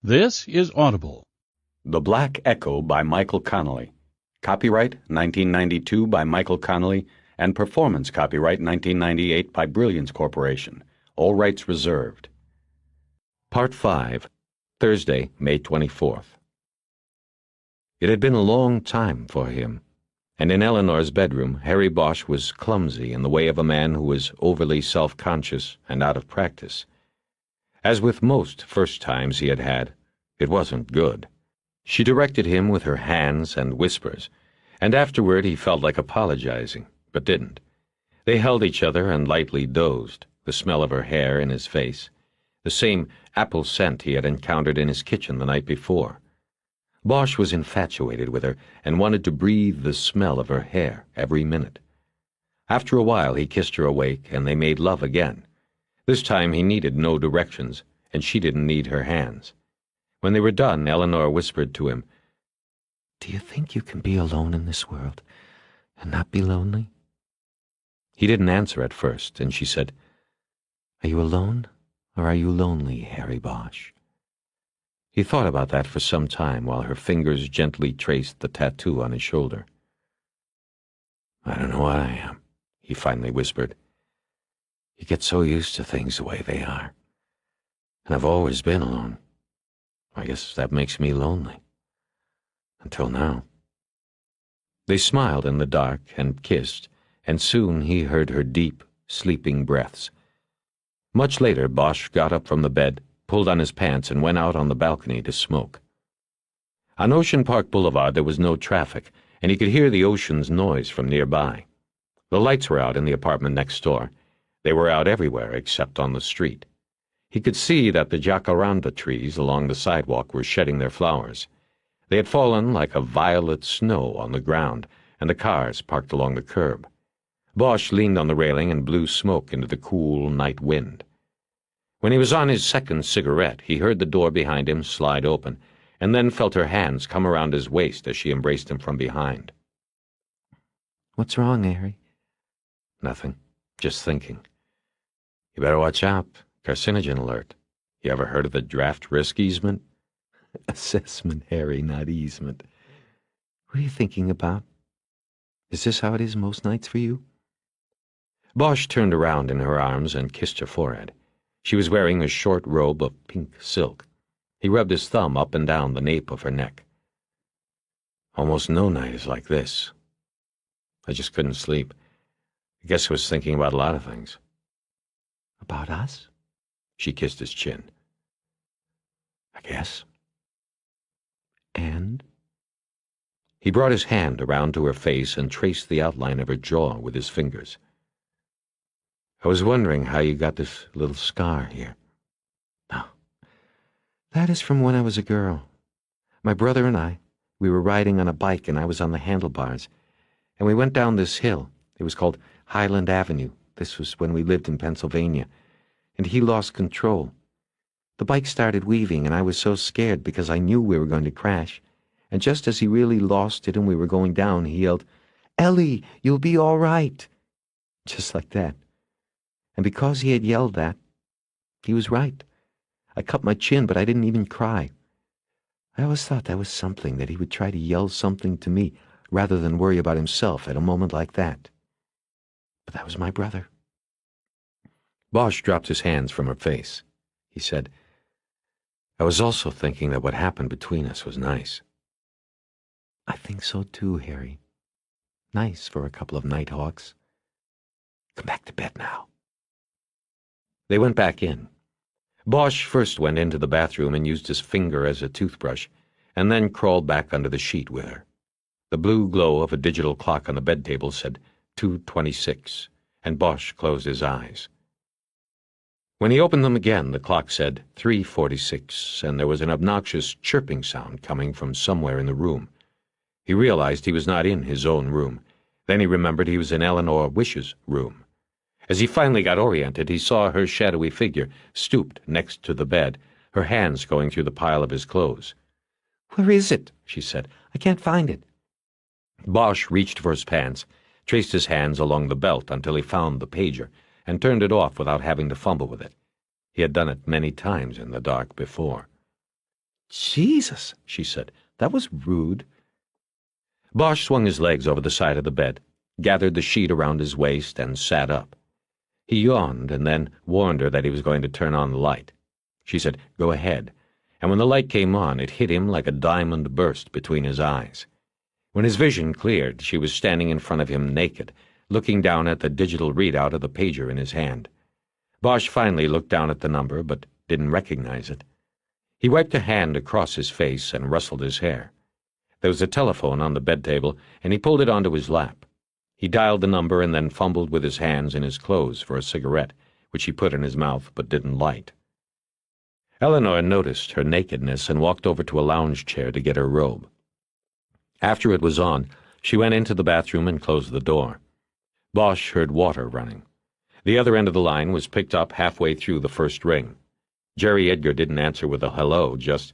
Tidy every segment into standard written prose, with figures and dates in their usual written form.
This is Audible. The Black Echo by Michael Connelly. Copyright 1992 by Michael Connelly and performance copyright 1998 by Brilliance Corporation. All rights reserved. Part 5, Thursday, May 24th. It had been a long time for him, and in Eleanor's bedroom, Harry Bosch was clumsy in the way of a man who was overly self-conscious and out of practice. As with most first times he had had, it wasn't good. She directed him with her hands and whispers, and afterward he felt like apologizing, but didn't. They held each other and lightly dozed, the smell of her hair in his face, the same apple scent he had encountered in his kitchen the night before. Bosch was infatuated with her and wanted to breathe the smell of her hair every minute. After a while he kissed her awake, and they made love again. This time he needed no directions, and she didn't need her hands. When they were done, Eleanor whispered to him, "Do you think you can be alone in this world and not be lonely?" He didn't answer at first, and she said, "Are you alone, or are you lonely, Harry Bosch?" He thought about that for some time while her fingers gently traced the tattoo on his shoulder. "I don't know what I am," he finally whispered. "You get so used to things the way they are. And I've always been alone. I guess that makes me lonely. Until now." They smiled in the dark and kissed, and soon he heard her deep, sleeping breaths. Much later, Bosch got up from the bed, pulled on his pants, and went out on the balcony to smoke. On Ocean Park Boulevard there was no traffic, and he could hear the ocean's noise from nearby. The lights were out in the apartment next door. They were out everywhere except on the street. He could see that the jacaranda trees along the sidewalk were shedding their flowers. They had fallen like a violet snow on the ground, and the cars parked along the curb. Bosch leaned on the railing and blew smoke into the cool night wind. When he was on his second cigarette, he heard the door behind him slide open, and then felt her hands come around his waist as she embraced him from behind. "What's wrong, Harry?" "Nothing. Just thinking. You better watch out. Carcinogen alert. You ever heard of the draft risk easement?" "Assessment, Harry, not easement. What are you thinking about? Is this how it is most nights for you?" Bosch turned around in her arms and kissed her forehead. She was wearing a short robe of pink silk. He rubbed his thumb up and down the nape of her neck. "Almost no night is like this. I just couldn't sleep. I guess I was thinking about a lot of things." "About us?" She kissed his chin. "I guess." "And?" He brought his hand around to her face and traced the outline of her jaw with his fingers. "I was wondering how you got this little scar here." "Oh, that is from when I was a girl. My brother and we were riding on a bike, and I was on the handlebars, and we went down this hill. It was called Highland Avenue. This was when we lived in Pennsylvania, and he lost control. The bike started weaving, and I was so scared because I knew we were going to crash, and just as he really lost it and we were going down, he yelled, 'Ellie, you'll be all right.' Just like that. And because he had yelled that, he was right. I cut my chin, but I didn't even cry. I always thought that was something, that he would try to yell something to me rather than worry about himself at a moment like that. But that was my brother." Bosch dropped his hands from her face. He said, "I was also thinking that what happened between us was nice." "I think so too, Harry. Nice for a couple of nighthawks. Come back to bed now." They went back in. Bosch first went into the bathroom and used his finger as a toothbrush, and then crawled back under the sheet with her. The blue glow of a digital clock on the bed table said 2:26, and Bosch closed his eyes. When he opened them again, the clock said 3:46, and there was an obnoxious chirping sound coming from somewhere in the room. He realized he was not in his own room. Then he remembered he was in Eleanor Wish's room. As he finally got oriented, he saw her shadowy figure stooped next to the bed, her hands going through the pile of his clothes. "Where is it?" she said. "I can't find it." Bosch reached for his pants, traced his hands along the belt until he found the pager, and turned it off without having to fumble with it. He had done it many times in the dark before. Jesus, she said. That was rude. Bosch swung his legs over the side of the bed, gathered the sheet around his waist, and sat up. He yawned and then warned her that he was going to turn on the light. She said, "Go ahead," and when the light came on, it hit him like a diamond burst between his eyes. When his vision cleared, she was standing in front of him naked, looking down at the digital readout of the pager in his hand. Bosch finally looked down at the number, but didn't recognize it. He wiped a hand across his face and rustled his hair. There was a telephone on the bed table, and he pulled it onto his lap. He dialed the number and then fumbled with his hands in his clothes for a cigarette, which he put in his mouth but didn't light. Eleanor noticed her nakedness and walked over to a lounge chair to get her robe. After it was on, she went into the bathroom and closed the door. Bosch heard water running. The other end of the line was picked up halfway through the first ring. Jerry Edgar didn't answer with a hello, just,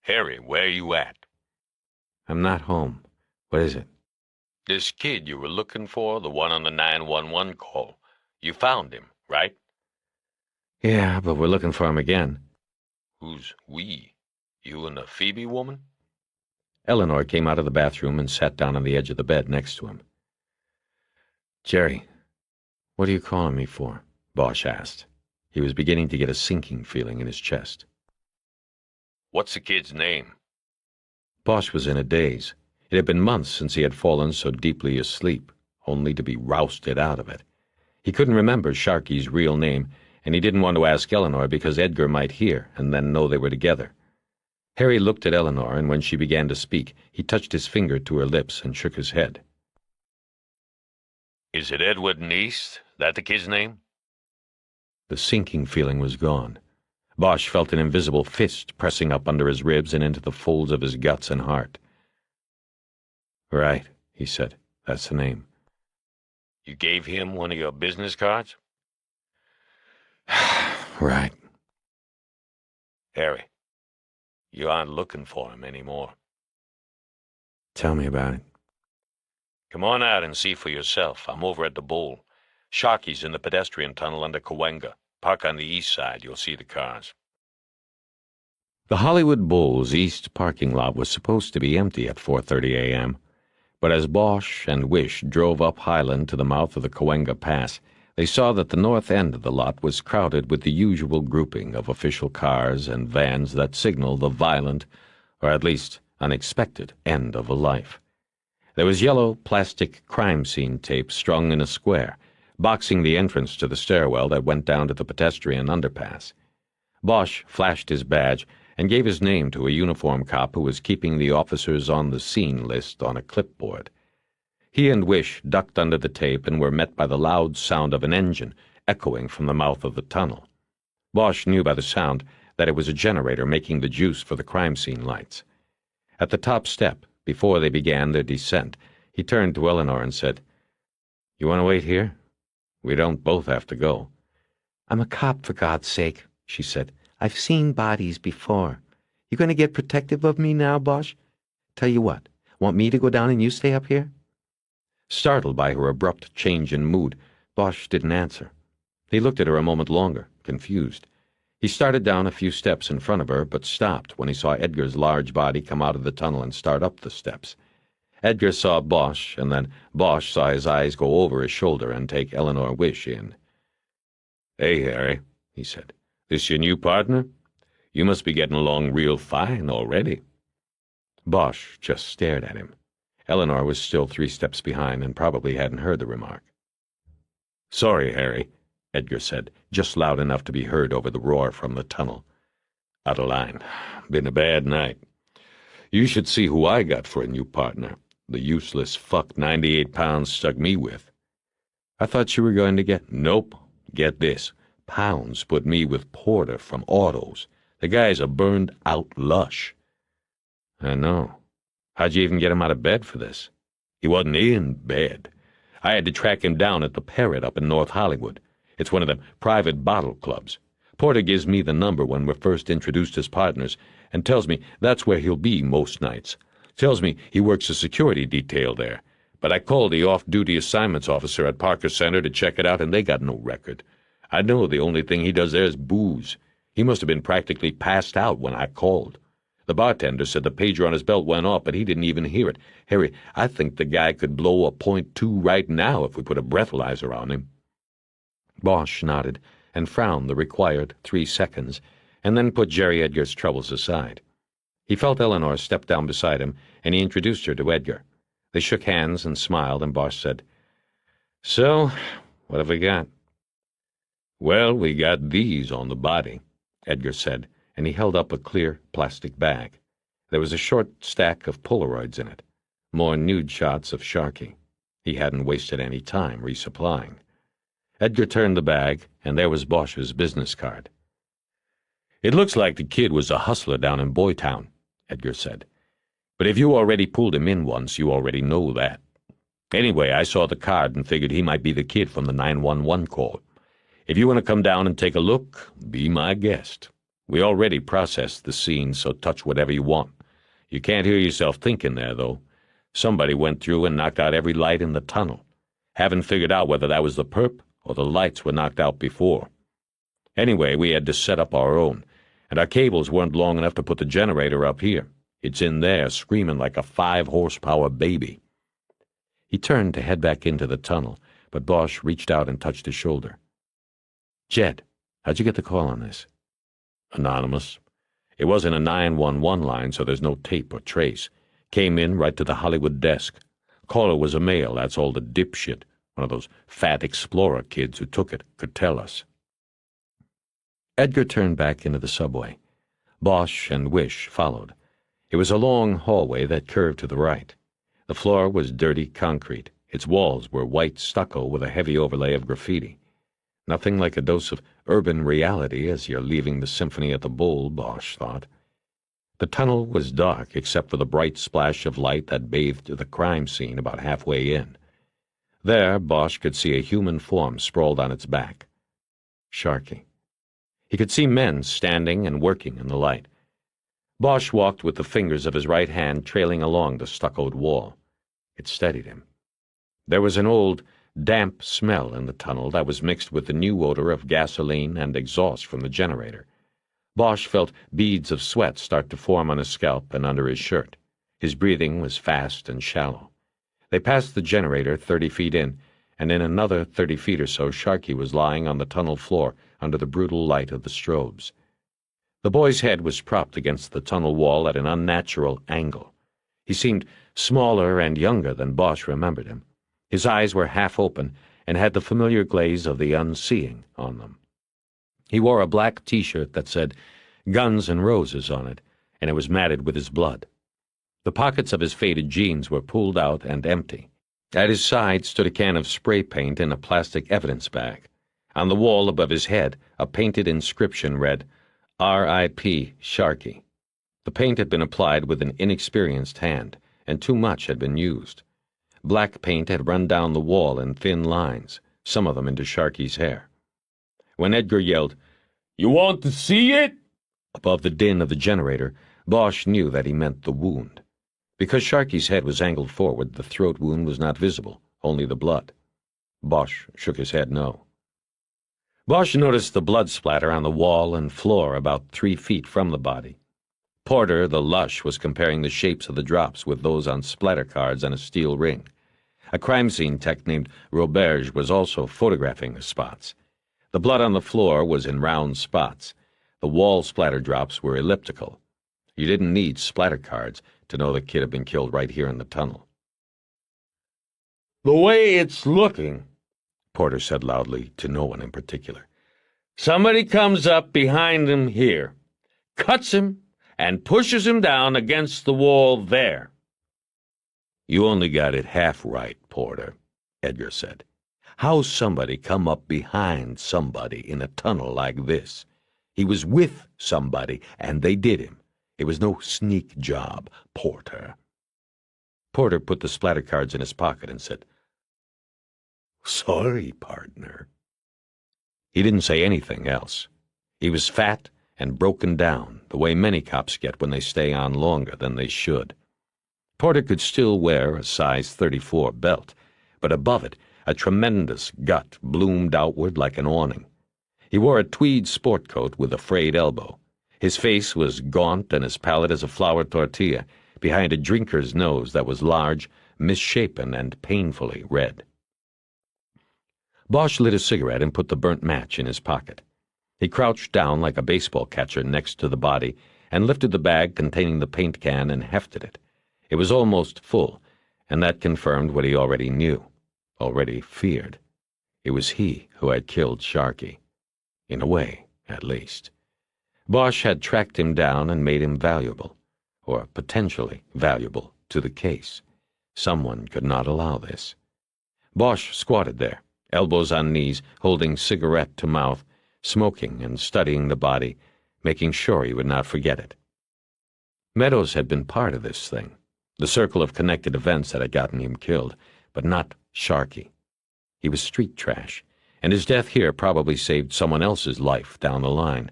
"Harry, where you at?" "I'm not home. What is it?" "This kid you were looking for, the one on the 911 call. You found him, right?" "Yeah, but we're looking for him again." "Who's we? You and the Phoebe woman?" Eleanor came out of the bathroom and sat down on the edge of the bed next to him. "Jerry, what are you calling me for?" Bosch asked. He was beginning to get a sinking feeling in his chest. "What's the kid's name?" Bosch was in a daze. It had been months since he had fallen so deeply asleep, only to be rousted out of it. He couldn't remember Sharky's real name, and he didn't want to ask Eleanor because Edgar might hear and then know they were together. Harry looked at Eleanor, and when she began to speak, he touched his finger to her lips and shook his head. "Is it Edward Neast? That the kid's name?" The sinking feeling was gone. Bosch felt an invisible fist pressing up under his ribs and into the folds of his guts and heart. "Right," he said. "That's the name." "You gave him one of your business cards?" "Right." "Harry, you aren't looking for him anymore." "Tell me about it." "Come on out and see for yourself. I'm over at the Bowl. Sharky's in the pedestrian tunnel under Cahuenga. Park on the east side. You'll see the cars." The Hollywood Bowl's east parking lot was supposed to be empty at 4:30 a.m., but as Bosch and Wish drove up Highland to the mouth of the Cahuenga Pass, they saw that the north end of the lot was crowded with the usual grouping of official cars and vans that signal the violent, or at least unexpected, end of a life. There was yellow plastic crime scene tape strung in a square, boxing the entrance to the stairwell that went down to the pedestrian underpass. Bosch flashed his badge and gave his name to a uniformed cop who was keeping the officers on the scene list on a clipboard. He and Wish ducked under the tape and were met by the loud sound of an engine echoing from the mouth of the tunnel. Bosch knew by the sound that it was a generator making the juice for the crime scene lights. At the top step, before they began their descent, he turned to Eleanor and said, "You want to wait here? We don't both have to go." "I'm a cop, for God's sake," she said. "I've seen bodies before. You going to get protective of me now, Bosch? Tell you what, want me to go down and you stay up here?" Startled by her abrupt change in mood, Bosch didn't answer. He looked at her a moment longer, confused. He started down a few steps in front of her, but stopped when he saw Edgar's large body come out of the tunnel and start up the steps. Edgar saw Bosch, and then Bosch saw his eyes go over his shoulder and take Eleanor Wish in. "Hey, Harry," he said. "This your new partner? You must be getting along real fine already." Bosch just stared at him. Eleanor was still 3 steps behind and probably hadn't heard the remark. "Sorry, Harry," Edgar said, just loud enough to be heard over the roar from the tunnel. "Out of line. Been a bad night. You should see who I got for a new partner. The useless fuck 98 pounds stuck me with." "I thought you were going to get—" "Nope. Get this. Pounds put me with Porter from Autos. The guy's a burned-out lush." "I know. How'd you even get him out of bed for this?" "He wasn't in bed. I had to track him down at the Parrot up in North Hollywood. It's one of them private bottle clubs. Porter gives me the number when we're first introduced as partners and tells me that's where he'll be most nights. Tells me he works a security detail there. But I called the off-duty assignments officer at Parker Center to check it out, and they got no record. I know the only thing he does there is booze. He must have been practically passed out when I called. The bartender said the pager on his belt went off, but he didn't even hear it. Harry, I think the guy could blow a .2 right now if we put a breathalyzer on him." Bosch nodded and frowned the required 3 seconds, and then put Jerry Edgar's troubles aside. He felt Eleanor step down beside him, and he introduced her to Edgar. They shook hands and smiled, and Bosch said, "So, what have we got?" "Well, we got these on the body," Edgar said, and he held up a clear plastic bag. There was a short stack of Polaroids in it, more nude shots of Sharkey. He hadn't wasted any time resupplying. Edgar turned the bag, and there was Bosch's business card. "It looks like the kid was a hustler down in Boytown," Edgar said. "But if you already pulled him in once, you already know that. Anyway, I saw the card and figured he might be the kid from the 911 call. If you want to come down and take a look, be my guest. We already processed the scene, so touch whatever you want. You can't hear yourself thinking there, though. Somebody went through and knocked out every light in the tunnel. Haven't figured out whether that was the perp or the lights were knocked out before. Anyway, we had to set up our own, and our cables weren't long enough to put the generator up here. It's in there, screaming like a 5-horsepower baby." He turned to head back into the tunnel, but Bosch reached out and touched his shoulder. "Jed, how'd you get the call on this?" "Anonymous. It wasn't a 911 line, so there's no tape or trace. Came in right to the Hollywood desk. Caller was a male, that's all the dipshit, one of those fat explorer kids who took it, could tell us." Edgar turned back into the subway. Bosch and Wish followed. It was a long hallway that curved to the right. The floor was dirty concrete. Its walls were white stucco with a heavy overlay of graffiti. Nothing like a dose of urban reality as you're leaving the symphony at the Bull, Bosch thought. The tunnel was dark except for the bright splash of light that bathed the crime scene about halfway in. There, Bosch could see a human form sprawled on its back. Sharkey. He could see men standing and working in the light. Bosch walked with the fingers of his right hand trailing along the stuccoed wall. It steadied him. There was an old, damp smell in the tunnel that was mixed with the new odor of gasoline and exhaust from the generator. Bosch felt beads of sweat start to form on his scalp and under his shirt. His breathing was fast and shallow. They passed the generator 30 feet in, and in another 30 feet or so Sharkey was lying on the tunnel floor under the brutal light of the strobes. The boy's head was propped against the tunnel wall at an unnatural angle. He seemed smaller and younger than Bosch remembered him. His eyes were half open and had the familiar glaze of the unseeing on them. He wore a black T-shirt that said Guns N' Roses on it, and it was matted with his blood. The pockets of his faded jeans were pulled out and empty. At his side stood a can of spray paint in a plastic evidence bag. On the wall above his head, a painted inscription read, R.I.P. Sharkey. The paint had been applied with an inexperienced hand, and too much had been used. Black paint had run down the wall in thin lines, some of them into Sharkey's hair. When Edgar yelled, "You want to see it?" above the din of the generator, Bosch knew that he meant the wound. Because Sharkey's head was angled forward, the throat wound was not visible, only the blood. Bosch shook his head no. Bosch noticed the blood splatter on the wall and floor about 3 feet from the body. Porter, the lush, was comparing the shapes of the drops with those on splatter cards on a steel ring. A crime scene tech named Roberge was also photographing the spots. The blood on the floor was in round spots. The wall splatter drops were elliptical. You didn't need splatter cards to know the kid had been killed right here in the tunnel. "The way it's looking," Porter said loudly, to no one in particular, "somebody comes up behind him here, cuts him, and pushes him down against the wall there." "You only got it half right, Porter," Edgar said. "How's somebody come up behind somebody in a tunnel like this? He was with somebody, and they did him. It was no sneak job, Porter." Porter put the splatter cards in his pocket and said, "Sorry, partner." He didn't say anything else. He was fat and broken down, the way many cops get when they stay on longer than they should. Porter could still wear a size 34 belt, but above it, a tremendous gut bloomed outward like an awning. He wore a tweed sport coat with a frayed elbow. His face was gaunt and as pallid as a flour tortilla, behind a drinker's nose that was large, misshapen, and painfully red. Bosch lit a cigarette and put the burnt match in his pocket. He crouched down like a baseball catcher next to the body and lifted the bag containing the paint can and hefted it. It was almost full, and that confirmed what he already knew, already feared. It was he who had killed Sharkey. In a way, at least. Bosch had tracked him down and made him valuable, or potentially valuable, to the case. Someone could not allow this. Bosch squatted there, elbows on knees, holding cigarette to mouth, smoking and studying the body, making sure he would not forget it. Meadows had been part of this thing, the circle of connected events that had gotten him killed, but not Sharkey. He was street trash, and his death here probably saved someone else's life down the line,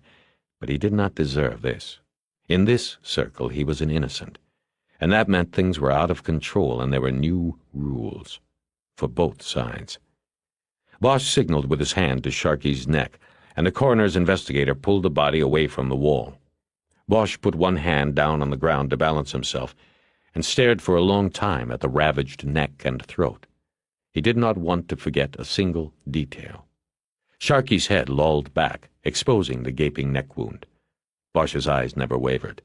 but he did not deserve this. In this circle he was an innocent, and that meant things were out of control and there were new rules, for both sides. Bosch signaled with his hand to Sharkey's neck, and the coroner's investigator pulled the body away from the wall. Bosch put one hand down on the ground to balance himself, and stared for a long time at the ravaged neck and throat. He did not want to forget a single detail. Sharkey's head lolled back, exposing the gaping neck wound. Bosch's eyes never wavered.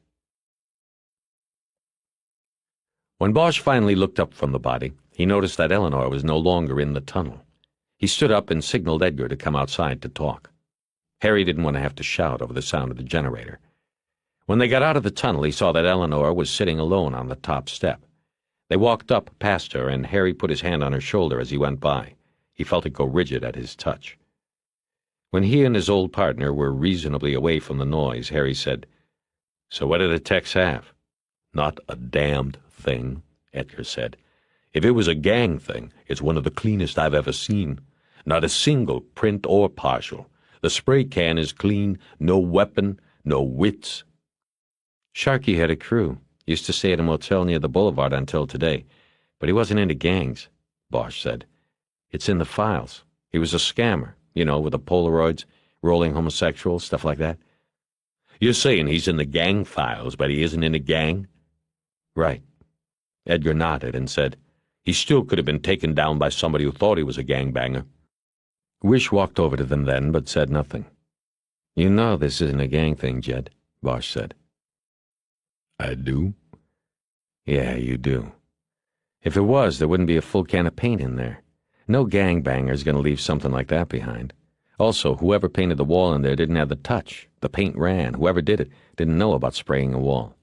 When Bosch finally looked up from the body, he noticed that Eleanor was no longer in the tunnel. He stood up and signaled Edgar to come outside to talk. Harry didn't want to have to shout over the sound of the generator. When they got out of the tunnel, he saw that Eleanor was sitting alone on the top step. They walked up past her, and Harry put his hand on her shoulder as he went by. He felt it go rigid at his touch. When he and his old partner were reasonably away from the noise, Harry said, "So what did the techs have?" "Not a damned thing," Edgar said. "If it was a gang thing, it's one of the cleanest I've ever seen. Not a single print or partial. The spray can is clean, no weapon, no wits." "Sharkey had a crew. Used to stay at a motel near the boulevard until today. But he wasn't into gangs," Bosch said. "It's in the files. He was a scammer, with the Polaroids, rolling homosexuals, stuff like that." "You're saying he's in the gang files, but he isn't in a gang?" "Right." Edgar nodded and said, "He still could have been taken down by somebody who thought he was a gangbanger." Wish walked over to them then, but said nothing. "You know this isn't a gang thing, Jed," Bosch said. "I do?" "Yeah, you do. If it was, there wouldn't be a full can of paint in there. No gangbanger's going to leave something like that behind. Also, whoever painted the wall in there didn't have the touch. The paint ran. Whoever did it didn't know about spraying a wall."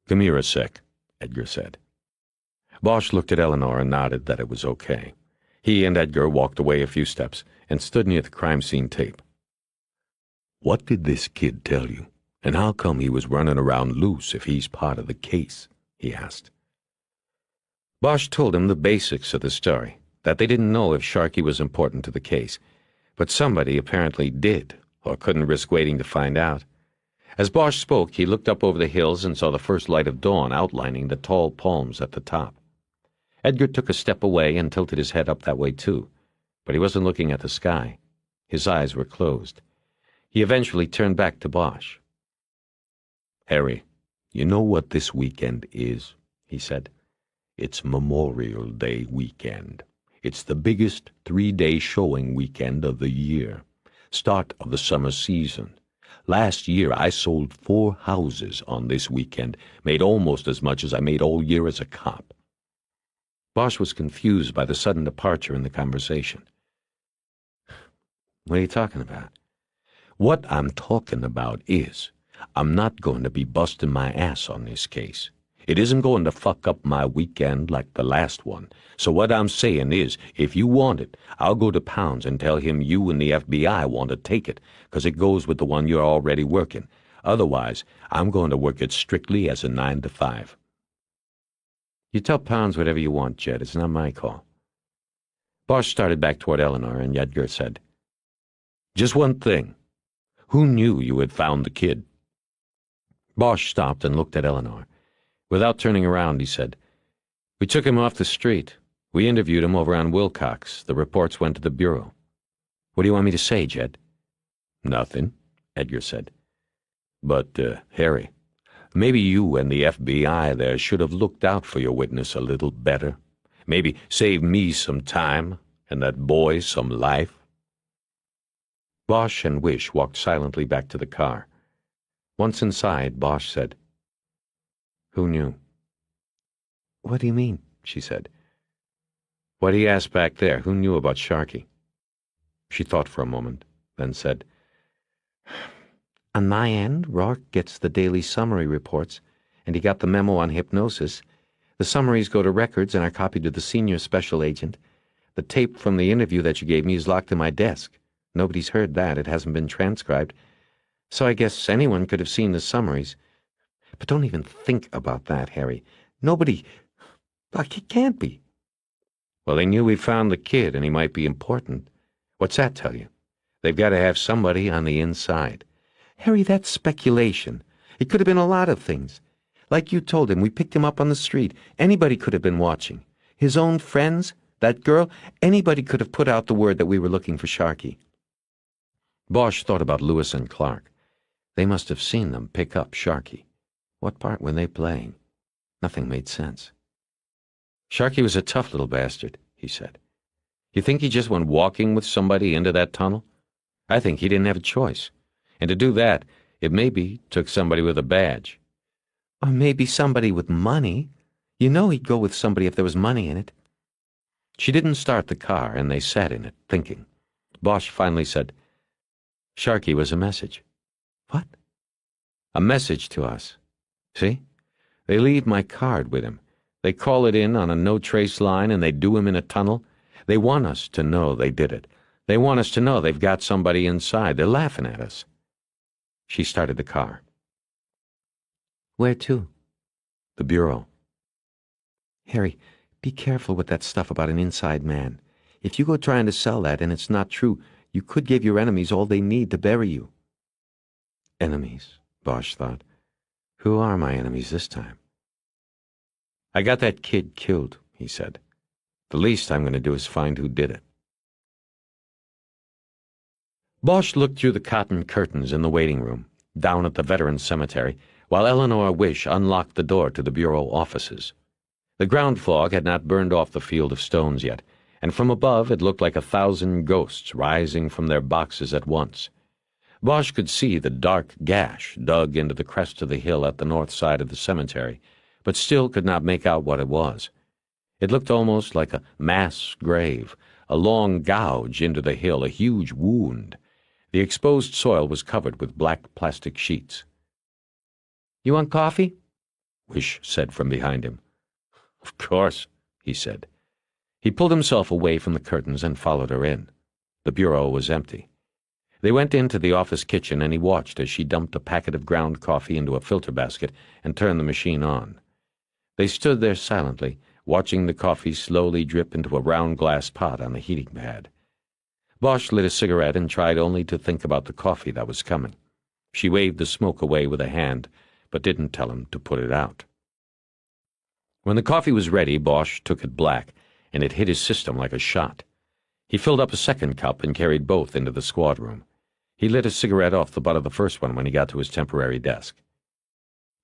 "Come here a sec," Edgar said. Bosch looked at Eleanor and nodded that it was okay. He and Edgar walked away a few steps and stood near the crime scene tape. "What did this kid tell you? And how come he was running around loose if he's part of the case?" he asked. Bosch told him the basics of the story, that they didn't know if Sharkey was important to the case, but somebody apparently did, or couldn't risk waiting to find out. As Bosch spoke, he looked up over the hills and saw the first light of dawn outlining the tall palms at the top. Edgar took a step away and tilted his head up that way too, but he wasn't looking at the sky. His eyes were closed. He eventually turned back to Bosch. "Harry, you know what this weekend is?" he said. "It's Memorial Day weekend. It's the biggest 3-day showing weekend of the year. Start of the summer season. Last year I sold 4 houses on this weekend, made almost as much as I made all year as a cop." Bosch was confused by the sudden departure in the conversation. "What are you talking about?" "What I'm talking about is, I'm not going to be busting my ass on this case. It isn't going to fuck up my weekend like the last one. So what I'm saying is, if you want it, I'll go to Pounds and tell him you and the FBI want to take it, 'cause it goes with the one you're already working. Otherwise, I'm going to work it strictly as a 9 to 5. "You tell Pounds whatever you want, Jed. It's not my call." Bosch started back toward Eleanor, and Edgar said, "Just one thing. Who knew you had found the kid?" Bosch stopped and looked at Eleanor. Without turning around, he said, "We took him off the street. We interviewed him over on Wilcox. The reports went to the Bureau." "What do you want me to say, Jed?" "Nothing," Edgar said. But, Harry, maybe you and the FBI there should have looked out for your witness a little better. Maybe saved me some time and that boy some life." Bosch and Wish walked silently back to the car. Once inside, Bosch said, "Who knew?" "What do you mean?" she said. "What he asked back there, who knew about Sharkey?" She thought for a moment, then said, "On my end, Rourke gets the daily summary reports, and he got the memo on hypnosis. The summaries go to records and are copied to the senior special agent. The tape from the interview that you gave me is locked in my desk. Nobody's heard that. It hasn't been transcribed. So I guess anyone could have seen the summaries. But don't even think about that, Harry. Nobody... It can't be." "Well, they knew we found the kid and he might be important. What's that tell you? They've got to have somebody on the inside." "Harry, that's speculation. It could have been a lot of things. Like you told him, we picked him up on the street. Anybody could have been watching. His own friends, that girl, anybody could have put out the word that we were looking for Sharkey." Bosch thought about Lewis and Clark. They must have seen them pick up Sharkey. What part were they playing? Nothing made sense. "Sharkey was a tough little bastard," he said. "You think he just went walking with somebody into that tunnel? I think he didn't have a choice. And to do that, it maybe took somebody with a badge." "Or maybe somebody with money. You know he'd go with somebody if there was money in it." She didn't start the car, and they sat in it, thinking. Bosch finally said, "Sharkey was a message." "What?" "A message to us. See? They leave my card with him. They call it in on a no-trace line, and they do him in a tunnel. They want us to know they did it. They want us to know they've got somebody inside. They're laughing at us." She started the car. "Where to?" "The Bureau." "Harry, be careful with that stuff about an inside man. If you go trying to sell that and it's not true, you could give your enemies all they need to bury you." Enemies, Bosch thought. Who are my enemies this time? "I got that kid killed," he said. "The least I'm going to do is find who did it." Bosch looked through the cotton curtains in the waiting room, down at the Veterans Cemetery, while Eleanor Wish unlocked the door to the Bureau offices. The ground fog had not burned off the field of stones yet, and from above it looked like 1,000 ghosts rising from their boxes at once. Bosch could see the dark gash dug into the crest of the hill at the north side of the cemetery, but still could not make out what it was. It looked almost like a mass grave, a long gouge into the hill, a huge wound. The exposed soil was covered with black plastic sheets. "You want coffee?" Wish said from behind him. "Of course," he said. He pulled himself away from the curtains and followed her in. The bureau was empty. They went into the office kitchen, and he watched as she dumped a packet of ground coffee into a filter basket and turned the machine on. They stood there silently, watching the coffee slowly drip into a round glass pot on the heating pad. Bosch lit a cigarette and tried only to think about the coffee that was coming. She waved the smoke away with a hand, but didn't tell him to put it out. When the coffee was ready, Bosch took it black, and it hit his system like a shot. He filled up a second cup and carried both into the squad room. He lit a cigarette off the butt of the first one when he got to his temporary desk.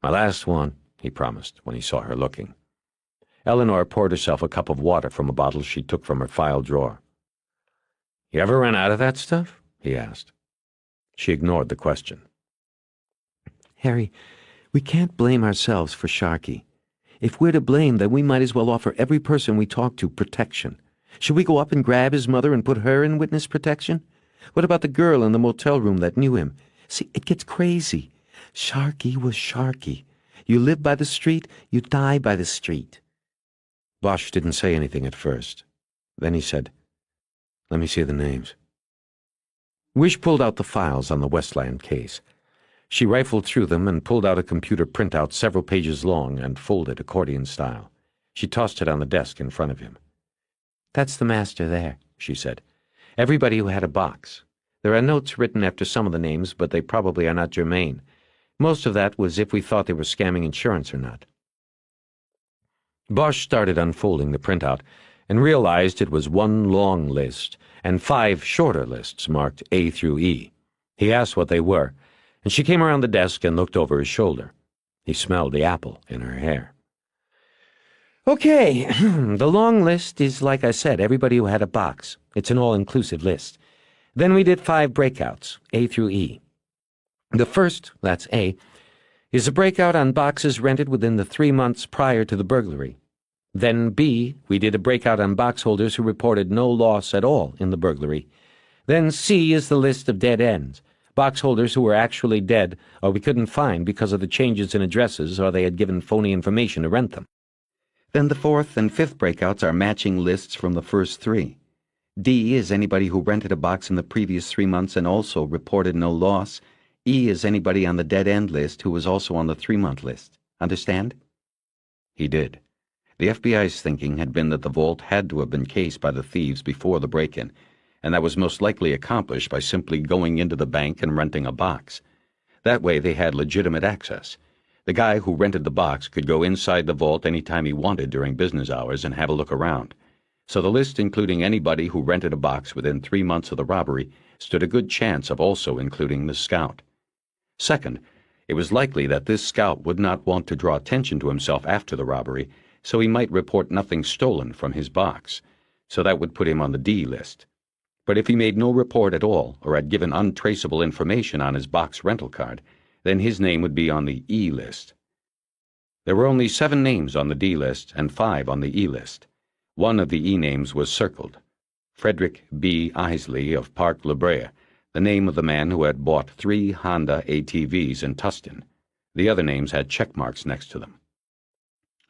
"My last one," he promised when he saw her looking. Eleanor poured herself a cup of water from a bottle she took from her file drawer. "You ever run out of that stuff?" he asked. She ignored the question. "Harry, we can't blame ourselves for Sharkey. If we're to blame, then we might as well offer every person we talk to protection. Should we go up and grab his mother and put her in witness protection? What about the girl in the motel room that knew him? See, it gets crazy. Sharkey was Sharkey. You live by the street, you die by the street." Bosch didn't say anything at first. Then he said, "Let me see the names." Wish pulled out the files on the Westland case. She rifled through them and pulled out a computer printout several pages long and folded accordion style. She tossed it on the desk in front of him. "That's the master there," she said. "Everybody who had a box. There are notes written after some of the names, but they probably are not germane. Most of that was if we thought they were scamming insurance or not." Bosch started unfolding the printout and realized it was one long list and 5 shorter lists marked A through E. He asked what they were, and she came around the desk and looked over his shoulder. He smelled the apple in her hair. Okay, the long list is, like I said, everybody who had a box. It's an all-inclusive list. Then we did 5 breakouts, A through E. The first, that's A, is a breakout on boxes rented within the 3 months prior to the burglary. Then B, we did a breakout on box holders who reported no loss at all in the burglary. Then C is the list of dead ends, box holders who were actually dead or we couldn't find because of the changes in addresses or they had given phony information to rent them. Then the 4th and 5th breakouts are matching lists from the first 3. D is anybody who rented a box in the previous 3 months and also reported no loss. E is anybody on the dead end list who was also on the 3-month list. Understand? He did. The FBI's thinking had been that the vault had to have been cased by the thieves before the break-in, and that was most likely accomplished by simply going into the bank and renting a box. That way they had legitimate access. The guy who rented the box could go inside the vault any time he wanted during business hours and have a look around. So the list including anybody who rented a box within 3 months of the robbery stood a good chance of also including the scout. Second, it was likely that this scout would not want to draw attention to himself after the robbery, so he might report nothing stolen from his box. So that would put him on the D list. But if he made no report at all or had given untraceable information on his box rental card, then his name would be on the E list. There were only 7 names on the D list and 5 on the E list. One of the E names was circled. Frederick B. Isley of Park La Brea, the name of the man who had bought 3 Honda ATVs in Tustin. The other names had check marks next to them.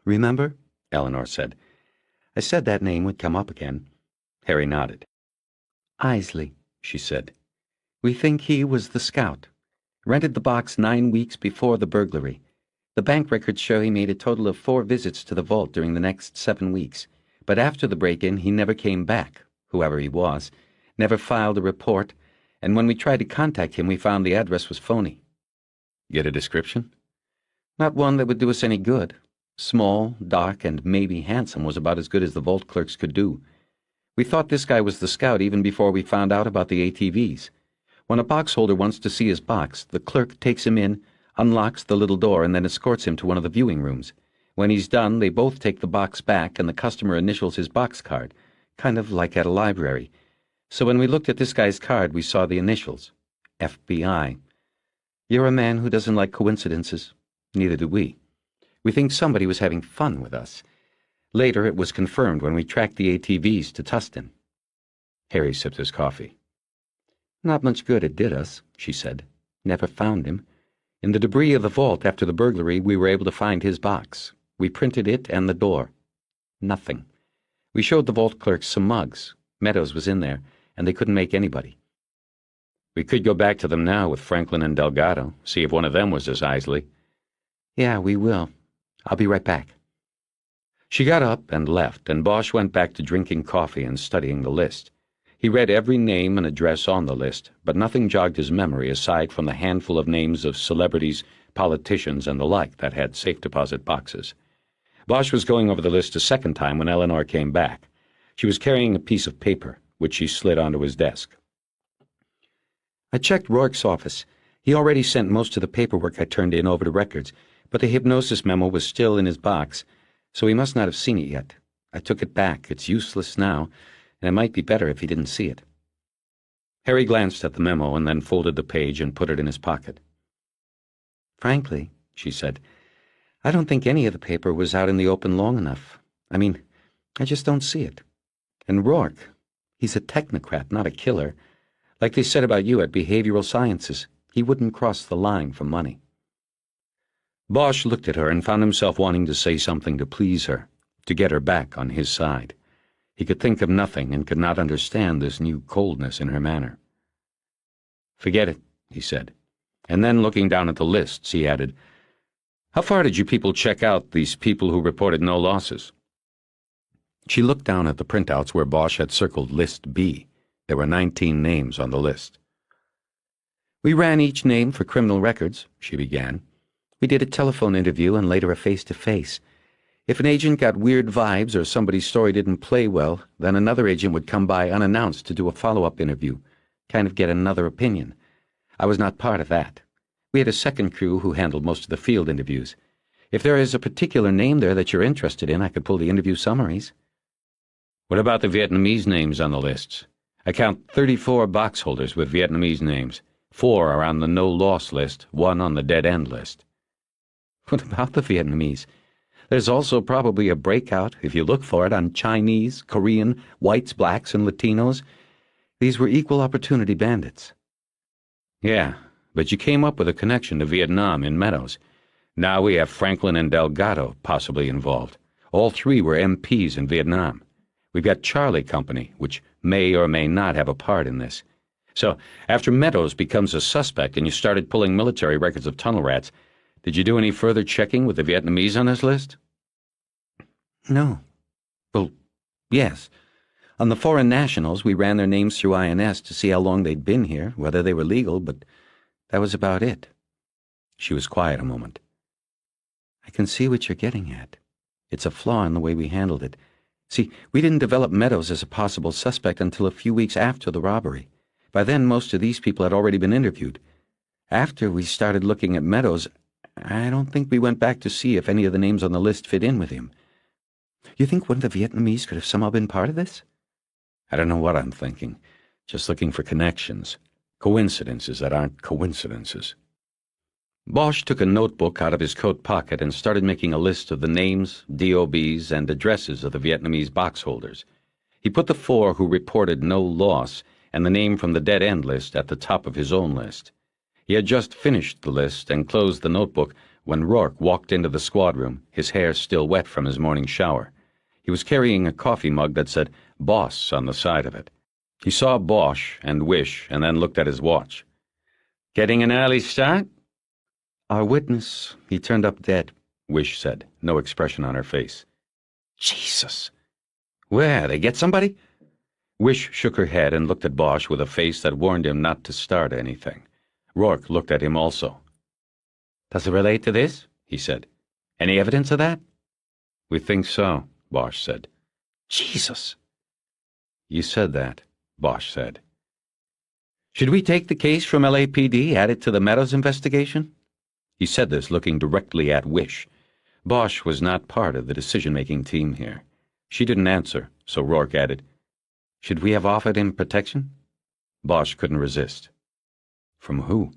Remember? Eleanor said. I said that name would come up again. Harry nodded. Isley, she said. We think he was the scout. Rented the box 9 weeks before the burglary. The bank records show he made a total of 4 visits to the vault during the next 7 weeks. But after the break-in, he never came back, whoever he was, never filed a report, and when we tried to contact him, we found the address was phony. Get a description? Not one that would do us any good. Small, dark, and maybe handsome was about as good as the vault clerks could do. We thought this guy was the scout even before we found out about the ATVs. When a box holder wants to see his box, the clerk takes him in, unlocks the little door, and then escorts him to one of the viewing rooms. When he's done, they both take the box back, and the customer initials his box card, kind of like at a library. So when we looked at this guy's card, we saw the initials. FBI. You're a man who doesn't like coincidences. Neither do we. We think somebody was having fun with us. Later, it was confirmed when we tracked the ATVs to Tustin. Harry sipped his coffee. Not much good it did us, she said. Never found him. In the debris of the vault after the burglary, we were able to find his box. We printed it and the door. Nothing. We showed the vault clerks some mugs. Meadows was in there, and they couldn't make anybody. We could go back to them now with Franklin and Delgado, see if one of them was as Isley. Yeah, we will. I'll be right back. She got up and left, and Bosch went back to drinking coffee and studying the list. He read every name and address on the list, but nothing jogged his memory aside from the handful of names of celebrities, politicians, and the like that had safe deposit boxes. Bosch was going over the list a second time when Eleanor came back. She was carrying a piece of paper, which she slid onto his desk. I checked Rourke's office. He already sent most of the paperwork I turned in over to records, but the hypnosis memo was still in his box, so he must not have seen it yet. I took it back. It's useless now, and it might be better if he didn't see it. Harry glanced at the memo and then folded the page and put it in his pocket. Frankly, she said, I don't think any of the paper was out in the open long enough. I mean, I just don't see it. And Rourke, he's a technocrat, not a killer. Like they said about you at behavioral sciences, he wouldn't cross the line for money. Bosch looked at her and found himself wanting to say something to please her, to get her back on his side. He could think of nothing and could not understand this new coldness in her manner. "Forget it," he said. And then, looking down at the lists, he added, "How far did you people check out these people who reported no losses?" She looked down at the printouts where Bosch had circled List B. There were 19 names on the list. We ran each name for criminal records, she began. We did a telephone interview and later a face-to-face. If an agent got weird vibes or somebody's story didn't play well, then another agent would come by unannounced to do a follow-up interview, kind of get another opinion. I was not part of that. We had a second crew who handled most of the field interviews. If there is a particular name there that you're interested in, I could pull the interview summaries. What about the Vietnamese names on the lists? I count 34 box holders with Vietnamese names. 4 are on the no-loss list, 1 on the dead-end list. What about the Vietnamese? There's also probably a breakout, if you look for it, on Chinese, Korean, whites, blacks, and Latinos. These were equal opportunity bandits. Yeah, but you came up with a connection to Vietnam in Meadows. Now we have Franklin and Delgado possibly involved. All 3 were MPs in Vietnam. We've got Charlie Company, which may or may not have a part in this. So, after Meadows becomes a suspect and you started pulling military records of tunnel rats, did you do any further checking with the Vietnamese on this list? No. Well, yes. On the foreign nationals, we ran their names through INS to see how long they'd been here, whether they were legal, but that was about it. She was quiet a moment. I can see what you're getting at. It's a flaw in the way we handled it. See, we didn't develop Meadows as a possible suspect until a few weeks after the robbery. By then, most of these people had already been interviewed. After we started looking at Meadows, I don't think we went back to see if any of the names on the list fit in with him. You think one of the Vietnamese could have somehow been part of this? I don't know what I'm thinking. Just looking for connections. Coincidences that aren't coincidences. Bosch took a notebook out of his coat pocket and started making a list of the names, DOBs, and addresses of the Vietnamese box holders. He put the 4 who reported no loss and the name from the dead-end list at the top of his own list. He had just finished the list and closed the notebook when Rourke walked into the squad room, his hair still wet from his morning shower. He was carrying a coffee mug that said Boss on the side of it. He saw Bosch and Wish and then looked at his watch. "Getting an early start?" Our witness, he turned up dead, Wish said, no expression on her face. Jesus. Where, they get somebody? Wish shook her head and looked at Bosch with a face that warned him not to start anything. Rourke looked at him also. "Does it relate to this?" he said. "Any evidence of that?" "We think so," Bosch said. Jesus. "You said that," Bosch said. "Should we take the case from LAPD, add it to the Meadows investigation?" He said this looking directly at Wish. Bosch was not part of the decision-making team here. She didn't answer, so Rourke added, "Should we have offered him protection?" Bosch couldn't resist. From who?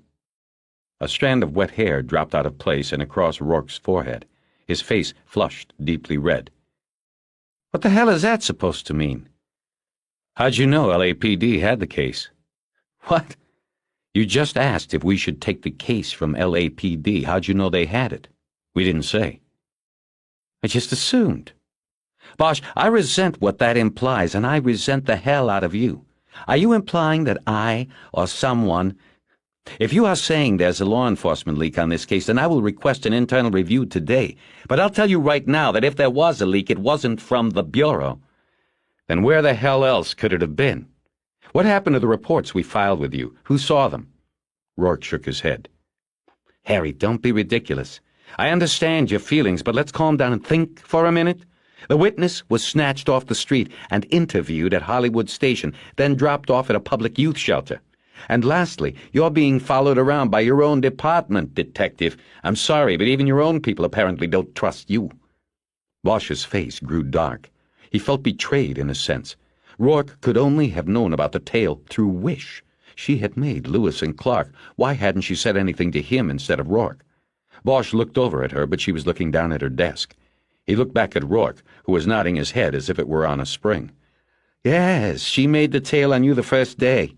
A strand of wet hair dropped out of place and across Rourke's forehead. His face flushed deeply red. "What the hell is that supposed to mean?" "How'd you know LAPD had the case?" "What?" "You just asked if we should take the case from LAPD. How'd you know they had it?" "We didn't say." "I just assumed." "Bosch, I resent what that implies, and I resent the hell out of you. Are you implying that I, or someone... If you are saying there's a law enforcement leak on this case, then I will request an internal review today. But I'll tell you right now that if there was a leak, it wasn't from the Bureau." "Then where the hell else could it have been? What happened to the reports we filed with you? Who saw them?" Rourke shook his head. "Harry, don't be ridiculous. I understand your feelings, but let's calm down and think for a minute. The witness was snatched off the street and interviewed at Hollywood Station, then dropped off at a public youth shelter. And lastly, you're being followed around by your own department, detective. I'm sorry, but even your own people apparently don't trust you." Bosch's face grew dark. He felt betrayed in a sense. Rourke could only have known about the tale through Wish. She had made Lewis and Clark. Why hadn't she said anything to him instead of Rourke? Bosch looked over at her, but she was looking down at her desk. He looked back at Rourke, who was nodding his head as if it were on a spring. "Yes, she made the tale on you the first day."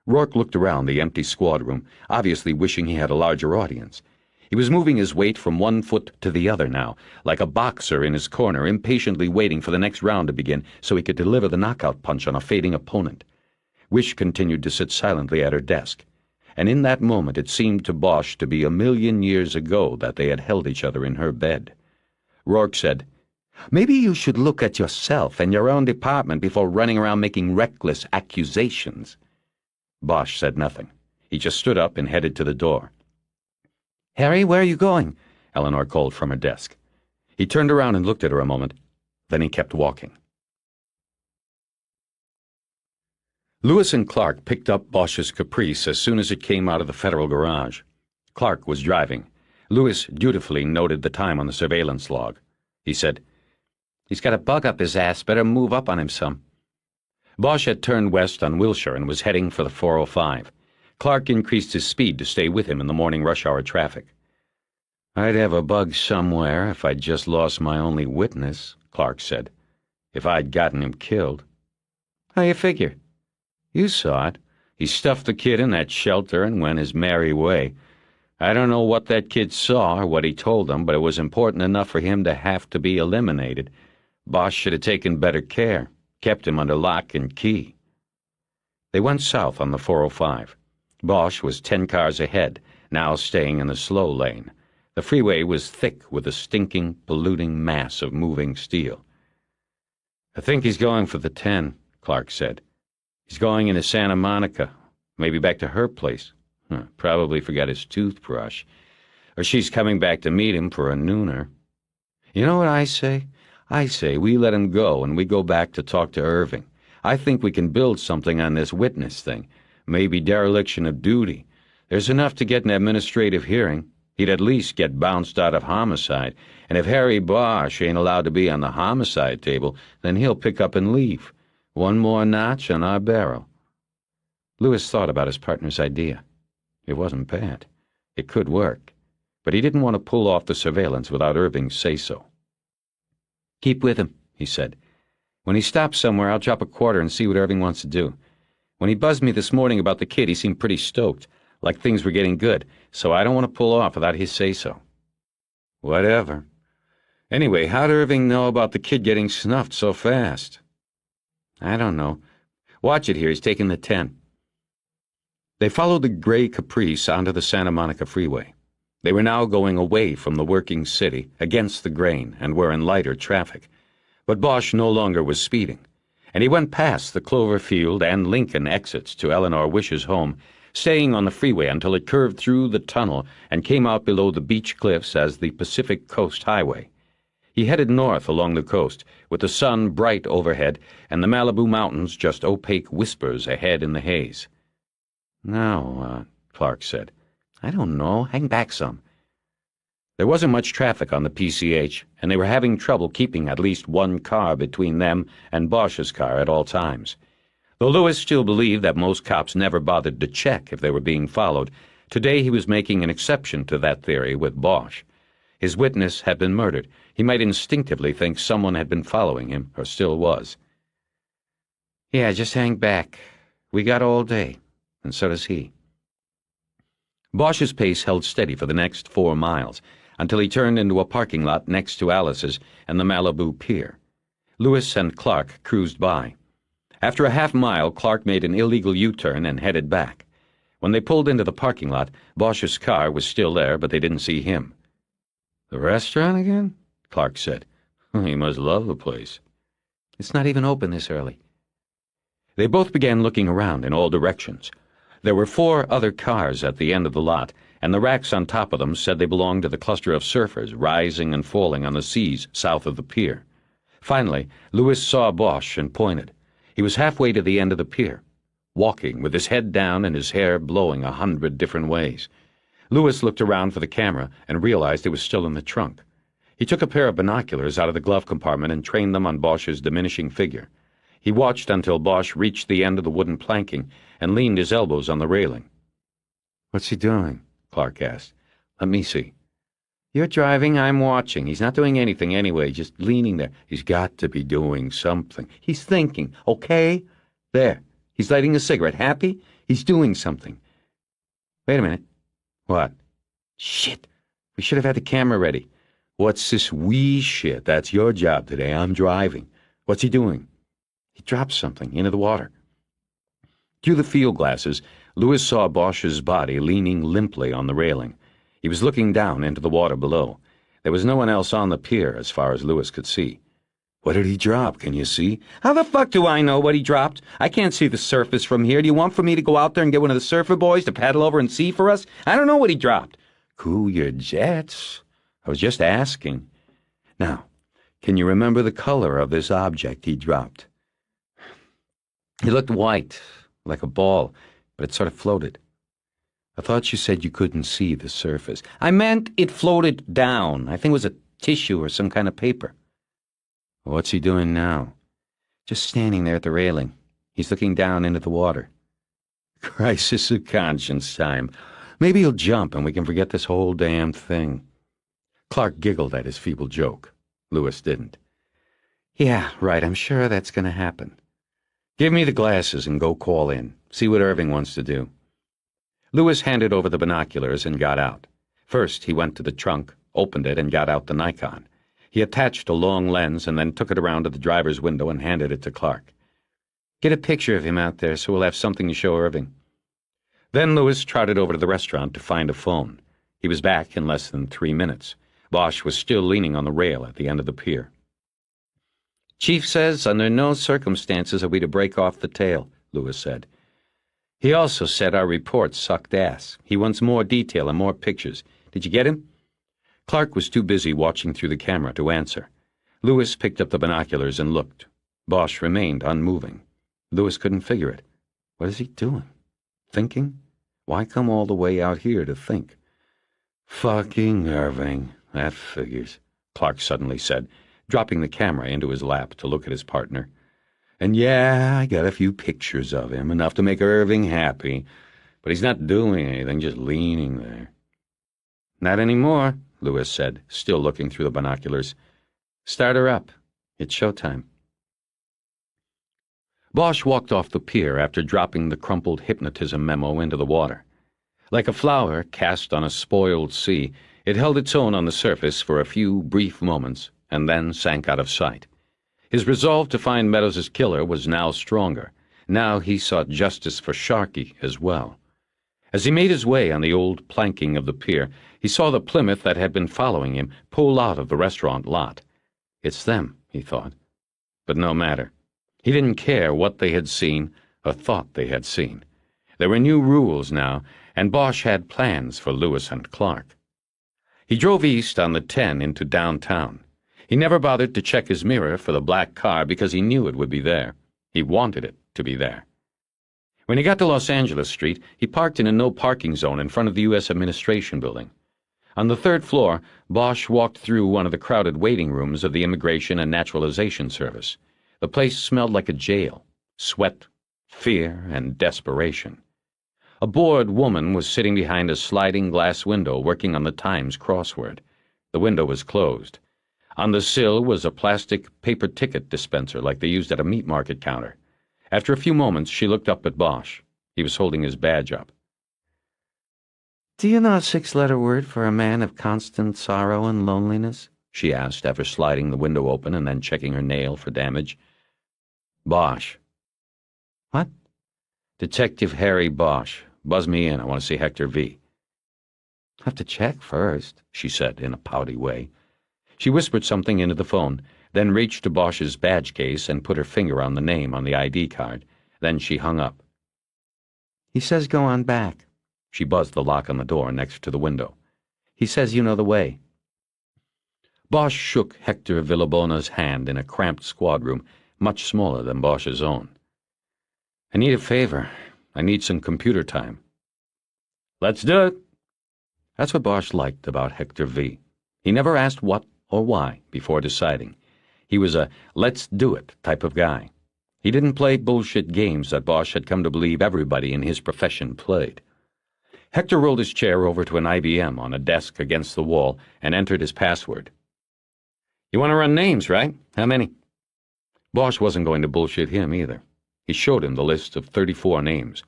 Rourke looked around the empty squad room, obviously wishing he had a larger audience. He was moving his weight from one foot to the other now, like a boxer in his corner, impatiently waiting for the next round to begin so he could deliver the knockout punch on a fading opponent. Wish continued to sit silently at her desk, and in that moment it seemed to Bosch to be 1,000,000 years ago that they had held each other in her bed. Rourke said, "Maybe you should look at yourself and your own department before running around making reckless accusations." Bosch said nothing. He just stood up and headed to the door. "Harry, where are you going?" Eleanor called from her desk. He turned around and looked at her a moment. Then he kept walking. Lewis and Clark picked up Bosch's Caprice as soon as it came out of the Federal garage. Clark was driving. Lewis dutifully noted the time on the surveillance log. He said, "He's got a bug up his ass. Better move up on him some." Bosch had turned west on Wilshire and was heading for the 405. Clark increased his speed to stay with him in the morning rush-hour traffic. "I'd have a bug somewhere if I'd just lost my only witness," Clark said. "If I'd gotten him killed." "How you figure?" "You saw it. He stuffed the kid in that shelter and went his merry way. I don't know what that kid saw or what he told them, but it was important enough for him to have to be eliminated. Bosch should have taken better care, kept him under lock and key." They went south on the 405. Bosch was 10 cars ahead, now staying in the slow lane. The freeway was thick with a stinking, polluting mass of moving steel. "I think he's going for the 10, Clark said. "He's going into Santa Monica, maybe back to her place. Probably forgot his toothbrush. Or she's coming back to meet him for a nooner. You know what I say? I say we let him go and we go back to talk to Irving. I think we can build something on this witness thing. Maybe dereliction of duty. There's enough to get an administrative hearing. He'd at least get bounced out of homicide, and if Harry Bosch ain't allowed to be on the homicide table, then he'll pick up and leave. One more notch on our barrel." Lewis thought about his partner's idea. It wasn't bad. It could work. But he didn't want to pull off the surveillance without Irving's say-so. "Keep with him," he said. "When he stops somewhere, I'll drop a quarter and see what Irving wants to do. When he buzzed me this morning about the kid, he seemed pretty stoked, like things were getting good, so I don't want to pull off without his say-so." "Whatever. Anyway, how'd Irving know about the kid getting snuffed so fast?" "I don't know. Watch it here, he's taking the 10. They followed the gray Caprice onto the Santa Monica freeway. They were now going away from the working city, against the grain, and were in lighter traffic. But Bosch no longer was speeding, and he went past the Cloverfield and Lincoln exits to Eleanor Wish's home, staying on the freeway until it curved through the tunnel and came out below the beach cliffs as the Pacific Coast Highway. He headed north along the coast, with the sun bright overhead and the Malibu Mountains just opaque whispers ahead in the haze. "Now," Clark said, "I don't know. Hang back some." There wasn't much traffic on the PCH, and they were having trouble keeping at least one car between them and Bosch's car at all times. Though Lewis still believed that most cops never bothered to check if they were being followed, today he was making an exception to that theory with Bosch. His witness had been murdered. He might instinctively think someone had been following him, or still was. "Yeah, just hang back. We got all day, and so does he." Bosch's pace held steady for the next 4 miles, until he turned into a parking lot next to Alice's and the Malibu Pier. Lewis and Clark cruised by. After a half-mile, Clark made an illegal U-turn and headed back. When they pulled into the parking lot, Bosch's car was still there, but they didn't see him. "The restaurant again?" Clark said. "He must love the place." "It's not even open this early." They both began looking around in all directions. There were 4 other cars at the end of the lot, and the racks on top of them said they belonged to the cluster of surfers rising and falling on the seas south of the pier. Finally, Lewis saw Bosch and pointed. He was halfway to the end of the pier, walking with his head down and his hair blowing 100 different ways. Lewis looked around for the camera and realized it was still in the trunk. He took a pair of binoculars out of the glove compartment and trained them on Bosch's diminishing figure. He watched until Bosch reached the end of the wooden planking and leaned his elbows on the railing. "What's he doing?" Clark asked. "Let me see." "You're driving, I'm watching. He's not doing anything anyway, just leaning there. He's got to be doing something. He's thinking, okay? There. He's lighting a cigarette. Happy? He's doing something." "Wait a minute." "What?" "Shit. We should have had the camera ready." "What's this wee shit? That's your job today. I'm driving. What's he doing?" "He dropped something into the water." Through the field glasses, Lewis saw Bosch's body leaning limply on the railing. He was looking down into the water below. There was no one else on the pier as far as Lewis could see. "What did he drop? Can you see?" "How the fuck do I know what he dropped? I can't see the surface from here. Do you want for me to go out there and get one of the surfer boys to paddle over and see for us? I don't know what he dropped." "Cool your jets. I was just asking. Now, can you remember the color of this object he dropped?" "He looked white, like a ball, but it sort of floated." I thought you said you couldn't see the surface. I meant it floated down. I think it was a tissue or some kind of paper. What's he doing now? Just standing there at the railing. He's looking down into the water. Crisis of conscience time. Maybe he'll jump and we can forget this whole damn thing. Clark giggled at his feeble joke. Lewis didn't. Yeah, right, I'm sure that's going to happen. Give me the glasses and go call in. See what Irving wants to do. Lewis handed over the binoculars and got out. First, he went to the trunk, opened it, and got out the Nikon. He attached a long lens and then took it around to the driver's window and handed it to Clark. Get a picture of him out there so we'll have something to show Irving. Then Lewis trotted over to the restaurant to find a phone. He was back in less than 3 minutes. Bosch was still leaning on the rail at the end of the pier. Chief says under no circumstances are we to break off the tail, Lewis said. He also said our reports sucked ass. He wants more detail and more pictures. Did you get him? Clark was too busy watching through the camera to answer. Lewis picked up the binoculars and looked. Bosch remained unmoving. Lewis couldn't figure it. What is he doing? Thinking? Why come all the way out here to think? Fucking Irving. That figures, Clark suddenly said, dropping the camera into his lap to look at his partner. And yeah, I got a few pictures of him, enough to make Irving happy, but he's not doing anything, just leaning there. Not anymore, Lewis said, still looking through the binoculars. Start her up. It's showtime. Bosch walked off the pier after dropping the crumpled hypnotism memo into the water. Like a flower cast on a spoiled sea, it held its own on the surface for a few brief moments and then sank out of sight. His resolve to find Meadows' killer was now stronger. Now he sought justice for Sharkey as well. As he made his way on the old planking of the pier, he saw the Plymouth that had been following him pull out of the restaurant lot. It's them, he thought. But no matter. He didn't care what they had seen or thought they had seen. There were new rules now, and Bosch had plans for Lewis and Clark. He drove east on the 10 into downtown. He never bothered to check his mirror for the black car because he knew it would be there. He wanted it to be there. When he got to Los Angeles Street, he parked in a no-parking zone in front of the U.S. Administration Building. On the 3rd floor, Bosch walked through one of the crowded waiting rooms of the Immigration and Naturalization Service. The place smelled like a jail. Sweat, fear, and desperation. A bored woman was sitting behind a sliding glass window working on the Times crossword. The window was closed. On the sill was a plastic paper ticket dispenser like they used at a meat market counter. After a few moments, she looked up at Bosch. He was holding his badge up. Do you know a 6-letter word for a man of constant sorrow and loneliness? She asked after sliding the window open and then checking her nail for damage. Bosch. What? Detective Harry Bosch. Buzz me in. I want to see Hector V. Have to check first, she said in a pouty way. She whispered something into the phone, then reached to Bosch's badge case and put her finger on the name on the ID card. Then she hung up. He says go on back. She buzzed the lock on the door next to the window. He says you know the way. Bosch shook Hector Villabona's hand in a cramped squad room, much smaller than Bosch's own. I need a favor. I need some computer time. Let's do it. That's what Bosch liked about Hector V. He never asked what or why before deciding. He was a let's-do-it type of guy. He didn't play bullshit games that Bosch had come to believe everybody in his profession played. Hector rolled his chair over to an IBM on a desk against the wall and entered his password. You want to run names, right? How many? Bosch wasn't going to bullshit him either. He showed him the list of 34 names.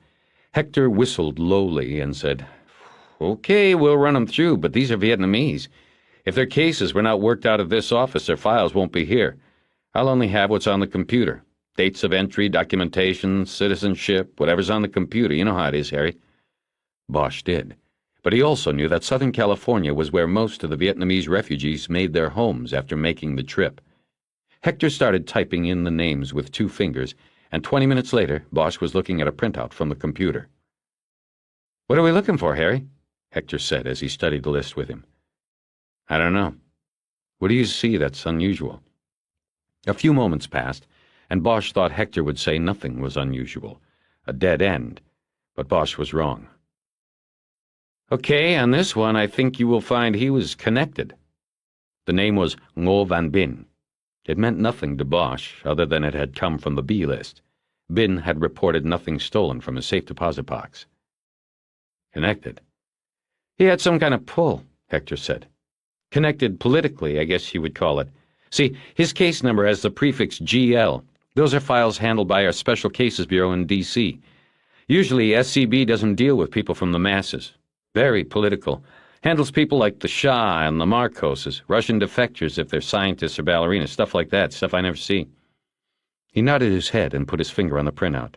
Hector whistled lowly and said, Okay, we'll run them through, but these are Vietnamese. If their cases were not worked out of this office, their files won't be here. I'll only have what's on the computer. Dates of entry, documentation, citizenship, whatever's on the computer. You know how it is, Harry. Bosch did. But he also knew that Southern California was where most of the Vietnamese refugees made their homes after making the trip. Hector started typing in the names with 2 fingers, and 20 minutes later, Bosch was looking at a printout from the computer. What are we looking for, Harry? Hector said as he studied the list with him. I don't know. What do you see that's unusual? A few moments passed, and Bosch thought Hector would say nothing was unusual, a dead end, but Bosch was wrong. Okay, on this one, I think you will find he was connected. The name was Ngo Van Bin. It meant nothing to Bosch, other than it had come from the B list. Bin had reported nothing stolen from his safe deposit box. Connected. He had some kind of pull, Hector said. Connected politically, I guess you would call it. See, his case number has the prefix GL. Those are files handled by our Special Cases Bureau in D.C. Usually, SCB doesn't deal with people from the masses. Very political. Handles people like the Shah and the Marcoses, Russian defectors if they're scientists or ballerinas, stuff like that, stuff I never see. He nodded his head and put his finger on the printout.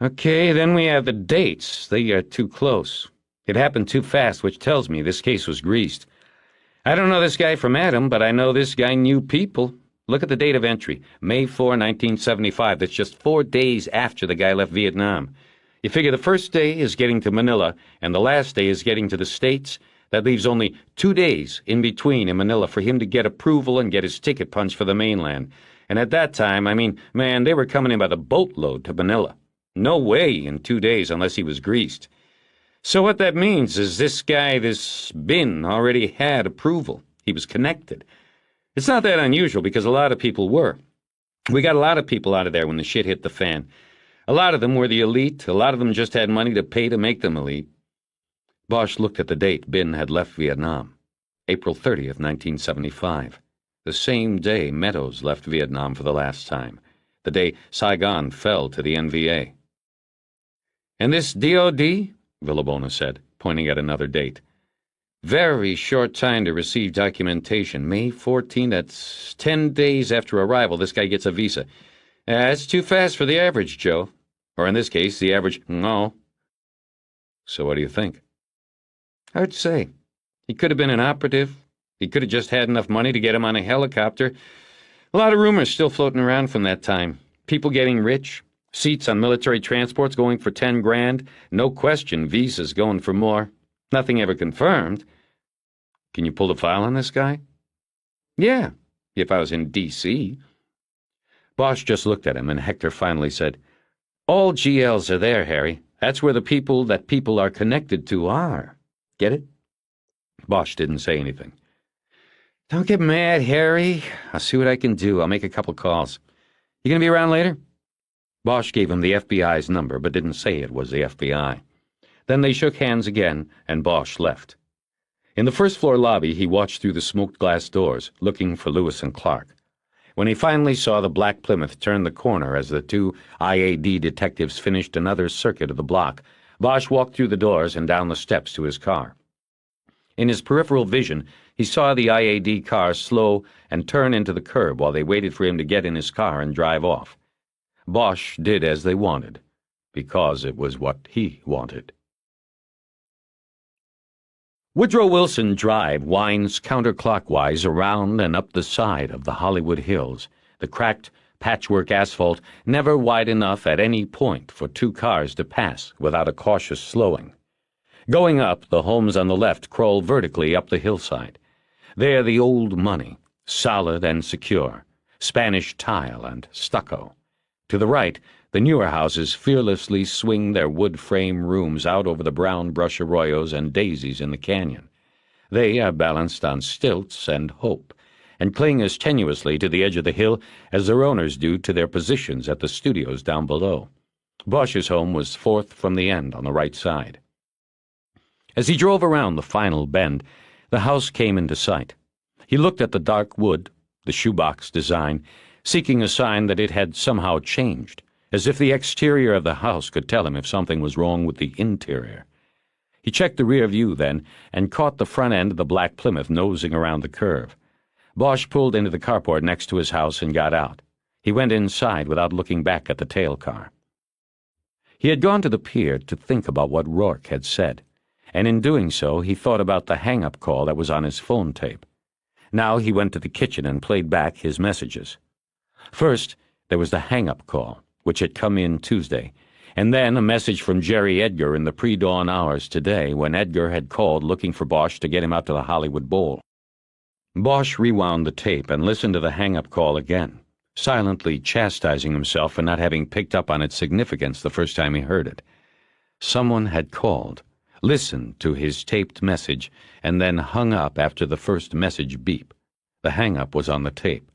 Okay, then we have the dates. They are too close. It happened too fast, which tells me this case was greased. I don't know this guy from Adam, but I know this guy knew people. Look at the date of entry, May 4, 1975. That's just 4 days after the guy left Vietnam. You figure the first day is getting to Manila, and the last day is getting to the States. That leaves only 2 days in between in Manila for him to get approval and get his ticket punched for the mainland. And at that time, man, they were coming in by the boatload to Manila. No way in 2 days unless he was greased. So what that means is this guy, this Bin, already had approval. He was connected. It's not that unusual because a lot of people were. We got a lot of people out of there when the shit hit the fan. A lot of them were the elite. A lot of them just had money to pay to make them elite. Bosch looked at the date Bin had left Vietnam. April 30th, 1975. The same day Meadows left Vietnam for the last time. The day Saigon fell to the NVA. And this DOD? Villabona said, pointing at another date. Very short time to receive documentation. May 14, that's 10 days after arrival, this guy gets a visa. That's too fast for the average Joe. Or in this case, the average no. So what do you think? Hard to say. He could have been an operative. He could have just had enough money to get him on a helicopter. A lot of rumors still floating around from that time. People getting rich. Seats on military transports going for 10 grand. No question, visas going for more. Nothing ever confirmed. Can you pull the file on this guy? Yeah, if I was in D.C. Bosch just looked at him, and Hector finally said, All GLs are there, Harry. That's where the people that people are connected to are. Get it? Bosch didn't say anything. Don't get mad, Harry. I'll see what I can do. I'll make a couple calls. You gonna be around later? Bosch gave him the FBI's number, but didn't say it was the FBI. Then they shook hands again, and Bosch left. In the first-floor lobby, he watched through the smoked glass doors, looking for Lewis and Clark. When he finally saw the black Plymouth turn the corner as the 2 IAD detectives finished another circuit of the block, Bosch walked through the doors and down the steps to his car. In his peripheral vision, he saw the IAD car slow and turn into the curb while they waited for him to get in his car and drive off. Bosch did as they wanted, because it was what he wanted. Woodrow Wilson Drive winds counterclockwise around and up the side of the Hollywood Hills, the cracked patchwork asphalt never wide enough at any point for 2 cars to pass without a cautious slowing. Going up, the homes on the left crawl vertically up the hillside. They're the old money, solid and secure, Spanish tile and stucco. To the right, the newer houses fearlessly swing their wood-frame rooms out over the brown brush arroyos and daisies in the canyon. They are balanced on stilts and hope, and cling as tenuously to the edge of the hill as their owners do to their positions at the studios down below. Bosch's home was 4th from the end on the right side. As he drove around the final bend, the house came into sight. He looked at the dark wood, the shoebox design, seeking a sign that it had somehow changed, as if the exterior of the house could tell him if something was wrong with the interior. He checked the rear view then, and caught the front end of the black Plymouth nosing around the curve. Bosch pulled into the carport next to his house and got out. He went inside without looking back at the tail car. He had gone to the pier to think about what Rourke had said, and in doing so he thought about the hang-up call that was on his phone tape. Now he went to the kitchen and played back his messages. First, there was the hang-up call, which had come in Tuesday, and then a message from Jerry Edgar in the pre-dawn hours today when Edgar had called looking for Bosch to get him out to the Hollywood Bowl. Bosch rewound the tape and listened to the hang-up call again, silently chastising himself for not having picked up on its significance the first time he heard it. Someone had called, listened to his taped message, and then hung up after the first message beep. The hang-up was on the tape.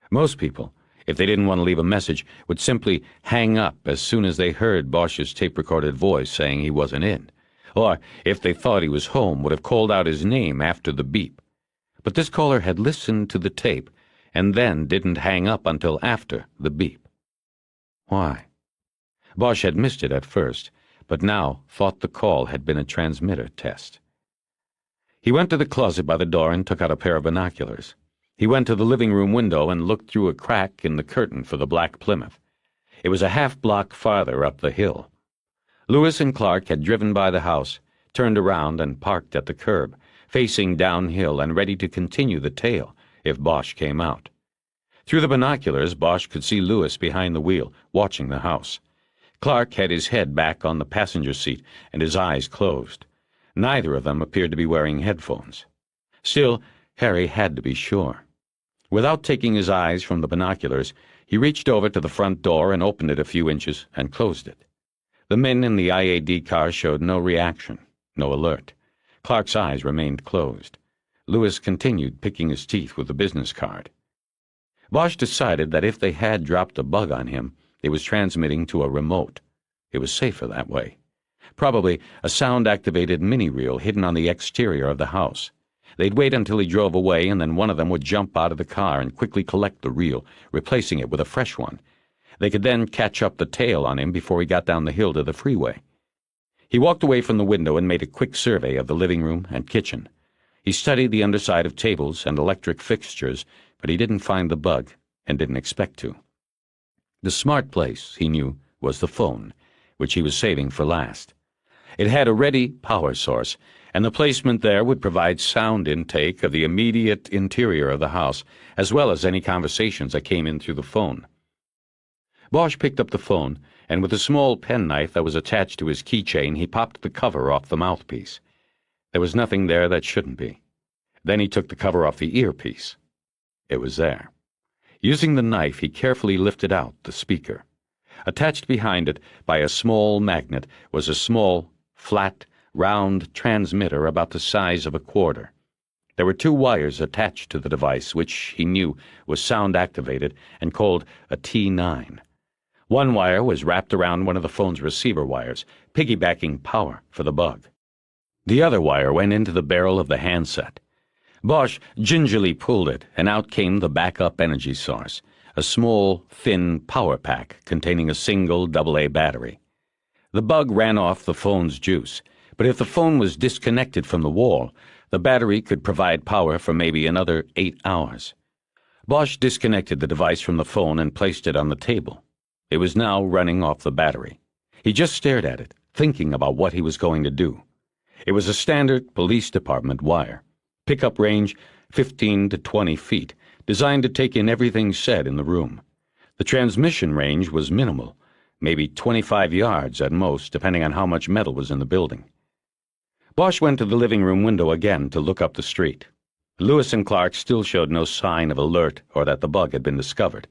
Most people, if they didn't want to leave a message, would simply hang up as soon as they heard Bosch's tape-recorded voice saying he wasn't in, or, if they thought he was home, would have called out his name after the beep. But this caller had listened to the tape and then didn't hang up until after the beep. Why? Bosch had missed it at first, but now thought the call had been a transmitter test. He went to the closet by the door and took out a pair of binoculars. He went to the living room window and looked through a crack in the curtain for the black Plymouth. It was a half-block farther up the hill. Lewis and Clark had driven by the house, turned around and parked at the curb, facing downhill and ready to continue the tale if Bosch came out. Through the binoculars, Bosch could see Lewis behind the wheel, watching the house. Clark had his head back on the passenger seat and his eyes closed. Neither of them appeared to be wearing headphones. Still, Harry had to be sure. Without taking his eyes from the binoculars, he reached over to the front door and opened it a few inches and closed it. The men in the IAD car showed no reaction, no alert. Clark's eyes remained closed. Lewis continued picking his teeth with the business card. Bosch decided that if they had dropped a bug on him, it was transmitting to a remote. It was safer that way. Probably a sound-activated mini-reel hidden on the exterior of the house. They'd wait until he drove away, and then one of them would jump out of the car and quickly collect the reel, replacing it with a fresh one. They could then catch up the tail on him before he got down the hill to the freeway. He walked away from the window and made a quick survey of the living room and kitchen. He studied the underside of tables and electric fixtures, but he didn't find the bug and didn't expect to. The smart place, he knew, was the phone, which he was saving for last. It had a ready power source, and the placement there would provide sound intake of the immediate interior of the house, as well as any conversations that came in through the phone. Bosch picked up the phone, and with a small penknife that was attached to his keychain, he popped the cover off the mouthpiece. There was nothing there that shouldn't be. Then he took the cover off the earpiece. It was there. Using the knife, he carefully lifted out the speaker. Attached behind it by a small magnet was a small, flat, round transmitter about the size of a quarter. There were two wires attached to the device, which he knew was sound-activated and called a T9. One wire was wrapped around one of the phone's receiver wires, piggybacking power for the bug. The other wire went into the barrel of the handset. Bosch gingerly pulled it, and out came the backup energy source, a small, thin power pack containing a single AA battery. The bug ran off the phone's juice, but if the phone was disconnected from the wall, the battery could provide power for maybe another 8 hours. Bosch disconnected the device from the phone and placed it on the table. It was now running off the battery. He just stared at it, thinking about what he was going to do. It was a standard police department wire. Pickup range 15 to 20 feet, designed to take in everything said in the room. The transmission range was minimal, maybe 25 yards at most, depending on how much metal was in the building. Bosch went to the living room window again to look up the street. Lewis and Clark still showed no sign of alert or that the bug had been discovered.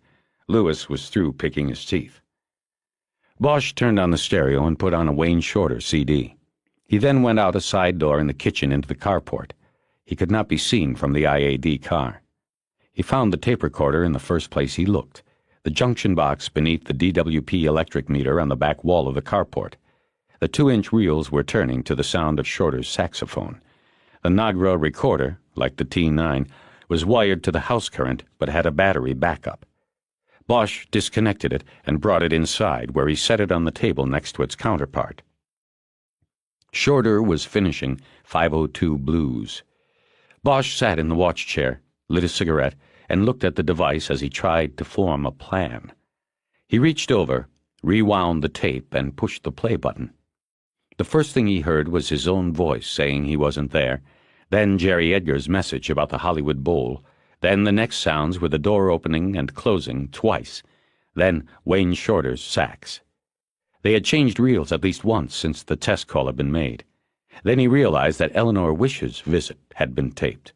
Lewis was through picking his teeth. Bosch turned on the stereo and put on a Wayne Shorter CD. He then went out a side door in the kitchen into the carport. He could not be seen from the IAD car. He found the tape recorder in the first place he looked, the junction box beneath the DWP electric meter on the back wall of the carport. The 2-inch reels were turning to the sound of Shorter's saxophone. The Nagra recorder, like the T9, was wired to the house current but had a battery backup. Bosch disconnected it and brought it inside, where he set it on the table next to its counterpart. Shorter was finishing 502 Blues. Bosch sat in the watch chair, lit a cigarette, and looked at the device as he tried to form a plan. He reached over, rewound the tape, and pushed the play button. The first thing he heard was his own voice saying he wasn't there, then Jerry Edgar's message about the Hollywood Bowl, then the next sounds were the door opening and closing twice, then Wayne Shorter's sax. They had changed reels at least once since the test call had been made. Then he realized that Eleanor Wish's visit had been taped.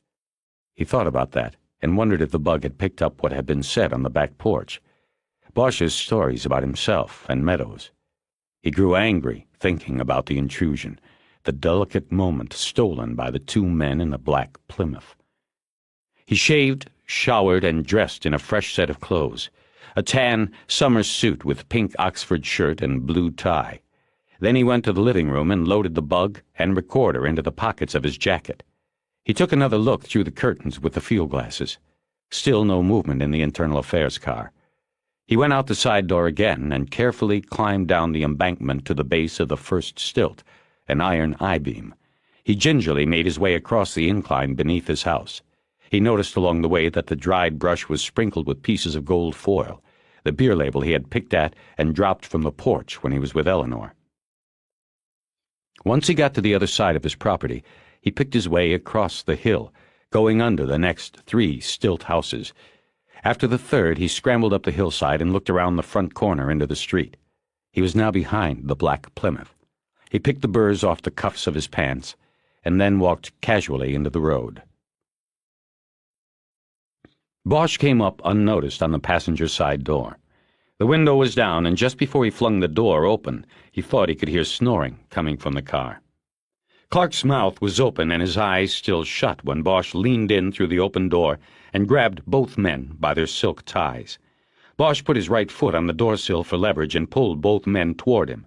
He thought about that and wondered if the bug had picked up what had been said on the back porch. Bosch's stories about himself and Meadows. He grew angry thinking about the intrusion. the delicate moment stolen by the two men in the black Plymouth. He shaved, showered, and dressed in a fresh set of clothes, a tan summer suit with pink Oxford shirt and blue tie. Then he went to the living room and loaded the bug and recorder into the pockets of his jacket. He took another look through the curtains with the field glasses. Still no movement in the internal affairs car. He went out the side door again and carefully climbed down the embankment to the base of the first stilt, an iron I-beam. He gingerly made his way across the incline beneath his house. He noticed along the way that the dried brush was sprinkled with pieces of gold foil, the beer label he had picked at and dropped from the porch when he was with Eleanor. Once he got to the other side of his property, he picked his way across the hill, going under the next 3 stilt houses. After the third, he scrambled up the hillside and looked around the front corner into the street. He was now behind the black Plymouth. He picked the burrs off the cuffs of his pants and then walked casually into the road. Bosch came up unnoticed on the passenger side door. The window was down, and just before he flung the door open, he thought he could hear snoring coming from the car. Clark's mouth was open and his eyes still shut when Bosch leaned in through the open door and grabbed both men by their silk ties. Bosch put his right foot on the doorsill for leverage and pulled both men toward him.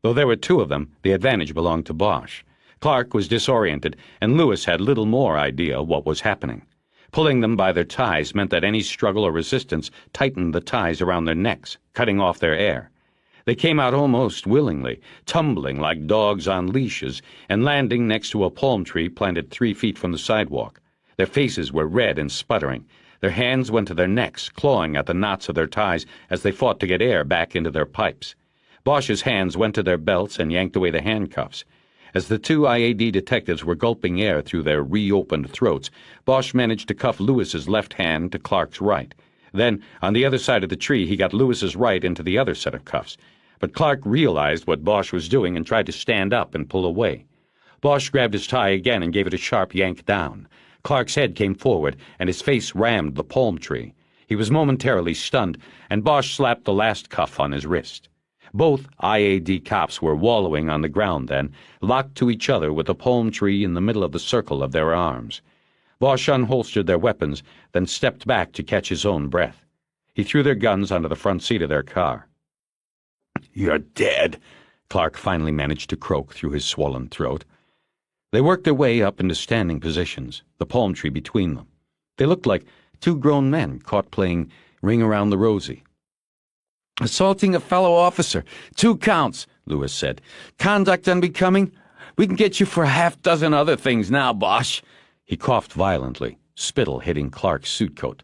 Though there were 2 of them, the advantage belonged to Bosch. Clark was disoriented, and Lewis had little more idea what was happening. Pulling them by their ties meant that any struggle or resistance tightened the ties around their necks, cutting off their air. They came out almost willingly, tumbling like dogs on leashes, and landing next to a palm tree planted 3 feet from the sidewalk. Their faces were red and sputtering. Their hands went to their necks, clawing at the knots of their ties as they fought to get air back into their pipes. Bosch's hands went to their belts and yanked away the handcuffs. As the 2 IAD detectives were gulping air through their reopened throats, Bosch managed to cuff Lewis's left hand to Clark's right. Then, on the other side of the tree, he got Lewis's right into the other set of cuffs. But Clark realized what Bosch was doing and tried to stand up and pull away. Bosch grabbed his tie again and gave it a sharp yank down. Clark's head came forward, and his face rammed the palm tree. He was momentarily stunned, and Bosch slapped the last cuff on his wrist. Both IAD cops were wallowing on the ground then, locked to each other with the palm tree in the middle of the circle of their arms. Bosch unholstered their weapons, then stepped back to catch his own breath. He threw their guns onto the front seat of their car. "You're dead," Clark finally managed to croak through his swollen throat. They worked their way up into standing positions, the palm tree between them. They looked like 2 grown men caught playing Ring Around the Rosie. "Assaulting a fellow officer. 2 counts, Lewis said. "Conduct unbecoming. We can get you for 6 other things now, Bosch." He coughed violently, spittle hitting Clark's suit coat.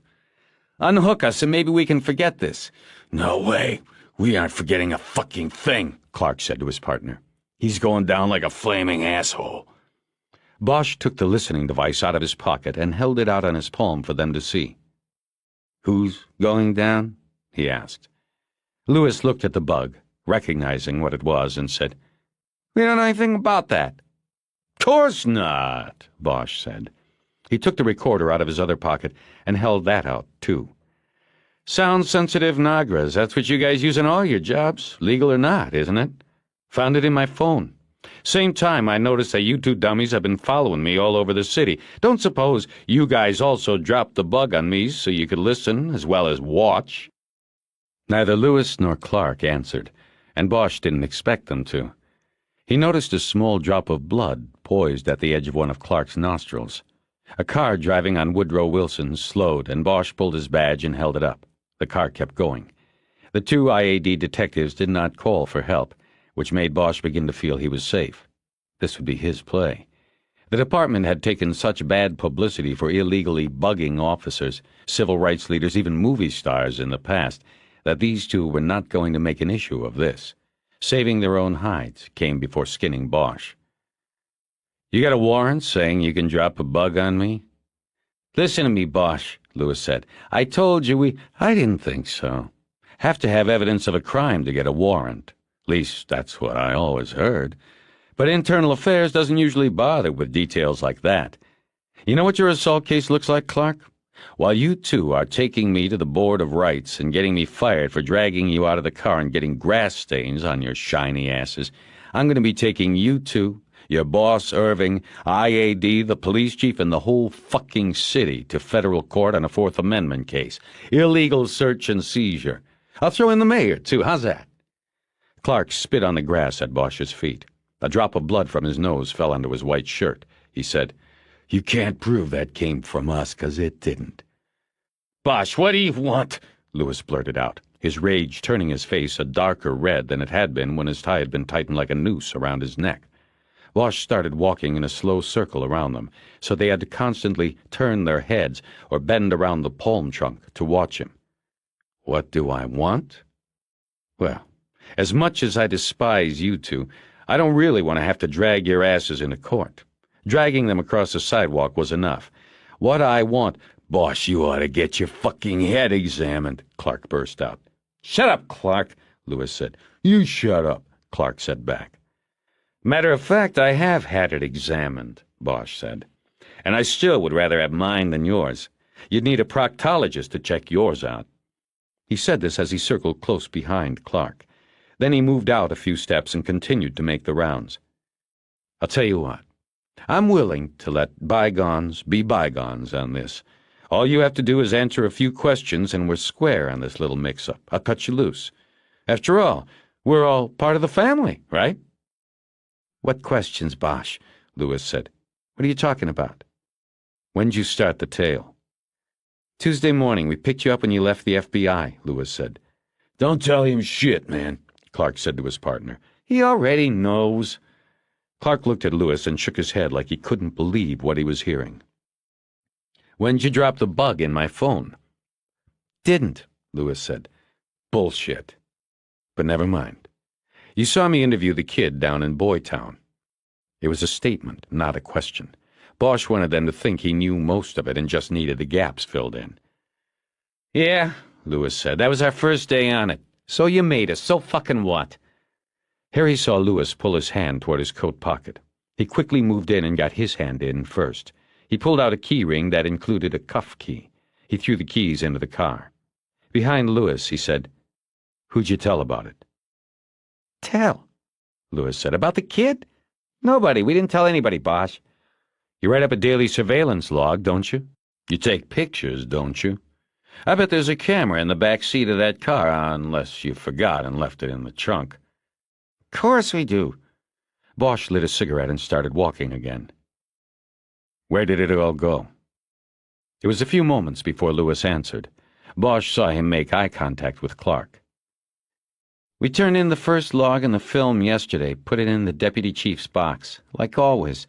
"Unhook us and maybe we can forget this." "No way. We aren't forgetting a fucking thing," Clark said to his partner. "He's going down like a flaming asshole." Bosch took the listening device out of his pocket and held it out on his palm for them to see. "Who's going down?" he asked. Lewis looked at the bug, recognizing what it was, and said, "We don't know anything about that." "Course not," Bosch said. He took the recorder out of his other pocket and held that out, too. "Sound-sensitive Nagras, that's what you guys use in all your jobs, legal or not, isn't it? Found it in my phone. Same time, I noticed that you 2 dummies have been following me all over the city. Don't suppose you guys also dropped the bug on me so you could listen as well as watch?" Neither Lewis nor Clark answered, and Bosch didn't expect them to. He noticed a small drop of blood poised at the edge of one of Clark's nostrils. A car driving on Woodrow Wilson slowed, and Bosch pulled his badge and held it up. The car kept going. The 2 IAD detectives did not call for help, which made Bosch begin to feel he was safe. This would be his play. The department had taken such bad publicity for illegally bugging officers, civil rights leaders, even movie stars in the past, that these 2 were not going to make an issue of this. Saving their own hides came before skinning Bosch. "You got a warrant saying you can drop a bug on me?" "Listen to me, Bosch," Lewis said. "I told you I didn't think so. Have to have evidence of a crime to get a warrant. At least, that's what I always heard. But Internal Affairs doesn't usually bother with details like that. You know what your assault case looks like, Clark? While you 2 are taking me to the Board of Rights and getting me fired for dragging you out of the car and getting grass stains on your shiny asses, I'm going to be taking you 2, Your boss, Irving, IAD, the police chief, and the whole fucking city to federal court on a Fourth Amendment case. Illegal search and seizure. I'll throw in the mayor, too. How's that? Clark spit on the grass at Bosch's feet. A drop of blood from his nose fell onto his white shirt. He said, "You can't prove that came from us, 'cause it didn't." "Bosch, what do you want?" Lewis blurted out, his rage turning his face a darker red than it had been when his tie had been tightened like a noose around his neck. Bosch started walking in a slow circle around them, so they had to constantly turn their heads or bend around the palm trunk to watch him. "What do I want? Well, as much as I despise you two, I don't really want to have to drag your asses into court. Dragging them across the sidewalk was enough. What I want—" "Bosch, you ought to get your fucking head examined," Clark burst out. "Shut up, Clark," Lewis said. "You shut up," Clark said back. "Matter of fact, I have had it examined," Bosch said. "And I still would rather have mine than yours. You'd need a proctologist to check yours out." He said this as he circled close behind Clark. Then he moved out a few steps and continued to make the rounds. "I'll tell you what. I'm willing to let bygones be bygones on this. All you have to do is answer a few questions and we're square on this little mix-up. I'll cut you loose. After all, we're all part of the family, right?" "What questions, Bosch?" Lewis said. "What are you talking about?" "When'd you start the tale?" "Tuesday morning. We picked you up when you left the FBI," Lewis said. "Don't tell him shit, man," Clark said to his partner. "He already knows." Clark looked at Lewis and shook his head like he couldn't believe what he was hearing. "When'd you drop the bug in my phone?" "Didn't," Lewis said. "Bullshit. But never mind. You saw me interview the kid down in Boytown." It was a statement, not a question. Bosch wanted them to think he knew most of it and just needed the gaps filled in. "Yeah," Lewis said. "That was our first day on it. So you made us. So fucking what?" Harry saw Lewis pull his hand toward his coat pocket. He quickly moved in and got his hand in first. He pulled out a key ring that included a cuff key. He threw the keys into the car. Behind Lewis, he said, "Who'd you tell about it?" "Tell?" Lewis said. "About the kid? Nobody. We didn't tell anybody, Bosch." "You write up a daily surveillance log, don't you? You take pictures, don't you? I bet there's a camera in the back seat of that car, unless you forgot and left it in the trunk." "Of course we do." Bosch lit a cigarette and started walking again. "Where did it all go?" It was a few moments before Lewis answered. Bosch saw him make eye contact with Clark. "We turned in the first log and the film yesterday, put it in the deputy chief's box, like always.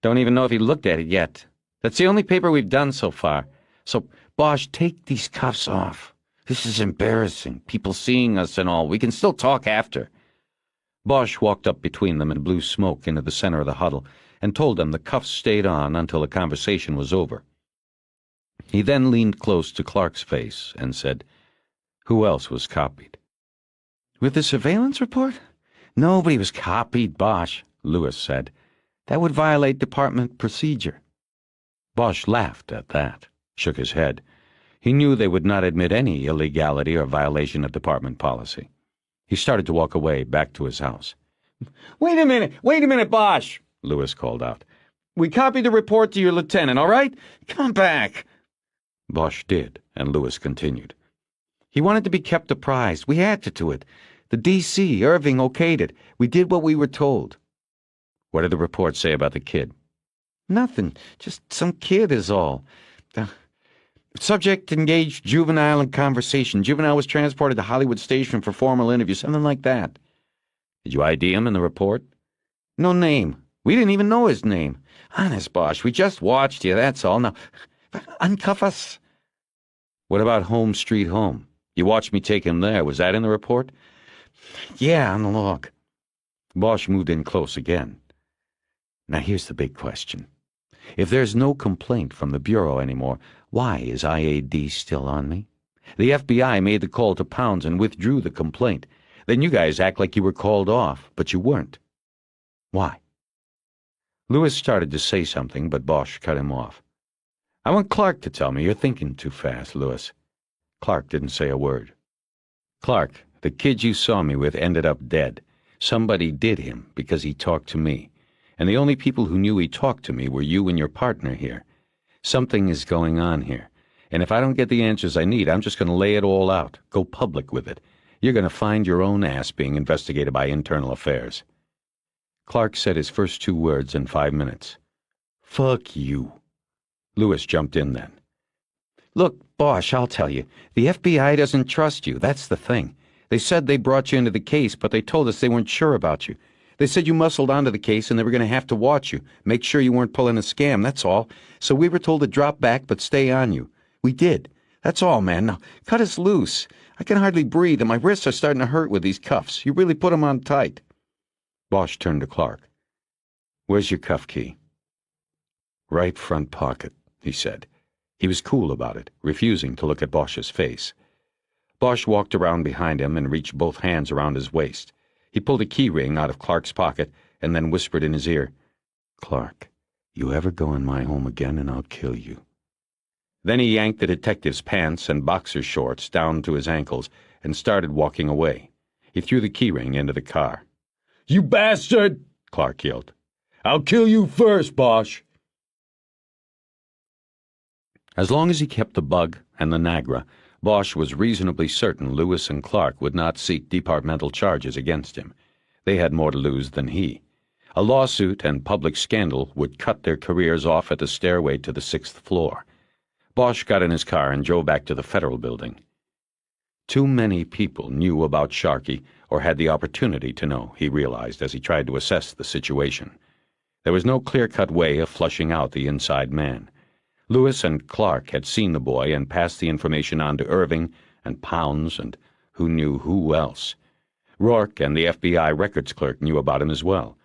Don't even know if he looked at it yet. That's the only paper we've done so far. So, Bosch, take these cuffs off. This is embarrassing, people seeing us and all. We can still talk after." Bosch walked up between them and blew smoke into the center of the huddle and told them the cuffs stayed on until the conversation was over. He then leaned close to Clark's face and said, "Who else was copied?" "With the surveillance report? Nobody was copied, Bosch," Lewis said. "That would violate department procedure." Bosch laughed at that, shook his head. He knew they would not admit any illegality or violation of department policy. He started to walk away, back to his house. Wait a minute, Bosch," Lewis called out. "We copied the report to your lieutenant, all right? Come back." Bosch did, and Lewis continued. "He wanted to be kept apprised. We had to do it. The D.C., Irving, okayed it. We did what we were told." "What did the report say about the kid?" "Nothing. Just some kid is all. Subject engaged juvenile in conversation. Juvenile was transported to Hollywood Station for formal interview, something like that." "Did you ID him in the report?" "No name. We didn't even know his name. Honest, Bosch, we just watched you, that's all. Now, uncuff us." "What about Home Street Home? You watched me take him there. Was that in the report?" "Yeah, on the log." Bosch moved in close again. "Now here's the big question. If there's no complaint from the Bureau anymore, why is IAD still on me? The FBI made the call to Pounds and withdrew the complaint. Then you guys act like you were called off, but you weren't. Why?" Lewis started to say something, but Bosch cut him off. "I want Clark to tell me. You're thinking too fast, Lewis." Clark didn't say a word. "Clark, the kid you saw me with ended up dead. Somebody did him because he talked to me. and the only people who knew he talked to me were you and your partner here. Something is going on here, and if I don't get the answers I need, I'm just going to lay it all out, go public with it. You're going to find your own ass being investigated by Internal Affairs." Clark said his first 2 words in 5 minutes. "Fuck you." Lewis jumped in then. "Look, Bosch, I'll tell you. The FBI doesn't trust you. That's the thing. They said they brought you into the case, but they told us they weren't sure about you. They said you muscled onto the case and they were going to have to watch you, make sure you weren't pulling a scam, that's all. So we were told to drop back but stay on you. We did. That's all, man. Now, cut us loose. I can hardly breathe and my wrists are starting to hurt with these cuffs. You really put them on tight." Bosch turned to Clark. "Where's your cuff key?" "Right front pocket," he said. He was cool about it, refusing to look at Bosch's face. Bosch walked around behind him and reached both hands around his waist. He pulled a key ring out of Clark's pocket and then whispered in his ear, "Clark, you ever go in my home again and I'll kill you." Then he yanked the detective's pants and boxer shorts down to his ankles and started walking away. He threw the key ring into the car. "You bastard!" Clark yelled. "I'll kill you first, Bosch." As long as he kept the bug and the Nagra, Bosch was reasonably certain Lewis and Clark would not seek departmental charges against him. They had more to lose than he. A lawsuit and public scandal would cut their careers off at the stairway to the 6th floor. Bosch got in his car and drove back to the Federal Building. Too many people knew about Sharkey, or had the opportunity to know, he realized as he tried to assess the situation. There was no clear-cut way of flushing out the inside man. Lewis and Clark had seen the boy and passed the information on to Irving and Pounds and who knew who else. Rourke and the FBI records clerk knew about him as well.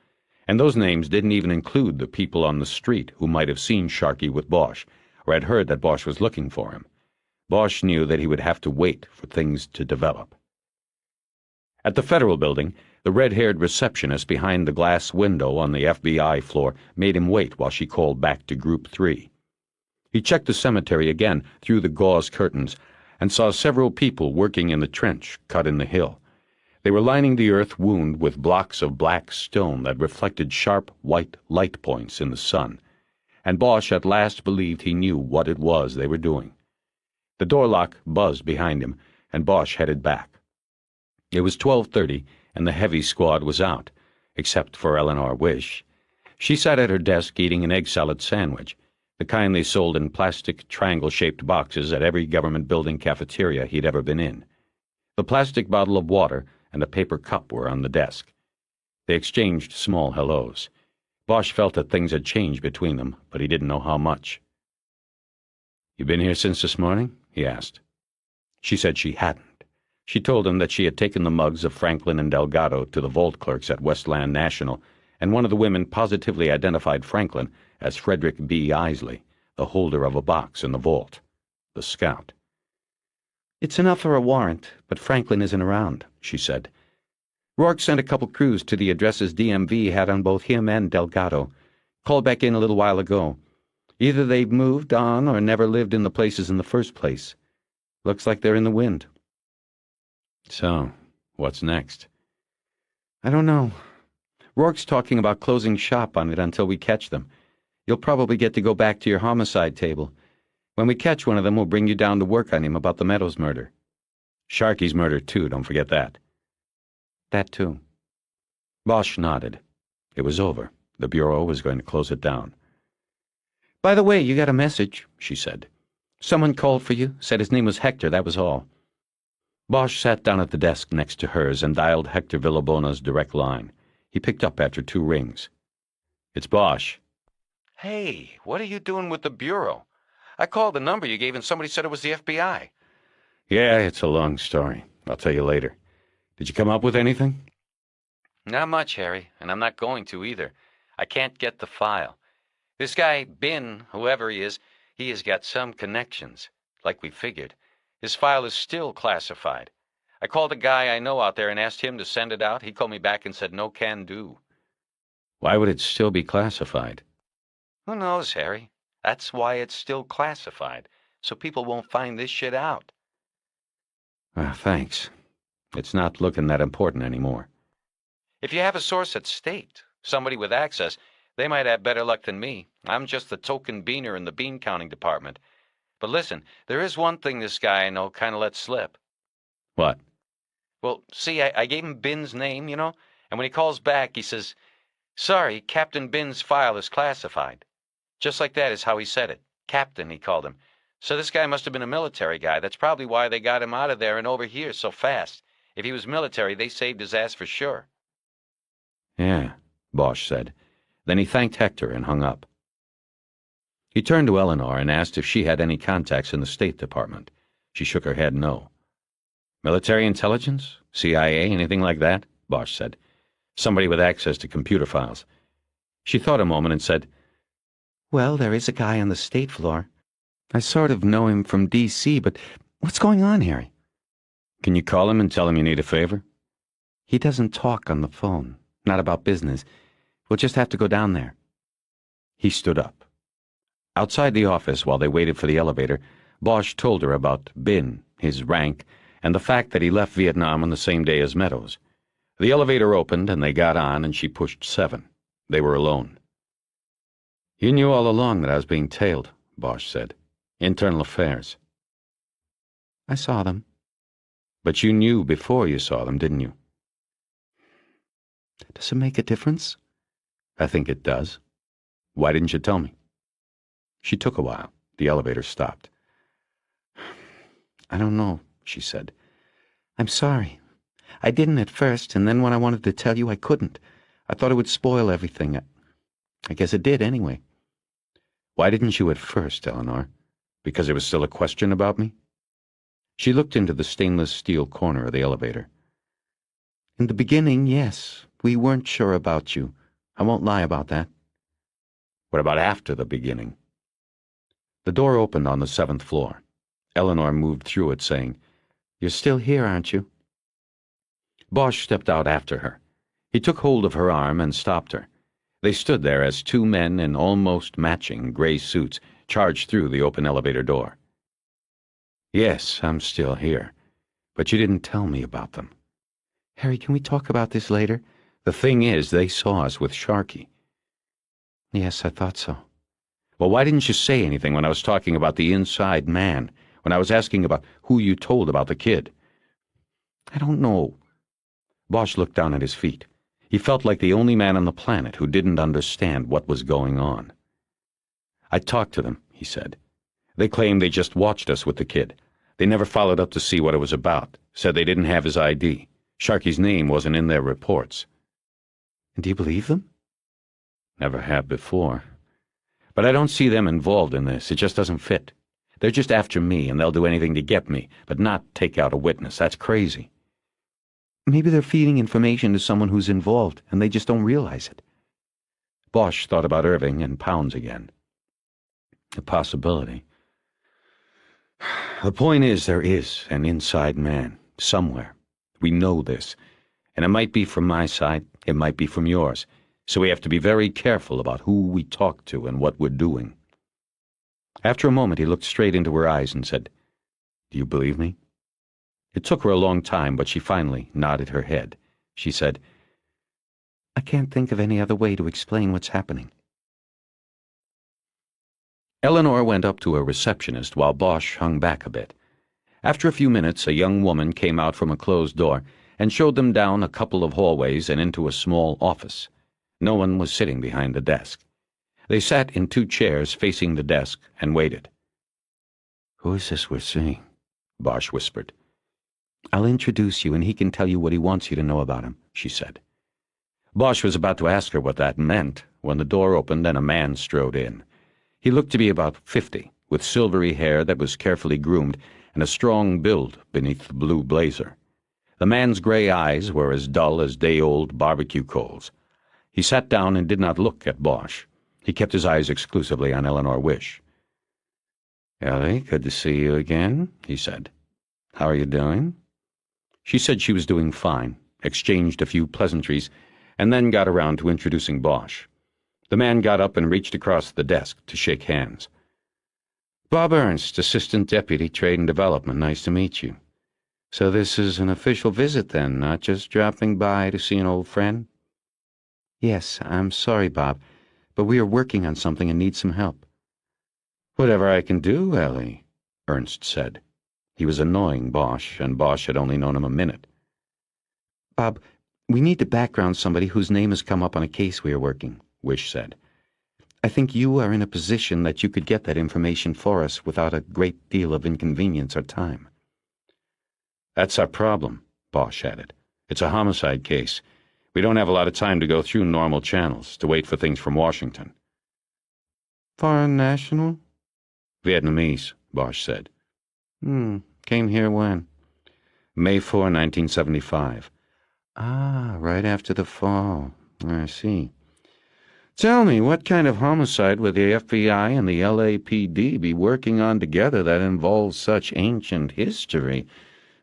And those names didn't even include the people on the street who might have seen Sharkey with Bosch, or had heard that Bosch was looking for him. Bosch knew that he would have to wait for things to develop. At the Federal Building, the red-haired receptionist behind the glass window on the FBI floor made him wait while she called back to Group 3. He checked the cemetery again through the gauze curtains and saw several people working in the trench cut in the hill. They were lining the earth wound with blocks of black stone that reflected sharp white light points in the sun, and Bosch at last believed he knew what it was they were doing. The door lock buzzed behind him, and Bosch headed back. It was 12:30, and the heavy squad was out, except for Eleanor Wish. She sat at her desk eating an egg salad sandwich, the kind they sold in plastic triangle-shaped boxes at every government building cafeteria he'd ever been in. The plastic bottle of water and a paper cup were on the desk. They exchanged small hellos. Bosch felt that things had changed between them, but he didn't know how much. "You been here since this morning?" he asked. She said she hadn't. She told him that she had taken the mugs of Franklin and Delgado to the vault clerks at Westland National, and one of the women positively identified Franklin as Frederick B. Isley, the holder of a box in the vault, the scout. "It's enough for a warrant, but Franklin isn't around," she said. "Rourke sent a couple crews to the addresses DMV had on both him and Delgado. Called back in a little while ago. Either they've moved on or never lived in the places in the first place. Looks like they're in the wind." "So, what's next?" "I don't know. Rourke's talking about closing shop on it until we catch them. You'll probably get to go back to your homicide table. When we catch one of them, we'll bring you down to work on him about the Meadows murder. Sharkey's murder, too, don't forget that." "That, too." Bosch nodded. It was over. The Bureau was going to close it down. "By the way, you got a message," she said. "Someone called for you, said his name was Hector, that was all." Bosch sat down at the desk next to hers and dialed Hector Villabona's direct line. He picked up after 2 rings. "It's Bosch." "Hey, what are you doing with the Bureau? I called the number you gave and somebody said it was the FBI. "Yeah, it's a long story. I'll tell you later. Did you come up with anything?" "Not much, Harry, and I'm not going to either. I can't get the file. This guy, Bin, whoever he has got some connections, like we figured. His file is still classified. I called a guy I know out there and asked him to send it out. He called me back and said no can do." "Why would it still be classified?" "Who knows, Harry? That's why it's still classified, so people won't find this shit out." Thanks. It's not looking that important anymore." "If you have a source at State, somebody with access, They might have better luck than me. I'm just the token beaner in the bean counting department. But listen, there is one thing this guy I know kind of let slip. What? Well, see, I gave him Bin's name, and when he calls back, he says, "Sorry, Captain Bin's file is classified." Just like that is how he said it. Captain, he called him. So this guy must have been a military guy. That's probably why they got him out of there and over here so fast. If he was military, they saved his ass for sure. Yeah, Bosch said. Then he thanked Hector and hung up. He turned to Eleanor and asked if she had any contacts in the State Department. She shook her head no. Military intelligence? CIA? Anything like that? Bosch said. Somebody with access to computer files. She thought a moment and said, Well, there is a guy on the state floor. I sort of know him from D.C., but what's going on, Harry? Can you call him and tell him you need a favor? He doesn't talk on the phone. Not about business. We'll just have to go down there. He stood up. Outside the office, while they waited for the elevator, Bosch told her about Bin, his rank, and the fact that he left Vietnam on the same day as Meadows. The elevator opened, and they got on, and she pushed 7. They were alone. You knew all along that I was being tailed, Bosch said. Internal Affairs. I saw them. But you knew before you saw them, didn't you? Does it make a difference? I think it does. Why didn't you tell me? She took a while. The elevator stopped. I don't know, she said. I'm sorry. I didn't at first, and then when I wanted to tell you, I couldn't. I thought it would spoil everything. I guess it did anyway. Why didn't you at first, Eleanor? Because it was still a question about me? She looked into the stainless steel corner of the elevator. In the beginning, yes. We weren't sure about you. I won't lie about that. What about after the beginning? The door opened on the 7th floor. Eleanor moved through it, saying, You're still here, aren't you? Bosch stepped out after her. He took hold of her arm and stopped her. They stood there as 2 men in almost matching gray suits charged through the open elevator door. Yes, I'm still here, but you didn't tell me about them. Harry, can we talk about this later? The thing is, they saw us with Sharky. Yes, I thought so. Well, why didn't you say anything when I was talking about the inside man, when I was asking about who you told about the kid? I don't know. Bosch looked down at his feet. He felt like the only man on the planet who didn't understand what was going on. I talked to them, he said. They claimed they just watched us with the kid. They never followed up to see what it was about, said they didn't have his ID. Sharky's name wasn't in their reports. And do you believe them? Never have before. But I don't see them involved in this. It just doesn't fit. They're just after me, and they'll do anything to get me, but not take out a witness. That's crazy. Maybe they're feeding information to someone who's involved, and they just don't realize it. Bosch thought about Irving and pounds again. A possibility. The point is, there is an inside man, somewhere. We know this. And it might be from my side, it might be from yours. So we have to be very careful about who we talk to and what we're doing. After a moment, he looked straight into her eyes and said, Do you believe me? It took her a long time, but she finally nodded her head. She said, I can't think of any other way to explain what's happening. Eleanor went up to a receptionist while Bosch hung back a bit. After a few minutes, a young woman came out from a closed door and showed them down a couple of hallways and into a small office. No one was sitting behind the desk. They sat in 2 chairs facing the desk and waited. Who is this we're seeing? Bosch whispered. I'll introduce you, and he can tell you what he wants you to know about him, she said. Bosch was about to ask her what that meant when the door opened and a man strode in. He looked to be about 50, with silvery hair that was carefully groomed and a strong build beneath the blue blazer. The man's gray eyes were as dull as day-old barbecue coals. He sat down and did not look at Bosch. He kept his eyes exclusively on Eleanor Wish. Ellie, good to see you again, he said. How are you doing? She said she was doing fine, exchanged a few pleasantries, and then got around to introducing Bosch. The man got up and reached across the desk to shake hands. Bob Ernst, Assistant Deputy Trade and Development. Nice to meet you. So this is an official visit then, not just dropping by to see an old friend? Yes, I'm sorry, Bob, but we are working on something and need some help." "Whatever I can do, Ellie," Ernst said. He was annoying Bosch, and Bosch had only known him a minute. "Bob, we need to background somebody whose name has come up on a case we are working," Wish said. "I think you are in a position that you could get that information for us without a great deal of inconvenience or time." "That's our problem," Bosch added. "It's a homicide case. We don't have a lot of time to go through normal channels, to wait for things from Washington." "Foreign national?" "Vietnamese," Bosch said. Came here when?" May 4, 1975. "Ah, right after the fall. I see. Tell me, what kind of homicide would the FBI and the LAPD be working on together that involves such ancient history,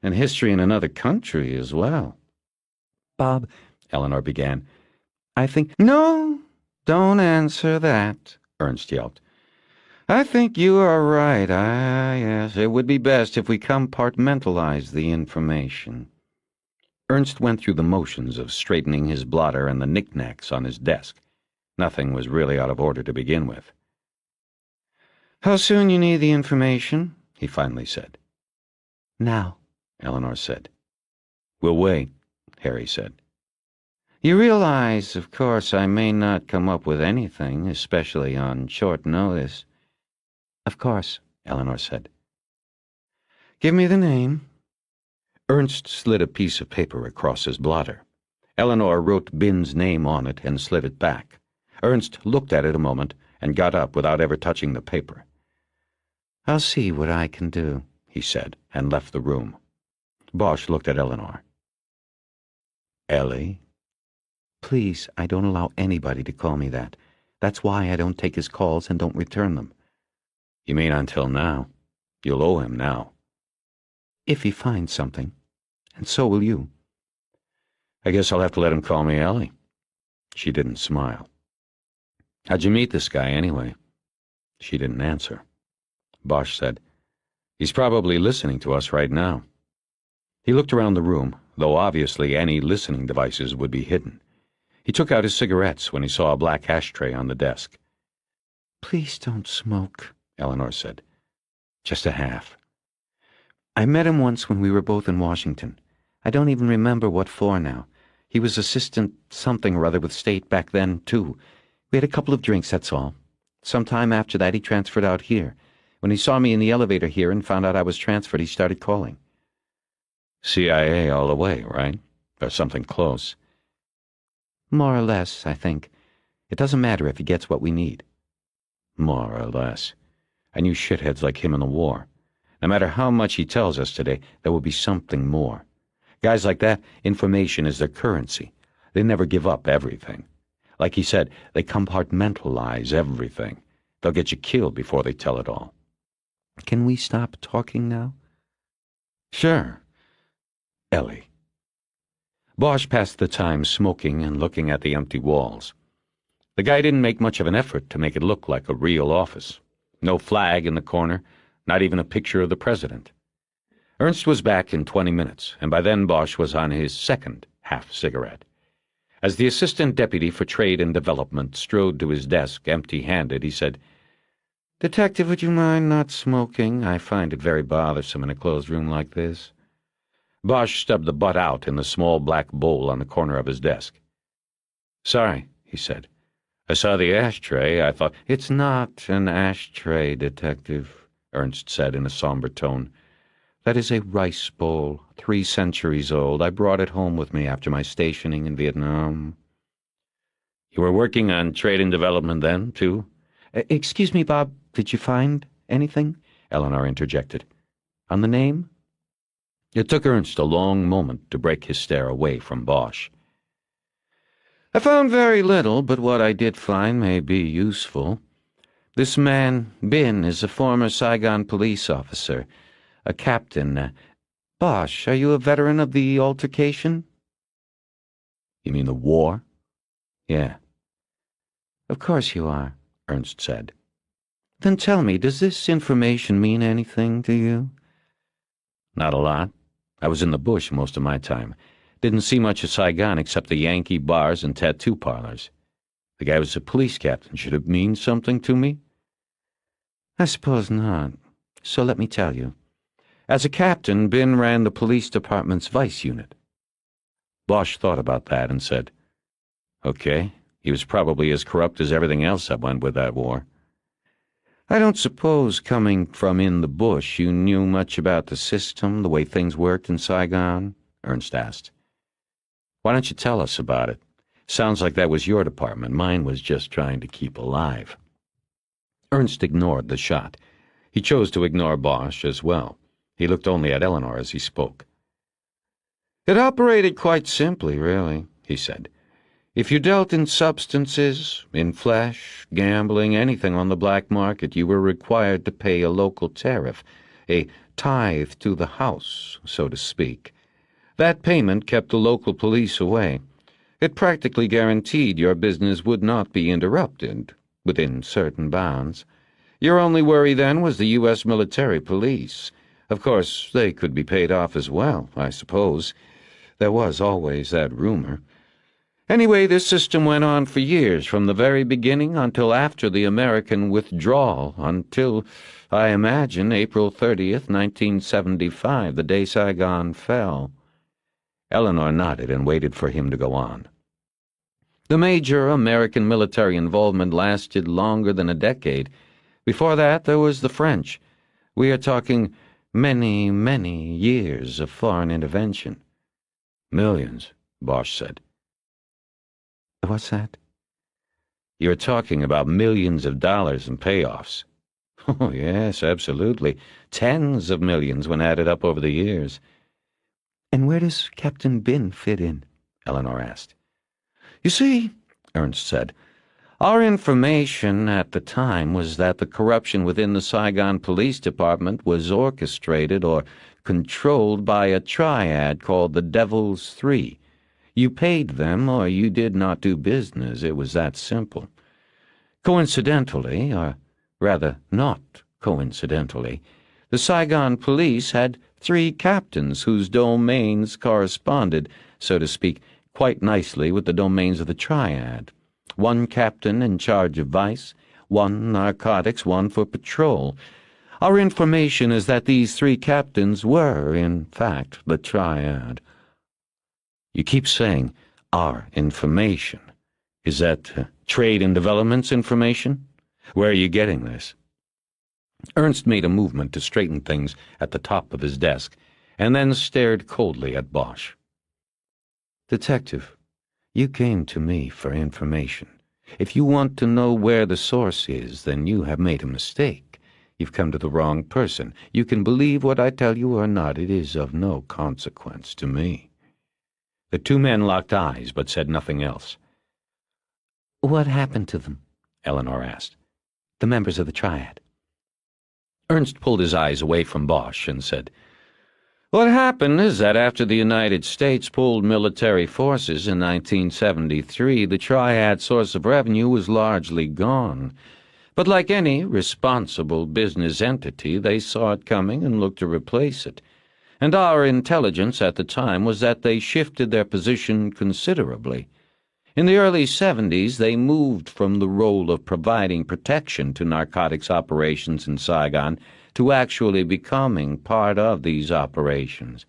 and history in another country as well?" Bob, Eleanor began. "I think—" "No, don't answer that," Ernst yelped. "I think you are right. Yes, it would be best if we compartmentalize the information." Ernst went through the motions of straightening his blotter and the knickknacks on his desk. Nothing was really out of order to begin with. "How soon you need the information?" he finally said. "Now," Eleanor said. "We'll wait," Harry said. "You realize, of course, I may not come up with anything, especially on short notice." "Of course," Eleanor said. "Give me the name." Ernst slid a piece of paper across his blotter. Eleanor wrote Bin's name on it and slid it back. Ernst looked at it a moment and got up without ever touching the paper. "I'll see what I can do," he said, and left the room. Bosch looked at Eleanor. "Ellie?" "Please, I don't allow anybody to call me that. That's why I don't take his calls and don't return them." "You mean until now? You'll owe him now." "If he finds something. And so will you." "I guess I'll have to let him call me Ellie." She didn't smile. "How'd you meet this guy, anyway?" She didn't answer. Bosch said, "He's probably listening to us right now." He looked around the room, though obviously any listening devices would be hidden. He took out his cigarettes when he saw a black ashtray on the desk. "Please don't smoke," Eleanor said. "Just a half." "I met him once when we were both in Washington. I don't even remember what for now. He was assistant something or other with State back then, too. We had a couple of drinks, that's all. Some time after that, he transferred out here. When he saw me in the elevator here and found out I was transferred, he started calling." CIA all the way, right? Or something close? "More or less, I think. It doesn't matter if he gets what we need." "More or less. I knew shitheads like him in the war. No matter how much he tells us today, there will be something more. Guys like that, information is their currency. They never give up everything. Like he said, they compartmentalize everything. They'll get you killed before they tell it all." "Can we stop talking now?" "Sure." Ellie. Bosch passed the time smoking and looking at the empty walls. The guy didn't make much of an effort to make it look like a real office. No flag in the corner, not even a picture of the president. Ernst was back in 20 minutes, and by then Bosch was on his second half-cigarette. As the assistant deputy for trade and development strode to his desk empty-handed, he said, "Detective, would you mind not smoking? I find it very bothersome in a closed room like this." Bosch stubbed the butt out in the small black bowl on the corner of his desk. "Sorry," he said. "I saw the ashtray. I thought—" "It's not an ashtray, Detective," Ernst said in a somber tone. "That is a rice bowl, 3 centuries old. I brought it home with me after my stationing in Vietnam." "You were working on trade and development then, too?" Excuse me, Bob, did you find anything?" Eleanor interjected. "On the name?" It took Ernst a long moment to break his stare away from Bosch. "I found very little, but what I did find may be useful. This man, Bin, is a former Saigon police officer, a captain. Bosch, are you a veteran of the altercation?" "You mean the war?" "Yeah." "Of course you are," Ernst said. "Then tell me, does this information mean anything to you?" "Not a lot. I was in the bush most of my time. Didn't see much of Saigon except the Yankee bars and tattoo parlors." The guy was a police captain. Should it mean something to me? I suppose not. So let me tell you. As a captain, Ben ran the police department's vice unit. Bosch thought about that and said, Okay, he was probably as corrupt as everything else that went with that war. I don't suppose, coming from in the bush, you knew much about the system, the way things worked in Saigon? Ernst asked. Why don't you tell us about it? Sounds like that was your department. Mine was just trying to keep alive. Ernst ignored the shot. He chose to ignore Bosch as well. He looked only at Eleanor as he spoke. It operated quite simply, really, he said. If you dealt in substances, in flesh, gambling, anything on the black market, you were required to pay a local tariff, a tithe to the house, so to speak. That payment kept the local police away. It practically guaranteed your business would not be interrupted, within certain bounds. Your only worry then was the U.S. military police. Of course, they could be paid off as well, I suppose. There was always that rumor. Anyway, this system went on for years, from the very beginning until after the American withdrawal, until, I imagine, April 30th, 1975, the day Saigon fell. Eleanor nodded and waited for him to go on. The major American military involvement lasted longer than a decade. Before that, there was the French. We are talking many, many years of foreign intervention. Millions, Bosch said. What's that? You're talking about millions of dollars in payoffs. Oh, yes, absolutely. Tens of millions when added up over the years. And where does Captain Ben fit in? Eleanor asked. You see, Ernst said, our information at the time was that the corruption within the Saigon Police Department was orchestrated or controlled by a triad called the Devil's Three. You paid them or you did not do business. It was that simple. Coincidentally, or rather not coincidentally, the Saigon police had 3 captains whose domains corresponded, so to speak, quite nicely with the domains of the triad. 1 captain in charge of vice, 1 narcotics, 1 for patrol. Our information is that these 3 captains were, in fact, the triad. You keep saying, our information. Is that trade and development's information? Where are you getting this? Ernst made a movement to straighten things at the top of his desk, and then stared coldly at Bosch. Detective, you came to me for information. If you want to know where the source is, then you have made a mistake. You've come to the wrong person. You can believe what I tell you or not. It is of no consequence to me. The 2 men locked eyes, but said nothing else. What happened to them? Eleanor asked. The members of the triad. Ernst pulled his eyes away from Bosch and said, What happened is that after the United States pulled military forces in 1973, the triad source of revenue was largely gone. But like any responsible business entity, they saw it coming and looked to replace it. And our intelligence at the time was that they shifted their position considerably. In the early 70s, they moved from the role of providing protection to narcotics operations in Saigon to actually becoming part of these operations.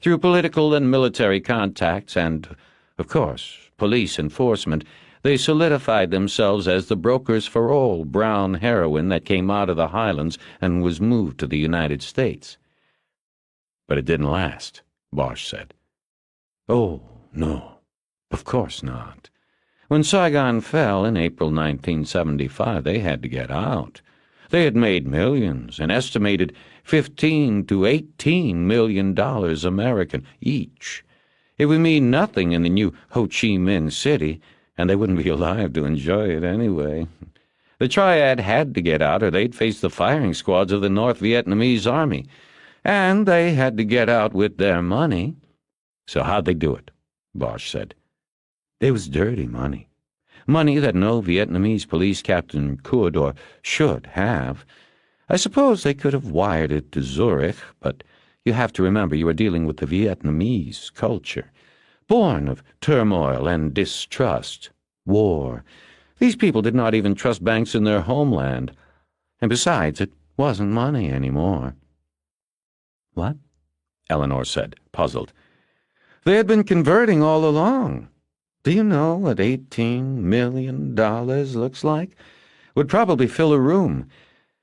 Through political and military contacts and, of course, police enforcement, they solidified themselves as the brokers for all brown heroin that came out of the highlands and was moved to the United States. But it didn't last, Bosch said. Oh, no, of course not. When Saigon fell in April 1975, they had to get out. They had made millions, an estimated $15 to $18 million American each. It would mean nothing in the new Ho Chi Minh City, and they wouldn't be alive to enjoy it anyway. The triad had to get out or they'd face the firing squads of the North Vietnamese army. And they had to get out with their money. So how'd they do it? Bosch said. It was dirty money. Money that no Vietnamese police captain could or should have. I suppose they could have wired it to Zurich, but you have to remember you are dealing with the Vietnamese culture, born of turmoil and distrust, war. These people did not even trust banks in their homeland. And besides, it wasn't money anymore. What? Eleanor said, puzzled. They had been converting all along. Do you know what $18 million looks like? Would probably fill a room.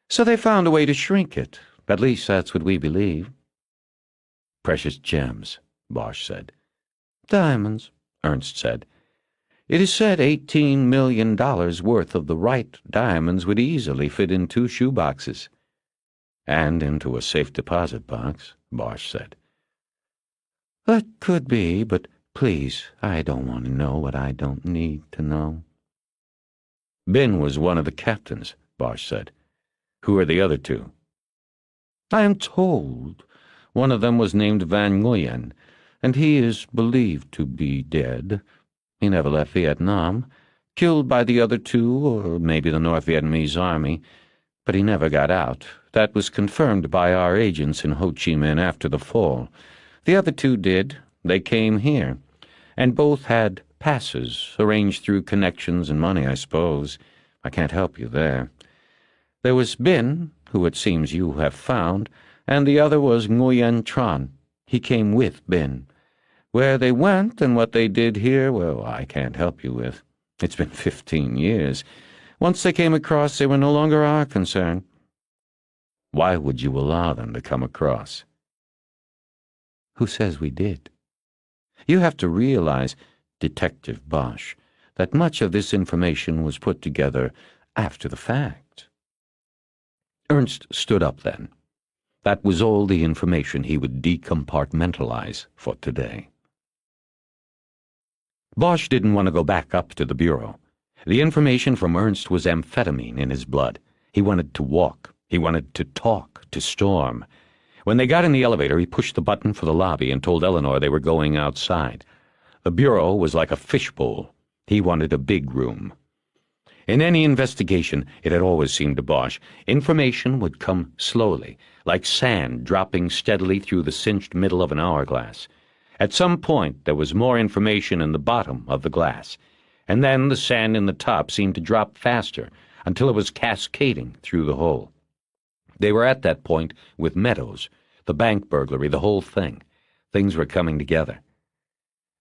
So they found a way to shrink it. At least that's what we believe. Precious gems, Bosch said. Diamonds, Ernst said. It is said $18 million worth of the right diamonds would easily fit in 2 shoeboxes. And into a safe deposit box, Bosch said. That could be, but please, I don't want to know what I don't need to know. Bin was one of the captains, Bosch said. Who are the other 2? I am told one of them was named Van Nguyen, and he is believed to be dead. He never left Vietnam, killed by the other 2, or maybe the North Vietnamese army, but he never got out. That was confirmed by our agents in Ho Chi Minh after the fall. The other 2 did. They came here, and both had passes, arranged through connections and money, I suppose. I can't help you there. There was Bin, who it seems you have found, and the other was Nguyen Tran. He came with Bin. Where they went and what they did here, well, I can't help you with. It's been 15 years. Once they came across, they were no longer our concern. Why would you allow them to come across? Who says we did? You have to realize, Detective Bosch, that much of this information was put together after the fact. Ernst stood up then. That was all the information he would decompartmentalize for today. Bosch didn't want to go back up to the bureau. The information from Ernst was amphetamine in his blood. He wanted to walk. He wanted to talk, to storm. When they got in the elevator, he pushed the button for the lobby and told Eleanor they were going outside. The bureau was like a fishbowl. He wanted a big room. In any investigation, it had always seemed to Bosch, information would come slowly, like sand dropping steadily through the cinched middle of an hourglass. At some point, there was more information in the bottom of the glass, and then the sand in the top seemed to drop faster until it was cascading through the hole. They were at that point with Meadows, the bank burglary, the whole thing. Things were coming together.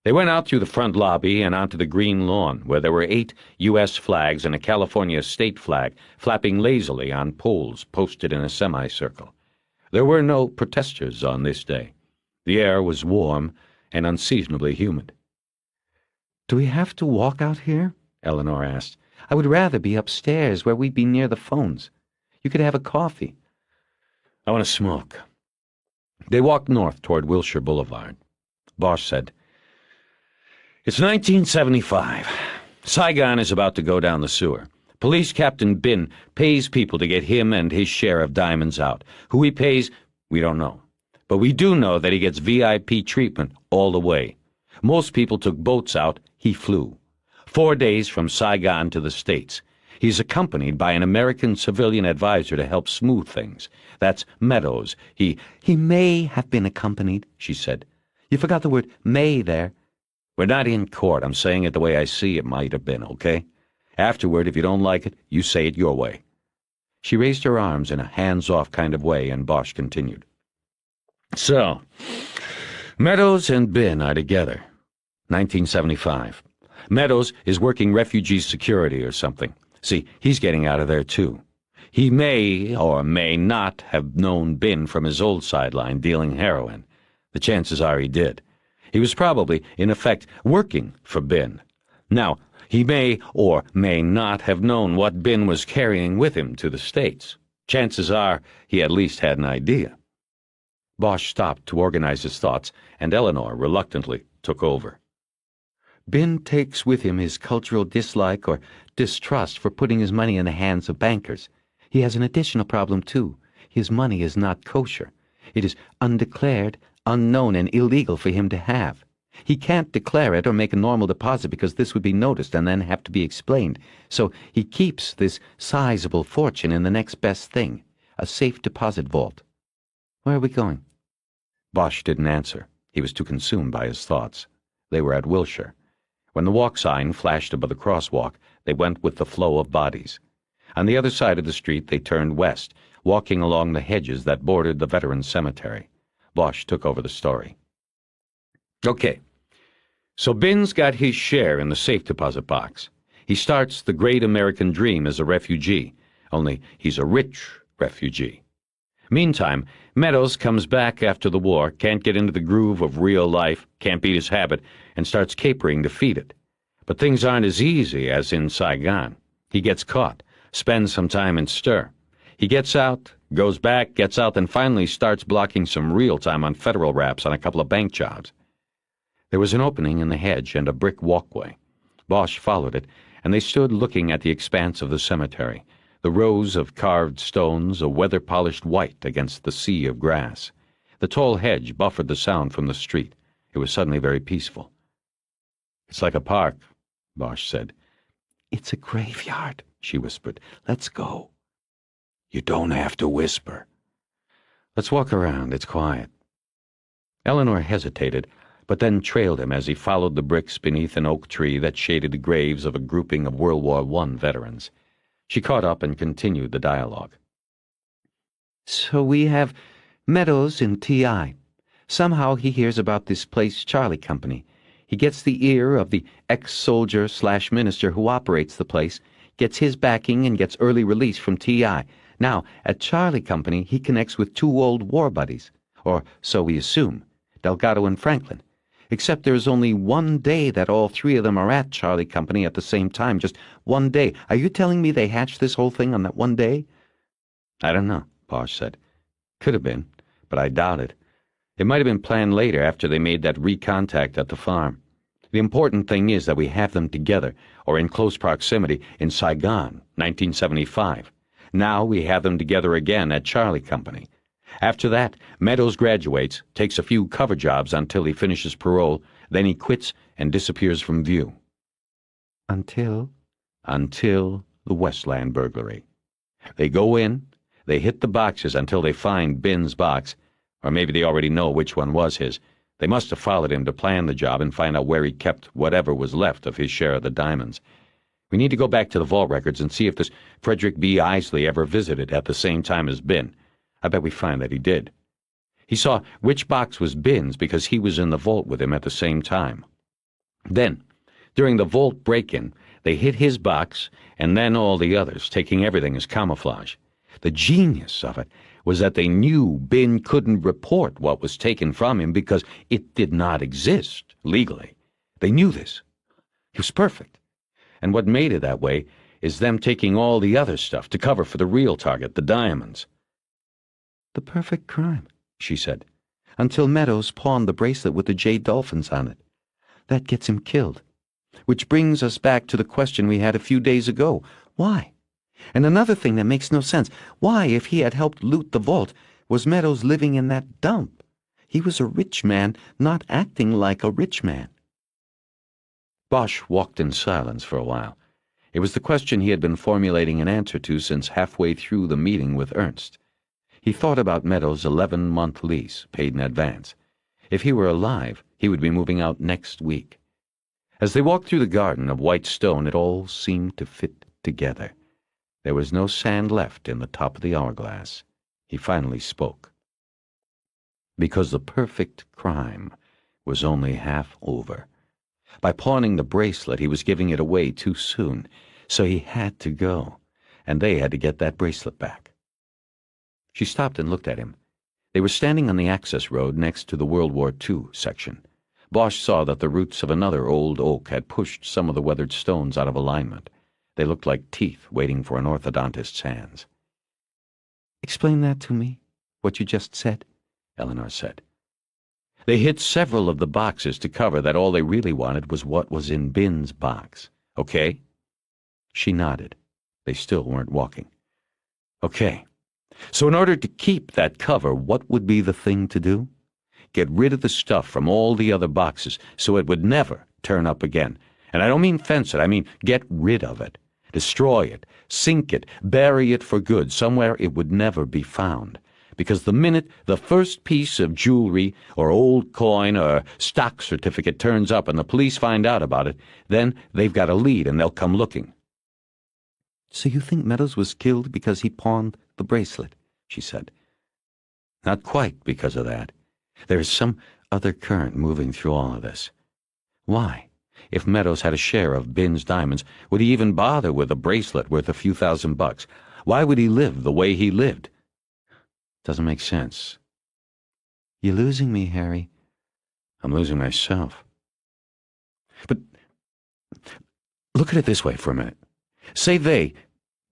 They went out through the front lobby and onto the green lawn, where there were 8 U.S. flags and a California state flag flapping lazily on poles posted in a semicircle. There were no protesters on this day. The air was warm and unseasonably humid. "Do we have to walk out here?" Eleanor asked. "I would rather be upstairs, where we'd be near the phones. You could have a coffee." "I want to smoke." They walked north toward Wilshire Boulevard. Bosch said, "It's 1975. Saigon is about to go down the sewer. Police Captain Bin pays people to get him and his share of diamonds out. Who he pays, we don't know. But we do know that he gets VIP treatment all the way. Most people took boats out. He flew. 4 days from Saigon to the States. He's accompanied by an American civilian advisor to help smooth things. That's Meadows. He may have been accompanied," she said. "You forgot the word may there." "We're not in court. I'm saying it the way I see it might have been, okay? Afterward, if you don't like it, you say it your way." She raised her arms in a hands-off kind of way, and Bosch continued. "So, Meadows and Bin are together. 1975. Meadows is working refugee security or something. See, he's getting out of there too. He may or may not have known Bin from his old sideline dealing heroin. The chances are he did. He was probably, in effect, working for Bin. Now, he may or may not have known what Bin was carrying with him to the States. Chances are he at least had an idea." Bosch stopped to organize his thoughts, and Eleanor reluctantly took over. "Bin takes with him his cultural dislike or distrust for putting his money in the hands of bankers. He has an additional problem, too. His money is not kosher. It is undeclared, unknown, and illegal for him to have. He can't declare it or make a normal deposit because this would be noticed and then have to be explained. So he keeps this sizable fortune in the next best thing, a safe deposit vault. Where are we going?" Bosch didn't answer. He was too consumed by his thoughts. They were at Wilshire. When the walk sign flashed above the crosswalk, They went with the flow of bodies. On the other side of the street, they turned west, walking along the hedges that bordered the veterans' cemetery. Bosch took over the story. Okay, so Binns got his share in the safe deposit box. He starts the great American dream as a refugee, only he's a rich refugee. Meantime, Meadows comes back after the war, can't get into the groove of real life, can't beat his habit, and starts capering to feed it. But things aren't as easy as in Saigon. He gets caught, spends some time in stir. He gets out, goes back, gets out, and finally starts blocking some real time on federal raps on a couple of bank jobs. There was an opening in the hedge and a brick walkway. Bosch followed it, and they stood looking at the expanse of the cemetery, the rows of carved stones a weather-polished white against the sea of grass. The tall hedge buffered the sound from the street. It was suddenly very peaceful. "It's like a park," Bosch said. "It's a graveyard," she whispered. "Let's go." "You don't have to whisper." "Let's walk around. It's quiet." Eleanor hesitated, but then trailed him as he followed the bricks beneath an oak tree that shaded the graves of a grouping of World War I veterans. She caught up and continued the dialogue. "So we have Meadows in T.I. Somehow he hears about this place Charlie Company. He gets the ear of the ex-soldier/minister who operates the place, gets his backing, and gets early release from T.I. Now, at Charlie Company, he connects with two old war buddies, or so we assume, Delgado and Franklin. Except there's only one day that all three of them are at Charlie Company at the same time, just one day. Are you telling me they hatched this whole thing on that one day?" "I don't know," Bosch said. "Could have been, but I doubt it. It might have been planned later after they made that recontact at the farm. The important thing is that we have them together, or in close proximity, in Saigon, 1975. Now we have them together again at Charlie Company. After that, Meadows graduates, takes a few cover jobs until he finishes parole, then he quits and disappears from view." Until the Westland burglary. They go in, they hit the boxes until they find Binns' box, or maybe they already know which one was his. They must have followed him to plan the job and find out where he kept whatever was left of his share of the diamonds. We need to go back to the vault records and see if this Frederick B. Isley ever visited at the same time as Bin. I bet we find that he did. He saw which box was Binns because he was in the vault with him at the same time. Then, during the vault break-in, they hit his box and then all the others, taking everything as camouflage. The genius of it was that they knew Bin couldn't report what was taken from him because it did not exist legally. They knew this. It was perfect. And what made it that way is them taking all the other stuff to cover for the real target, the diamonds. "The perfect crime," she said, "until Meadows pawned the bracelet with the jade dolphins on it. That gets him killed. Which brings us back to the question we had a few days ago. Why? And another thing that makes no sense. Why, if he had helped loot the vault, was Meadows living in that dump? He was a rich man, not acting like a rich man." Bosch walked in silence for a while. It was the question he had been formulating an answer to since halfway through the meeting with Ernst. He thought about Meadows' 11-month lease, paid in advance. If he were alive, he would be moving out next week. As they walked through the garden of white stone, it all seemed to fit together. There was no sand left in the top of the hourglass. He finally spoke. Because the perfect crime was only half over. By pawning the bracelet, he was giving it away too soon, so he had to go, and they had to get that bracelet back. She stopped and looked at him. They were standing on the access road next to the World War II section. Bosch saw that the roots of another old oak had pushed some of the weathered stones out of alignment. They looked like teeth waiting for an orthodontist's hands. "Explain that to me, what you just said," Eleanor said. They hit several of the boxes to cover that all they really wanted was what was in Binns' box. Okay? She nodded. They still weren't walking. Okay. So in order to keep that cover, what would be the thing to do? Get rid of the stuff from all the other boxes so it would never turn up again. And I don't mean fence it, I mean get rid of it. Destroy it, sink it, bury it for good, somewhere it would never be found. Because the minute the first piece of jewelry or old coin or stock certificate turns up and the police find out about it, then they've got a lead and they'll come looking. So you think Meadows was killed because he pawned the bracelet, she said. Not quite because of that. There is some other current moving through all of this. Why? If Meadows had a share of Bin's diamonds, would he even bother with a bracelet worth a few $1,000s? Why would he live the way he lived? Doesn't make sense. You're losing me, Harry. I'm losing myself. But look at it this way for a minute. Say they,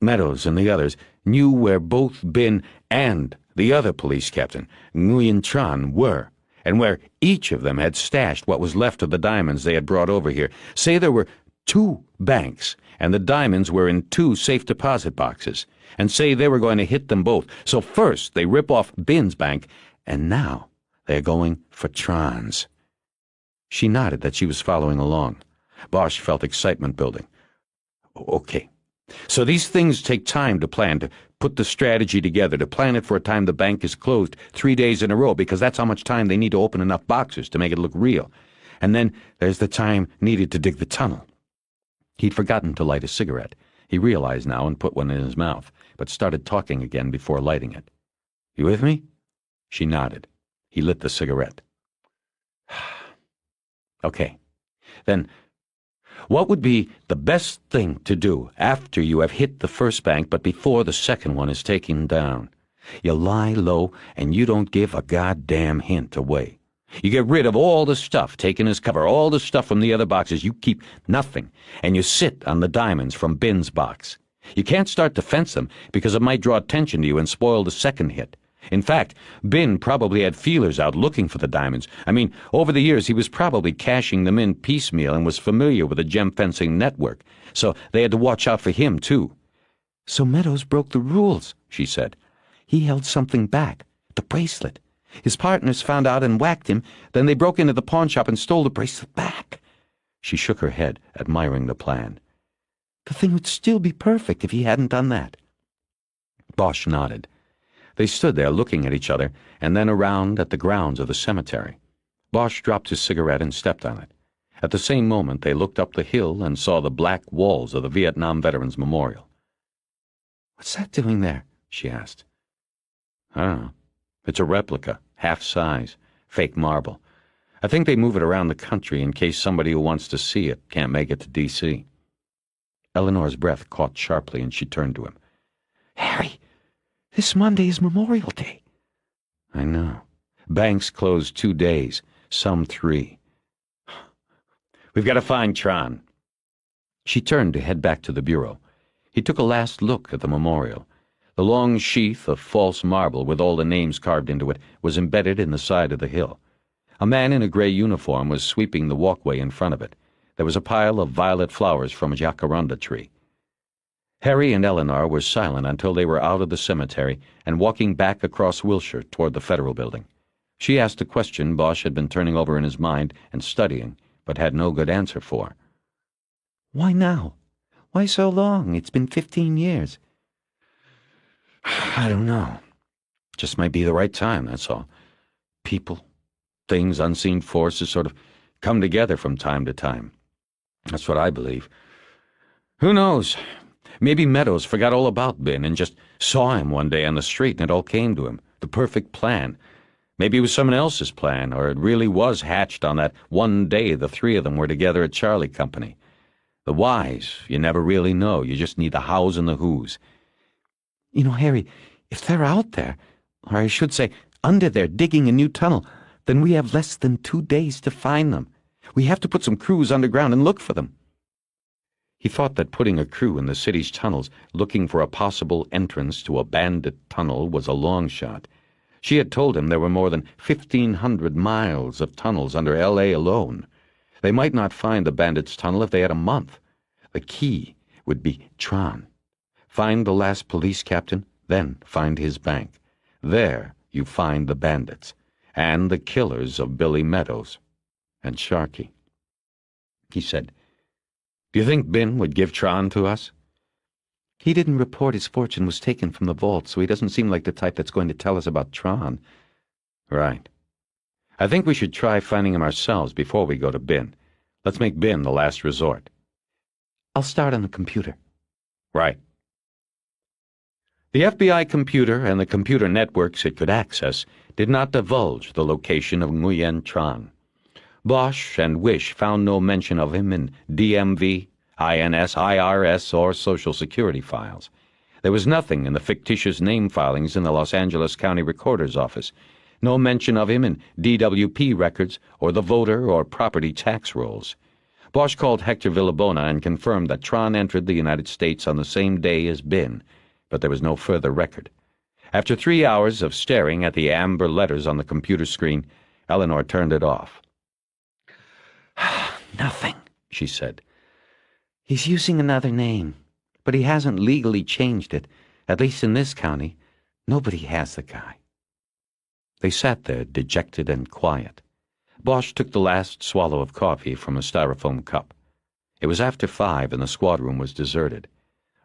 Meadows and the others, knew where both Bin and the other police captain, Nguyen Tran, were, and where each of them had stashed what was left of the diamonds they had brought over here. Say there were 2 banks, and the diamonds were in 2 safe deposit boxes, and say they were going to hit them both. So first they rip off Bin's bank, and now they're going for Tran's. She nodded that she was following along. Bosch felt excitement building. Okay. So these things take time to plan, to put the strategy together, to plan it for a time the bank is closed 3 days in a row, because that's how much time they need to open enough boxes to make it look real. And then there's the time needed to dig the tunnel. He'd forgotten to light a cigarette. He realized now and put one in his mouth, but started talking again before lighting it. You with me? She nodded. He lit the cigarette. Okay. Then, what would be the best thing to do after you have hit the first bank but before the second one is taken down? You lie low and you don't give a goddamn hint away. You get rid of all the stuff taken as cover, all the stuff from the other boxes. You keep nothing, and you sit on the diamonds from Bin's box. You can't start to fence them because it might draw attention to you and spoil the second hit. In fact, Bin probably had feelers out looking for the diamonds. I mean, over the years he was probably cashing them in piecemeal and was familiar with the gem fencing network, so they had to watch out for him, too. So Meadows broke the rules, she said. He held something back, the bracelet. His partners found out and whacked him, then they broke into the pawn shop and stole the bracelet back. She shook her head, admiring the plan. The thing would still be perfect if he hadn't done that. Bosch nodded. They stood there looking at each other and then around at the grounds of the cemetery. Bosch dropped his cigarette and stepped on it. At the same moment they looked up the hill and saw the black walls of the Vietnam Veterans Memorial. What's that doing there? She asked. I don't know. It's a replica, half size, fake marble. I think they move it around the country in case somebody who wants to see it can't make it to D.C. Eleanor's breath caught sharply and she turned to him. Harry! This Monday is Memorial Day. I know. Banks close 2 days, some 3. We've got to find Tran. She turned to head back to the bureau. He took a last look at the memorial. The long sheath of false marble with all the names carved into it was embedded in the side of the hill. A man in a gray uniform was sweeping the walkway in front of it. There was a pile of violet flowers from a jacaranda tree. Harry and Eleanor were silent until they were out of the cemetery and walking back across Wilshire toward the Federal Building. She asked a question Bosch had been turning over in his mind and studying, but had no good answer for. Why now? Why so long? It's been 15 years. I don't know. Just might be the right time, that's all. People, things, unseen forces sort of come together from time to time. That's what I believe. Who knows? Maybe Meadows forgot all about Bin and just saw him one day on the street and it all came to him. The perfect plan. Maybe it was someone else's plan, or it really was hatched on that one day the 3 of them were together at Charlie Company. The whys, you never really know. You just need the hows and the whos. You know, Harry, if they're out there, or I should say, under there digging a new tunnel, then we have less than 2 days to find them. We have to put some crews underground and look for them. He thought that putting a crew in the city's tunnels looking for a possible entrance to a bandit tunnel was a long shot. She had told him there were more than 1,500 miles of tunnels under L.A. alone. They might not find the bandits' tunnel if they had a month. The key would be Tran. Find the last police captain, then find his bank. There you find the bandits, and the killers of Billy Meadows, and Sharkey. He said, Do you think Bin would give Tran to us? He didn't report his fortune was taken from the vault, so he doesn't seem like the type that's going to tell us about Tran. Right. I think we should try finding him ourselves before we go to Bin. Let's make Bin the last resort. I'll start on the computer. Right. The FBI computer and the computer networks it could access did not divulge the location of Nguyen Tran. Bosch and Wish found no mention of him in DMV, INS, IRS, or Social Security files. There was nothing in the fictitious name filings in the Los Angeles County Recorder's Office, no mention of him in DWP records or the voter or property tax rolls. Bosch called Hector Villabona and confirmed that Tran entered the United States on the same day as Bin, but there was no further record. After 3 hours of staring at the amber letters on the computer screen, Eleanor turned it off. Nothing, she said. He's using another name, but he hasn't legally changed it, at least in this county. Nobody has the guy. They sat there, dejected and quiet. Bosch took the last swallow of coffee from a styrofoam cup. It was after 5 and the squad room was deserted.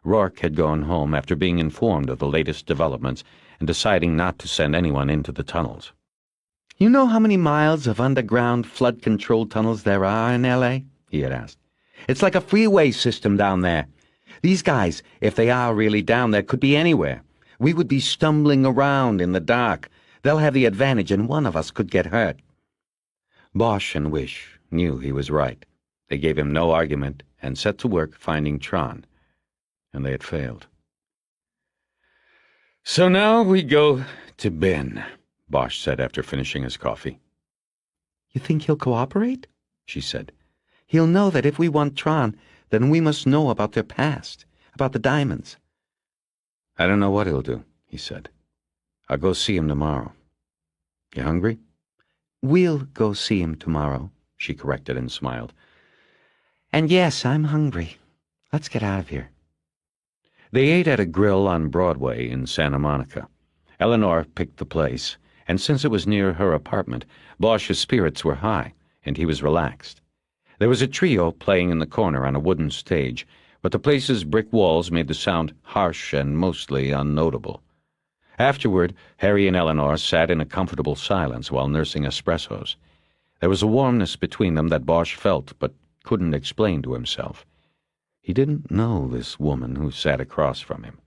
Rourke had gone home after being informed of the latest developments and deciding not to send anyone into the tunnels. You know how many miles of underground flood-control tunnels there are in L.A.? He had asked. It's like a freeway system down there. These guys, if they are really down there, could be anywhere. We would be stumbling around in the dark. They'll have the advantage and one of us could get hurt. Bosch and Wish knew he was right. They gave him no argument and set to work finding Tran. And they had failed. "So now we go to Ben," Bosch said after finishing his coffee. You think he'll cooperate? She said. He'll know that if we want Tran, then we must know about their past, about the diamonds. "I don't know what he'll do," he said. "I'll go see him tomorrow. You hungry?" We'll go see him tomorrow, she corrected and smiled. And yes, I'm hungry. Let's get out of here. They ate at a grill on Broadway in Santa Monica. Eleanor picked the place, and since it was near her apartment, Bosch's spirits were high, and he was relaxed. There was a trio playing in the corner on a wooden stage, but the place's brick walls made the sound harsh and mostly unnotable. Afterward, Harry and Eleanor sat in a comfortable silence while nursing espressos. There was a warmness between them that Bosch felt but couldn't explain to himself. He didn't know this woman who sat across from him.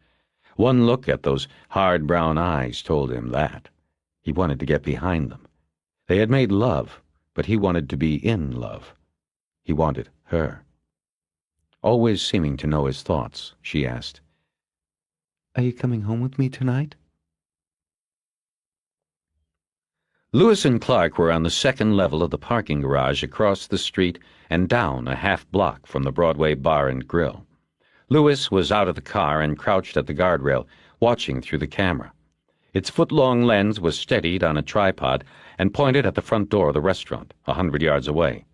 One look at those hard brown eyes told him that. He wanted to get behind them. They had made love, but he wanted to be in love. He wanted her. Always seeming to know his thoughts, she asked, Are you coming home with me tonight? Lewis and Clark were on the second level of the parking garage across the street and down a half-block from the Broadway Bar and Grill. Lewis was out of the car and crouched at the guardrail, watching through the camera. Its foot-long lens was steadied on a tripod and pointed at the front door of the restaurant, 100 yards away.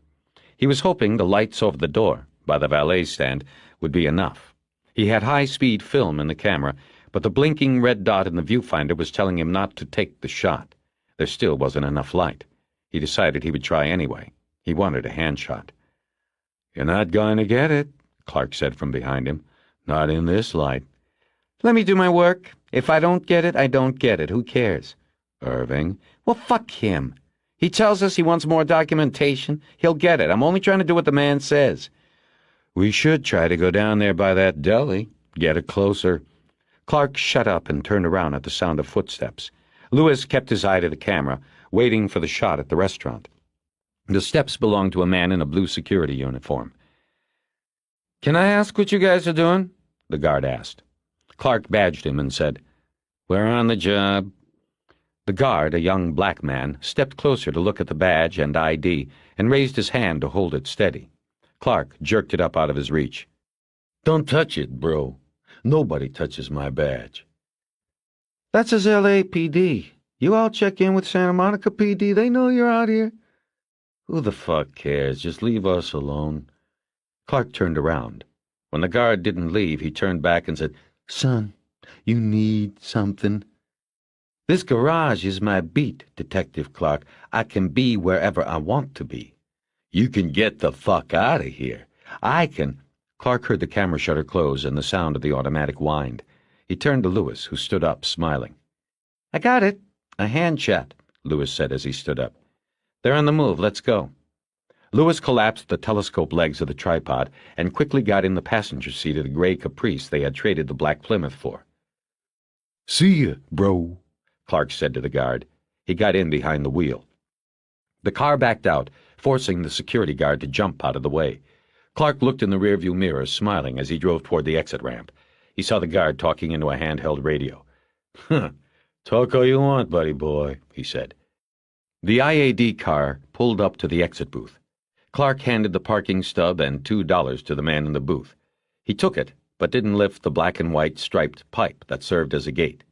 He was hoping the lights over the door, by the valet stand, would be enough. He had high-speed film in the camera, but the blinking red dot in the viewfinder was telling him not to take the shot. There still wasn't enough light. He decided he would try anyway. He wanted a hand shot. "You're not going to get it," Clark said from behind him. "Not in this light." Let me do my work. If I don't get it, I don't get it. Who cares? Irving. Well, fuck him. He tells us he wants more documentation. He'll get it. I'm only trying to do what the man says. "We should try to go down there by that deli. Get it closer." Clark shut up and turned around at the sound of footsteps. Lewis kept his eye to the camera, waiting for the shot at the restaurant. The steps belonged to a man in a blue security uniform. "Can I ask what you guys are doing?" the guard asked. Clark badged him and said, "We're on the job." The guard, a young black man, stepped closer to look at the badge and ID and raised his hand to hold it steady. Clark jerked it up out of his reach. "Don't touch it, bro. Nobody touches my badge." That's his LAPD. You all check in with Santa Monica PD. They know you're out here. "Who the fuck cares? Just leave us alone." Clark turned around. When the guard didn't leave, he turned back and said, Son, you need something. "This garage is my beat, Detective Clark. I can be wherever I want to be." "You can get the fuck out of here. I can—" Clark heard the camera shutter close and the sound of the automatic wind. He turned to Lewis, who stood up, smiling. I got it. "A hand shot," Lewis said as he stood up. "They're on the move. Let's go." Lewis collapsed the telescope legs of the tripod and quickly got in the passenger seat of the gray Caprice they had traded the black Plymouth for. "See ya, bro," Clark said to the guard. He got in behind the wheel. The car backed out, forcing the security guard to jump out of the way. Clark looked in the rearview mirror, smiling as he drove toward the exit ramp. He saw the guard talking into a handheld radio. "Huh, talk all you want, buddy boy," he said. The IAD car pulled up to the exit booth. Clark handed the parking stub and $2 to the man in the booth. He took it, but didn't lift the black and white striped pipe that served as a gate.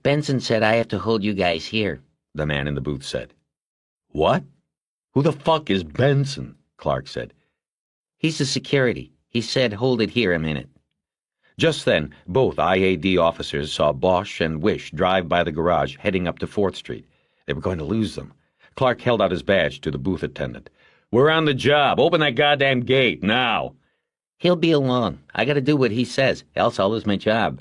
"Benson said I have to hold you guys here," the man in the booth said. "What? Who the fuck is Benson?" Clark said. "He's the security. He said hold it here a minute." Just then, both IAD officers saw Bosch and Wish drive by the garage heading up to 4th Street. They were going to lose them. Clark held out his badge to the booth attendant. "We're on the job. Open that goddamn gate, now." "He'll be along. I gotta do what he says, else I'll lose my job."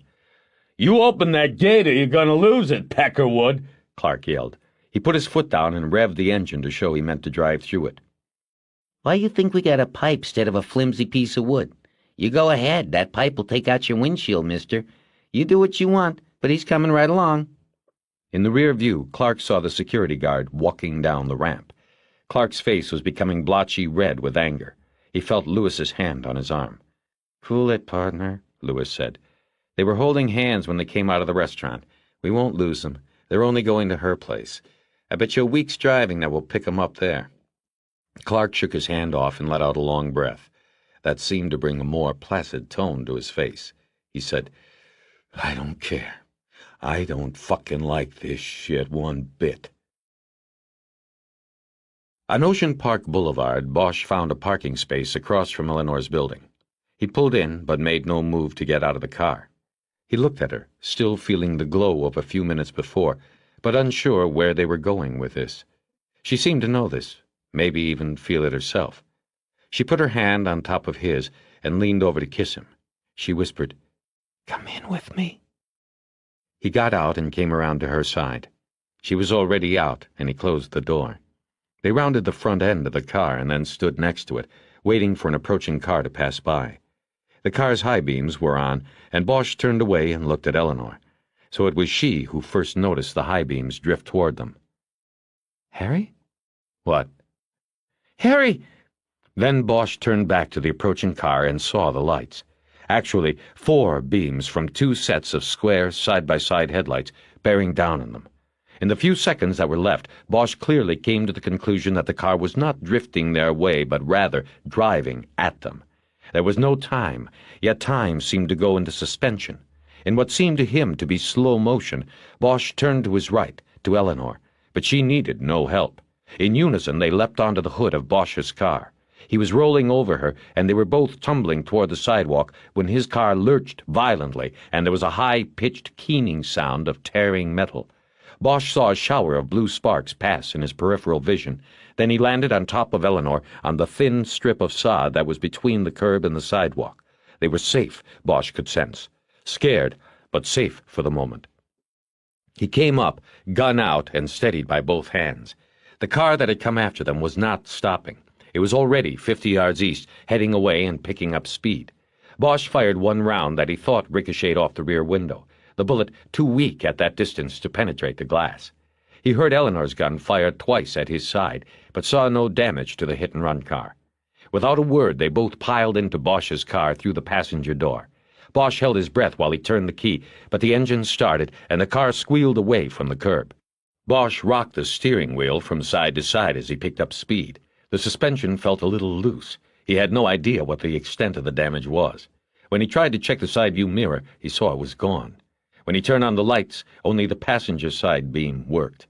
"You open that gate or you're gonna lose it, Peckerwood," Clark yelled. He put his foot down and revved the engine to show he meant to drive through it. "Why you think we got a pipe instead of a flimsy piece of wood? You go ahead. That pipe will take out your windshield, mister. You do what you want, but he's coming right along." In the rear view, Clark saw the security guard walking down the ramp. Clark's face was becoming blotchy red with anger. He felt Lewis's hand on his arm. "Cool it, partner," Lewis said. "They were holding hands when they came out of the restaurant. We won't lose them. They're only going to her place. I bet you a week's driving that will pick them up there." Clark shook his hand off and let out a long breath. That seemed to bring a more placid tone to his face. He said, "I don't care. I don't fucking like this shit one bit." On Ocean Park Boulevard, Bosch found a parking space across from Eleanor's building. He pulled in, but made no move to get out of the car. He looked at her, still feeling the glow of a few minutes before, but unsure where they were going with this. She seemed to know this, maybe even feel it herself. She put her hand on top of his and leaned over to kiss him. She whispered, "Come in with me." He got out and came around to her side. She was already out, and he closed the door. They rounded the front end of the car and then stood next to it, waiting for an approaching car to pass by. The car's high beams were on, and Bosch turned away and looked at Eleanor. So it was she who first noticed the high beams drift toward them. "Harry?" "What?" "Harry!" Then Bosch turned back to the approaching car and saw the lights. Actually, 4 beams from 2 sets of square, side-by-side headlights bearing down on them. In the few seconds that were left, Bosch clearly came to the conclusion that the car was not drifting their way, but rather driving at them. There was no time, yet time seemed to go into suspension. In what seemed to him to be slow motion, Bosch turned to his right, to Eleanor, but she needed no help. In unison, they leapt onto the hood of Bosch's car. He was rolling over her, and they were both tumbling toward the sidewalk when his car lurched violently, and there was a high-pitched keening sound of tearing metal. Bosch saw a shower of blue sparks pass in his peripheral vision. Then he landed on top of Eleanor on the thin strip of sod that was between the curb and the sidewalk. They were safe, Bosch could sense. Scared, but safe for the moment. He came up, gun out, and steadied by both hands. The car that had come after them was not stopping. It was already 50 yards east, heading away and picking up speed. Bosch fired one round that he thought ricocheted off the rear window, the bullet too weak at that distance to penetrate the glass. He heard Eleanor's gun fired twice at his side, but saw no damage to the hit-and-run car. Without a word, they both piled into Bosch's car through the passenger door. Bosch held his breath while he turned the key, but the engine started, and the car squealed away from the curb. Bosch rocked the steering wheel from side to side as he picked up speed. The suspension felt a little loose. He had no idea what the extent of the damage was. When he tried to check the side view mirror, he saw it was gone. When he turned on the lights, only the passenger side beam worked.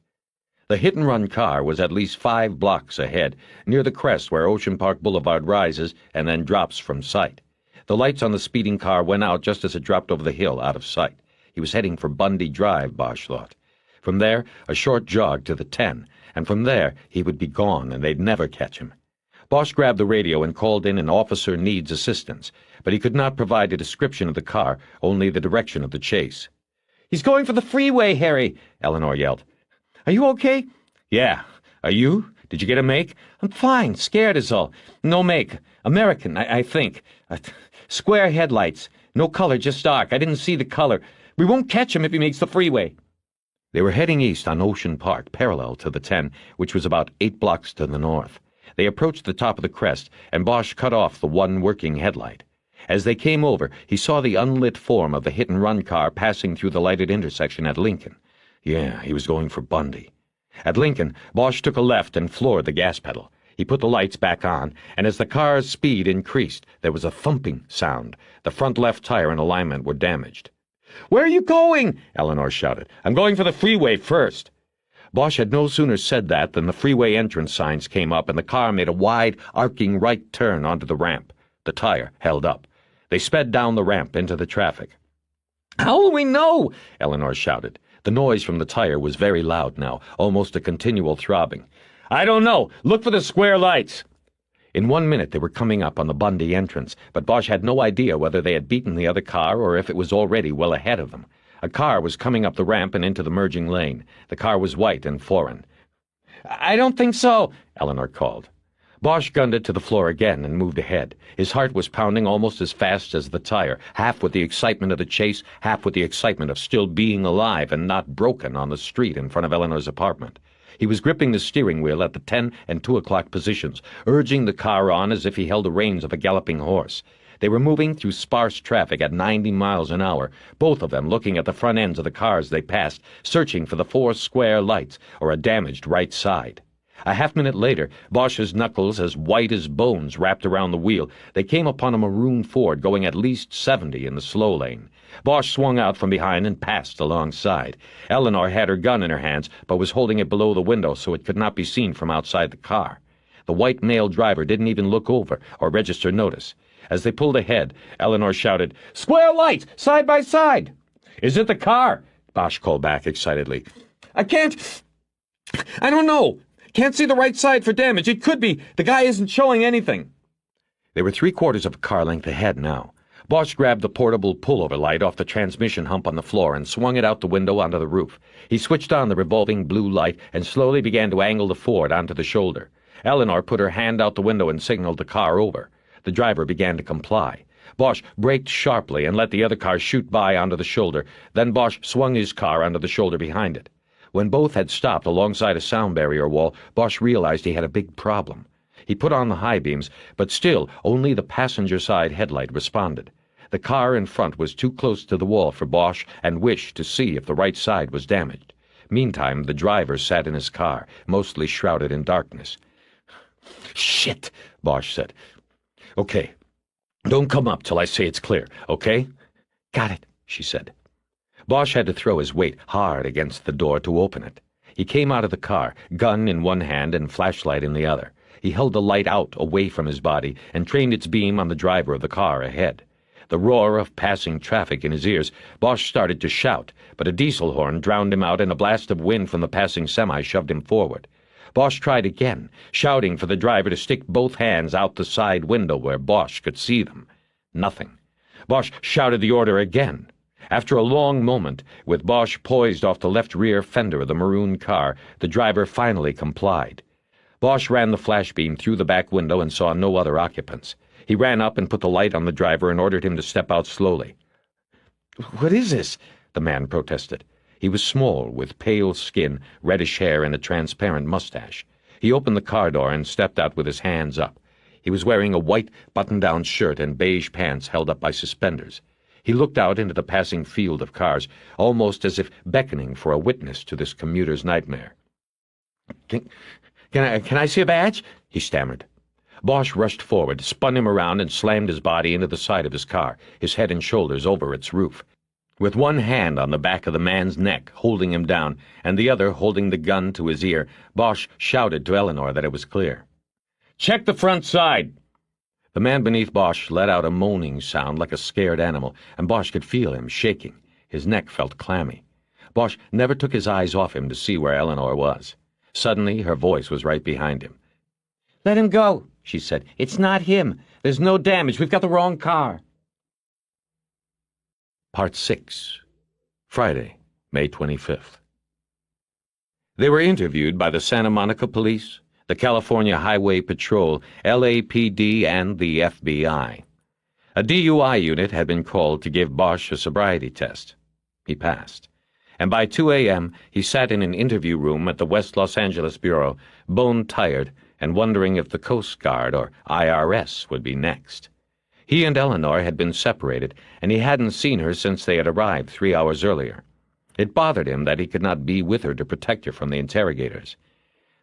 The hit-and-run car was at least 5 blocks ahead, near the crest where Ocean Park Boulevard rises and then drops from sight. The lights on the speeding car went out just as it dropped over the hill out of sight. He was heading for Bundy Drive, Bosch thought. From there, a short jog to the 10, and from there he would be gone and they'd never catch him. Bosch grabbed the radio and called in an officer needs assistance, but he could not provide a description of the car, only the direction of the chase. "He's going for the freeway, Harry," Eleanor yelled. "Are you okay?" "Yeah. Are you? Did you get a make?" "I'm fine. Scared is all. No make. American, I think. Square headlights. No color, just dark. I didn't see the color. We won't catch him if he makes the freeway." They were heading east on Ocean Park, parallel to the 10, which was about 8 blocks to the north. They approached the top of the crest, and Bosch cut off the one working headlight. As they came over, he saw the unlit form of the hit-and-run car passing through the lighted intersection at Lincoln. Yeah, he was going for Bundy. At Lincoln, Bosch took a left and floored the gas pedal. He put the lights back on, and as the car's speed increased, there was a thumping sound. The front left tire and alignment were damaged. "Where are you going?" Eleanor shouted. "I'm going for the freeway first." Bosch had no sooner said that than the freeway entrance signs came up and the car made a wide, arcing right turn onto the ramp. The tire held up. They sped down the ramp into the traffic. "How will we know?" Eleanor shouted. The noise from the tire was very loud now, almost a continual throbbing. "I don't know. Look for the square lights." In 1 minute they were coming up on the Bundy entrance, but Bosch had no idea whether they had beaten the other car or if it was already well ahead of them. A car was coming up the ramp and into the merging lane. The car was white and foreign. "I don't think so," Eleanor called. Bosch gunned it to the floor again and moved ahead. His heart was pounding almost as fast as the tire, half with the excitement of the chase, half with the excitement of still being alive and not broken on the street in front of Eleanor's apartment. He was gripping the steering wheel at the 10 and 2 o'clock positions, urging the car on as if he held the reins of a galloping horse. They were moving through sparse traffic at 90 miles an hour, both of them looking at the front ends of the cars they passed, searching for the 4 square lights or a damaged right side. A half-minute later, Bosch's knuckles as white as bones wrapped around the wheel. They came upon a maroon Ford going at least 70 in the slow lane. Bosch swung out from behind and passed alongside. Eleanor had her gun in her hands, but was holding it below the window so it could not be seen from outside the car. The white male driver didn't even look over or register notice. As they pulled ahead, Eleanor shouted, "Square lights, side by side!" "Is it the car?" Bosch called back excitedly. I don't know. Can't see the right side for damage. It could be. The guy isn't showing anything." They were 3/4 of a car length ahead now. Bosch grabbed the portable pullover light off the transmission hump on the floor and swung it out the window onto the roof. He switched on the revolving blue light and slowly began to angle the Ford onto the shoulder. Eleanor put her hand out the window and signaled the car over. The driver began to comply. Bosch braked sharply and let the other car shoot by onto the shoulder. Then Bosch swung his car onto the shoulder behind it. When both had stopped alongside a sound barrier wall, Bosch realized he had a big problem. He put on the high beams, but still only the passenger side headlight responded. The car in front was too close to the wall for Bosch and wished to see if the right side was damaged. Meantime, the driver sat in his car, mostly shrouded in darkness. "Shit," Bosch said. "Okay, don't come up till I say it's clear, okay?" "Got it," she said. Bosch had to throw his weight hard against the door to open it. He came out of the car, gun in one hand and flashlight in the other. He held the light out away from his body and trained its beam on the driver of the car ahead. The roar of passing traffic in his ears, Bosch started to shout, but a diesel horn drowned him out and a blast of wind from the passing semi shoved him forward. Bosch tried again, shouting for the driver to stick both hands out the side window where Bosch could see them. Nothing. Bosch shouted the order again. After a long moment, with Bosch poised off the left rear fender of the maroon car, the driver finally complied. Bosch ran the flashbeam through the back window and saw no other occupants. He ran up and put the light on the driver and ordered him to step out slowly. "What is this?" the man protested. He was small, with pale skin, reddish hair, and a transparent mustache. He opened the car door and stepped out with his hands up. He was wearing a white button-down shirt and beige pants held up by suspenders. He looked out into the passing field of cars, almost as if beckoning for a witness to this commuter's nightmare. Can I see a badge?" he stammered. Bosch rushed forward, spun him around, and slammed his body into the side of his car, his head and shoulders over its roof. With one hand on the back of the man's neck, holding him down, and the other holding the gun to his ear, Bosch shouted to Eleanor that it was clear. "Check the front side." The man beneath Bosch let out a moaning sound like a scared animal, and Bosch could feel him shaking. His neck felt clammy. Bosch never took his eyes off him to see where Eleanor was. Suddenly, her voice was right behind him. "Let him go," she said. "It's not him. There's no damage. We've got the wrong car." Part 6. Friday, May 25th. They were interviewed by the Santa Monica Police, the California Highway Patrol, LAPD, and the FBI. A DUI unit had been called to give Bosch a sobriety test. he passed. And by 2 a.m., he sat in an interview room at the West Los Angeles Bureau, bone-tired and wondering if the Coast Guard or IRS would be next. He and Eleanor had been separated, and he hadn't seen her since they had arrived 3 hours earlier. It bothered him that he could not be with her to protect her from the interrogators.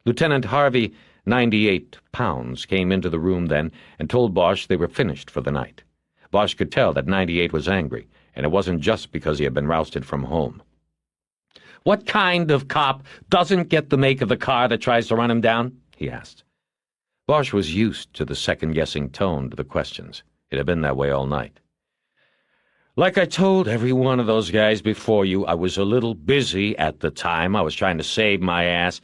Lieutenant Harvey, 98 pounds, came into the room then and told Bosch they were finished for the night. Bosch could tell that 98 was angry, and it wasn't just because he had been rousted from home. "What kind of cop doesn't get the make of the car that tries to run him down?" he asked. Bosch was used to the second-guessing tone to the questions. It had been that way all night. "Like I told every one of those guys before you, I was a little busy at the time. I was trying to save my ass.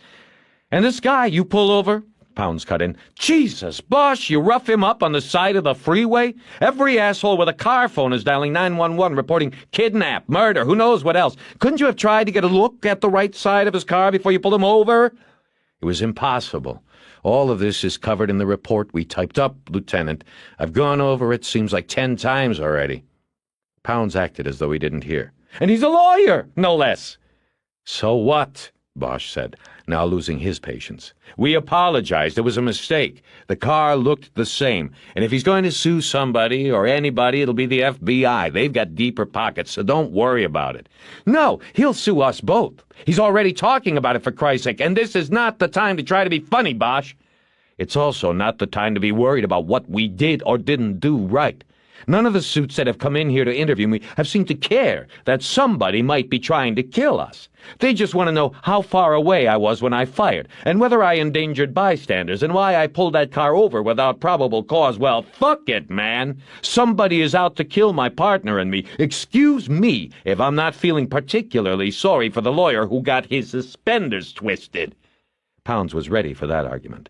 And this guy you pull over," Pounds cut in, "Jesus, Bosch, you rough him up on the side of the freeway? Every asshole with a car phone is dialing 911, reporting kidnap, murder, who knows what else. Couldn't you have tried to get a look at the right side of his car before you pulled him over?" "It was impossible. All of this is covered in the report we typed up, Lieutenant. I've gone over it, seems like 10 times already." Pounds acted as though he didn't hear. "And he's a lawyer, no less." "So what?" Bosch said, now losing his patience. "We apologized. It was a mistake. The car looked the same. And if he's going to sue somebody or anybody, it'll be the FBI. They've got deeper pockets, so don't worry about it." "No, he'll sue us both. He's already talking about it, for Christ's sake, and this is not the time to try to be funny, Bosch. It's also not the time to be worried about what we did or didn't do right. None of the suits that have come in here to interview me have seemed to care that somebody might be trying to kill us. They just want to know how far away I was when I fired, and whether I endangered bystanders, and why I pulled that car over without probable cause. Well, fuck it, man. Somebody is out to kill my partner and me. Excuse me if I'm not feeling particularly sorry for the lawyer who got his suspenders twisted." Pounds was ready for that argument.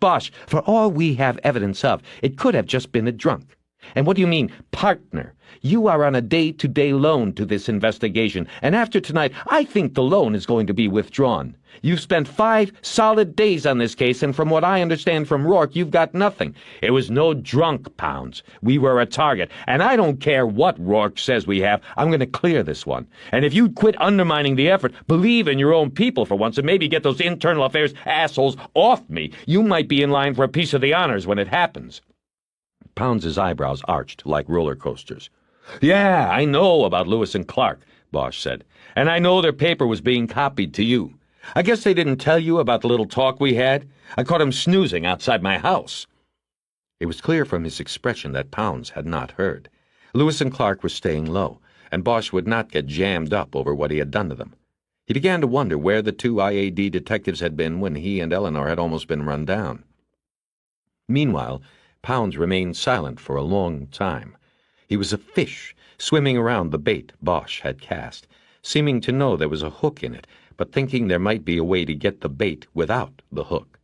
"Bosch, for all we have evidence of, it could have just been a drunk. And what do you mean, partner? You are on a day-to-day loan to this investigation, and after tonight, I think the loan is going to be withdrawn. You've spent 5 solid days on this case, and from what I understand from Rourke, you've got nothing. It was no drunk, Pounds. We were a target, and I don't care what Rourke says we have. I'm going to clear this one. And if you'd quit undermining the effort, believe in your own people for once, and maybe get those internal affairs assholes off me, you might be in line for a piece of the honors when it happens." Pounds's eyebrows arched like roller coasters. "Yeah, I know about Lewis and Clark," Bosch said, "and I know their paper was being copied to you. I guess they didn't tell you about the little talk we had? I caught him snoozing outside my house." It was clear from his expression that Pounds had not heard. Lewis and Clark were staying low, and Bosch would not get jammed up over what he had done to them. He began to wonder where the 2 IAD detectives had been when he and Eleanor had almost been run down. Meanwhile, Pounds remained silent for a long time. He was a fish, swimming around the bait Bosch had cast, seeming to know there was a hook in it, but thinking there might be a way to get the bait without the hook.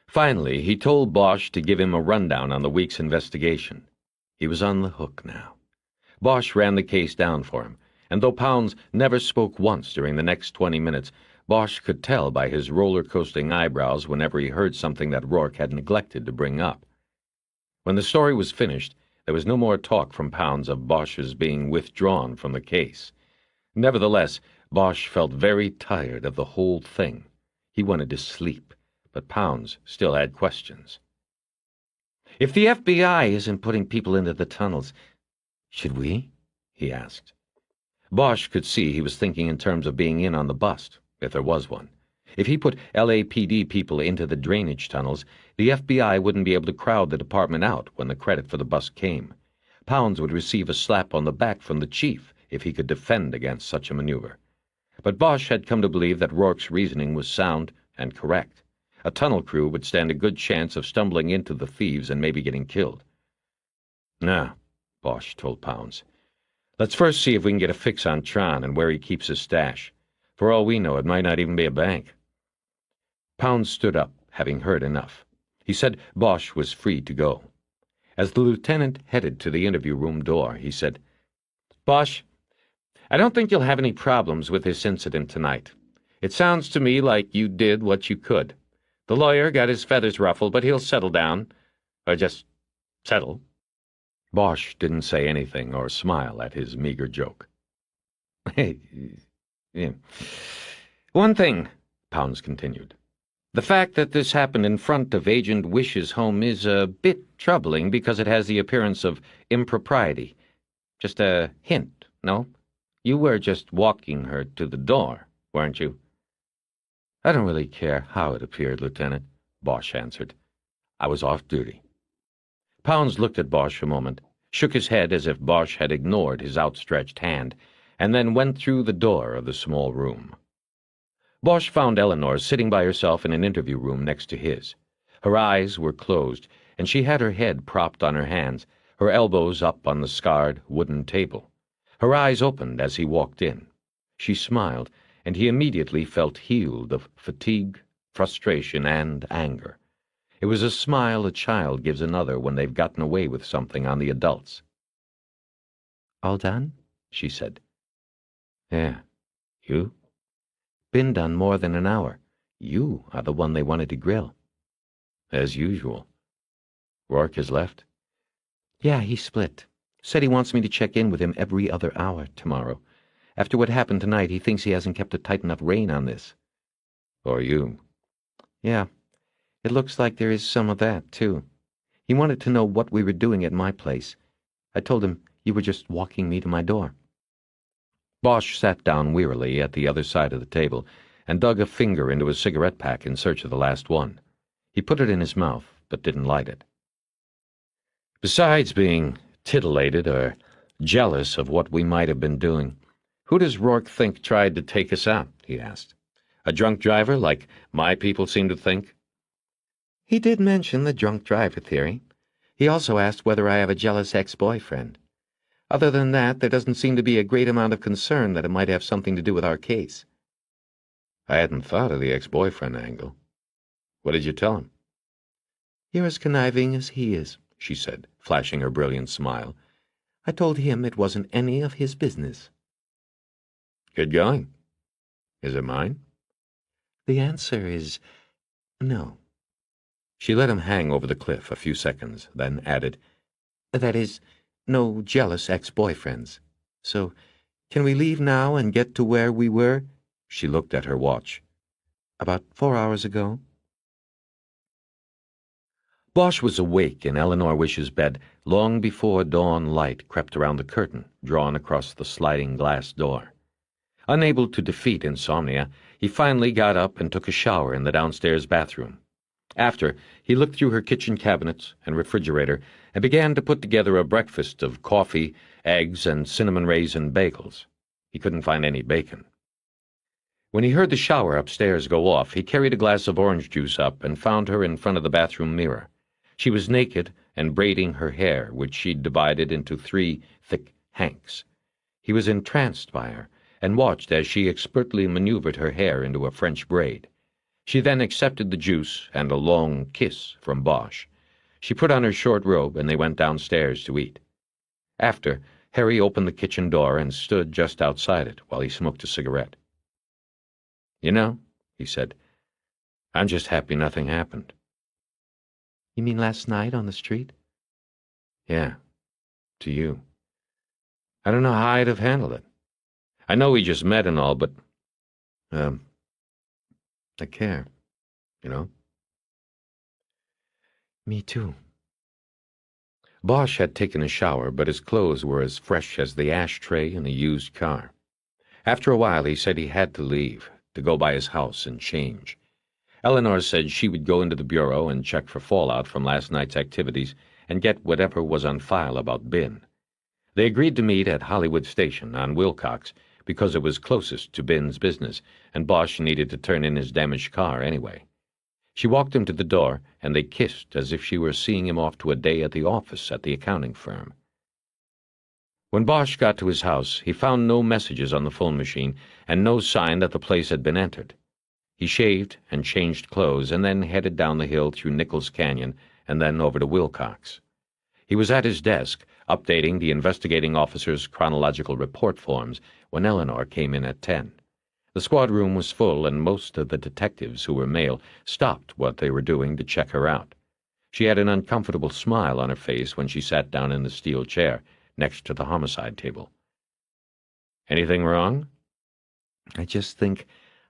Finally, he told Bosch to give him a rundown on the week's investigation. He was on the hook now. Bosch ran the case down for him, and though Pounds never spoke once during the next 20 minutes, Bosch could tell by his roller-coasting eyebrows whenever he heard something that Rourke had neglected to bring up. When the story was finished, there was no more talk from Pounds of Bosch's being withdrawn from the case. Nevertheless, Bosch felt very tired of the whole thing. He wanted to sleep, but Pounds still had questions. "If the FBI isn't putting people into the tunnels, should we?" he asked. Bosch could see he was thinking in terms of being in on the bust, if there was one. If he put LAPD people into the drainage tunnels, the FBI wouldn't be able to crowd the department out when the credit for the bust came. Pounds would receive a slap on the back from the chief if he could defend against such a maneuver. But Bosch had come to believe that Rourke's reasoning was sound and correct. A tunnel crew would stand a good chance of stumbling into the thieves and maybe getting killed. "Now," Bosch told Pounds, "let's first see if we can get a fix on Tron and where he keeps his stash. For all we know, it might not even be a bank." Pounds stood up, having heard enough. He said Bosch was free to go. As the lieutenant headed to the interview room door, he said, "Bosch, I don't think you'll have any problems with this incident tonight. It sounds to me like you did what you could. The lawyer got his feathers ruffled, but he'll settle down. Or just settle." Bosch didn't say anything or smile at his meager joke. Yeah. One thing, Pounds continued. The fact that this happened in front of Agent Wish's home is a bit troubling because it has the appearance of impropriety. Just a hint, no? You were just walking her to the door, weren't you? I don't really care how it appeared, Lieutenant, Bosch answered. I was off duty. Pounds looked at Bosch a moment, shook his head as if Bosch had ignored his outstretched hand, and then went through the door of the small room. Bosch found Eleanor sitting by herself in an interview room next to his. Her eyes were closed, and she had her head propped on her hands, her elbows up on the scarred wooden table. Her eyes opened as he walked in. She smiled, and he immediately felt healed of fatigue, frustration, and anger. It was a smile a child gives another when they've gotten away with something on the adults. All done? She said. Yeah. You? Been done more than an hour. You are the one they wanted to grill. As usual. Rourke has left? Yeah, he split. Said he wants me to check in with him every other hour tomorrow. After what happened tonight, he thinks he hasn't kept a tight enough rein on this. Or you? Yeah. It looks like there is some of that, too. He wanted to know what we were doing at my place. I told him you were just walking me to my door. Bosch sat down wearily at the other side of the table and dug a finger into his cigarette pack in search of the last one. He put it in his mouth, but didn't light it. Besides being titillated or jealous of what we might have been doing, who does Rourke think tried to take us out? He asked. A drunk driver, like my people seem to think? He did mention the drunk driver theory. He also asked whether I have a jealous ex-boyfriend. Other than that, there doesn't seem to be a great amount of concern that it might have something to do with our case. I hadn't thought of the ex-boyfriend angle. What did you tell him? You're as conniving as he is, she said, flashing her brilliant smile. I told him it wasn't any of his business. Good going. Is it mine? The answer is no. She let him hang over the cliff a few seconds, then added, That is, no jealous ex-boyfriends. So, can we leave now and get to where we were? She looked at her watch. About 4 hours ago. Bosch was awake in Eleanor Wish's bed long before dawn light crept around the curtain drawn across the sliding glass door. Unable to defeat insomnia, he finally got up and took a shower in the downstairs bathroom. After, he looked through her kitchen cabinets and refrigerator and began to put together a breakfast of coffee, eggs, and cinnamon raisin bagels. He couldn't find any bacon. When he heard the shower upstairs go off, he carried a glass of orange juice up and found her in front of the bathroom mirror. She was naked and braiding her hair, which she'd divided into 3 thick hanks. He was entranced by her and watched as she expertly maneuvered her hair into a French braid. She then accepted the juice and a long kiss from Bosch. She put on her short robe and they went downstairs to eat. After, Harry opened the kitchen door and stood just outside it while he smoked a cigarette. You know, he said, I'm just happy nothing happened. You mean last night on the street? Yeah, to you. I don't know how I'd have handled it. I know we just met and all, but, I care, you know? Me too. Bosch had taken a shower, but his clothes were as fresh as the ashtray in a used car. After a while, he said he had to leave, to go by his house and change. Eleanor said she would go into the bureau and check for fallout from last night's activities and get whatever was on file about Bin. They agreed to meet at Hollywood Station on Wilcox because it was closest to Bin's business, and Bosch needed to turn in his damaged car anyway. She walked him to the door, and they kissed as if she were seeing him off to a day at the office at the accounting firm. When Bosch got to his house, he found no messages on the phone machine and no sign that the place had been entered. He shaved and changed clothes and then headed down the hill through Nichols Canyon and then over to Wilcox. He was at his desk, updating the investigating officer's chronological report forms when Eleanor came in at 10. The squad room was full, and most of the detectives, who were male, stopped what they were doing to check her out. She had an uncomfortable smile on her face when she sat down in the steel chair next to the homicide table. Anything wrong? I just think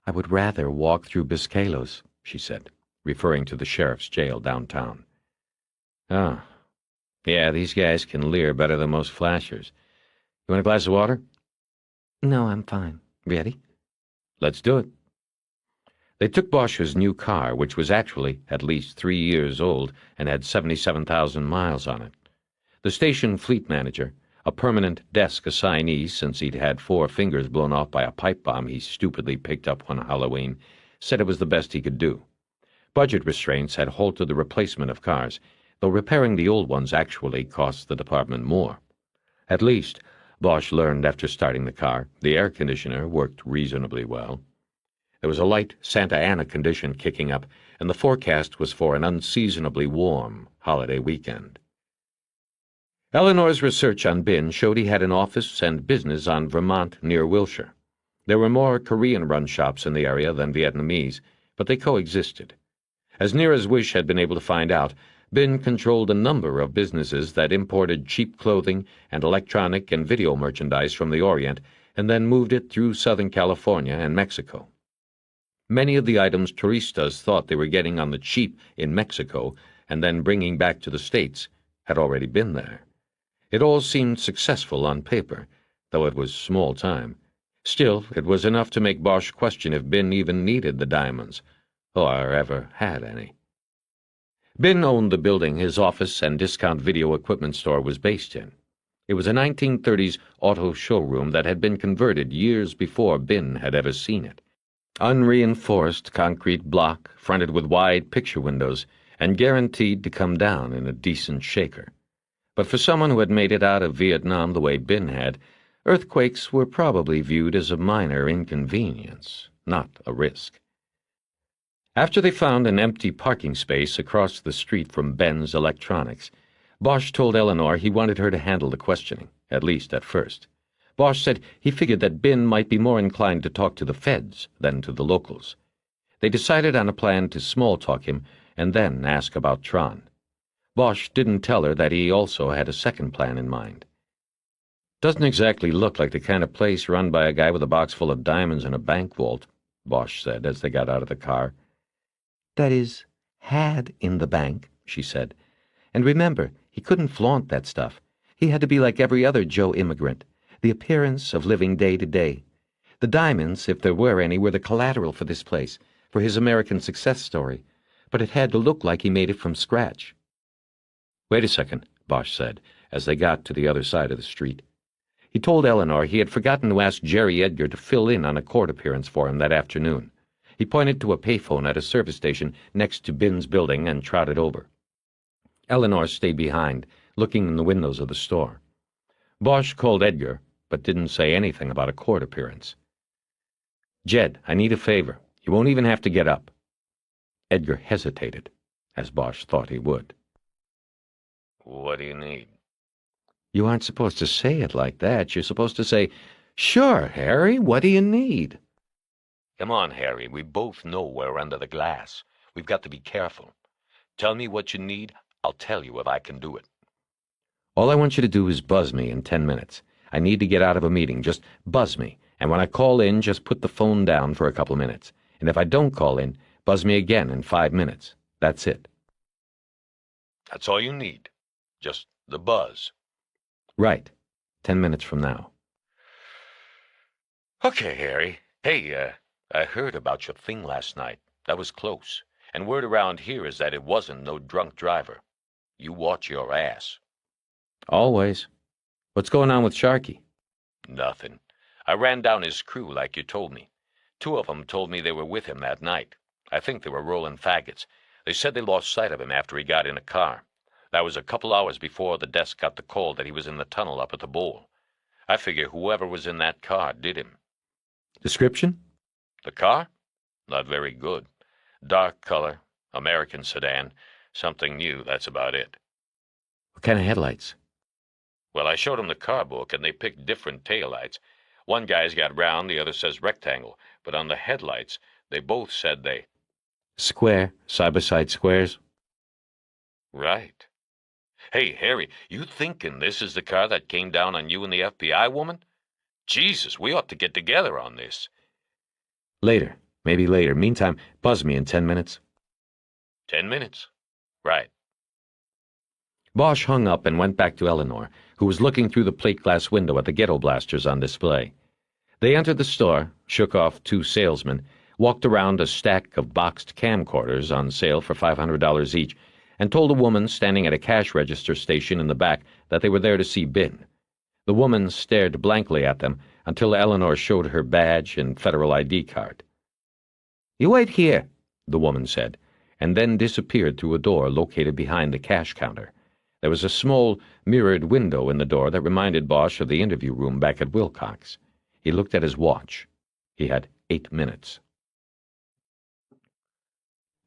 I would rather walk through Biscaylos, she said, referring to the sheriff's jail downtown. Oh. Yeah, these guys can leer better than most flashers. You want a glass of water? No, I'm fine. Ready? Let's do it. They took Bosch's new car, which was actually at least 3 years old and had 77,000 miles on it. The station fleet manager, a permanent desk assignee since he'd had 4 fingers blown off by a pipe bomb he stupidly picked up one Halloween, said it was the best he could do. Budget restraints had halted the replacement of cars, though repairing the old ones actually cost the department more. At least, Bosch learned after starting the car, the air conditioner worked reasonably well. There was a light Santa Ana condition kicking up, and the forecast was for an unseasonably warm holiday weekend. Eleanor's research on Bin showed he had an office and business on Vermont near Wilshire. There were more Korean-run shops in the area than Vietnamese, but they coexisted. As near as Wish had been able to find out, Bin controlled a number of businesses that imported cheap clothing and electronic and video merchandise from the Orient and then moved it through Southern California and Mexico. Many of the items touristas thought they were getting on the cheap in Mexico and then bringing back to the States had already been there. It all seemed successful on paper, though it was small time. Still, it was enough to make Bosch question if Bin even needed the diamonds, or ever had any. Bin owned the building his office and discount video equipment store was based in. It was a 1930s auto showroom that had been converted years before Bin had ever seen it. Unreinforced concrete block fronted with wide picture windows and guaranteed to come down in a decent shaker. But for someone who had made it out of Vietnam the way Bin had, earthquakes were probably viewed as a minor inconvenience, not a risk. After they found an empty parking space across the street from Ben's Electronics, Bosch told Eleanor he wanted her to handle the questioning, at least at first. Bosch said he figured that Bin might be more inclined to talk to the feds than to the locals. They decided on a plan to small-talk him and then ask about Tron. Bosch didn't tell her that he also had a second plan in mind. "Doesn't exactly look like the kind of place run by a guy with a box full of diamonds and a bank vault," Bosch said as they got out of the car. "That is, had in the bank," she said. "And remember, he couldn't flaunt that stuff. He had to be like every other Joe immigrant, the appearance of living day to day. The diamonds, if there were any, were the collateral for this place, for his American success story, but it had to look like he made it from scratch." "Wait a second," Bosch said, as they got to the other side of the street. He told Eleanor he had forgotten to ask Jerry Edgar to fill in on a court appearance for him that afternoon. He pointed to a payphone at a service station next to Bin's building and trotted over. Eleanor stayed behind, looking in the windows of the store. Bosch called Edgar, but didn't say anything about a court appearance. "Jed, I need a favor. You won't even have to get up." Edgar hesitated, as Bosch thought he would. "What do you need?" "You aren't supposed to say it like that. You're supposed to say, 'Sure, Harry, what do you need?'" "Come on, Harry. We both know we're under the glass. We've got to be careful. Tell me what you need. I'll tell you if I can do it." "All I want you to do is buzz me in 10 minutes. I need to get out of a meeting. Just buzz me, and when I call in, just put the phone down for a couple minutes. And if I don't call in, buzz me again in 5 minutes. That's it." "That's all you need. Just the buzz." "Right. 10 minutes from now." "Okay, Harry. Hey, I heard about your thing last night. That was close. And word around here is that it wasn't no drunk driver. You watch your ass." "Always. What's going on with Sharky?" "Nothing. I ran down his crew like you told me. 2 of them told me they were with him that night. I think they were rolling faggots. They said they lost sight of him after he got in a car. That was a couple hours before the desk got the call that he was in the tunnel up at the bowl. I figure whoever was in that car did him." "Description?" "The car? Not very good. Dark color, American sedan, something new, that's about it." "What kind of headlights?" "Well, I showed them the car book, and they picked different taillights. One guy's got round, the other says rectangle, but on the headlights, they both said they—" "Square, side-by-side squares?" "Right. Hey, Harry, you thinking this is the car that came down on you and the FBI woman?" Jesus, we ought to get together on this. Later. Maybe later. Meantime, buzz me in 10 minutes. 10 minutes. Right. Bosch hung up and went back to Eleanor, who was looking through the plate glass window at the ghetto blasters on display. They entered the store, shook off 2 salesmen, walked around a stack of boxed camcorders on sale for $500 each, and told a woman standing at a cash register station in the back that they were there to see Bin. The woman stared blankly at them until Eleanor showed her badge and federal ID card. "You wait here," the woman said, and then disappeared through a door located behind the cash counter. There was a small, mirrored window in the door that reminded Bosch of the interview room back at Wilcox. He looked at his watch. He had 8 minutes.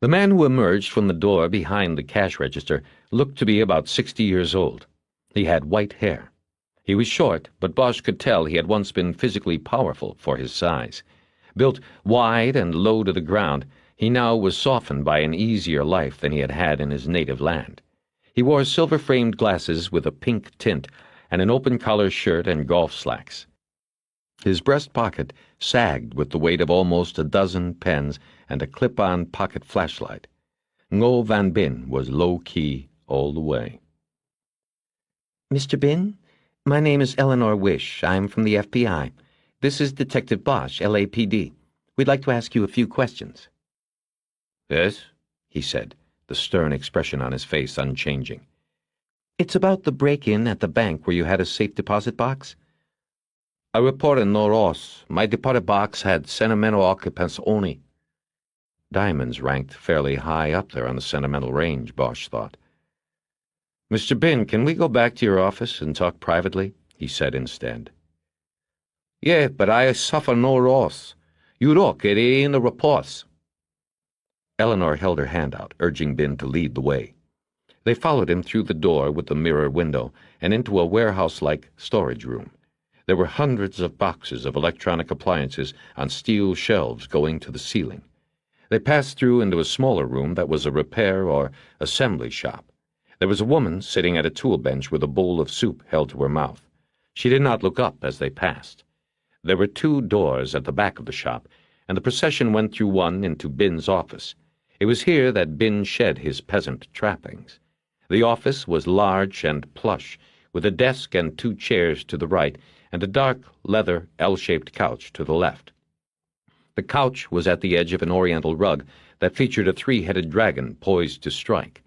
The man who emerged from the door behind the cash register looked to be about 60 years old. He had white hair. He was short, but Bosch could tell he had once been physically powerful for his size. Built wide and low to the ground, he now was softened by an easier life than he had had in his native land. He wore silver-framed glasses with a pink tint and an open-collar shirt and golf slacks. His breast pocket sagged with the weight of almost a dozen pens and a clip-on pocket flashlight. Ngo Van Bin was low-key all the way. Mr. Bin, my name is Eleanor Wish. I'm from the FBI. This is Detective Bosch, LAPD. We'd like to ask you a few questions. Yes? He said, the stern expression on his face unchanging. It's about the break-in at the bank where you had a safe deposit box. I reported no loss. My deposit box had sentimental occupants only. Diamonds ranked fairly high up there on the sentimental range, Bosch thought. Mr. Bin, can we go back to your office and talk privately? He said instead. Yeah, but I suffer no loss. You look, it in the reports. Eleanor held her hand out, urging Bin to lead the way. They followed him through the door with the mirror window and into a warehouse-like storage room. There were hundreds of boxes of electronic appliances on steel shelves going to the ceiling. They passed through into a smaller room that was a repair or assembly shop. There was a woman sitting at a tool bench with a bowl of soup held to her mouth. She did not look up as they passed. There were 2 doors at the back of the shop, and the procession went through one into Bin's office. It was here that Bin shed his peasant trappings. The office was large and plush, with a desk and 2 chairs to the right, and a dark leather L-shaped couch to the left. The couch was at the edge of an oriental rug that featured a 3-headed dragon poised to strike.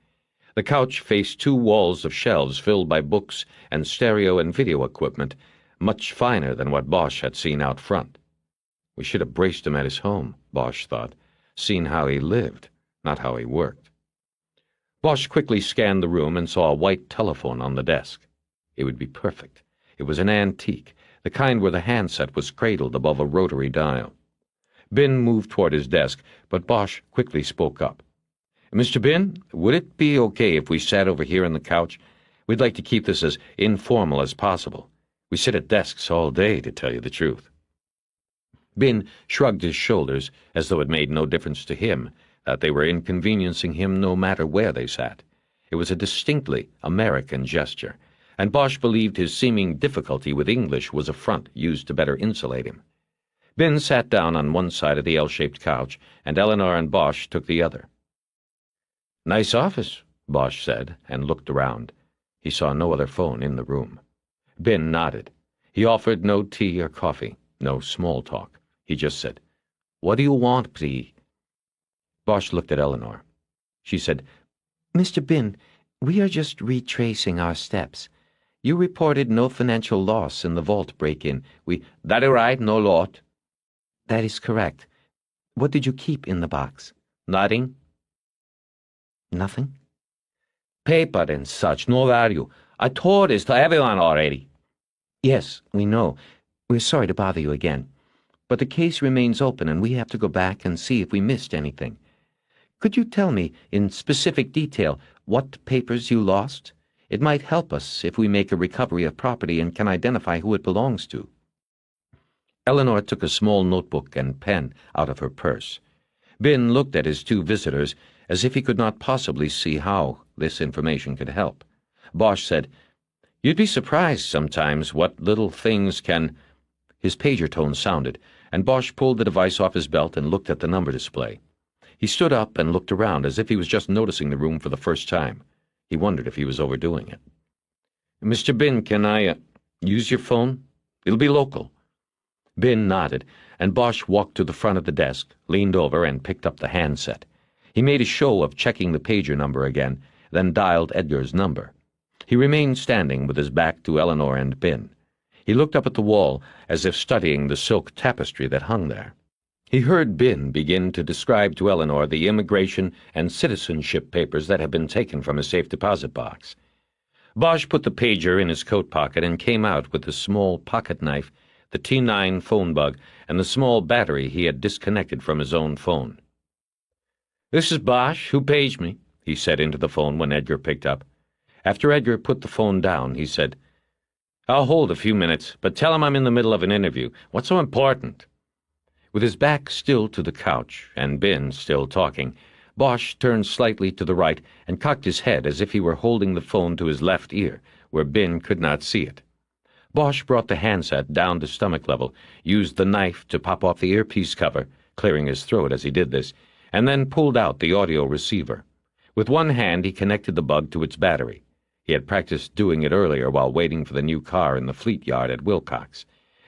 The couch faced 2 walls of shelves filled by books and stereo and video equipment, much finer than what Bosch had seen out front. We should have braced him at his home, Bosch thought, seen how he lived, not how he worked. Bosch quickly scanned the room and saw a white telephone on the desk. It would be perfect. It was an antique, the kind where the handset was cradled above a rotary dial. Bin moved toward his desk, but Bosch quickly spoke up. Mr. Bin, would it be okay if we sat over here on the couch? We'd like to keep this as informal as possible. We sit at desks all day, to tell you the truth. Bin shrugged his shoulders, as though it made no difference to him that they were inconveniencing him no matter where they sat. It was a distinctly American gesture, and Bosch believed his seeming difficulty with English was a front used to better insulate him. Bin sat down on one side of the L-shaped couch, and Eleanor and Bosch took the other. Nice office, Bosch said, and looked around. He saw no other phone in the room. Bin nodded. He offered no tea or coffee, no small talk. He just said, "What do you want, please?" Bosch looked at Eleanor. She said, Mr. Bin, we are just retracing our steps. You reported no financial loss in the vault break-in. That is right, no lot. That is correct. What did you keep in the box? Nothing. Nothing? Paper and such, no value. I told this to everyone already. Yes, we know. We're sorry to bother you again. But the case remains open, and we have to go back and see if we missed anything. Could you tell me, in specific detail, what papers you lost? It might help us if we make a recovery of property and can identify who it belongs to. Eleanor took a small notebook and pen out of her purse. Bin looked at his 2 visitors as if he could not possibly see how this information could help. Bosch said, "You'd be surprised sometimes what little things can—" His pager tone sounded, and Bosch pulled the device off his belt and looked at the number display. He stood up and looked around as if he was just noticing the room for the first time. He wondered if he was overdoing it. "Mr. Bin, can I use your phone? It'll be local." Bin nodded, and Bosch walked to the front of the desk, leaned over, and picked up the handset. He made a show of checking the pager number again, then dialed Edgar's number. He remained standing with his back to Eleanor and Bin. He looked up at the wall as if studying the silk tapestry that hung there. He heard Bin begin to describe to Eleanor the immigration and citizenship papers that had been taken from his safe deposit box. Bosch put the pager in his coat pocket and came out with the small pocket knife, the T9 phone bug, and the small battery he had disconnected from his own phone. "This is Bosch. Who paged me?" he said into the phone when Edgar picked up. After Edgar put the phone down, he said, "I'll hold a few minutes, but tell him I'm in the middle of an interview. What's so important?" With his back still to the couch, and Bin still talking, Bosch turned slightly to the right and cocked his head as if he were holding the phone to his left ear, where Bin could not see it. Bosch brought the handset down to stomach level, used the knife to pop off the earpiece cover, clearing his throat as he did this, and then pulled out the audio receiver. With one hand he connected the bug to its battery. He had practiced doing it earlier while waiting for the new car in the fleet yard at Wilcox.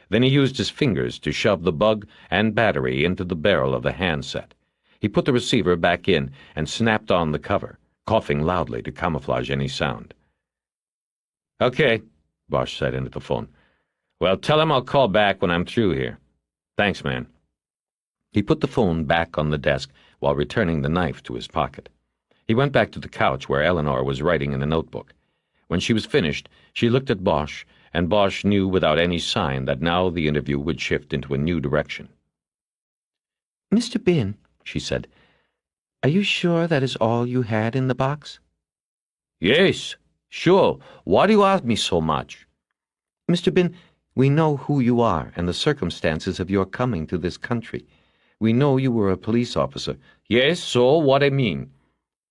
Then he used his fingers to shove the bug and battery into the barrel of the handset. He put the receiver back in and snapped on the cover, coughing loudly to camouflage any sound. "Okay," Bosch said into the phone. "Well, tell him I'll call back when I'm through here. Thanks, man." He put the phone back on the desk while returning the knife to his pocket. He went back to the couch where Eleanor was writing in a notebook. When she was finished, she looked at Bosch, and Bosch knew without any sign that now the interview would shift into a new direction. "Mr. Bin," she said, "are you sure that is all you had in the box?" "Yes, sure. Why do you ask me so much?" "Mr. Bin, we know who you are and the circumstances of your coming to this country. We know you were a police officer. "Yes, so what I mean?"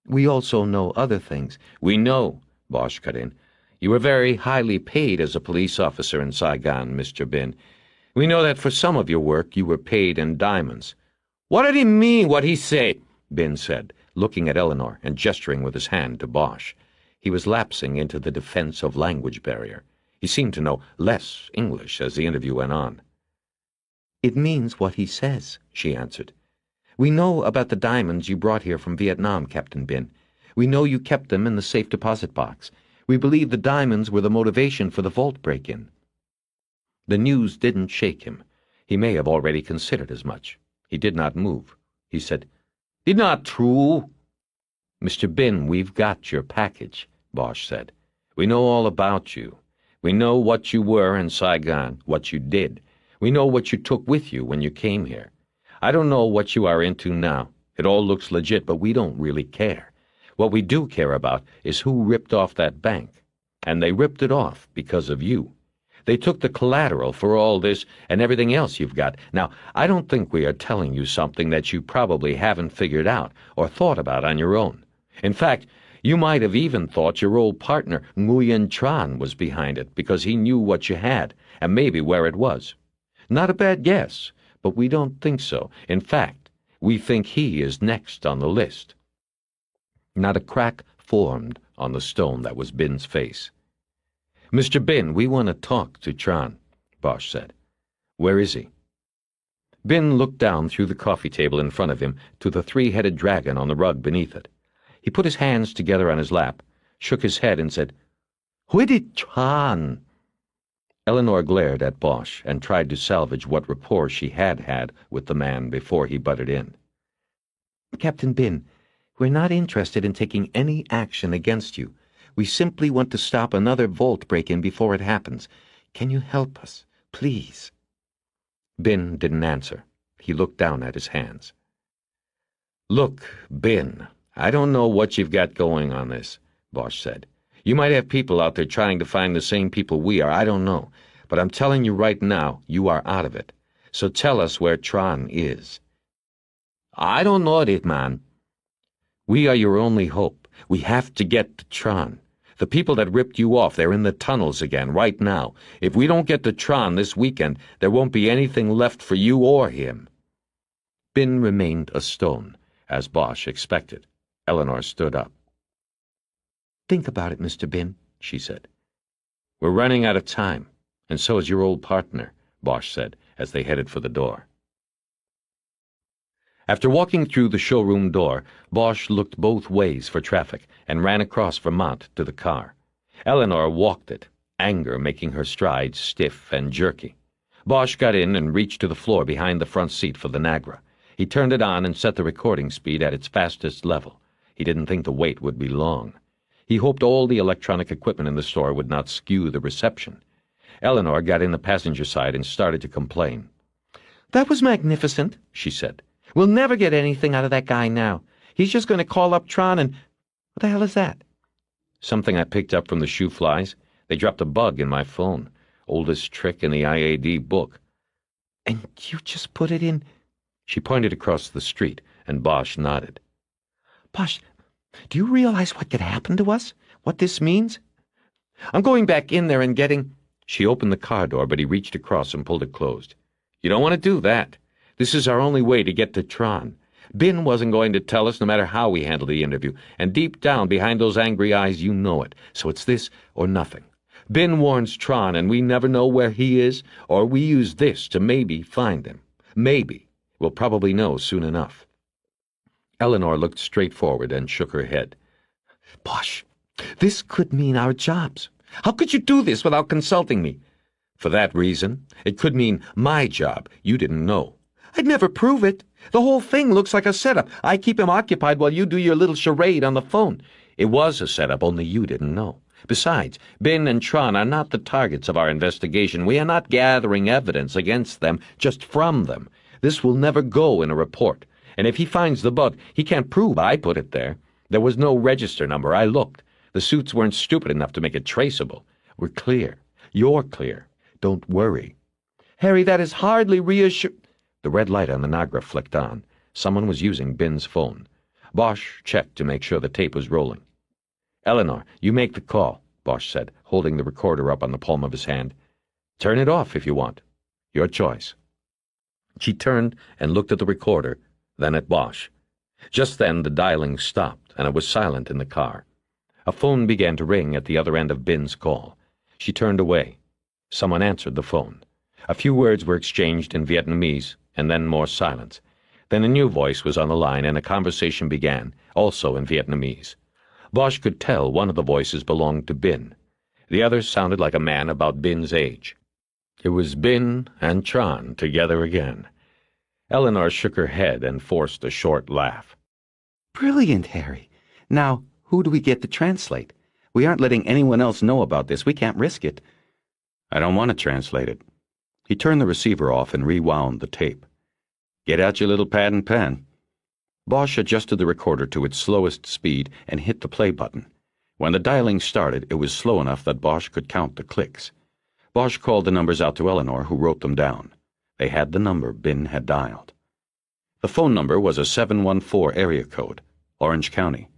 We also know other things." "We know," Bosch cut in. "You were very highly paid as a police officer in Saigon, Mr. Bin. We know that for some of your work you were paid in diamonds." "What did he mean, what he say?" Bin said, looking at Eleanor and gesturing with his hand to Bosch. He was lapsing into the defense of language barrier. He seemed to know less English as the interview went on. "It means what he says," she answered. "We know about the diamonds you brought here from Vietnam, Captain Bin. We know you kept them in the safe deposit box. We believe the diamonds were the motivation for the vault break-in." The news didn't shake him. He may have already considered as much. He did not move. He said, "Did not true." "Mr. Bin, we've got your package," Bosch said. "We know all about you. We know what you were in Saigon, what you did. We know what you took with you when you came here. I don't know what you are into now. It all looks legit, but we don't really care. What we do care about is who ripped off that bank. And they ripped it off because of you. They took the collateral for all this and everything else you've got. Now, I don't think we are telling you something that you probably haven't figured out or thought about on your own. In fact, you might have even thought your old partner, Nguyen Tran, was behind it because he knew what you had and maybe where it was. Not a bad guess, but we don't think so. In fact, we think he is next on the list." Not a crack formed on the stone that was Bin's face. "Mr. Bin, we want to talk to Tran," Bosch said. "Where is he?" Bin looked down through the coffee table in front of him to the three-headed dragon on the rug beneath it. He put his hands together on his lap, shook his head, and said, "Who did Tran?" Eleanor glared at Bosch and tried to salvage what rapport she had had with the man before he butted in. "Captain Bin, we're not interested in taking any action against you. We simply want to stop another vault break-in before it happens. Can you help us, please?" Bin didn't answer. He looked down at his hands. "Look, Bin, I don't know what you've got going on this," Bosch said. "You might have people out there trying to find the same people we are, I don't know. But I'm telling you right now, you are out of it. So tell us where Tran is." "I don't know it, man." "We are your only hope. We have to get to Tran. The people that ripped you off, they're in the tunnels again, right now. If we don't get to Tron this weekend, there won't be anything left for you or him." Bin remained a stone, as Bosch expected. Eleanor stood up. "Think about it, Mr. Bin," she said. "We're running out of time, and so is your old partner," Bosch said, as they headed for the door. After walking through the showroom door, Bosch looked both ways for traffic and ran across Vermont to the car. Eleanor walked it, anger making her strides stiff and jerky. Bosch got in and reached to the floor behind the front seat for the Nagra. He turned it on and set the recording speed at its fastest level. He didn't think the wait would be long. He hoped all the electronic equipment in the store would not skew the reception. Eleanor got in the passenger side and started to complain. "That was magnificent," she said. "We'll never get anything out of that guy now. He's just going to call up Tron and... What the hell is that?" "Something I picked up from the shoe flies. They dropped a bug in my phone. Oldest trick in the IAD book." "And you just put it in..." She pointed across the street, and Bosch nodded. "Bosch, do you realize what could happen to us? What this means? I'm going back in there and getting..." She opened the car door, but he reached across and pulled it closed. "You don't want to do that. This is our only way to get to Tron. Bin wasn't going to tell us no matter how we handle the interview, and deep down behind those angry eyes you know it, so it's this or nothing. Bin warns Tron and we never know where he is, or we use this to maybe find him. Maybe. We'll probably know soon enough." Eleanor looked straight forward and shook her head. "Bosch, this could mean our jobs. How could you do this without consulting me?" "For that reason, it could mean my job. You didn't know." "I'd never prove it. The whole thing looks like a setup. I keep him occupied while you do your little charade on the phone." "It was a setup, only you didn't know. Besides, Bin and Tron are not the targets of our investigation. We are not gathering evidence against them, just from them. This will never go in a report. And if he finds the bug, he can't prove I put it there. There was no register number. I looked. The suits weren't stupid enough to make it traceable. We're clear. You're clear. Don't worry." "Harry, that is hardly reassuring..." The red light on the Nagra flicked on. Someone was using Bin's phone. Bosch checked to make sure the tape was rolling. "Eleanor, you make the call," Bosch said, holding the recorder up on the palm of his hand. "Turn it off if you want. Your choice." She turned and looked at the recorder, then at Bosch. Just then the dialing stopped, and it was silent in the car. A phone began to ring at the other end of Bin's call. She turned away. Someone answered the phone. A few words were exchanged in Vietnamese, and then more silence. Then a new voice was on the line, and a conversation began, also in Vietnamese. Bosch could tell one of the voices belonged to Bin. The other sounded like a man about Bin's age. It was Bin and Tron together again. Eleanor shook her head and forced a short laugh. "Brilliant, Harry. Now, who do we get to translate? We aren't letting anyone else know about this. We can't risk it." "I don't want to translate it." He turned the receiver off and rewound the tape. "Get out your little pad and pen." Bosch adjusted the recorder to its slowest speed and hit the play button. When the dialing started, it was slow enough that Bosch could count the clicks. Bosch called the numbers out to Eleanor, who wrote them down. They had the number Bin had dialed. The phone number was a 714 area code, Orange County.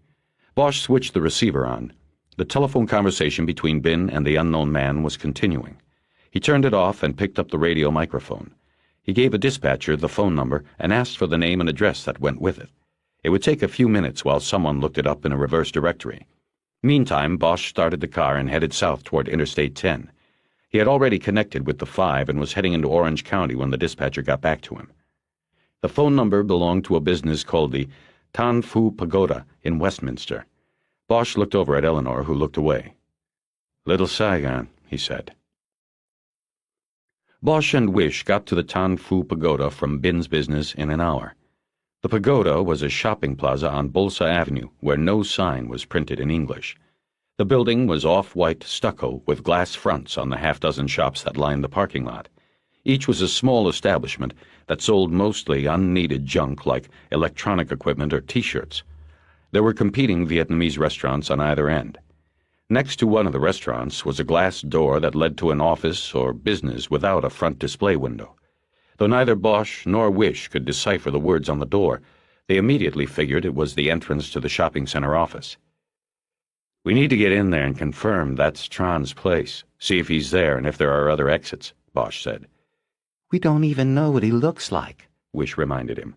Bosch switched the receiver on. The telephone conversation between Bin and the unknown man was continuing. He turned it off and picked up the radio microphone. He gave a dispatcher the phone number and asked for the name and address that went with it. It would take a few minutes while someone looked it up in a reverse directory. Meantime, Bosch started the car and headed south toward Interstate 10. He had already connected with the 5 and was heading into Orange County when the dispatcher got back to him. The phone number belonged to a business called the Tan Phu Pagoda in Westminster. Bosch looked over at Eleanor, who looked away. "Little Saigon," he said. Bosch and Wish got to the Tan Phu Pagoda from Bin's business in an hour. The pagoda was a shopping plaza on Bolsa Avenue where no sign was printed in English. The building was off-white stucco with glass fronts on the half-dozen shops that lined the parking lot. Each was a small establishment that sold mostly unneeded junk like electronic equipment or T-shirts. There were competing Vietnamese restaurants on either end. Next to one of the restaurants was a glass door that led to an office or business without a front display window. Though neither Bosch nor Wish could decipher the words on the door, they immediately figured it was the entrance to the shopping center office. We need to get in there and confirm that's Tron's place. See if he's there and if there are other exits, Bosch said. We don't even know what he looks like, Wish reminded him.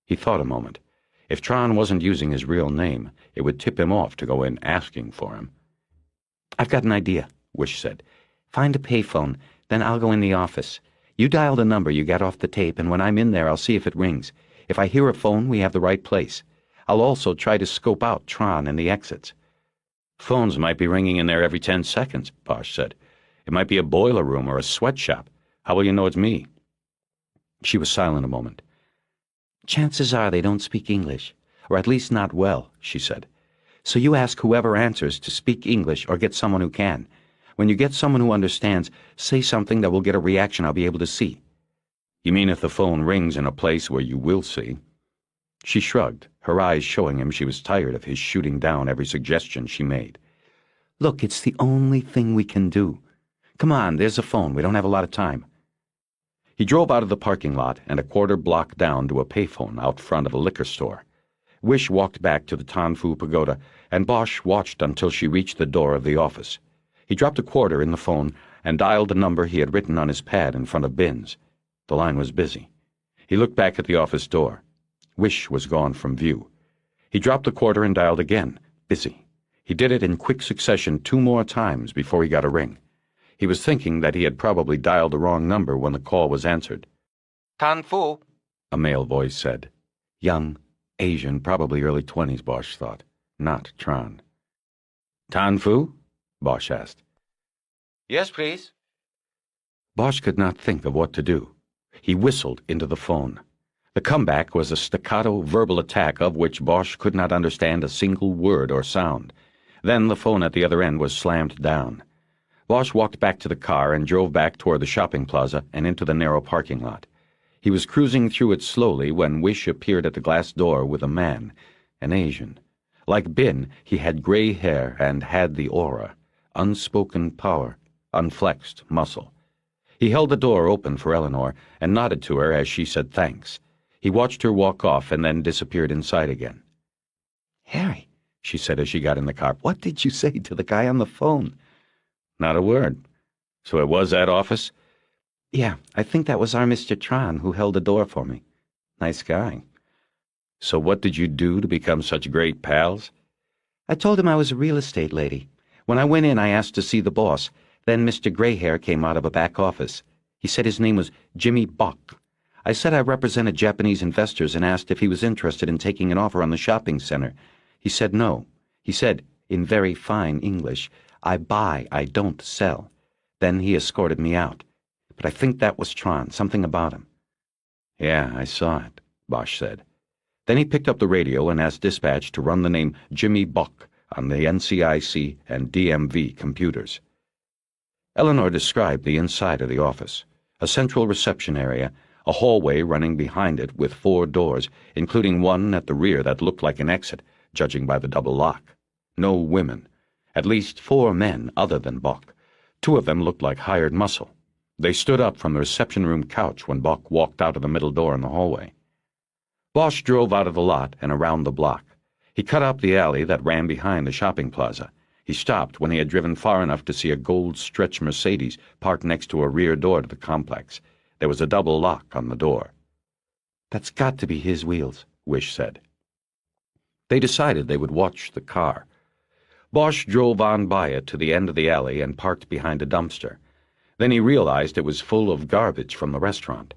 He thought a moment. If Tron wasn't using his real name, it would tip him off to go in asking for him. I've got an idea, Wish said. Find a payphone, then I'll go in the office. You dial the number you got off the tape, and when I'm in there, I'll see if it rings. If I hear a phone, we have the right place. I'll also try to scope out Tron and the exits. Phones might be ringing in there every 10 seconds, Bosch said. It might be a boiler room or a sweatshop. How will you know it's me? She was silent a moment. Chances are they don't speak English, or at least not well, she said. So you ask whoever answers to speak English or get someone who can. When you get someone who understands, say something that will get a reaction I'll be able to see. You mean if the phone rings in a place where you will see? She shrugged, her eyes showing him she was tired of his shooting down every suggestion she made. Look, it's the only thing we can do. Come on, there's a phone. We don't have a lot of time. He drove out of the parking lot and a quarter block down to a payphone out front of a liquor store. Wish walked back to the Tanfu Pagoda, and Bosch watched until she reached the door of the office. He dropped a quarter in the phone and dialed the number he had written on his pad in front of Bin's. The line was busy. He looked back at the office door. Wish was gone from view. He dropped the quarter and dialed again. Busy. He did it in quick succession 2 more times before he got a ring. He was thinking that he had probably dialed the wrong number when the call was answered. Tanfu, a male voice said. Young, Asian, probably early 20s, Bosch thought. Not Tron. Tanfu? Bosch asked. Yes, please. Bosch could not think of what to do. He whistled into the phone. The comeback was a staccato verbal attack of which Bosch could not understand a single word or sound. Then the phone at the other end was slammed down. Bosch walked back to the car and drove back toward the shopping plaza and into the narrow parking lot. He was cruising through it slowly when Wish appeared at the glass door with a man, an Asian. Like Bin, he had gray hair and had the aura, unspoken power, unflexed muscle. He held the door open for Eleanor and nodded to her as she said thanks. He watched her walk off and then disappeared inside again. Harry, she said as she got in the car, what did you say to the guy on the phone? Not a word. So it was that office? Yeah, I think that was our Mr. Tron who held the door for me. Nice guy. So what did you do to become such great pals? I told him I was a real estate lady. When I went in, I asked to see the boss. Then Mr. Grayhair came out of a back office. He said his name was Jimmy Bosch. I said I represented Japanese investors and asked if he was interested in taking an offer on the shopping center. He said no. He said, in very fine English, I buy, I don't sell. Then he escorted me out. But I think that was Tron, something about him. Yeah, I saw it, Bosch said. Then he picked up the radio and asked dispatch to run the name Jimmy Bosch on the NCIC and DMV computers. Eleanor described the inside of the office, a central reception area, a hallway running behind it with 4 doors, including one at the rear that looked like an exit, judging by the double lock. No women. At least 4 men other than Bosch. 2 of them looked like hired muscle. They stood up from the reception room couch when Bosch walked out of the middle door in the hallway. Bosch drove out of the lot and around the block. He cut up the alley that ran behind the shopping plaza. He stopped when he had driven far enough to see a gold stretch Mercedes parked next to a rear door to the complex. There was a double lock on the door. That's got to be his wheels, Wish said. They decided they would watch the car. Bosch drove on by it to the end of the alley and parked behind a dumpster. Then he realized it was full of garbage from the restaurant.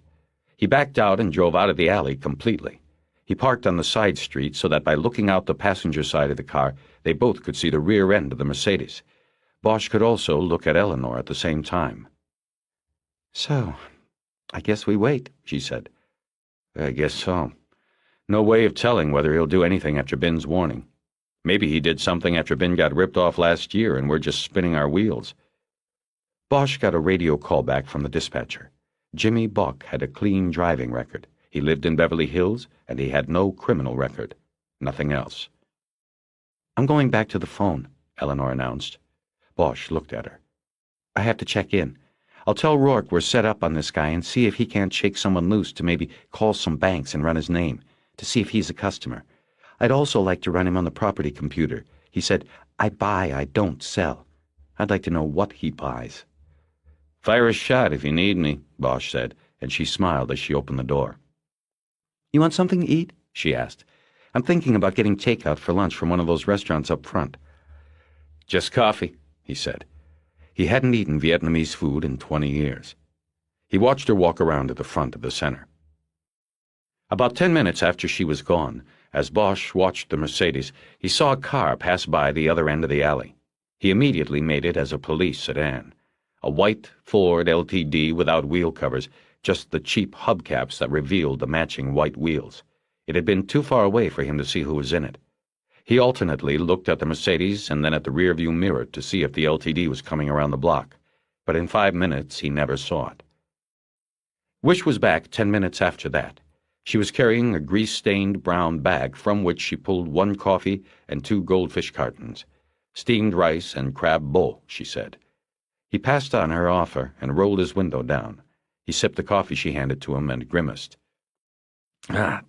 He backed out and drove out of the alley completely. He parked on the side street so that by looking out the passenger side of the car, they both could see the rear end of the Mercedes. Bosch could also look at Eleanor at the same time. So, I guess we wait, she said. I guess so. No way of telling whether he'll do anything after Bin's warning. Maybe he did something after Bin got ripped off last year and we're just spinning our wheels. Bosch got a radio call back from the dispatcher. Jimmy Bosch had a clean driving record. He lived in Beverly Hills, and he had no criminal record. Nothing else. I'm going back to the phone, Eleanor announced. Bosch looked at her. I have to check in. I'll tell Rourke we're set up on this guy and see if he can't shake someone loose to maybe call some banks and run his name, to see if he's a customer. I'd also like to run him on the property computer. He said, I buy, I don't sell. I'd like to know what he buys." "Fire a shot if you need me," Bosch said, and she smiled as she opened the door. "You want something to eat?" she asked. "I'm thinking about getting takeout for lunch from one of those restaurants up front." "Just coffee," he said. He hadn't eaten Vietnamese food in 20 years. He watched her walk around to the front of the center. About 10 minutes after she was gone, as Bosch watched the Mercedes, he saw a car pass by the other end of the alley. He immediately made it as a police sedan. A white Ford LTD without wheel covers, just the cheap hubcaps that revealed the matching white wheels. It had been too far away for him to see who was in it. He alternately looked at the Mercedes and then at the rearview mirror to see if the LTD was coming around the block, but in 5 minutes he never saw it. Wish was back 10 minutes after that. She was carrying a grease-stained brown bag from which she pulled 1 coffee and 2 goldfish cartons. "Steamed rice and crab bowl," she said. He passed on her offer and rolled his window down. He sipped the coffee she handed to him and grimaced.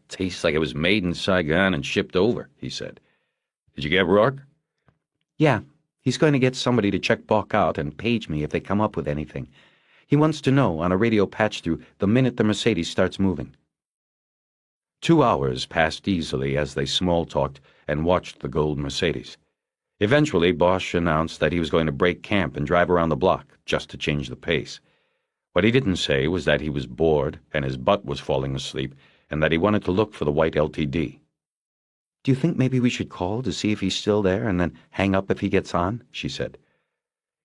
"Tastes like it was made in Saigon and shipped over," he said. "Did you get Rourke?" "Yeah, he's going to get somebody to check Bock out and page me if they come up with anything. He wants to know on a radio patch-through the minute the Mercedes starts moving." 2 hours passed easily as they small-talked and watched the gold Mercedes. Eventually, Bosch announced that he was going to break camp and drive around the block, just to change the pace. What he didn't say was that he was bored and his butt was falling asleep and that he wanted to look for the white LTD. "Do you think maybe we should call to see if he's still there and then hang up if he gets on?" she said.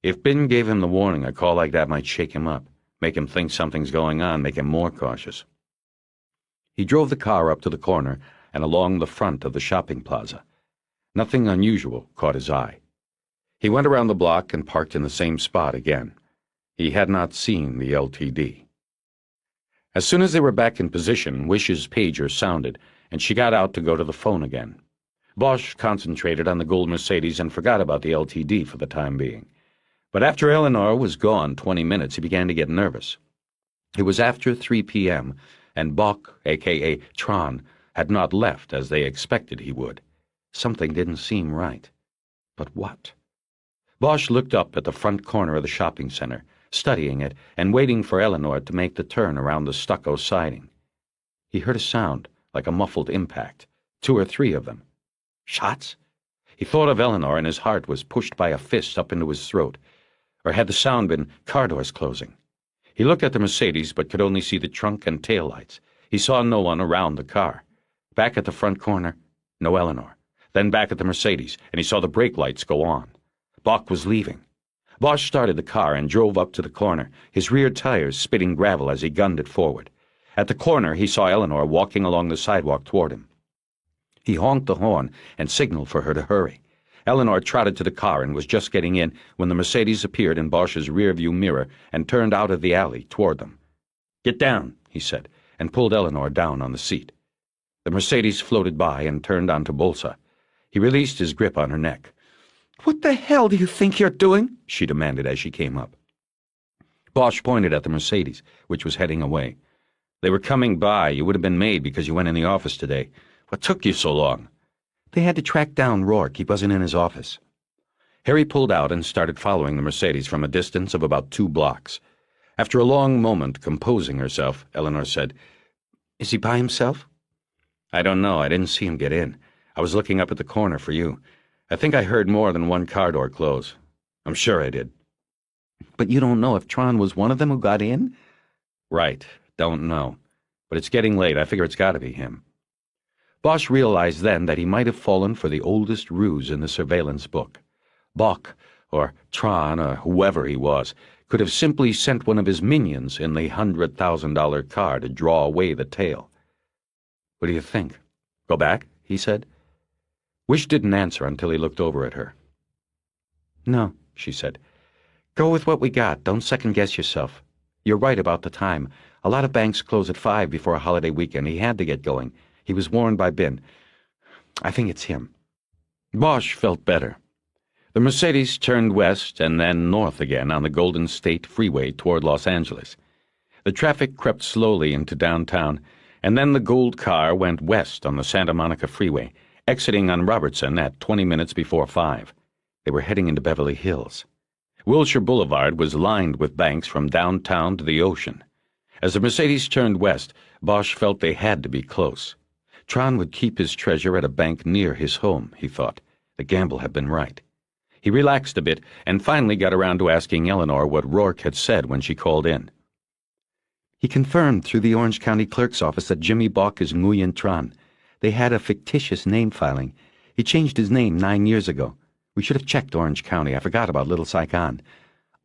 If Ben gave him the warning, a call like that might shake him up, make him think something's going on, make him more cautious. He drove the car up to the corner and along the front of the shopping plaza. Nothing unusual caught his eye. He went around the block and parked in the same spot again. He had not seen the LTD. As soon as they were back in position, Wish's pager sounded, and she got out to go to the phone again. Bosch concentrated on the gold Mercedes and forgot about the LTD for the time being. But after Eleanor was gone 20 minutes, he began to get nervous. It was after 3 p.m., and Bock, a.k.a. Tron, had not left as they expected he would. Something didn't seem right. But what? Bosch looked up at the front corner of the shopping center, studying it and waiting for Eleanor to make the turn around the stucco siding. He heard a sound, like a muffled impact, 2 or 3 of them. Shots? He thought of Eleanor and his heart was pushed by a fist up into his throat. Or had the sound been car doors closing? He looked at the Mercedes but could only see the trunk and taillights. He saw no one around the car. Back at the front corner, no Eleanor. Then back at the Mercedes, and he saw the brake lights go on. Bock was leaving. Bosch started the car and drove up to the corner, his rear tires spitting gravel as he gunned it forward. At the corner, he saw Eleanor walking along the sidewalk toward him. He honked the horn and signaled for her to hurry. Eleanor trotted to the car and was just getting in when the Mercedes appeared in Bosch's rearview mirror and turned out of the alley toward them. "Get down," he said, and pulled Eleanor down on the seat. The Mercedes floated by and turned onto Bolsa. He released his grip on her neck. "What the hell do you think you're doing?" she demanded as she came up. Bosch pointed at the Mercedes, which was heading away. "They were coming by. You would have been made because you went in the office today. What took you so long?" "They had to track down Rourke. He wasn't in his office." Harry pulled out and started following the Mercedes from a distance of about 2 blocks. After a long moment composing herself, Eleanor said, "Is he by himself?" "I don't know. I didn't see him get in. I was looking up at the corner for you. I think I heard more than 1 car door close. I'm sure I did." "But you don't know if Tron was one of them who got in?" "Right. Don't know. But it's getting late. I figure it's got to be him." Bosch realized then that he might have fallen for the oldest ruse in the surveillance book. Bock, or Tron, or whoever he was, could have simply sent one of his minions in the $100,000 car to draw away the tail. "What do you think? Go back?" he said. Wish didn't answer until he looked over at her. "No," she said. "Go with what we got. Don't second-guess yourself. You're right about the time. A lot of banks close at 5 before a holiday weekend. He had to get going. He was warned by Ben. I think it's him." Bosch felt better. The Mercedes turned west and then north again on the Golden State Freeway toward Los Angeles. The traffic crept slowly into downtown, and then the gold car went west on the Santa Monica Freeway, exiting on Robertson at 20 minutes before 5. They were heading into Beverly Hills. Wilshire Boulevard was lined with banks from downtown to the ocean. As the Mercedes turned west, Bosch felt they had to be close. Tron would keep his treasure at a bank near his home, he thought. The gamble had been right. He relaxed a bit and finally got around to asking Eleanor what Rourke had said when she called in. He confirmed through the Orange County Clerk's office that Jimmy Bock is Nguyen Tran. They had a fictitious name filing. He changed his name 9 years ago. We should have checked Orange County. I forgot about Little Saigon.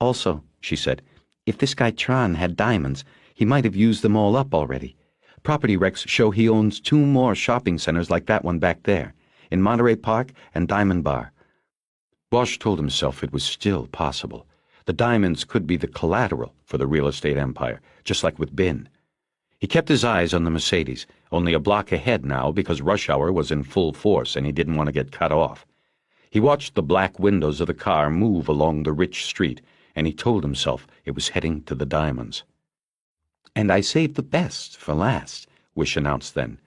Also, she said, if this guy Tran had diamonds, he might have used them all up already. Property recs show he owns 2 more shopping centers like that one back there, in Monterey Park and Diamond Bar. Bosch told himself it was still possible. The diamonds could be the collateral for the real estate empire, just like with Bin. He kept his eyes on the Mercedes, only a block ahead now because rush hour was in full force and he didn't want to get cut off. He watched the black windows of the car move along the rich street, and he told himself it was heading to the diamonds. And I saved the best for last, Wish announced then.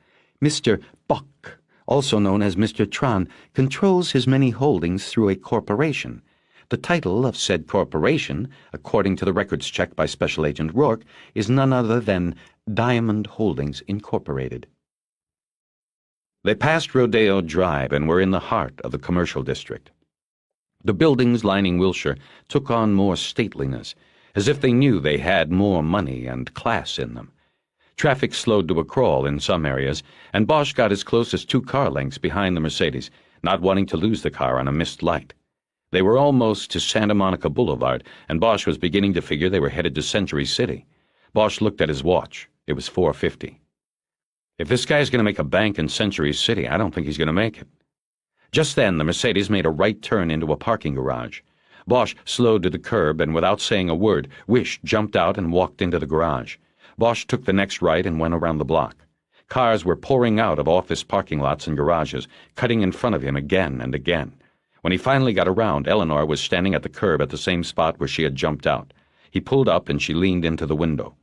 Mr. Bock, also known as Mr. Tran, controls his many holdings through a corporation. The title of said corporation, according to the records checked by Special Agent Rourke, is none other than Diamond Holdings Incorporated. They passed Rodeo Drive and were in the heart of the commercial district. The buildings lining Wilshire took on more stateliness, as if they knew they had more money and class in them. Traffic slowed to a crawl in some areas, and Bosch got as close as 2 car lengths behind the Mercedes, not wanting to lose the car on a missed light. They were almost to Santa Monica Boulevard, and Bosch was beginning to figure they were headed to Century City. Bosch looked at his watch. It was 4:50. If this guy's going to make a bank in Century City, I don't think he's going to make it. Just then, the Mercedes made a right turn into a parking garage. Bosch slowed to the curb, and without saying a word, Wish jumped out and walked into the garage. Bosch took the next right and went around the block. Cars were pouring out of office parking lots and garages, cutting in front of him again and again. When he finally got around, Eleanor was standing at the curb at the same spot where she had jumped out. He pulled up and she leaned into the window.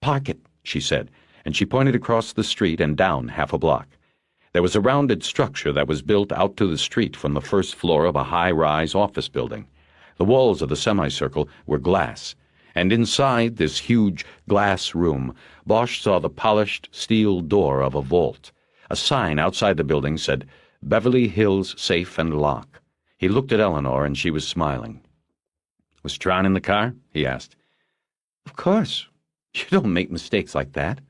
"Park it," she said, and she pointed across the street and down half a block. There was a rounded structure that was built out to the street from the first floor of a high-rise office building. The walls of the semicircle were glass, and inside this huge glass room, Bosch saw the polished steel door of a vault. A sign outside the building said, "Beverly Hills Safe and Lock." He looked at Eleanor, and she was smiling. "Was Tron in the car?" he asked. "Of course. You don't make mistakes like that."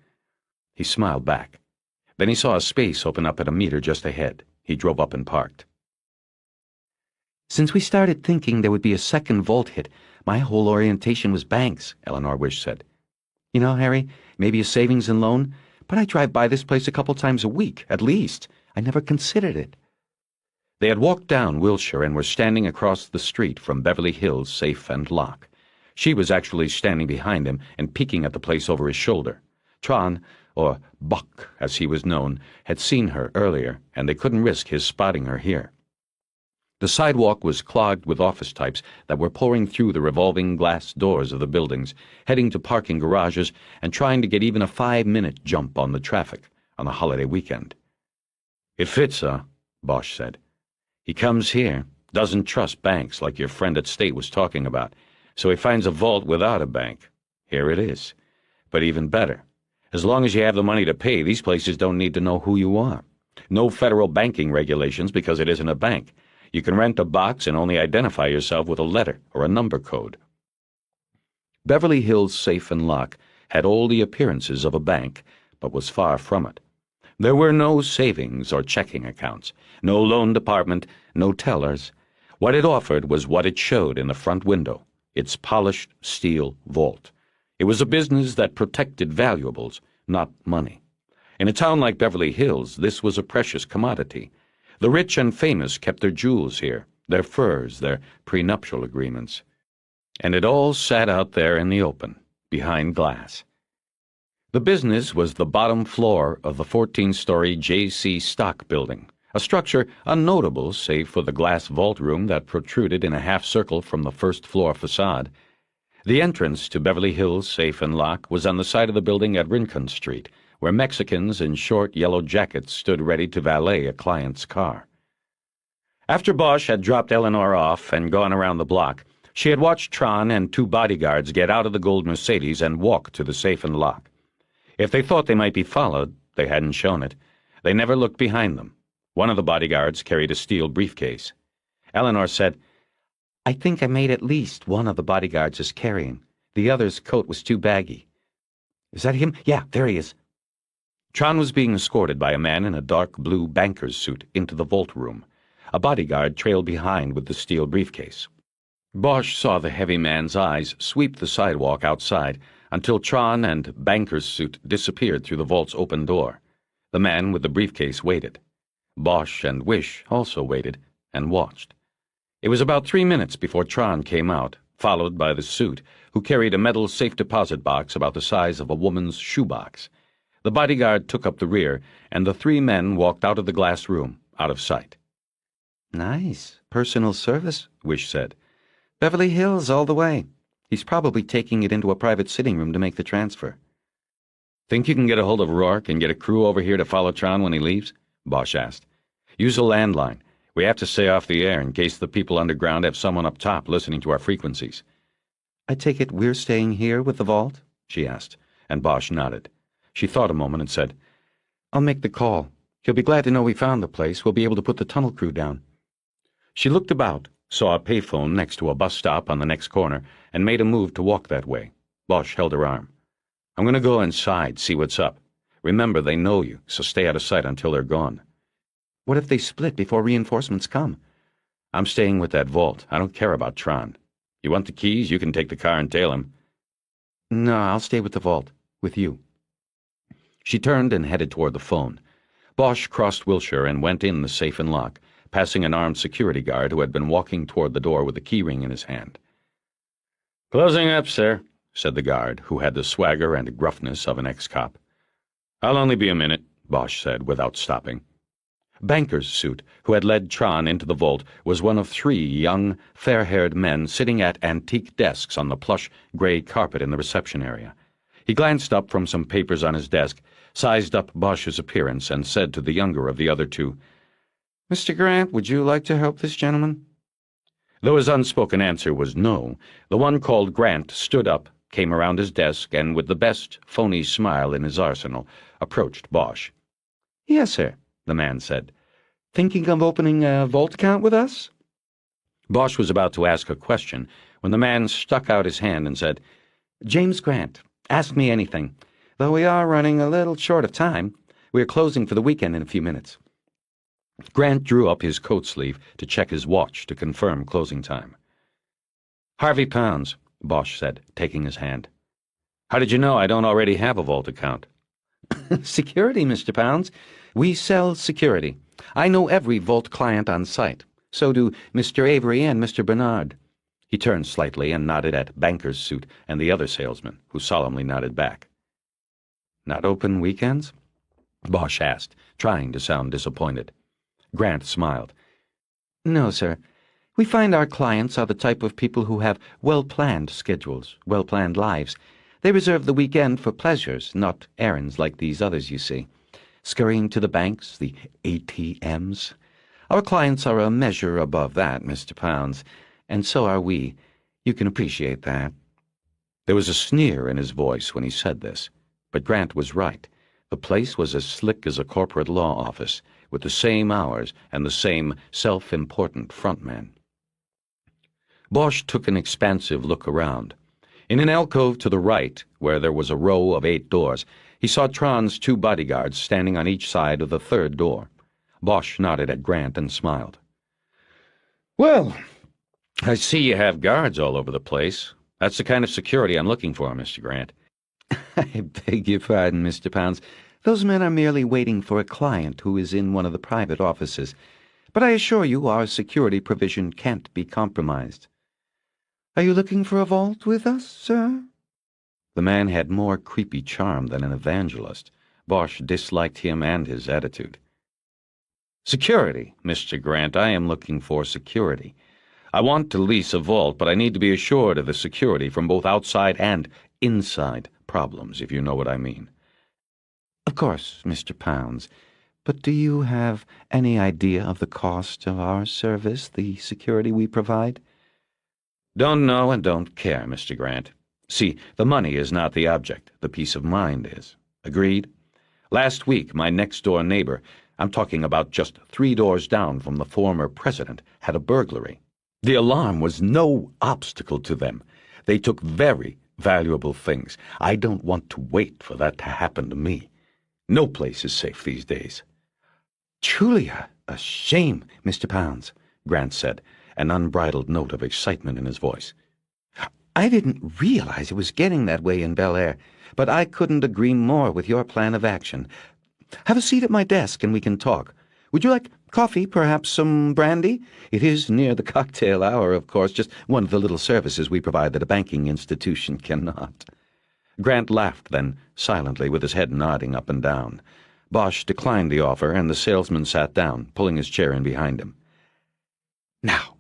He smiled back. Then he saw a space open up at a meter just ahead. He drove up and parked. "Since we started thinking there would be a second vault hit, my whole orientation was banks," Eleanor Wish said. "You know, Harry, maybe a savings and loan, but I drive by this place a couple times a week, at least. I never considered it." They had walked down Wilshire and were standing across the street from Beverly Hills Safe and Lock. She was actually standing behind him and peeking at the place over his shoulder. Tron, or Buck as he was known, had seen her earlier, and they couldn't risk his spotting her here. The sidewalk was clogged with office types that were pouring through the revolving glass doors of the buildings, heading to parking garages and trying to get even a 5-minute jump on the traffic on the holiday weekend. "It fits, huh?" Bosch said. "He comes here, doesn't trust banks like your friend at State was talking about, so he finds a vault without a bank. Here it is. But even better, as long as you have the money to pay, these places don't need to know who you are. No federal banking regulations because it isn't a bank. You can rent a box and only identify yourself with a letter or a number code." Beverly Hills Safe and Lock had all the appearances of a bank, but was far from it. There were no savings or checking accounts, no loan department, no tellers. What it offered was what it showed in the front window, its polished steel vault. It was a business that protected valuables, not money. In a town like Beverly Hills, this was a precious commodity. The rich and famous kept their jewels here, their furs, their prenuptial agreements. And it all sat out there in the open, behind glass. The business was the bottom floor of the 14-story J.C. Stock building, a structure unnotable save for the glass vault room that protruded in a half-circle from the first-floor facade. The entrance to Beverly Hills Safe and Lock was on the side of the building at Rincon Street, where Mexicans in short yellow jackets stood ready to valet a client's car. After Bosch had dropped Eleanor off and gone around the block, she had watched Tron and 2 bodyguards get out of the gold Mercedes and walk to the safe and lock. If they thought they might be followed, they hadn't shown it. They never looked behind them. One of the bodyguards carried a steel briefcase. Eleanor said, I think I made at least one of the bodyguards is carrying. The other's coat was too baggy. Is that him? Yeah, there he is. Tron was being escorted by a man in a dark blue banker's suit into the vault room. A bodyguard trailed behind with the steel briefcase. Bosch saw the heavy man's eyes sweep the sidewalk outside until Tron and banker's suit disappeared through the vault's open door. The man with the briefcase waited. Bosch and Wish also waited and watched. It was about 3 minutes before Tron came out, followed by the suit, who carried a metal safe deposit box about the size of a woman's shoebox. The bodyguard took up the rear, and the 3 men walked out of the glass room, out of sight. Nice. Personal service, Wish said. Beverly Hills all the way. He's probably taking it into a private sitting room to make the transfer. Think you can get a hold of Rourke and get a crew over here to follow Tron when he leaves? Bosch asked. Use a landline. We have to stay off the air in case the people underground have someone up top listening to our frequencies. I take it we're staying here with the vault? She asked, and Bosch nodded. She thought a moment and said, I'll make the call. He'll be glad to know we found the place. We'll be able to put the tunnel crew down. She looked about, saw a payphone next to a bus stop on the next corner, and made a move to walk that way. Bosch held her arm. I'm going to go inside, see what's up. Remember, they know you, so stay out of sight until they're gone. What if they split before reinforcements come? I'm staying with that vault. I don't care about Tron. You want the keys? You can take the car and tail him. No, I'll stay with the vault. With you. She turned and headed toward the phone. Bosch crossed Wilshire and went in the safe and lock, passing an armed security guard who had been walking toward the door with a key ring in his hand. Closing up, sir, said the guard, who had the swagger and gruffness of an ex-cop. I'll only be a minute, Bosch said without stopping. Banker's suit, who had led Tron into the vault, was one of 3 young, fair-haired men sitting at antique desks on the plush gray carpet in the reception area. He glanced up from some papers on his desk, sized up Bosch's appearance, and said to the younger of the other 2, Mr. Grant, would you like to help this gentleman? Though his unspoken answer was no, the one called Grant stood up, came around his desk, and with the best phony smile in his arsenal, approached Bosch. Yes, sir, the man said. Thinking of opening a vault account with us? Bosch was about to ask a question when the man stuck out his hand and said, James Grant, ask me anything. Though we are running a little short of time, we are closing for the weekend in a few minutes. Grant drew up his coat sleeve to check his watch to confirm closing time. Harvey Pounds, Bosch said, taking his hand. How did you know I don't already have a vault account? Security, Mr. Pounds. We sell security. I know every vault client on site. So do Mr. Avery and Mr. Bernard. He turned slightly and nodded at Banker's suit and the other salesman, who solemnly nodded back. Not open weekends? Bosch asked, trying to sound disappointed. Grant smiled. No, sir. We find our clients are the type of people who have well-planned schedules, well-planned lives. They reserve the weekend for pleasures, not errands like these others you see. Scurrying to the banks, the ATMs. Our clients are a measure above that, Mr. Pounds, and so are we. You can appreciate that. There was a sneer in his voice when he said this, but Grant was right. The place was as slick as a corporate law office, with the same hours and the same self-important frontman. Bosch took an expansive look around. In an alcove to the right, where there was a row of 8 doors, he saw Tron's 2 bodyguards standing on each side of the 3rd door. Bosch nodded at Grant and smiled. Well, I see you have guards all over the place. That's the kind of security I'm looking for, Mr. Grant. I beg your pardon, Mr. Pounds. Those men are merely waiting for a client who is in one of the private offices. But I assure you our security provision can't be compromised. Are you looking for a vault with us, sir? The man had more creepy charm than an evangelist. Bosch disliked him and his attitude. Security, Mr. Grant. I am looking for security. I want to lease a vault, but I need to be assured of the security from both outside and inside problems, if you know what I mean. Of course, Mr. Pounds. But do you have any idea of the cost of our service, the security we provide? Don't know and don't care, Mr. Grant. See, the money is not the object. The peace of mind is. Agreed? Last week, my next-door neighbor, I'm talking about just 3 doors down from the former president, had a burglary. The alarm was no obstacle to them. They took very valuable things. I don't want to wait for that to happen to me. No place is safe these days. Truly a shame, Mr. Pounds, Grant said, an unbridled note of excitement in his voice. I didn't realize it was getting that way in Bel Air, but I couldn't agree more with your plan of action. Have a seat at my desk and we can talk. Would you like coffee, perhaps some brandy? It is near the cocktail hour, of course, just one of the little services we provide that a banking institution cannot. Grant laughed then, silently, with his head nodding up and down. Bosch declined the offer, and the salesman sat down, pulling his chair in behind him. Now,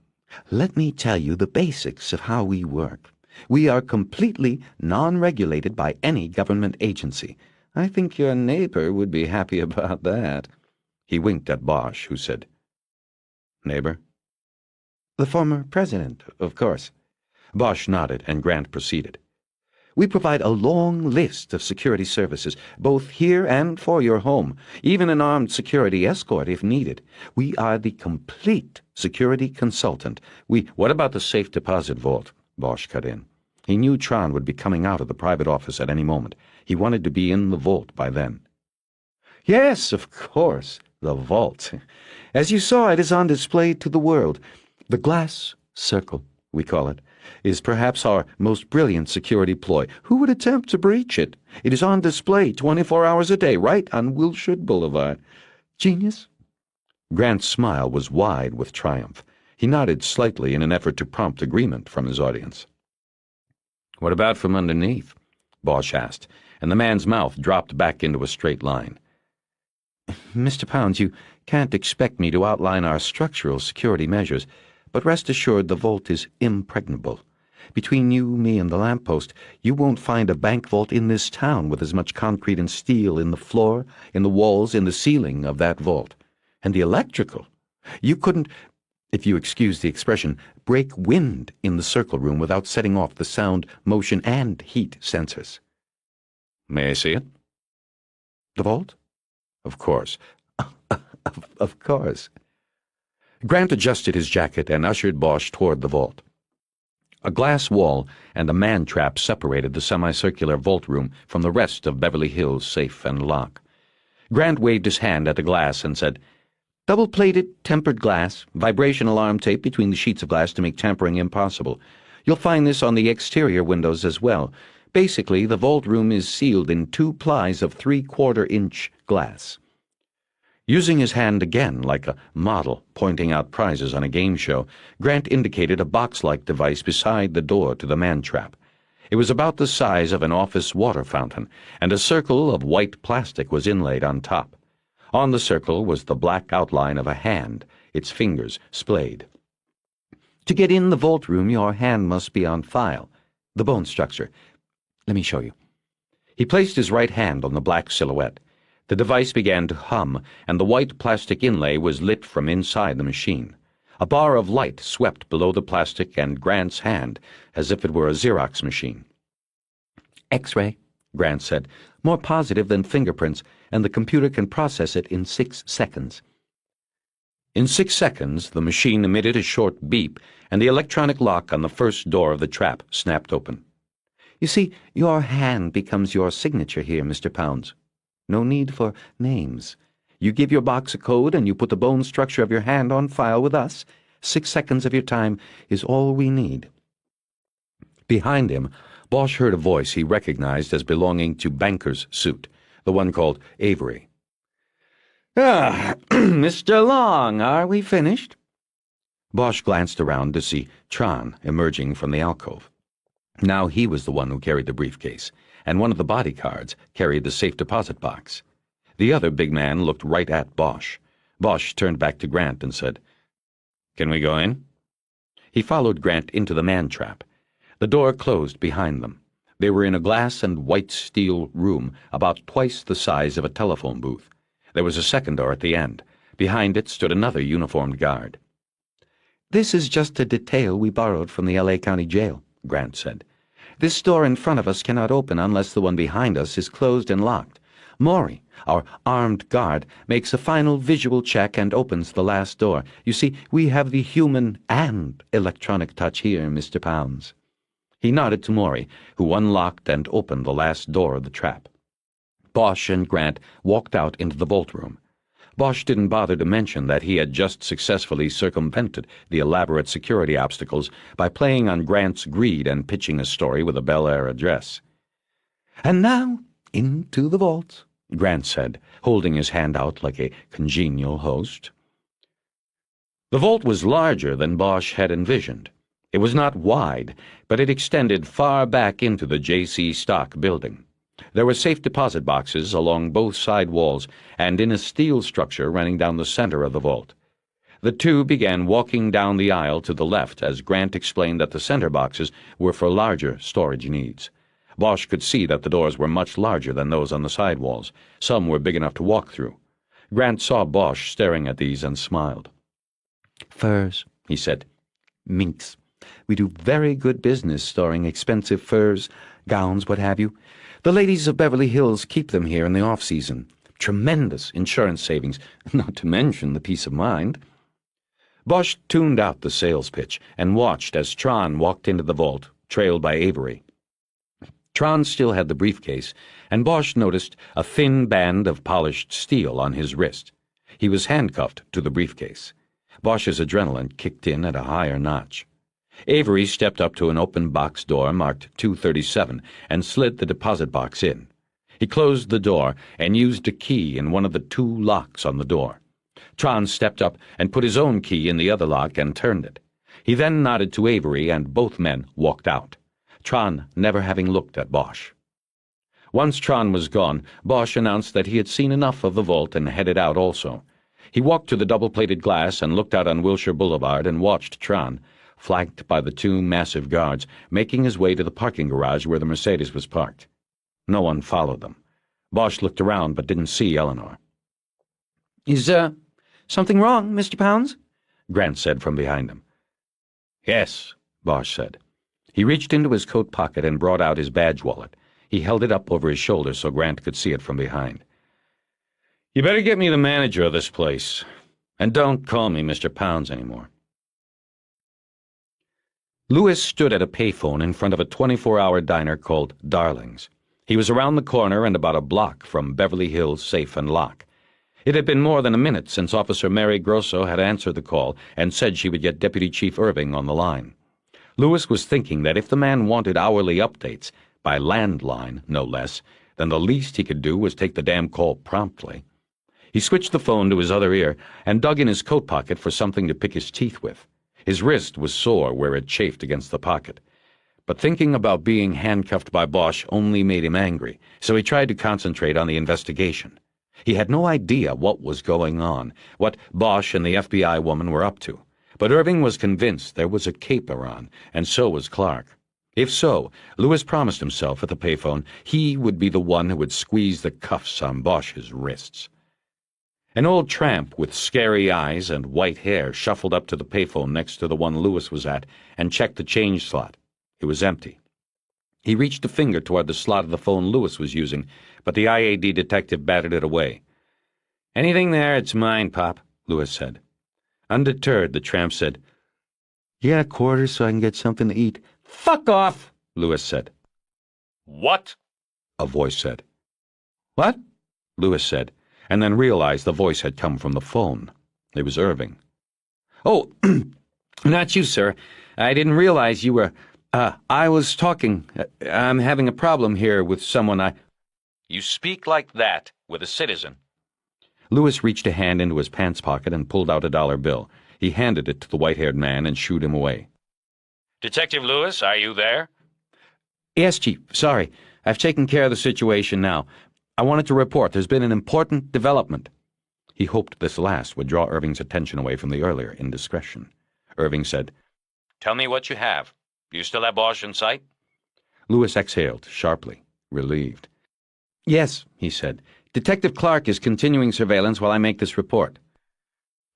let me tell you the basics of how we work. We are completely non-regulated by any government agency. I think your neighbor would be happy about that. He winked at Bosch, who said, "Neighbor?" The former president, of course. Bosch nodded, and Grant proceeded. We provide a long list of security services, both here and for your home, even an armed security escort if needed. We are the complete security consultant. What about the safe deposit vault? Bosch cut in. He knew Tron would be coming out of the private office at any moment. He wanted to be in the vault by then. Yes, of course, the vault. As you saw, it is on display to the world. The glass circle, we call it, is perhaps our most brilliant security ploy. Who would attempt to breach it? It is on display 24 hours a day, right on Wilshire Boulevard. Genius? Grant's smile was wide with triumph. He nodded slightly in an effort to prompt agreement from his audience. "What about from underneath?" Bosch asked, and the man's mouth dropped back into a straight line. Mr. Pounds, you can't expect me to outline our structural security measures, but rest assured the vault is impregnable. Between you, me, and the lamppost, you won't find a bank vault in this town with as much concrete and steel in the floor, in the walls, in the ceiling of that vault. And the electrical. You couldn't, if you excuse the expression, break wind in the circle room without setting off the sound, motion, and heat sensors. May I see it? The vault? Of course. Of course. Grant adjusted his jacket and ushered Bosch toward the vault. A glass wall and a man-trap separated the semicircular vault room from the rest of Beverly Hills' safe and lock. Grant waved his hand at the glass and said, "Double-plated, tempered glass, vibration alarm tape between the sheets of glass to make tampering impossible. You'll find this on the exterior windows as well. Basically, the vault room is sealed in 2 plies of 3/4-inch glass." Using his hand again like a model pointing out prizes on a game show, Grant indicated a box-like device beside the door to the man-trap. It was about the size of an office water fountain, and a circle of white plastic was inlaid on top. On the circle was the black outline of a hand, its fingers splayed. To get in the vault room, your hand must be on file. The bone structure. Let me show you. He placed his right hand on the black silhouette. The device began to hum, and the white plastic inlay was lit from inside the machine. A bar of light swept below the plastic and Grant's hand, as if it were a Xerox machine. X-ray, Grant said, more positive than fingerprints, and the computer can process it in 6 seconds. In 6 seconds, the machine emitted a short beep, and the electronic lock on the first door of the trap snapped open. You see, your hand becomes your signature here, Mr. Pounds. No need for names. You give your box a code and you put the bone structure of your hand on file with us. 6 seconds of your time is all we need. Behind him, Bosch heard a voice he recognized as belonging to Banker's suit, the one called Avery. "Ah, Mr. Long, are we finished?" Bosch glanced around to see Tron emerging from the alcove. Now he was the one who carried the briefcase, and one of the bodyguards carried the safe deposit box. The other big man looked right at Bosch. Bosch turned back to Grant and said, "Can we go in?" He followed Grant into the man-trap. The door closed behind them. They were in a glass and white steel room about twice the size of a telephone booth. There was a second door at the end. Behind it stood another uniformed guard. "This is just a detail we borrowed from the L.A. County Jail," Grant said. "This door in front of us cannot open unless the one behind us is closed and locked. Maury, our armed guard, makes a final visual check and opens the last door. You see, we have the human and electronic touch here, Mr. Pounds." He nodded to Maury, who unlocked and opened the last door of the trap. Bosch and Grant walked out into the vault room. Bosch didn't bother to mention that he had just successfully circumvented the elaborate security obstacles by playing on Grant's greed and pitching a story with a Bel Air address. "And now, into the vault," Grant said, holding his hand out like a congenial host. The vault was larger than Bosch had envisioned. It was not wide, but it extended far back into the J.C. Stock building. There were safe deposit boxes along both side walls and in a steel structure running down the center of the vault. The two began walking down the aisle to the left as Grant explained that the center boxes were for larger storage needs. Bosch could see that the doors were much larger than those on the side walls. Some were big enough to walk through. Grant saw Bosch staring at these and smiled. "Furs," he said. "Minks. We do very good business storing expensive furs, gowns, what have you. The ladies of Beverly Hills keep them here in the off-season. Tremendous insurance savings, not to mention the peace of mind." Bosch tuned out the sales pitch and watched as Tron walked into the vault, trailed by Avery. Tron still had the briefcase, and Bosch noticed a thin band of polished steel on his wrist. He was handcuffed to the briefcase. Bosch's adrenaline kicked in at a higher notch. Avery stepped up to an open box door marked 237 and slid the deposit box in. He closed the door and used a key in one of the two locks on the door. Tron stepped up and put his own key in the other lock and turned it. He then nodded to Avery and both men walked out, Tron never having looked at Bosch. Once Tron was gone, Bosch announced that he had seen enough of the vault and headed out also. He walked to the double-plated glass and looked out on Wilshire Boulevard and watched Tron, flanked by the two massive guards, making his way to the parking garage where the Mercedes was parked. No one followed them. Bosch looked around but didn't see Eleanor. "Is, something wrong, Mr. Pounds?" Grant said from behind him. "Yes," Bosch said. He reached into his coat pocket and brought out his badge wallet. He held it up over his shoulder so Grant could see it from behind. "You better get me the manager of this place. And don't call me Mr. Pounds anymore." Lewis stood at a payphone in front of a 24-hour diner called Darling's. He was around the corner and about a block from Beverly Hills Safe and Lock. It had been more than a minute since Officer Mary Grosso had answered the call and said she would get Deputy Chief Irving on the line. Lewis was thinking that if the man wanted hourly updates, by landline, no less, then the least he could do was take the damn call promptly. He switched the phone to his other ear and dug in his coat pocket for something to pick his teeth with. His wrist was sore where it chafed against the pocket. But thinking about being handcuffed by Bosch only made him angry, so he tried to concentrate on the investigation. He had no idea what was going on, what Bosch and the FBI woman were up to. But Irving was convinced there was a caper on, and so was Clark. If so, Lewis promised himself at the payphone he would be the one who would squeeze the cuffs on Bosch's wrists. An old tramp with scary eyes and white hair shuffled up to the payphone next to the one Lewis was at and checked the change slot. It was empty. He reached a finger toward the slot of the phone Lewis was using, but the IAD detective batted it away. "Anything there, it's mine, Pop," Lewis said. Undeterred, the tramp said, "You got a quarter so I can get something to eat?" "Fuck off," Lewis said. What? A voice said. "What?" Lewis said, and then realized the voice had come from the phone. It was Irving. "Oh, not you, sir. I didn't realize you were, I was talking. I'm having a problem here with someone You speak like that with a citizen. Lewis reached a hand into his pants pocket and pulled out a dollar bill. He handed it to the white-haired man and shooed him away. Detective Lewis, are you there? "Yes, Chief. Sorry. I've taken care of the situation now. I wanted to report there's been an important development." He hoped this last would draw Irving's attention away from the earlier indiscretion. Irving said, Tell me what you have. Do you still have Bosch in sight? Lewis exhaled sharply, relieved. "Yes," he said. Detective Clark is continuing surveillance while I make this report.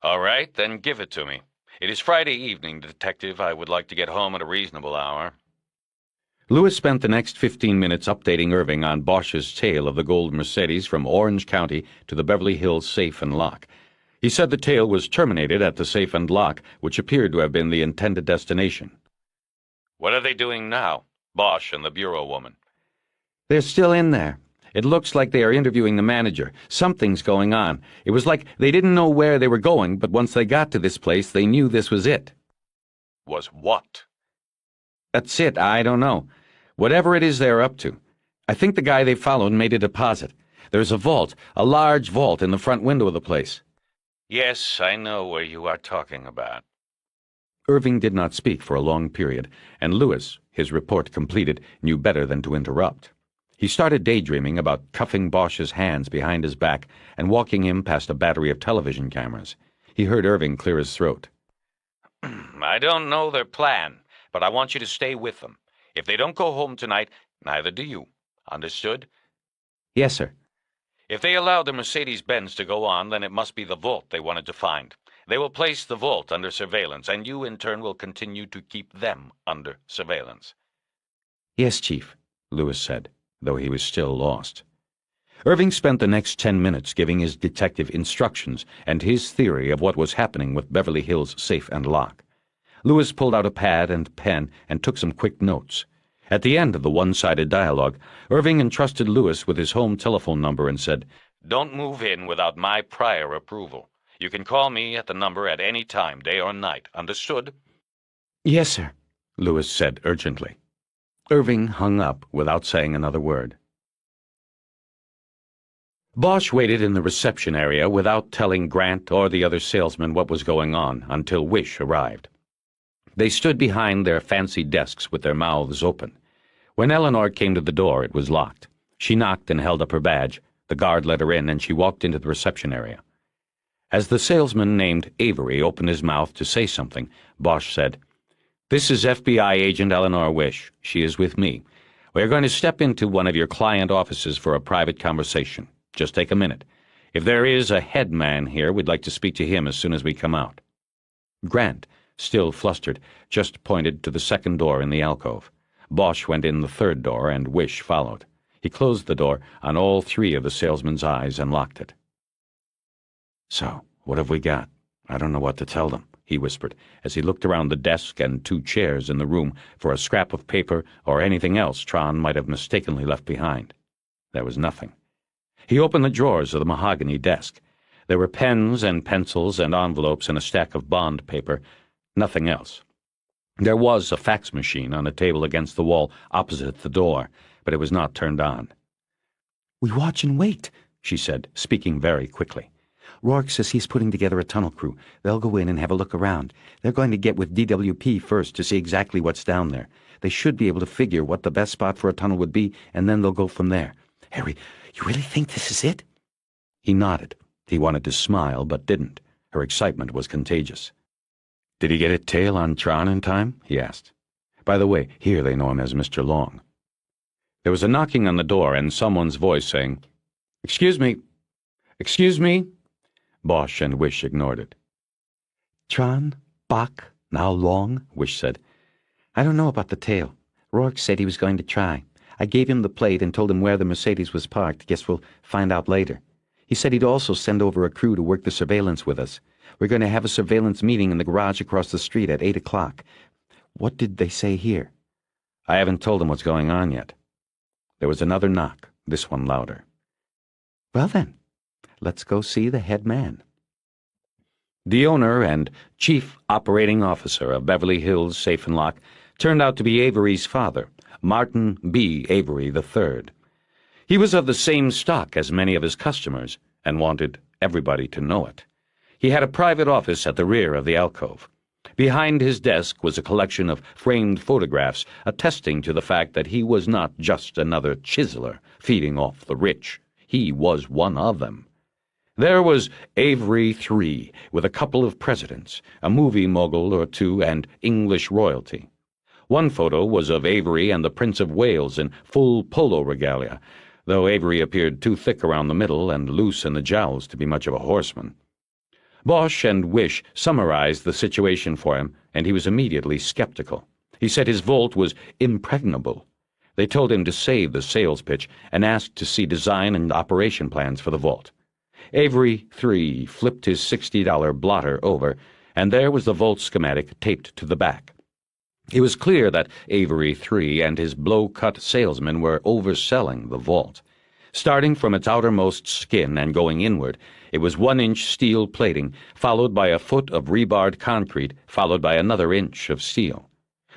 All right, then give it to me. It is Friday evening, Detective. I would like to get home at a reasonable hour. Lewis spent the next 15 minutes updating Irving on Bosch's tale of the gold Mercedes from Orange County to the Beverly Hills safe and lock. He said the tale was terminated at the safe and lock, which appeared to have been the intended destination. What are they doing now, Bosch and the bureau woman? They're still in there. It looks like they are interviewing the manager. Something's going on. It was like they didn't know where they were going, but once they got to this place, they knew this was it. Was what? That's it. I don't know. Whatever it is they're up to. I think the guy they followed made a deposit. There's a vault, a large vault in the front window of the place. Yes, I know where you are talking about. Irving did not speak for a long period, and Lewis, his report completed, knew better than to interrupt. He started daydreaming about cuffing Bosch's hands behind his back and walking him past a battery of television cameras. He heard Irving clear his throat. I don't know their plan, but I want you to stay with them. If they don't go home tonight, neither do you. Understood? Yes, sir. If they allow the Mercedes-Benz to go on, then it must be the vault they wanted to find. They will place the vault under surveillance, and you, in turn, will continue to keep them under surveillance. Yes, Chief, Lewis said, though he was still lost. Irving spent the next 10 minutes giving his detective instructions and his theory of what was happening with Beverly Hills safe and lock. Lewis pulled out a pad and pen and took some quick notes. At the end of the one-sided dialogue, Irving entrusted Lewis with his home telephone number and said, "Don't move in without my prior approval. You can call me at the number at any time, day or night. Understood?" Yes, sir, Lewis said urgently. Irving hung up without saying another word. Bosch waited in the reception area without telling Grant or the other salesman what was going on until Wish arrived. They stood behind their fancy desks with their mouths open. When Eleanor came to the door, it was locked. She knocked and held up her badge. The guard let her in, and she walked into the reception area. As the salesman named Avery opened his mouth to say something, Bosch said, "This is FBI agent Eleanor Wish. She is with me. We are going to step into one of your client offices for a private conversation. Just take a minute. If there is a head man here, we'd like to speak to him as soon as we come out." Grant, still flustered, just pointed to the second door in the alcove. Bosch went in the third door, and Wish followed. He closed the door on all three of the salesman's eyes and locked it. "So, what have we got? I don't know what to tell them," he whispered, as he looked around the desk and two chairs in the room for a scrap of paper or anything else Tron might have mistakenly left behind. There was nothing. He opened the drawers of the mahogany desk. There were pens and pencils and envelopes and a stack of bond paper. Nothing else. There was a fax machine on a table against the wall opposite the door, but it was not turned on. "We watch and wait," she said, speaking very quickly. "Rourke says he's putting together a tunnel crew. They'll go in and have a look around. They're going to get with DWP first to see exactly what's down there. They should be able to figure what the best spot for a tunnel would be, and then they'll go from there. Harry, you really think this is it?" He nodded. He wanted to smile, but didn't. Her excitement was contagious. "Did he get a tail on Tron in time?" he asked. "By the way, here they know him as Mr. Long." There was a knocking on the door and someone's voice saying, "Excuse me. Excuse me?" Bosch and Wish ignored it. "Tron, Bach, now Long," Wish said. "I don't know about the tail. Rourke said he was going to try. I gave him the plate and told him where the Mercedes was parked. Guess we'll find out later. He said he'd also send over a crew to work the surveillance with us. We're going to have a surveillance meeting in the garage across the street at 8 o'clock. What did they say here?" "I haven't told them what's going on yet." There was another knock, this one louder. "Well then, let's go see the head man." The owner and chief operating officer of Beverly Hills Safe and Lock turned out to be Avery's father, Martin B. Avery III. He was of the same stock as many of his customers and wanted everybody to know it. He had a private office at the rear of the alcove. Behind his desk was a collection of framed photographs attesting to the fact that he was not just another chiseler feeding off the rich. He was one of them. There was Avery III, with a couple of presidents, a movie mogul or two, and English royalty. One photo was of Avery and the Prince of Wales in full polo regalia. though Avery appeared too thick around the middle and loose in the jowls to be much of a horseman. Bosch and Wish summarized the situation for him, and he was immediately skeptical. He said his vault was impregnable. They told him to save the sales pitch and asked to see design and operation plans for the vault. Avery 3 flipped his $60 blotter over, and there was the vault schematic taped to the back. It was clear that Avery 3 and his blow-cut salesman were overselling the vault. Starting from its outermost skin and going inward, it was 1-inch steel plating, followed by a foot of rebarred concrete, followed by another inch of steel.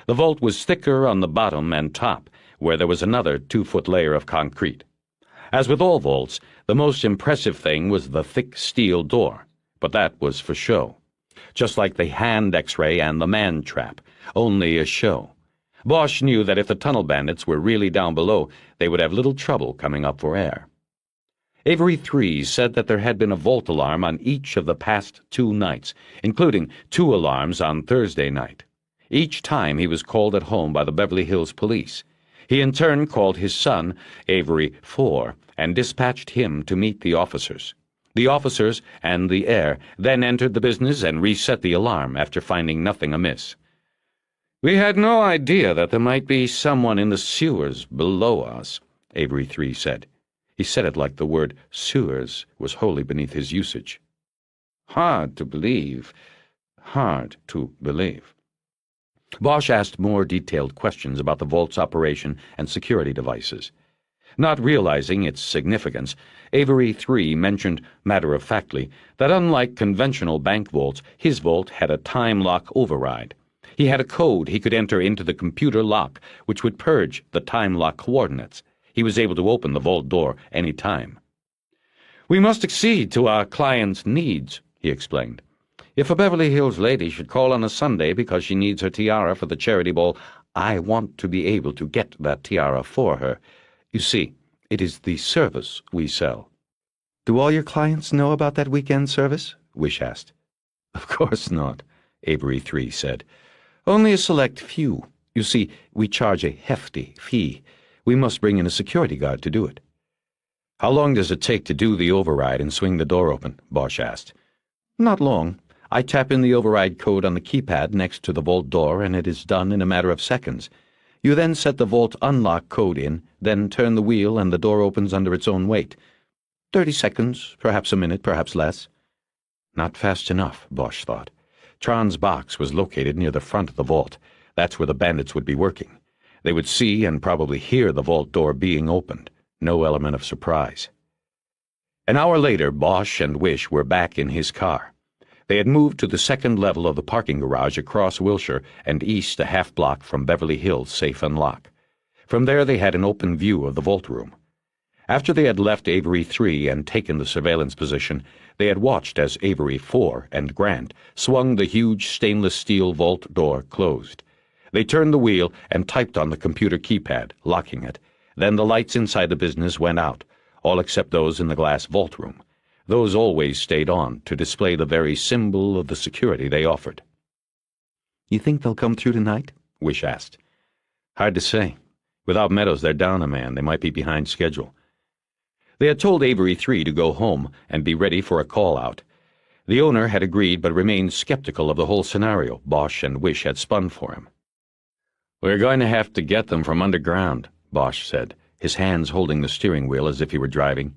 The vault was thicker on the bottom and top, where there was another 2-foot layer of concrete. As with all vaults, the most impressive thing was the thick steel door, but that was for show. Just like the hand X-ray and the man trap, only a show. Bosch knew that if the tunnel bandits were really down below, they would have little trouble coming up for air. Avery 3 said that there had been a vault alarm on each of the past 2 nights, including 2 alarms on Thursday night. Each time he was called at home by the Beverly Hills police. He in turn called his son, Avery 4, and dispatched him to meet the officers. The officers and the heir then entered the business and reset the alarm after finding nothing amiss. "We had no idea that there might be someone in the sewers below us," Avery 3 said. He said it like the word sewers was wholly beneath his usage. Hard to believe. Bosch asked more detailed questions about the vault's operation and security devices. Not realizing its significance, Avery 3 mentioned matter-of-factly that unlike conventional bank vaults, his vault had a time lock override. He had a code he could enter into the computer lock, which would purge the time lock coordinates. He was able to open the vault door any time. "We must accede to our client's needs," he explained. "If a Beverly Hills lady should call on a Sunday because she needs her tiara for the charity ball, I want to be able to get that tiara for her. You see, it is the service we sell." Do all your clients know about that weekend service? Wish asked. "Of course not," Avery 3 said. "Only a select few. You see, we charge a hefty fee. We must bring in a security guard to do it." "How long does it take to do the override and swing the door open?" Bosch asked. "Not long. I tap in the override code on the keypad next to the vault door, and it is done in a matter of seconds. You then set the vault unlock code in, then turn the wheel and the door opens under its own weight. 30 seconds, perhaps a minute, perhaps less." Not fast enough, Bosch thought. Tron's box was located near the front of the vault. That's where the bandits would be working. They would see and probably hear the vault door being opened. No element of surprise. An hour later, Bosch and Wish were back in his car. They had moved to the second level of the parking garage across Wilshire and east a half-block from Beverly Hills Safe and Lock. From there they had an open view of the vault room. After they had left Avery 3 and taken the surveillance position, they had watched as Avery 4 and Grant swung the huge stainless steel vault door closed. They turned the wheel and typed on the computer keypad, locking it. Then the lights inside the business went out, all except those in the glass vault room. Those always stayed on to display the very symbol of the security they offered. You think they'll come through tonight? Wish asked. Hard to say. Without Meadows, they're down a man. They might be behind schedule. They had told Avery 3 to go home and be ready for a call-out. The owner had agreed but remained skeptical of the whole scenario Bosch and Wish had spun for him. "We're going to have to get them from underground," Bosch said, his hands holding the steering wheel as if he were driving.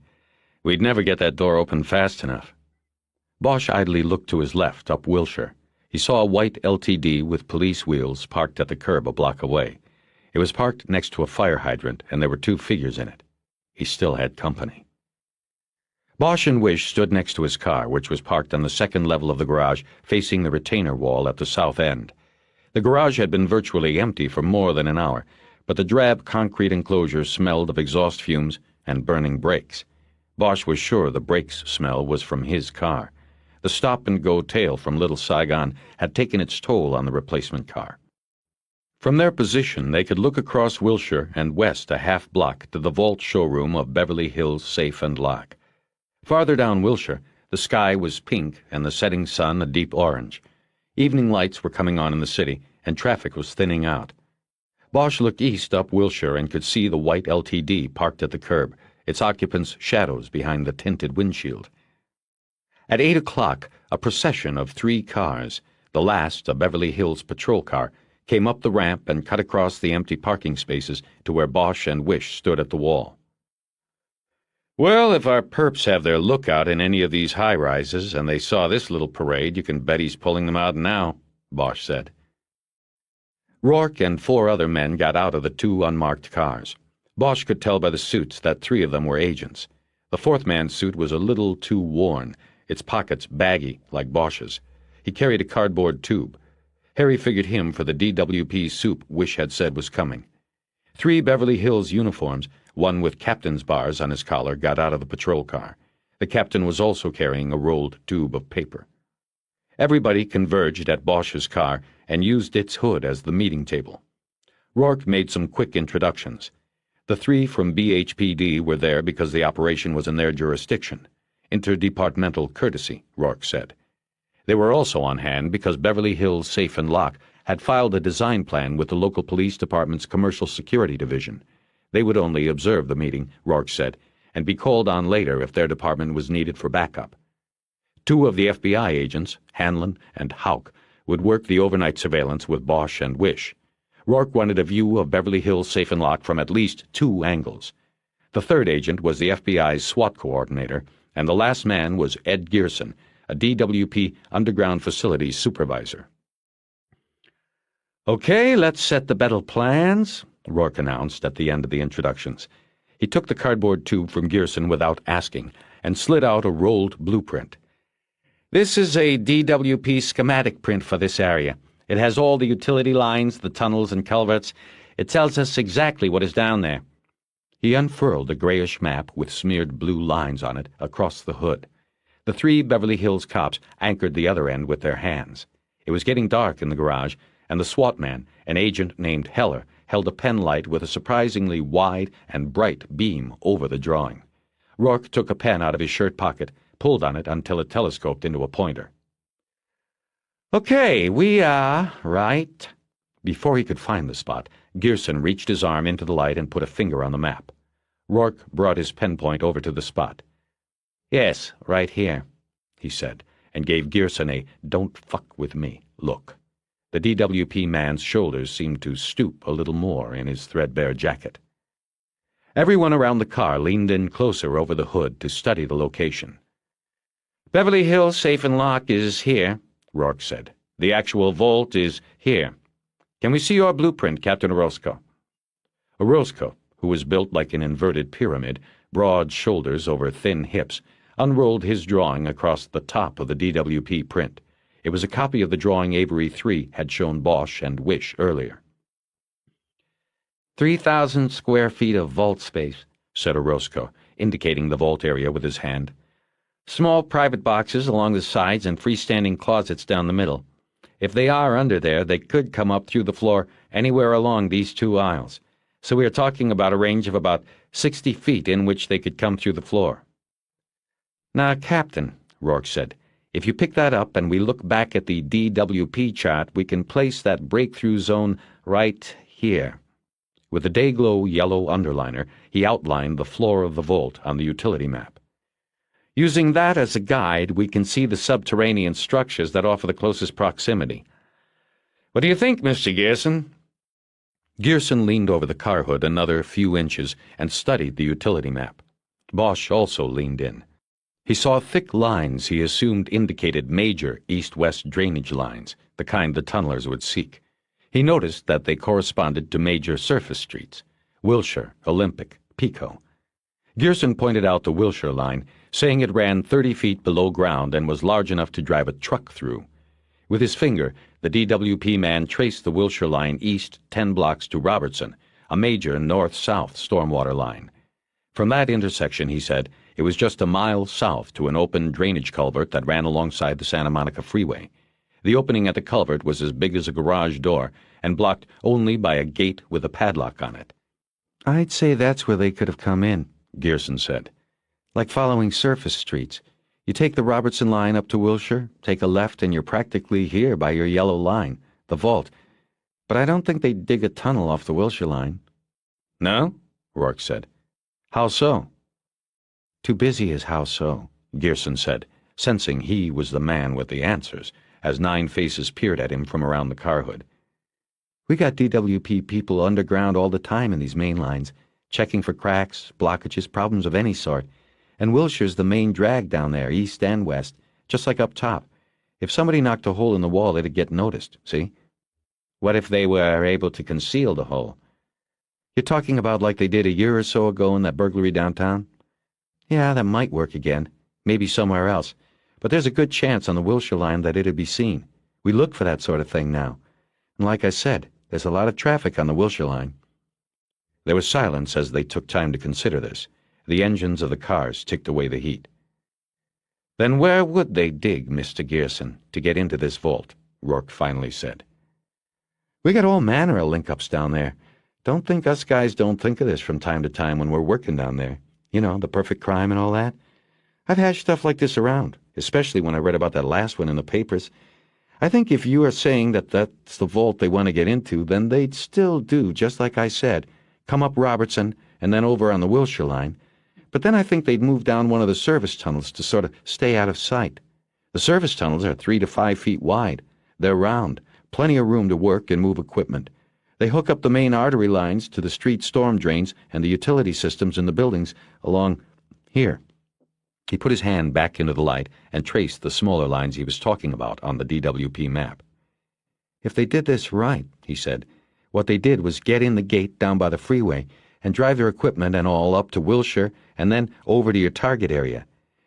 "We'd never get that door open fast enough." Bosch idly looked to his left, up Wilshire. He saw a white LTD with police wheels parked at the curb a block away. It was parked next to a fire hydrant, and there were 2 figures in it. He still had company. Bosch and Wish stood next to his car, which was parked on the second level of the garage, facing the retainer wall at the south end. The garage had been virtually empty for more than an hour, but the drab concrete enclosure smelled of exhaust fumes and burning brakes. Bosch was sure the brakes smell was from his car. The stop-and-go tail from Little Saigon had taken its toll on the replacement car. From their position, they could look across Wilshire and west a half-block to the vault showroom of Beverly Hills Safe and Lock. Farther down Wilshire, the sky was pink and the setting sun a deep orange. Evening lights were coming on in the city, and traffic was thinning out. Bosch looked east up Wilshire and could see the white LTD parked at the curb, its occupants shadows behind the tinted windshield. At 8 o'clock, a procession of 3 cars, the last a Beverly Hills patrol car, came up the ramp and cut across the empty parking spaces to where Bosch and Wish stood at the wall. "Well, if our perps have their lookout in any of these high-rises and they saw this little parade, you can bet he's pulling them out now," Bosch said. Rourke and 4 other men got out of the 2 unmarked cars. Bosch could tell by the suits that 3 of them were agents. The 4th man's suit was a little too worn, its pockets baggy like Bosch's. He carried a cardboard tube. Harry figured him for the DWP soup Wish had said was coming. 3 Beverly Hills uniforms, one with captain's bars on his collar, got out of the patrol car. The captain was also carrying a rolled tube of paper. Everybody converged at Bosch's car and used its hood as the meeting table. Rourke made some quick introductions. The 3 from BHPD were there because the operation was in their jurisdiction. Interdepartmental courtesy, Rourke said. They were also on hand because Beverly Hills Safe and Lock had filed a design plan with the local police department's Commercial Security Division. They would only observe the meeting, Rourke said, and be called on later if their department was needed for backup. 2 of the FBI agents, Hanlon and Houck, would work the overnight surveillance with Bosch and Wish. Rourke wanted a view of Beverly Hills Safe and Lock from at least 2 angles. The 3rd agent was the FBI's SWAT coordinator, and the last man was Ed Gearson, a DWP underground facilities supervisor. "Okay, let's set the battle plans," Rourke announced at the end of the introductions. He took the cardboard tube from Gearson without asking and slid out a rolled blueprint. "This is a DWP schematic print for this area. It has all the utility lines, the tunnels and culverts. It tells us exactly what is down there." He unfurled a grayish map with smeared blue lines on it across the hood. The 3 Beverly Hills cops anchored the other end with their hands. It was getting dark in the garage, and the SWAT man, an agent named Heller, held a pen light with a surprisingly wide and bright beam over the drawing. Rourke took a pen out of his shirt pocket, pulled on it until it telescoped into a pointer. "Okay, we are right." Before he could find the spot, Gearson reached his arm into the light and put a finger on the map. Rourke brought his pen point over to the spot. "Yes, right here," he said, and gave Gearson a "don't fuck with me" look. The DWP man's shoulders seemed to stoop a little more in his threadbare jacket. Everyone around the car leaned in closer over the hood to study the location. "Beverly Hills Safe and Lock is here," Rourke said. "The actual vault is here. Can we see your blueprint, Captain Orozco?" Orozco, who was built like an inverted pyramid, broad shoulders over thin hips, unrolled his drawing across the top of the DWP print. It was a copy of the drawing Avery 3 had shown Bosch and Wish earlier. 3,000 square feet of vault space," said Orozco, indicating the vault area with his hand. "Small private boxes along the sides and freestanding closets down the middle. If they are under there, they could come up through the floor anywhere along these 2 aisles. So we are talking about a range of about 60 feet in which they could come through the floor." "Now, Captain," Rourke said, "if you pick that up and we look back at the DWP chart, we can place that breakthrough zone right here." With a day-glow yellow underliner, he outlined the floor of the vault on the utility map. "Using that as a guide, we can see the subterranean structures that offer the closest proximity. What do you think, Mr. Gearson?" Gearson leaned over the car hood another few inches and studied the utility map. Bosch also leaned in. He saw thick lines he assumed indicated major east-west drainage lines, the kind the tunnelers would seek. He noticed that they corresponded to major surface streets: Wilshire, Olympic, Pico. Gearson pointed out the Wilshire line, saying it ran 30 feet below ground and was large enough to drive a truck through. With his finger, the DWP man traced the Wilshire line east 10 blocks to Robertson, a major north-south stormwater line. From that intersection, he said, it was just a mile south to an open drainage culvert that ran alongside the Santa Monica Freeway. The opening at the culvert was as big as a garage door and blocked only by a gate with a padlock on it. "I'd say that's where they could have come in," Gearson said. "Like following surface streets. You take the Robertson line up to Wilshire, take a left, and you're practically here by your yellow line, the vault. But I don't think they'd dig a tunnel off the Wilshire line." "No?" Rourke said. "How so?" Too busy is how so, Gearson said, sensing he was the man with the answers, as 9 faces peered at him from around the car hood. We got DWP people underground all the time in these main lines, checking for cracks, blockages, problems of any sort, and Wilshire's the main drag down there, east and west, just like up top. If somebody knocked a hole in the wall, it'd get noticed, see? What if they were able to conceal the hole? You're talking about like they did a year or so ago in that burglary downtown? Yeah, that might work again, maybe somewhere else, but there's a good chance on the Wilshire line that it'd be seen. We look for that sort of thing now. And like I said, there's a lot of traffic on the Wilshire line. There was silence as they took time to consider this. The engines of the cars ticked away the heat. Then where would they dig, Mr. Gearson, to get into this vault? Rourke finally said. We got all manner of link-ups down there. Don't think us guys don't think of this from time to time when we're working down there. You know, the perfect crime and all that. I've hashed stuff like this around, especially when I read about that last one in the papers. I think if you are saying that that's the vault they want to get into, then they'd still do, just like I said, come up Robertson and then over on the Wilshire line. But then I think they'd move down one of the service tunnels to sort of stay out of sight. The service tunnels are 3 to 5 feet wide. They're round, plenty of room to work and move equipment. They hook up the main artery lines to the street storm drains and the utility systems in the buildings along here. He put his hand back into the light and traced the smaller lines he was talking about on the DWP map. If they did this right, he said, what they did was get in the gate down by the freeway and drive their equipment and all up to Wilshire and then over to your target area.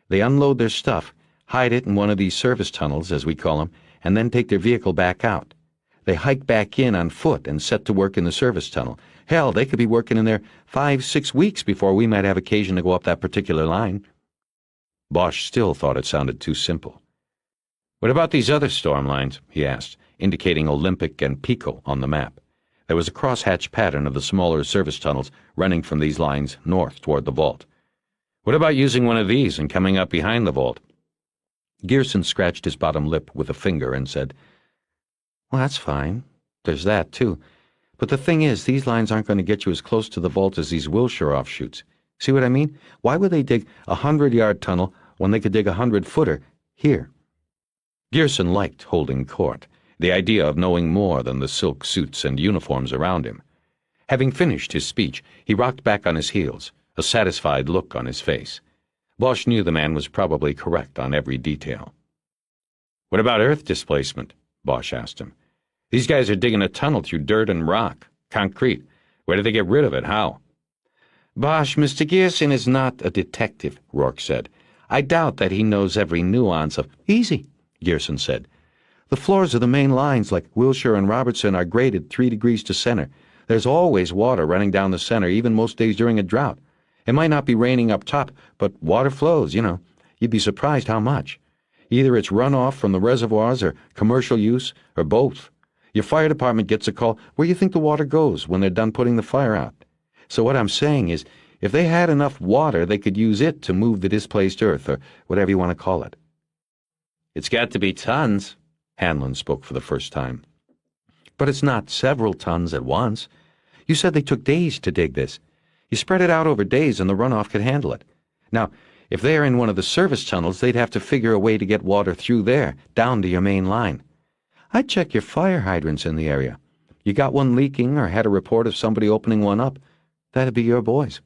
They unload their stuff, hide it in one of these service tunnels, as we call them, and then take their vehicle back out. They hike back in on foot and set to work in the service tunnel. Hell, they could be working in there 5-6 weeks before we might have occasion to go up that particular line. Bosch still thought it sounded too simple. What about these other storm lines? He asked, indicating Olympic and Pico on the map. There was a crosshatch pattern of the smaller service tunnels running from these lines north toward the vault. What about using one of these and coming up behind the vault? Gearson scratched his bottom lip with a finger and said, Well, that's fine. There's that, too. But the thing is, these lines aren't going to get you as close to the vault as these Wilshire offshoots. See what I mean? Why would they dig a 100-yard tunnel when they could dig a 100-footer here? Gearson liked holding court, the idea of knowing more than the silk suits and uniforms around him. Having finished his speech, he rocked back on his heels, a satisfied look on his face. Bosch knew the man was probably correct on every detail. What about earth displacement? Bosch asked him. These guys are digging a tunnel through dirt and rock, concrete. Where do they get rid of it? How? Bosch, Mr. Gearson is not a detective, Rourke said. I doubt that he knows every nuance of— Easy, Gearson said. The floors of the main lines like Wilshire and Robertson are graded 3 degrees to center. There's always water running down the center, even most days during a drought. It might not be raining up top, but water flows, you know. You'd be surprised how much. Either it's runoff from the reservoirs or commercial use, or both. Your fire department gets a call, where you think the water goes when they're done putting the fire out. So what I'm saying is, if they had enough water, they could use it to move the displaced earth, or whatever you want to call it. It's got to be tons. Hanlon spoke for the first time. But it's not several tons at once. You said they took days to dig this. You spread it out over days and the runoff could handle it. Now, if they're in one of the service tunnels, they'd have to figure a way to get water through there, down to your main line. I'd check your fire hydrants in the area. You got one leaking or had a report of somebody opening one up, that'd be your boys.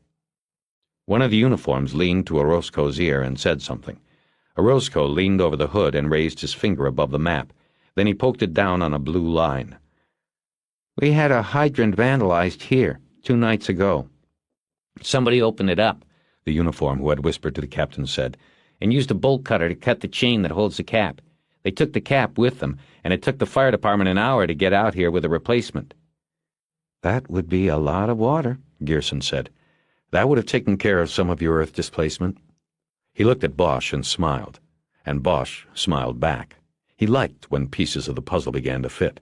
One of the uniforms leaned to Orozco's ear and said something. Orozco leaned over the hood and raised his finger above the map. Then he poked it down on a blue line. We had a hydrant vandalized here 2 nights ago. Somebody opened it up, the uniform who had whispered to the captain said, and used a bolt cutter to cut the chain that holds the cap. They took the cap with them, and it took the fire department an hour to get out here with a replacement. That would be a lot of water, Gearson said. That would have taken care of some of your earth displacement. He looked at Bosch and Bosch smiled back. He liked when pieces of the puzzle began to fit.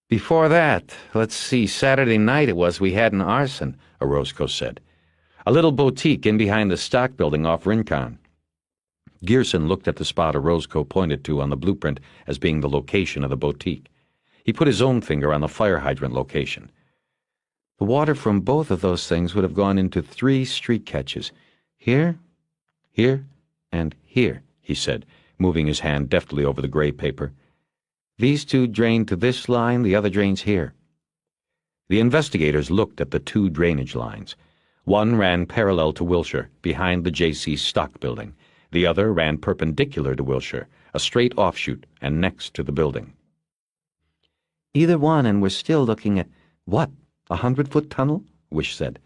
Before that, let's see, Saturday night it was, we had an arson, Orozco said. A little boutique in behind the stock building off Rincon. Gearson looked at the spot Orozco pointed to on the blueprint as being the location of the boutique. He put his own finger on the fire hydrant location. The water from both of those things would have gone into 3 street catches. Here, here, and here, he said, moving his hand deftly over the gray paper. These two drain to this line, the other drains here. The investigators looked at the two drainage lines. One ran parallel to Wilshire, behind the J.C. Stock Building. The other ran perpendicular to Wilshire, a straight offshoot, and next to the building. Either one, and we're still looking at, what, 100-foot tunnel? Wish said.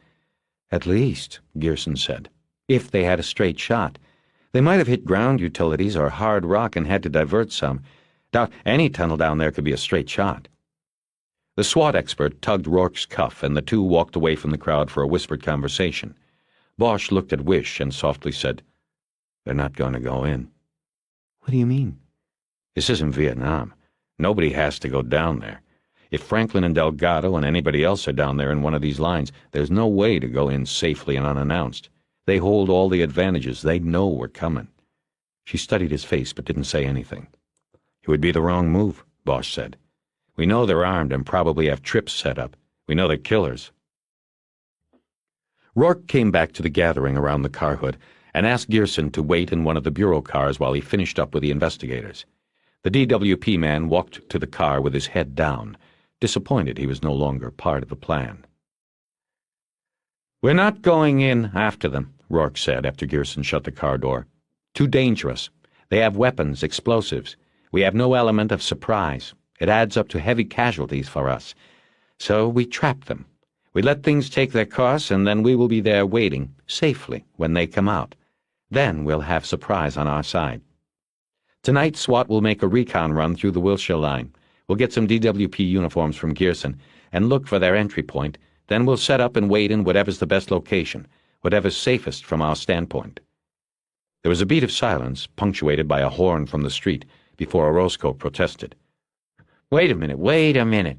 At least, Gearson said, if they had a straight shot. They might have hit ground utilities or hard rock and had to divert some. Doubt any tunnel down there could be a straight shot. The SWAT expert tugged Rourke's cuff, and the two walked away from the crowd for a whispered conversation. Bosch looked at Wish and softly said, "They're not going to go in." What do you mean? This isn't Vietnam. Nobody has to go down there. If Franklin and Delgado and anybody else are down there in one of these lines, there's no way to go in safely and unannounced. They hold all the advantages. They know we're coming. She studied his face but didn't say anything. It would be the wrong move, Bosch said. We know they're armed and probably have trips set up. We know they're killers. Rourke came back to the gathering around the car hood and asked Gearson to wait in one of the bureau cars while he finished up with the investigators. The DWP man walked to the car with his head down, disappointed he was no longer part of the plan. "We're not going in after them," Rourke said after Gearson shut the car door. "Too dangerous. They have weapons, explosives. We have no element of surprise. It adds up to heavy casualties for us. So we trap them. We let things take their course, and then we will be there waiting, safely, when they come out. Then we'll have surprise on our side. Tonight, SWAT will make a recon run through the Wilshire line. We'll get some DWP uniforms from Gearson and look for their entry point. Then we'll set up and wait in whatever's the best location, whatever's safest from our standpoint." There was a beat of silence, punctuated by a horn from the street, before Orozco protested. Wait a minute.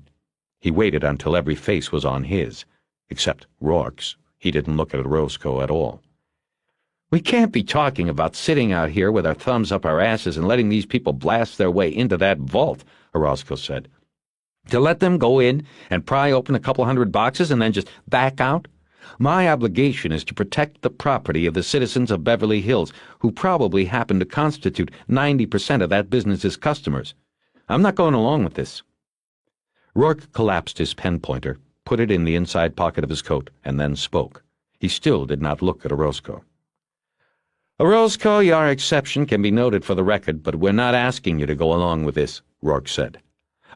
He waited until every face was on his, except Rourke's. He didn't look at Orozco at all. "We can't be talking about sitting out here with our thumbs up our asses and letting these people blast their way into that vault," Orozco said. "To let them go in and pry open a couple hundred boxes and then just back out? My obligation is to protect the property of the citizens of Beverly Hills, who probably happen to constitute 90% of that business's customers. I'm not going along with this." Rourke collapsed his pen pointer, put it in the inside pocket of his coat, and then spoke. He still did not look at Orozco. "Orozco, your exception can be noted for the record, but we're not asking you to go along with this," Rourke said.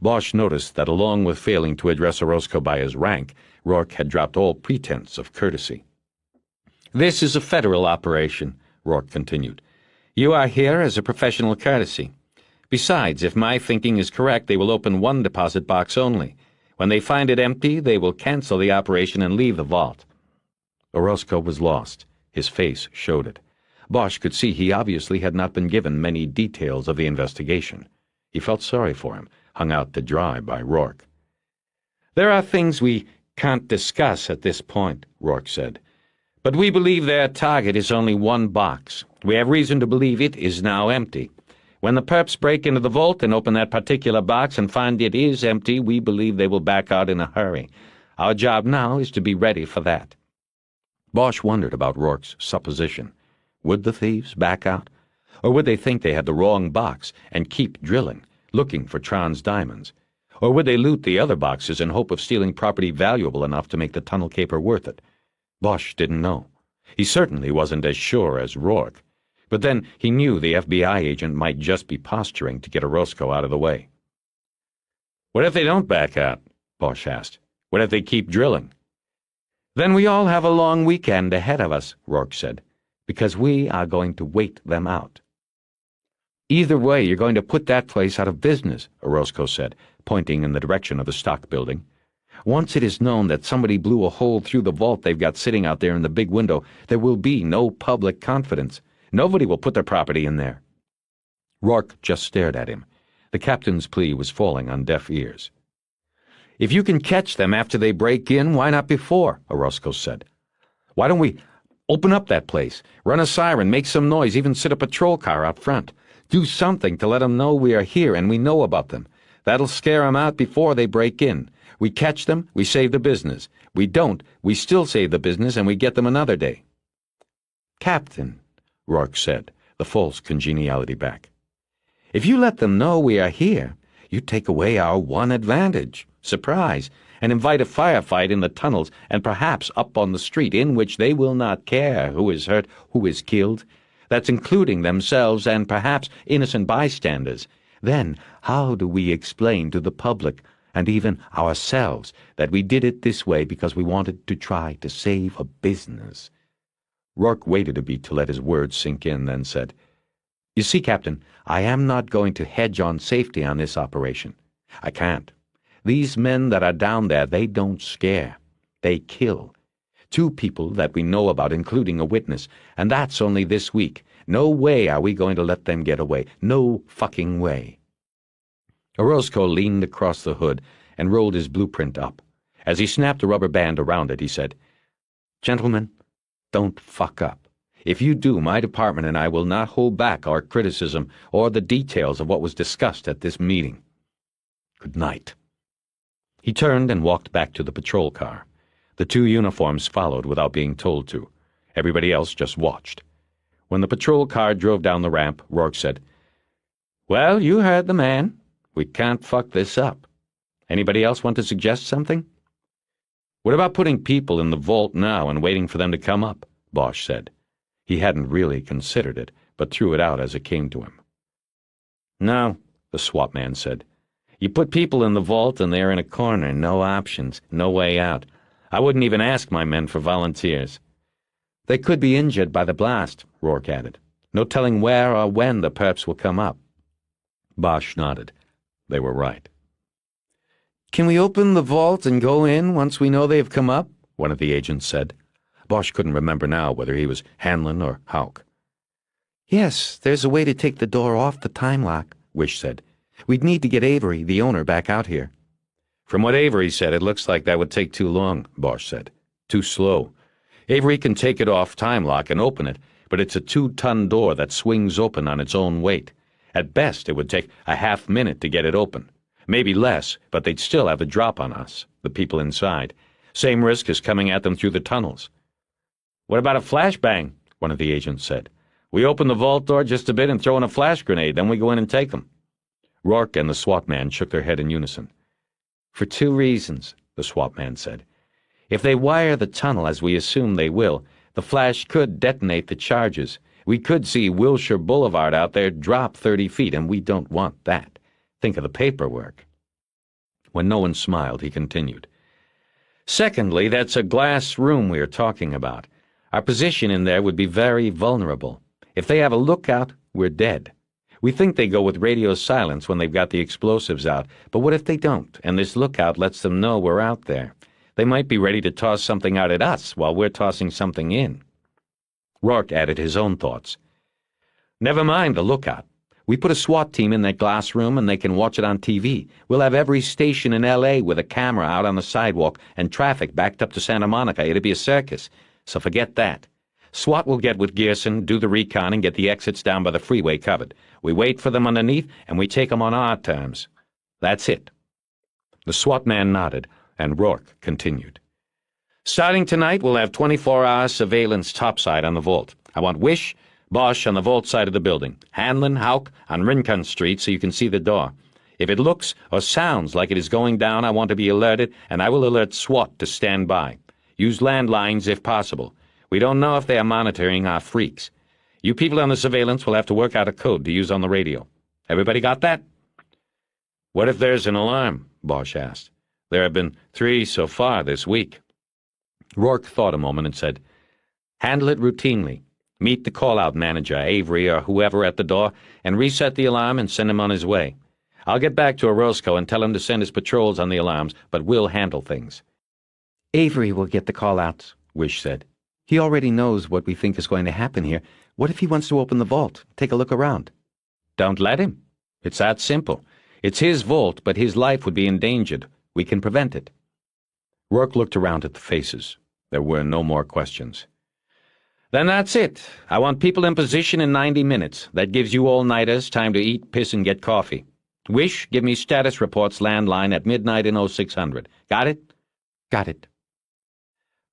Bosch noticed that along with failing to address Orozco by his rank, Rourke had dropped all pretense of courtesy. "This is a federal operation," Rourke continued. "You are here as a professional courtesy. Besides, if my thinking is correct, they will open one deposit box only. When they find it empty, they will cancel the operation and leave the vault." Orozco was lost. His face showed it. Bosch could see he obviously had not been given many details of the investigation. He felt sorry for him, hung out to dry by Rourke. "There are things we can't discuss at this point," Rourke said. "But we believe their target is only one box. We have reason to believe it is now empty. When the perps break into the vault and open that particular box and find it is empty, we believe they will back out in a hurry. Our job now is to be ready for that." Bosch wondered about Rourke's supposition. Would the thieves back out? Or would they think they had the wrong box and keep drilling, looking for Tron's diamonds? Or would they loot the other boxes in hope of stealing property valuable enough to make the tunnel caper worth it? Bosch didn't know. He certainly wasn't as sure as Rourke. But then he knew the FBI agent might just be posturing to get Orozco out of the way. "What if they don't back out?" Bosch asked. "What if they keep drilling?" "Then we all have a long weekend ahead of us," Rourke said, "because we are going to wait them out." "Either way, you're going to put that place out of business," Orozco said, pointing in the direction of the stock building. "Once it is known that somebody blew a hole through the vault they've got sitting out there in the big window, there will be no public confidence. Nobody will put their property in there." Rourke just stared at him. The captain's plea was falling on deaf ears. "If you can catch them after they break in, why not before?" Orozco said. "Why don't we open up that place, run a siren, make some noise, even sit a patrol car out front? Do something to let them know we are here and we know about them. That'll scare them out before they break in. We catch them, we save the business. We don't, we still save the business and we get them another day." "Captain," Rourke said, the false congeniality back, "if you let them know we are here, you take away our one advantage, surprise, and invite a firefight in the tunnels and perhaps up on the street, in which they will not care who is hurt, who is killed. That's including themselves and perhaps innocent bystanders. Then how do we explain to the public and even ourselves that we did it this way because we wanted to try to save a business?" Rourke waited a beat to let his words sink in, then said, "You see, Captain, I am not going to hedge on safety on this operation. I can't. These men that are down there, they don't scare. They kill. 2 people that we know about, including a witness, and that's only this week. No way are we going to let them get away. No fucking way." Orozco leaned across the hood and rolled his blueprint up. As he snapped a rubber band around it, he said, "Gentlemen, don't fuck up. If you do, my department and I will not hold back our criticism or the details of what was discussed at this meeting. Good night." He turned and walked back to the patrol car. The 2 uniforms followed without being told to. Everybody else just watched. When the patrol car drove down the ramp, Rourke said, "Well, you heard the man. We can't fuck this up. Anybody else want to suggest something?" "What about putting people in the vault now and waiting for them to come up?" Bosch said. He hadn't really considered it, but threw it out as it came to him. "No," the SWAT man said. "You put people in the vault and they're in a corner, no options, no way out. I wouldn't even ask my men for volunteers." "They could be injured by the blast," Rourke added. "No telling where or when the perps will come up." Bosch nodded. They were right. "Can we open the vault and go in once we know they've come up?" one of the agents said. Bosch couldn't remember now whether he was Hanlon or Houck. "Yes, there's a way to take the door off the time lock," Wish said. "We'd need to get Avery, the owner, back out here." "From what Avery said, it looks like that would take too long," Bosch said. "Too slow. Avery can take it off time lock and open it, but it's a 2-ton door that swings open on its own weight. At best, it would take a half-minute to get it open. Maybe less, but they'd still have a drop on us, the people inside. Same risk as coming at them through the tunnels." "What about a flashbang?" one of the agents said. "We open the vault door just a bit and throw in a flash grenade, then we go in and take them." Rourke and the SWAT man shook their head in unison. "For 2 reasons, the SWAT man said. "If they wire the tunnel, as we assume they will, the flash could detonate the charges. We could see Wilshire Boulevard out there drop 30 feet, and we don't want that. Think of the paperwork." When no one smiled, he continued. "Secondly, that's a glass room we are talking about. Our position in there would be very vulnerable. If they have a lookout, we're dead. We think they go with radio silence when they've got the explosives out, but what if they don't, and this lookout lets them know we're out there? They might be ready to toss something out at us while we're tossing something in." Rourke added his own thoughts. "Never mind the lookout. We put a SWAT team in that glass room and they can watch it on TV. We'll have every station in L.A. with a camera out on the sidewalk and traffic backed up to Santa Monica. It'll be a circus. So forget that. SWAT will get with Gearson, do the recon, and get the exits down by the freeway covered. We wait for them underneath, and we take them on our terms. That's it." The SWAT man nodded, and Rourke continued. "Starting tonight, we'll have 24-hour surveillance topside on the vault. I want Wish, Bosch on the vault side of the building, Hanlon, Houck on Rincon Street so you can see the door. If it looks or sounds like it is going down, I want to be alerted, and I will alert SWAT to stand by. Use landlines if possible. We don't know if they are monitoring our freaks. You people on the surveillance will have to work out a code to use on the radio. Everybody got that?" "What if there's an alarm?" Bosch asked. "There have been 3 so far this week." Rourke thought a moment and said, "Handle it routinely. Meet the call-out manager, Avery or whoever at the door, and reset the alarm and send him on his way. I'll get back to Orozco and tell him to send his patrols on the alarms, but we'll handle things." "Avery will get the call-outs," Wish said. "He already knows what we think is going to happen here. What if he wants to open the vault, take a look around?" "Don't let him. It's that simple. It's his vault, but his life would be endangered. We can prevent it." Rourke looked around at the faces. There were no more questions. "Then that's it. I want people in position in 90 minutes. That gives you all-nighters time to eat, piss, and get coffee. Wish, give me status reports landline at midnight in 0600. Got it?" "Got it."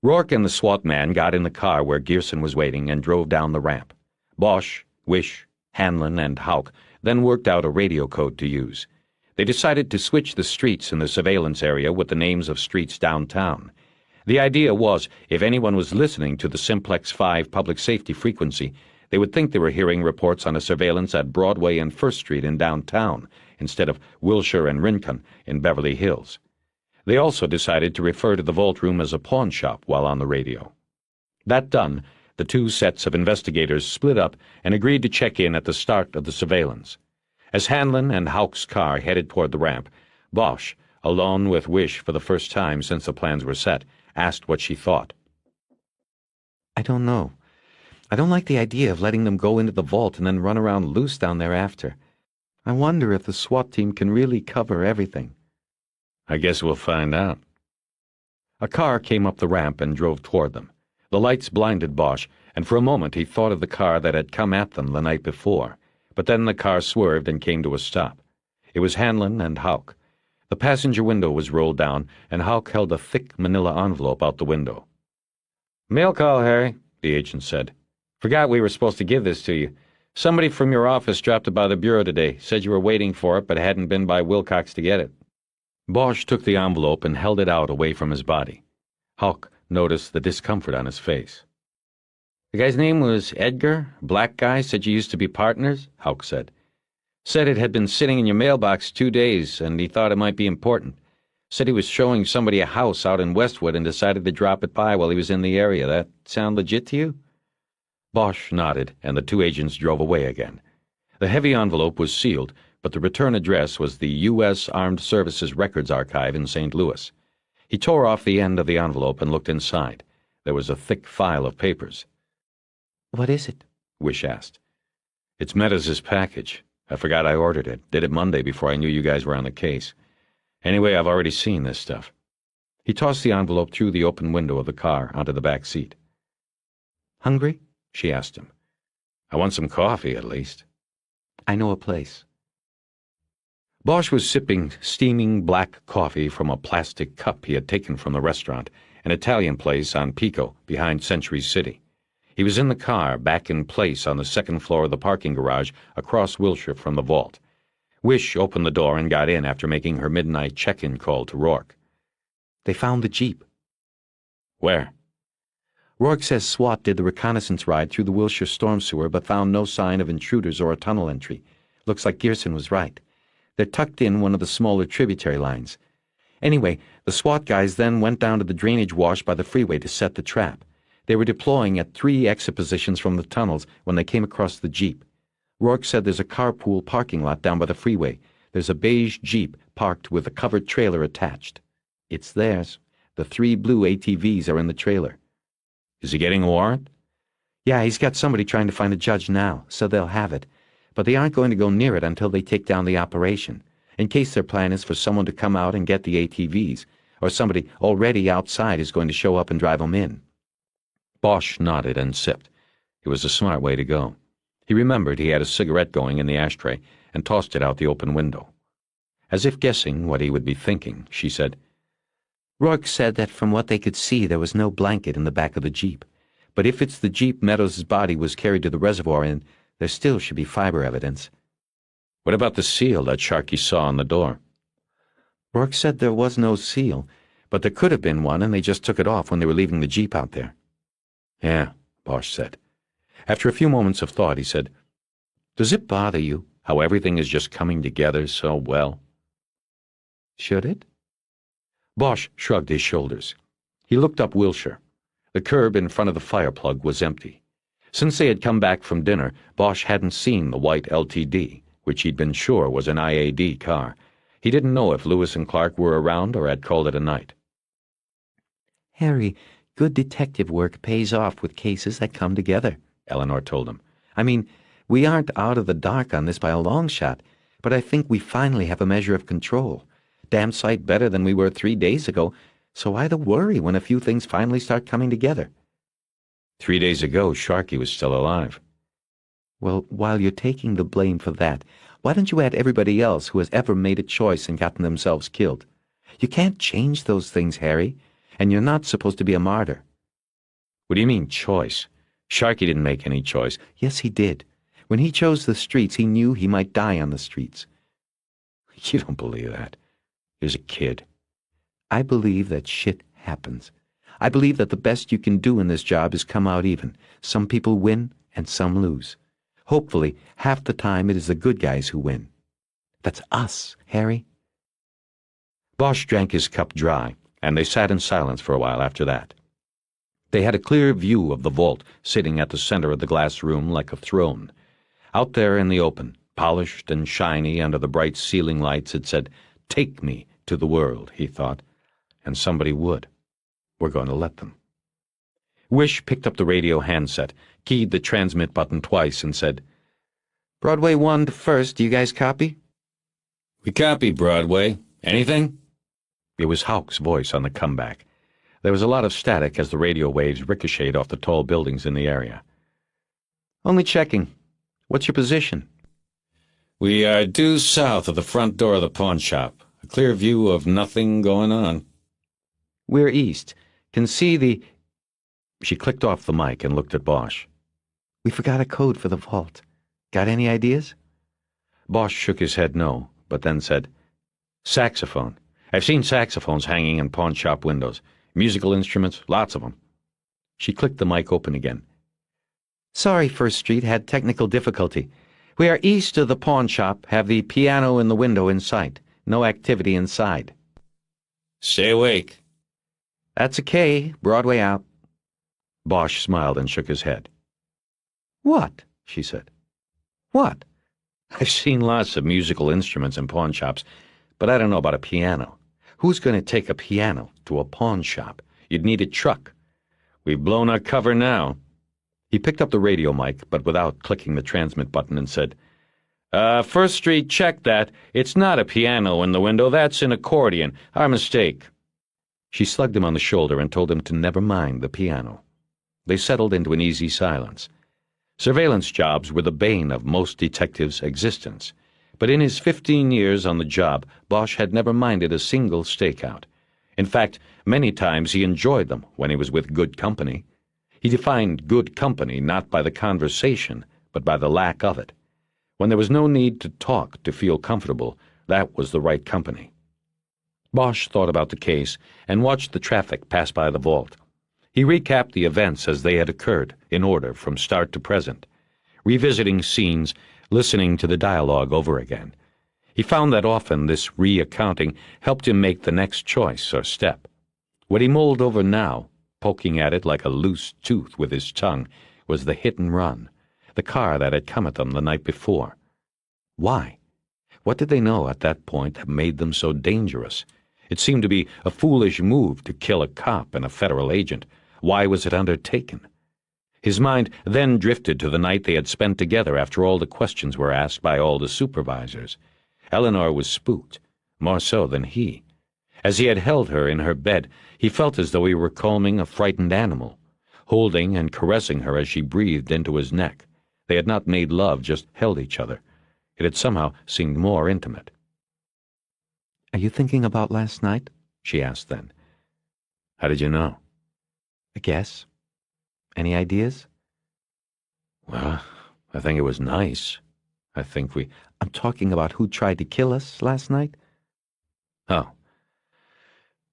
Rourke and the SWAT man got in the car where Gearson was waiting and drove down the ramp. Bosch, Wish, Hanlon, and Houck then worked out a radio code to use. They decided to switch the streets in the surveillance area with the names of streets downtown. The idea was, if anyone was listening to the Simplex 5 public safety frequency, they would think they were hearing reports on a surveillance at Broadway and First Street in downtown, instead of Wilshire and Rincon in Beverly Hills. They also decided to refer to the vault room as a pawn shop while on the radio. That done, the two sets of investigators split up and agreed to check in at the start of the surveillance. As Hanlon and Houck's car headed toward the ramp, Bosch, alone with Wish for the first time since the plans were set, asked what she thought. I don't know. I don't like the idea of letting them go into the vault and then run around loose down there after. I wonder if the SWAT team can really cover everything. I guess we'll find out. A car came up the ramp and drove toward them. The lights blinded Bosch, and for a moment he thought of the car that had come at them the night before. But then the car swerved and came to a stop. It was Hanlon and Houck. The passenger window was rolled down, and Houck held a thick manila envelope out the window. "Mail call, Harry," the agent said. "Forgot we were supposed to give this to you. Somebody from your office dropped it by the bureau today, said you were waiting for it but hadn't been by Wilcox to get it." Bosch took the envelope and held it out away from his body. Houck noticed the discomfort on his face. "The guy's name was Edgar, black guy, said you used to be partners," Houck said. "Said it had been sitting in your mailbox 2 days, and he thought it might be important. Said he was showing somebody a house out in Westwood and decided to drop it by while he was in the area. That sound legit to you?" Bosch nodded, and the two agents drove away again. The heavy envelope was sealed, but the return address was the U.S. Armed Services Records Archive in St. Louis. He tore off the end of the envelope and looked inside. There was a thick file of papers. What is it? Wish asked. "It's Meadows' package. I forgot I ordered it. Did it Monday before I knew you guys were on the case. Anyway, I've already seen this stuff." He tossed the envelope through the open window of the car onto the back seat. Hungry? She asked him. "I want some coffee, at least." I know a place. Bosch was sipping steaming black coffee from a plastic cup he had taken from the restaurant, an Italian place on Pico behind Century City. He was in the car, back in place on the second floor of the parking garage across Wilshire from the vault. Wish opened the door and got in after making her midnight check-in call to Rourke. They found the Jeep. "Where?" Rourke says SWAT did the reconnaissance ride through the Wilshire storm sewer but found no sign of intruders or a tunnel entry. Looks like Gearson was right. They're tucked in one of the smaller tributary lines. Anyway, the SWAT guys then went down to the drainage wash by the freeway to set the trap. They were deploying at 3 exit positions from the tunnels when they came across the Jeep. Rourke said there's a carpool parking lot down by the freeway. There's a beige Jeep parked with a covered trailer attached. It's theirs. The 3 blue ATVs are in the trailer. "Is he getting a warrant?" Yeah, he's got somebody trying to find a judge now, so they'll have it. But they aren't going to go near it until they take down the operation, in case their plan is for someone to come out and get the ATVs, or somebody already outside is going to show up and drive them in. Bosch nodded and sipped. It was a smart way to go. He remembered he had a cigarette going in the ashtray and tossed it out the open window. As if guessing what he would be thinking, she said, Rourke said that from what they could see there was no blanket in the back of the Jeep. But if it's the Jeep Meadows' body was carried to the reservoir in, there still should be fiber evidence. "What about the seal that Sharkey saw on the door?" Rourke said there was no seal, but there could have been one and they just took it off when they were leaving the Jeep out there. "Yeah," Bosch said. After a few moments of thought, he said, "Does it bother you how everything is just coming together so well?" Should it? Bosch shrugged his shoulders. He looked up Wilshire. The curb in front of the fire plug was empty. Since they had come back from dinner, Bosch hadn't seen the white LTD, which he'd been sure was an IAD car. He didn't know if Lewis and Clark were around or had called it a night. Harry, good detective work pays off with cases that come together, Eleanor told him. I mean, we aren't out of the dark on this by a long shot, but I think we finally have a measure of control. Damn sight better than we were 3 days ago, so why the worry when a few things finally start coming together? 3 days ago, Sharkey was still alive. Well, while you're taking the blame for that, why don't you add everybody else who has ever made a choice and gotten themselves killed? You can't change those things, Harry, and you're not supposed to be a martyr. What do you mean, choice? Sharky didn't make any choice. Yes, he did. When he chose the streets, he knew he might die on the streets. You don't believe that. He was a kid. I believe that shit happens. I believe that the best you can do in this job is come out even. Some people win and some lose. Hopefully, half the time it is the good guys who win. That's us, Harry. Bosch drank his cup dry, and they sat in silence for a while after that. They had a clear view of the vault sitting at the center of the glass room like a throne. Out there in the open, polished and shiny under the bright ceiling lights, it said, "Take me to the world," he thought. And somebody would. We're going to let them. Wish picked up the radio handset, keyed the transmit button twice, and said, Broadway 1 to First, do you guys copy? "We copy, Broadway. Anything?" It was Houck's voice on the comeback. There was a lot of static as the radio waves ricocheted off the tall buildings in the area. Only checking. What's your position? "We are due south of the front door of the pawn shop. A clear view of nothing going on." We're east. Can see the... She clicked off the mic and looked at Bosch. We forgot a code for the vault. Got any ideas? Bosch shook his head no, but then said, "Saxophone. I've seen saxophones hanging in pawn shop windows. Musical instruments, lots of them." She clicked the mic open again. Sorry, First Street had technical difficulty. We are east of the pawn shop, have the piano in the window in sight. No activity inside. "Stay awake." That's a K, Broadway out. Bosch smiled and shook his head. What? She said. What? "I've seen lots of musical instruments in pawn shops, but I don't know about a piano. Who's going to take a piano to a pawn shop? You'd need a truck. We've blown our cover now." He picked up the radio mic, but without clicking the transmit button, and said, First Street, check that. It's not a piano in the window. That's an accordion. Our mistake." She slugged him on the shoulder and told him to never mind the piano. They settled into an easy silence. Surveillance jobs were the bane of most detectives' existence, but in his 15 years on the job, Bosch had never minded a single stakeout. In fact, many times he enjoyed them when he was with good company. He defined good company not by the conversation, but by the lack of it. When there was no need to talk to feel comfortable, that was the right company. Bosch thought about the case and watched the traffic pass by the vault. He recapped the events as they had occurred, in order from start to present, revisiting scenes, listening to the dialogue over again. He found that often this reaccounting helped him make the next choice or step. What he mulled over now, poking at it like a loose tooth with his tongue, was the hit and run, the car that had come at them the night before. Why? What did they know at that point that made them so dangerous? It seemed to be a foolish move to kill a cop and a federal agent. Why was it undertaken? His mind then drifted to the night they had spent together after all the questions were asked by all the supervisors. Eleanor was spooked, more so than he. As he had held her in her bed, he felt as though he were calming a frightened animal, holding and caressing her as she breathed into his neck. They had not made love, just held each other. It had somehow seemed more intimate. Are you thinking about last night? She asked then. How did you know? A guess. Any ideas? Well, I think it was nice. I think we... I'm talking about who tried to kill us last night? Oh.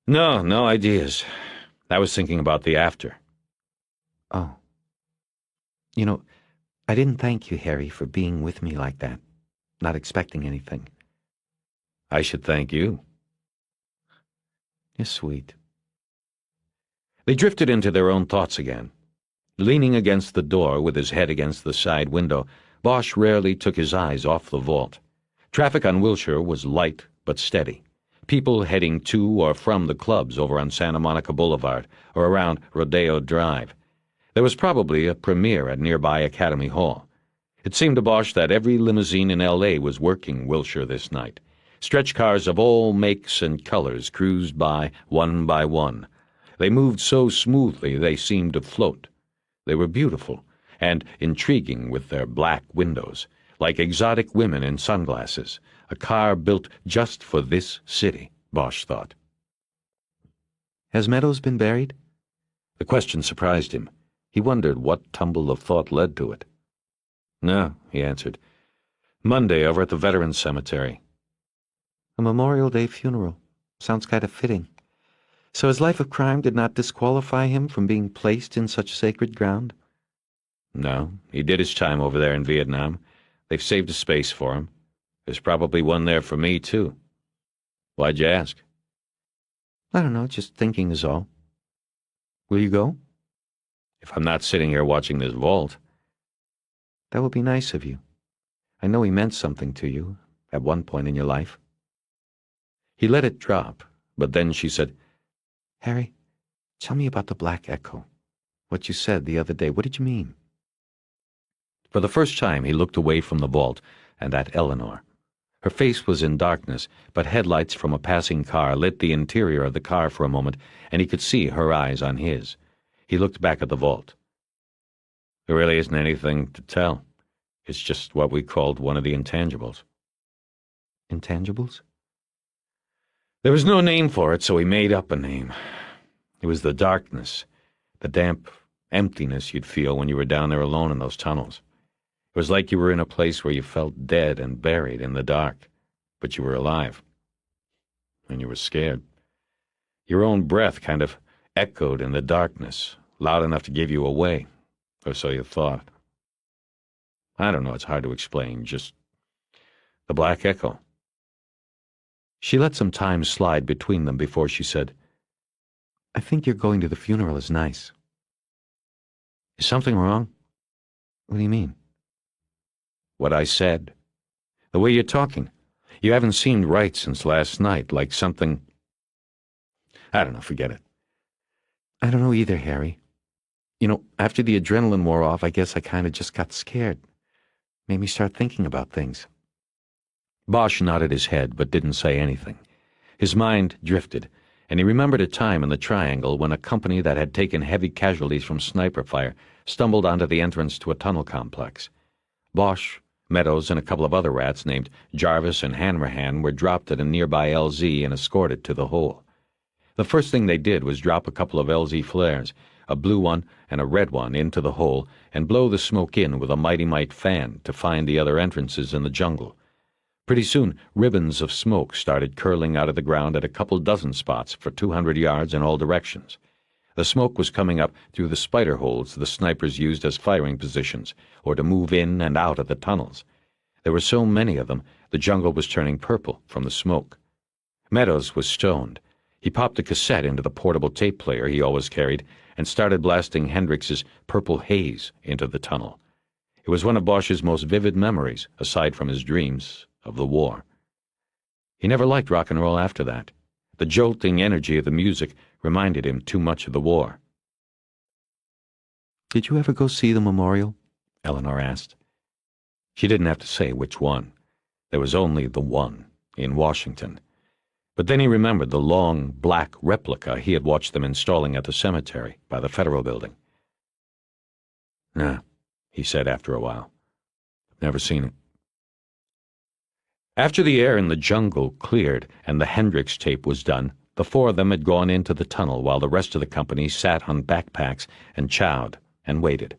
No ideas. I was thinking about the after. Oh. You know, I didn't thank you, Harry, for being with me like that, not expecting anything. I should thank you. You're sweet. They drifted into their own thoughts again. Leaning against the door with his head against the side window, Bosch rarely took his eyes off the vault. Traffic on Wilshire was light but steady. People heading to or from the clubs over on Santa Monica Boulevard or around Rodeo Drive. There was probably a premiere at nearby Academy Hall. It seemed to Bosch that every limousine in L.A. was working Wilshire this night. Stretch cars of all makes and colors cruised by one. They moved so smoothly they seemed to float. They were beautiful and intriguing with their black windows, like exotic women in sunglasses, a car built just for this city, Bosch thought. Has Meadows been buried? The question surprised him. He wondered what tumble of thought led to it. "No," he answered. "Monday over at the Veterans Cemetery." A Memorial Day funeral. Sounds kind of fitting. So his life of crime did not disqualify him from being placed in such sacred ground? No, he did his time over there in Vietnam. They've saved a space for him. There's probably one there for me, too. Why'd you ask? I don't know, just thinking is all. Will you go? If I'm not sitting here watching this vault. That would be nice of you. I know he meant something to you at one point in your life. He let it drop, but then she said, Harry, tell me about the Black Echo. What you said the other day, what did you mean? For the first time, he looked away from the vault and at Eleanor. Her face was in darkness, but headlights from a passing car lit the interior of the car for a moment, and he could see her eyes on his. He looked back at the vault. There really isn't anything to tell. It's just what we called one of the intangibles. Intangibles? There was no name for it, so he made up a name. It was the darkness, the damp emptiness you'd feel when you were down there alone in those tunnels. It was like you were in a place where you felt dead and buried in the dark, but you were alive. And you were scared. Your own breath kind of echoed in the darkness, loud enough to give you away, or so you thought. I don't know, it's hard to explain, just the Black Echo. She let some time slide between them before she said, I think your going to the funeral is nice. Is something wrong? What do you mean? What I said. The way you're talking. You haven't seemed right since last night, like something... I don't know, forget it. I don't know either, Harry. You know, after the adrenaline wore off, I guess I kind of just got scared. Made me start thinking about things. Bosch nodded his head, but didn't say anything. His mind drifted, and he remembered a time in the Triangle when a company that had taken heavy casualties from sniper fire stumbled onto the entrance to a tunnel complex. Bosch, Meadows, and a couple of other rats named Jarvis and Hanrahan were dropped at a nearby LZ and escorted to the hole. The first thing they did was drop a couple of LZ flares, a blue one and a red one, into the hole and blow the smoke in with a Mighty Mite fan to find the other entrances in the jungle. Pretty soon, ribbons of smoke started curling out of the ground at a couple dozen spots for 200 yards in all directions. The smoke was coming up through the spider holes the snipers used as firing positions, or to move in and out of the tunnels. There were so many of them, the jungle was turning purple from the smoke. Meadows was stoned. He popped a cassette into the portable tape player he always carried and started blasting Hendrix's Purple Haze into the tunnel. It was one of Bosch's most vivid memories, aside from his dreams, of the war. He never liked rock and roll after that. The jolting energy of the music reminded him too much of the war. Did you ever go see the memorial? Eleanor asked. She didn't have to say which one. There was only the one, in Washington. But then he remembered the long, black replica he had watched them installing at the cemetery by the Federal Building. Nah, he said after a while. Never seen it. After the air in the jungle cleared and the Hendrix tape was done, the four of them had gone into the tunnel while the rest of the company sat on backpacks and chowed and waited.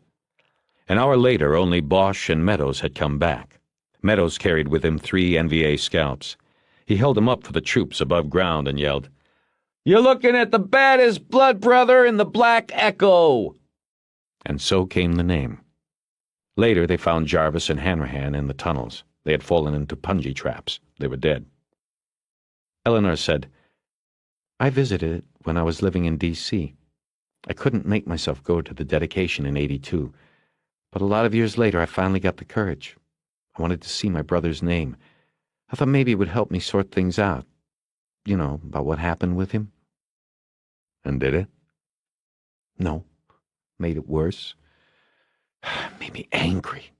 An hour later, only Bosch and Meadows had come back. Meadows carried with him 3 NVA scouts. He held them up for the troops above ground and yelled, "You're looking at the baddest blood brother in the Black Echo!" And so came the name. Later, they found Jarvis and Hanrahan in the tunnels. They had fallen into punji traps. They were dead. Eleanor said, I visited it when I was living in D.C. I couldn't make myself go to the dedication in '82, but a lot of years later I finally got the courage. I wanted to see my brother's name. I thought maybe it would help me sort things out. You know, about what happened with him. And did it? No. Made it worse. Made me angry.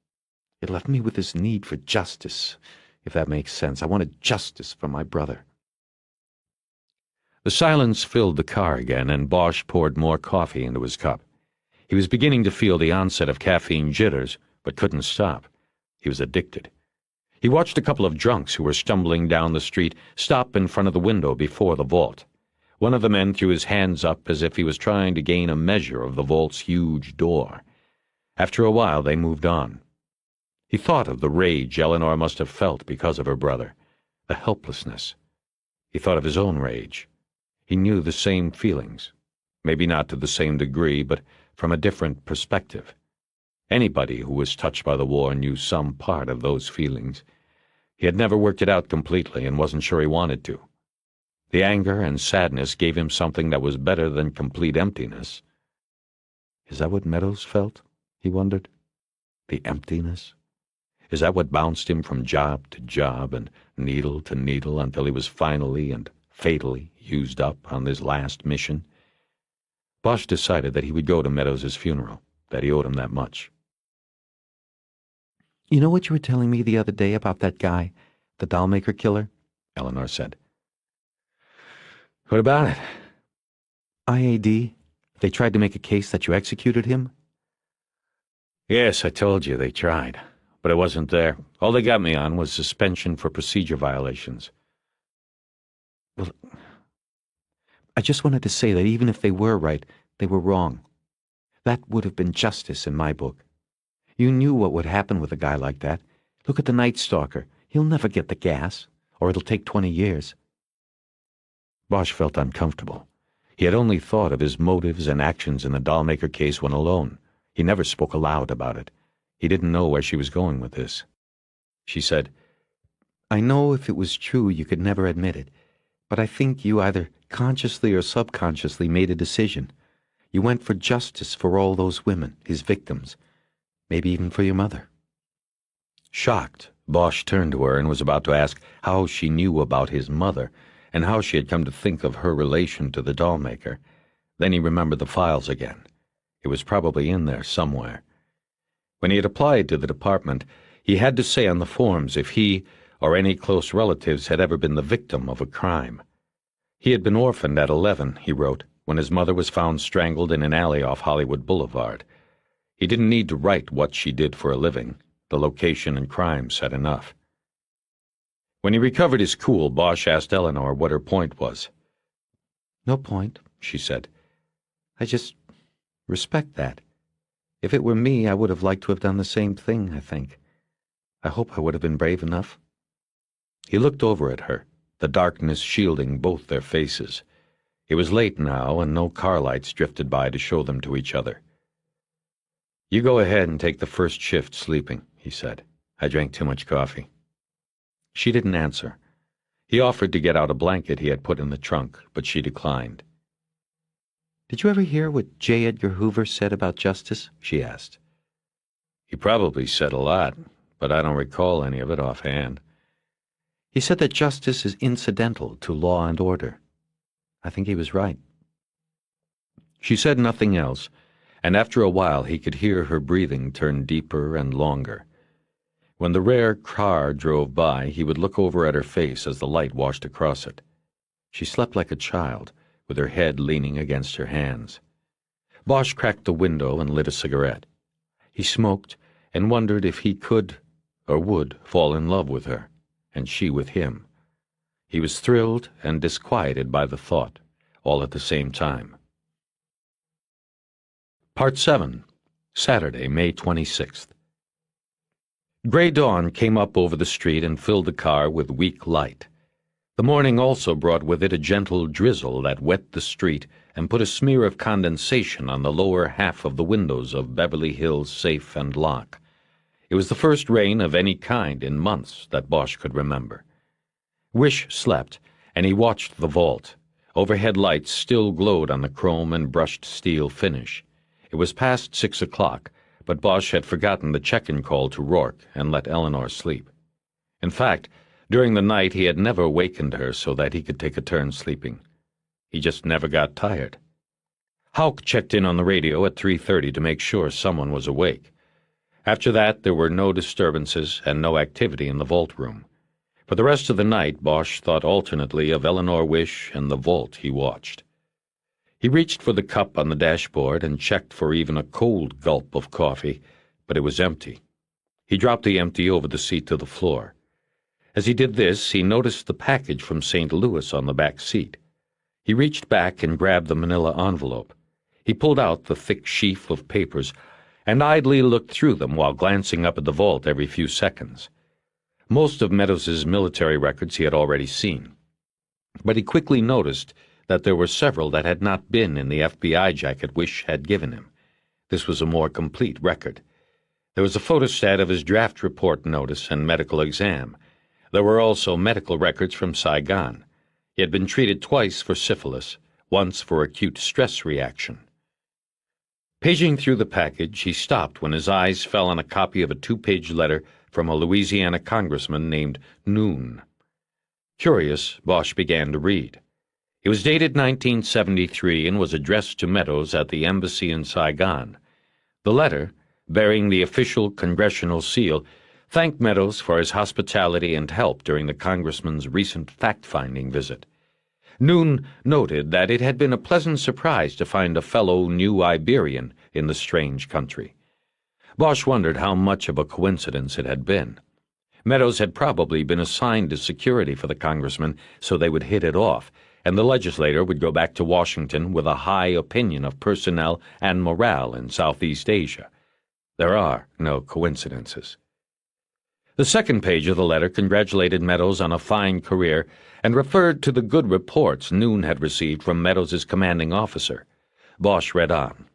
It left me with this need for justice, if that makes sense. I wanted justice for my brother. The silence filled the car again, and Bosch poured more coffee into his cup. He was beginning to feel the onset of caffeine jitters, but couldn't stop. He was addicted. He watched a couple of drunks who were stumbling down the street stop in front of the window before the vault. One of the men threw his hands up as if he was trying to gain a measure of the vault's huge door. After a while, they moved on. He thought of the rage Eleanor must have felt because of her brother, the helplessness. He thought of his own rage. He knew the same feelings, maybe not to the same degree, but from a different perspective. Anybody who was touched by the war knew some part of those feelings. He had never worked it out completely and wasn't sure he wanted to. The anger and sadness gave him something that was better than complete emptiness. Is that what Meadows felt? He wondered. The emptiness? Is that what bounced him from job to job and needle to needle until he was finally and fatally used up on this last mission? Bosch decided that he would go to Meadows' funeral, that he owed him that much. You know what you were telling me the other day about that guy, the dollmaker killer? Eleanor said. What about it? IAD? They tried to make a case that you executed him? Yes, I told you they tried, but it wasn't there. All they got me on was suspension for procedure violations. Well, I just wanted to say that even if they were right, they were wrong. That would have been justice in my book. You knew what would happen with a guy like that. Look at the Night Stalker. He'll never get the gas, or it'll take 20 years. Bosch felt uncomfortable. He had only thought of his motives and actions in the dollmaker case when alone. He never spoke aloud about it. He didn't know where she was going with this. She said, I know if it was true you could never admit it, but I think you either consciously or subconsciously made a decision. You went for justice for all those women, his victims, maybe even for your mother. Shocked, Bosch turned to her and was about to ask how she knew about his mother and how she had come to think of her relation to the dollmaker. Then he remembered the files again. It was probably in there somewhere. When he had applied to the department, he had to say on the forms if he or any close relatives had ever been the victim of a crime. He had been orphaned at 11, he wrote, when his mother was found strangled in an alley off Hollywood Boulevard. He didn't need to write what she did for a living. The location and crime said enough. When he recovered his cool, Bosch asked Eleanor what her point was. No point, she said. I just respect that. If it were me, I would have liked to have done the same thing, I think. I hope I would have been brave enough. He looked over at her, the darkness shielding both their faces. It was late now, and no car lights drifted by to show them to each other. You go ahead and take the first shift sleeping, he said. I drank too much coffee. She didn't answer. He offered to get out a blanket he had put in the trunk, but she declined. Did you ever hear what J. Edgar Hoover said about justice? She asked. He probably said a lot, but I don't recall any of it offhand. He said that justice is incidental to law and order. I think he was right. She said nothing else, and after a while he could hear her breathing turn deeper and longer. When the rare car drove by, he would look over at her face as the light washed across it. She slept like a child, with her head leaning against her hands. Bosch cracked the window and lit a cigarette. He smoked and wondered if he could or would fall in love with her, and she with him. He was thrilled and disquieted by the thought, all at the same time. Part 7, Saturday, May 26th. Gray dawn came up over the street and filled the car with weak light. The morning also brought with it a gentle drizzle that wet the street and put a smear of condensation on the lower half of the windows of Beverly Hills Safe and Lock. It was the first rain of any kind in months that Bosch could remember. Wish slept, and he watched the vault. Overhead lights still glowed on the chrome and brushed steel finish. It was past 6 o'clock, but Bosch had forgotten the check-in call to Rourke and let Eleanor sleep. In fact, during the night he had never wakened her so that he could take a turn sleeping. He just never got tired. Houck checked in on the radio at 3:30 to make sure someone was awake. After that, there were no disturbances and no activity in the vault room. For the rest of the night, Bosch thought alternately of Eleanor Wish and the vault he watched. He reached for the cup on the dashboard and checked for even a cold gulp of coffee, but it was empty. He dropped the empty over the seat to the floor. As he did this, he noticed the package from St. Louis on the back seat. He reached back and grabbed the manila envelope. He pulled out the thick sheaf of papers and idly looked through them while glancing up at the vault every few seconds. Most of Meadows's military records he had already seen, but he quickly noticed that there were several that had not been in the FBI jacket Wish had given him. This was a more complete record. There was a photostat of his draft report notice and medical exam. There were also medical records from Saigon. He had been treated twice for syphilis, once for acute stress reaction. Paging through the package, he stopped when his eyes fell on a copy of a 2-page letter from a Louisiana congressman named Noon. Curious, Bosch began to read. It was dated 1973 and was addressed to Meadows at the embassy in Saigon. The letter, bearing the official congressional seal, thanked Meadows for his hospitality and help during the congressman's recent fact-finding visit. Noon noted that it had been a pleasant surprise to find a fellow New Iberian in the strange country. Bosch wondered how much of a coincidence it had been. Meadows had probably been assigned as security for the congressman so they would hit it off, and the legislator would go back to Washington with a high opinion of personnel and morale in Southeast Asia. There are no coincidences. The second page of the letter congratulated Meadows on a fine career and referred to the good reports Noon had received from Meadows's commanding officer. Bosch read on.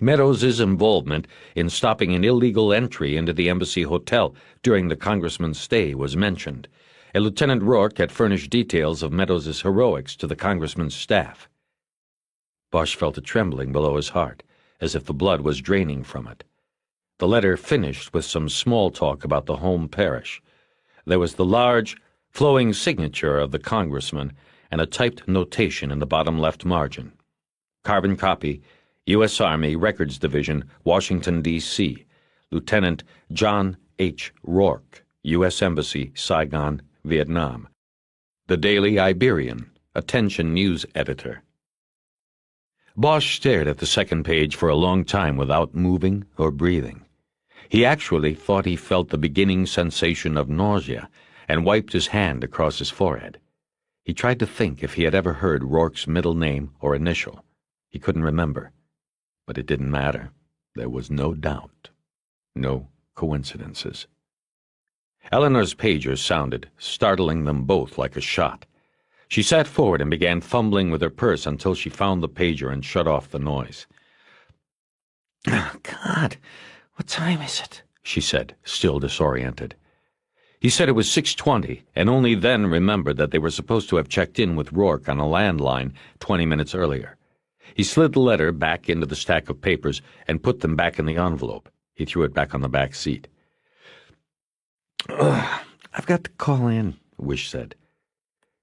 Meadows's involvement in stopping an illegal entry into the embassy hotel during the congressman's stay was mentioned, and Lieutenant Rourke had furnished details of Meadows's heroics to the congressman's staff. Bosch felt a trembling below his heart, as if the blood was draining from it. The letter finished with some small talk about the home parish. There was the large, flowing signature of the congressman and a typed notation in the bottom left margin. Carbon copy, U.S. Army Records Division, Washington, D.C., Lieutenant John H. Rourke, U.S. Embassy, Saigon, Vietnam. The Daily Iberian, Attention News Editor. Bosch stared at the second page for a long time without moving or breathing. He actually thought he felt the beginning sensation of nausea and wiped his hand across his forehead. He tried to think if he had ever heard Rourke's middle name or initial. He couldn't remember. But it didn't matter. There was no doubt. No coincidences. Eleanor's pager sounded, startling them both like a shot. She sat forward and began fumbling with her purse until she found the pager and shut off the noise. Oh, God, what time is it? She said, still disoriented. He said it was 6:20, and only then remembered that they were supposed to have checked in with Rourke on a landline 20 minutes earlier. He slid the letter back into the stack of papers and put them back in the envelope. He threw it back on the back seat. I've got to call in, Wish said.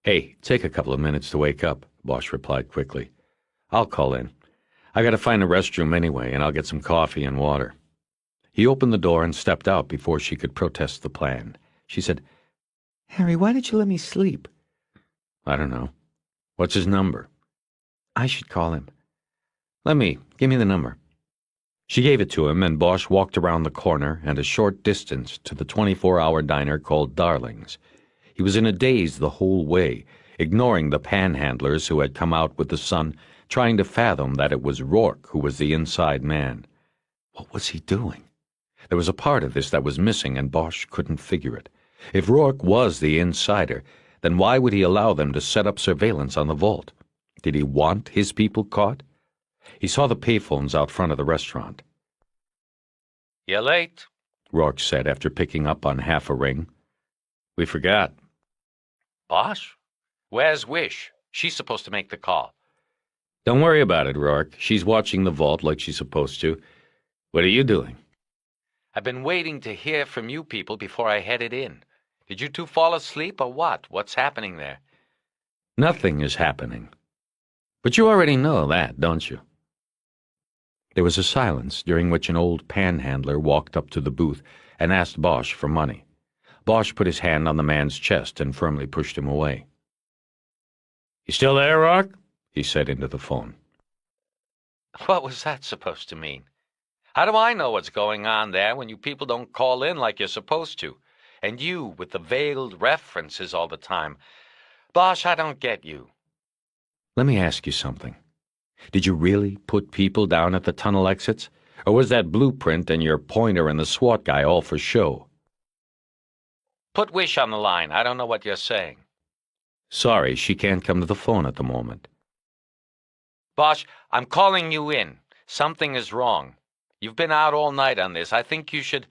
Hey, take a couple of minutes to wake up, Bosch replied quickly. I'll call in. I got to find a restroom anyway, and I'll get some coffee and water. He opened the door and stepped out before she could protest the plan. She said, Harry, why did you let me sleep? I don't know. What's his number? I should call him. Give me the number. She gave it to him, and Bosch walked around the corner and a short distance to the 24-hour diner called Darling's. He was in a daze the whole way, ignoring the panhandlers who had come out with the sun, trying to fathom that it was Rourke who was the inside man. What was he doing? There was a part of this that was missing, and Bosch couldn't figure it. If Rourke was the insider, then why would he allow them to set up surveillance on the vault? Did he want his people caught? He saw the payphones out front of the restaurant. "You're late," Rourke said after picking up on half a ring. "We forgot." "Bosch? Where's Wish? She's supposed to make the call." "Don't worry about it, Rourke. She's watching the vault like she's supposed to. What are you doing?" "I've been waiting to hear from you people before I headed in. Did you two fall asleep or what? What's happening there?" "Nothing is happening. But you already know that, don't you?" There was a silence during which an old panhandler walked up to the booth and asked Bosch for money. Bosch put his hand on the man's chest and firmly pushed him away. "You still there, Rourke?" he said into the phone. What was that supposed to mean? How do I know what's going on there when you people don't call in like you're supposed to? And you with the veiled references all the time. Bosch, I don't get you. Let me ask you something. Did you really put people down at the tunnel exits? Or was that blueprint and your pointer and the SWAT guy all for show? Put Wish on the line. I don't know what you're saying. Sorry, she can't come to the phone at the moment. Bosch, I'm calling you in. Something is wrong. You've been out all night on this. I think you should...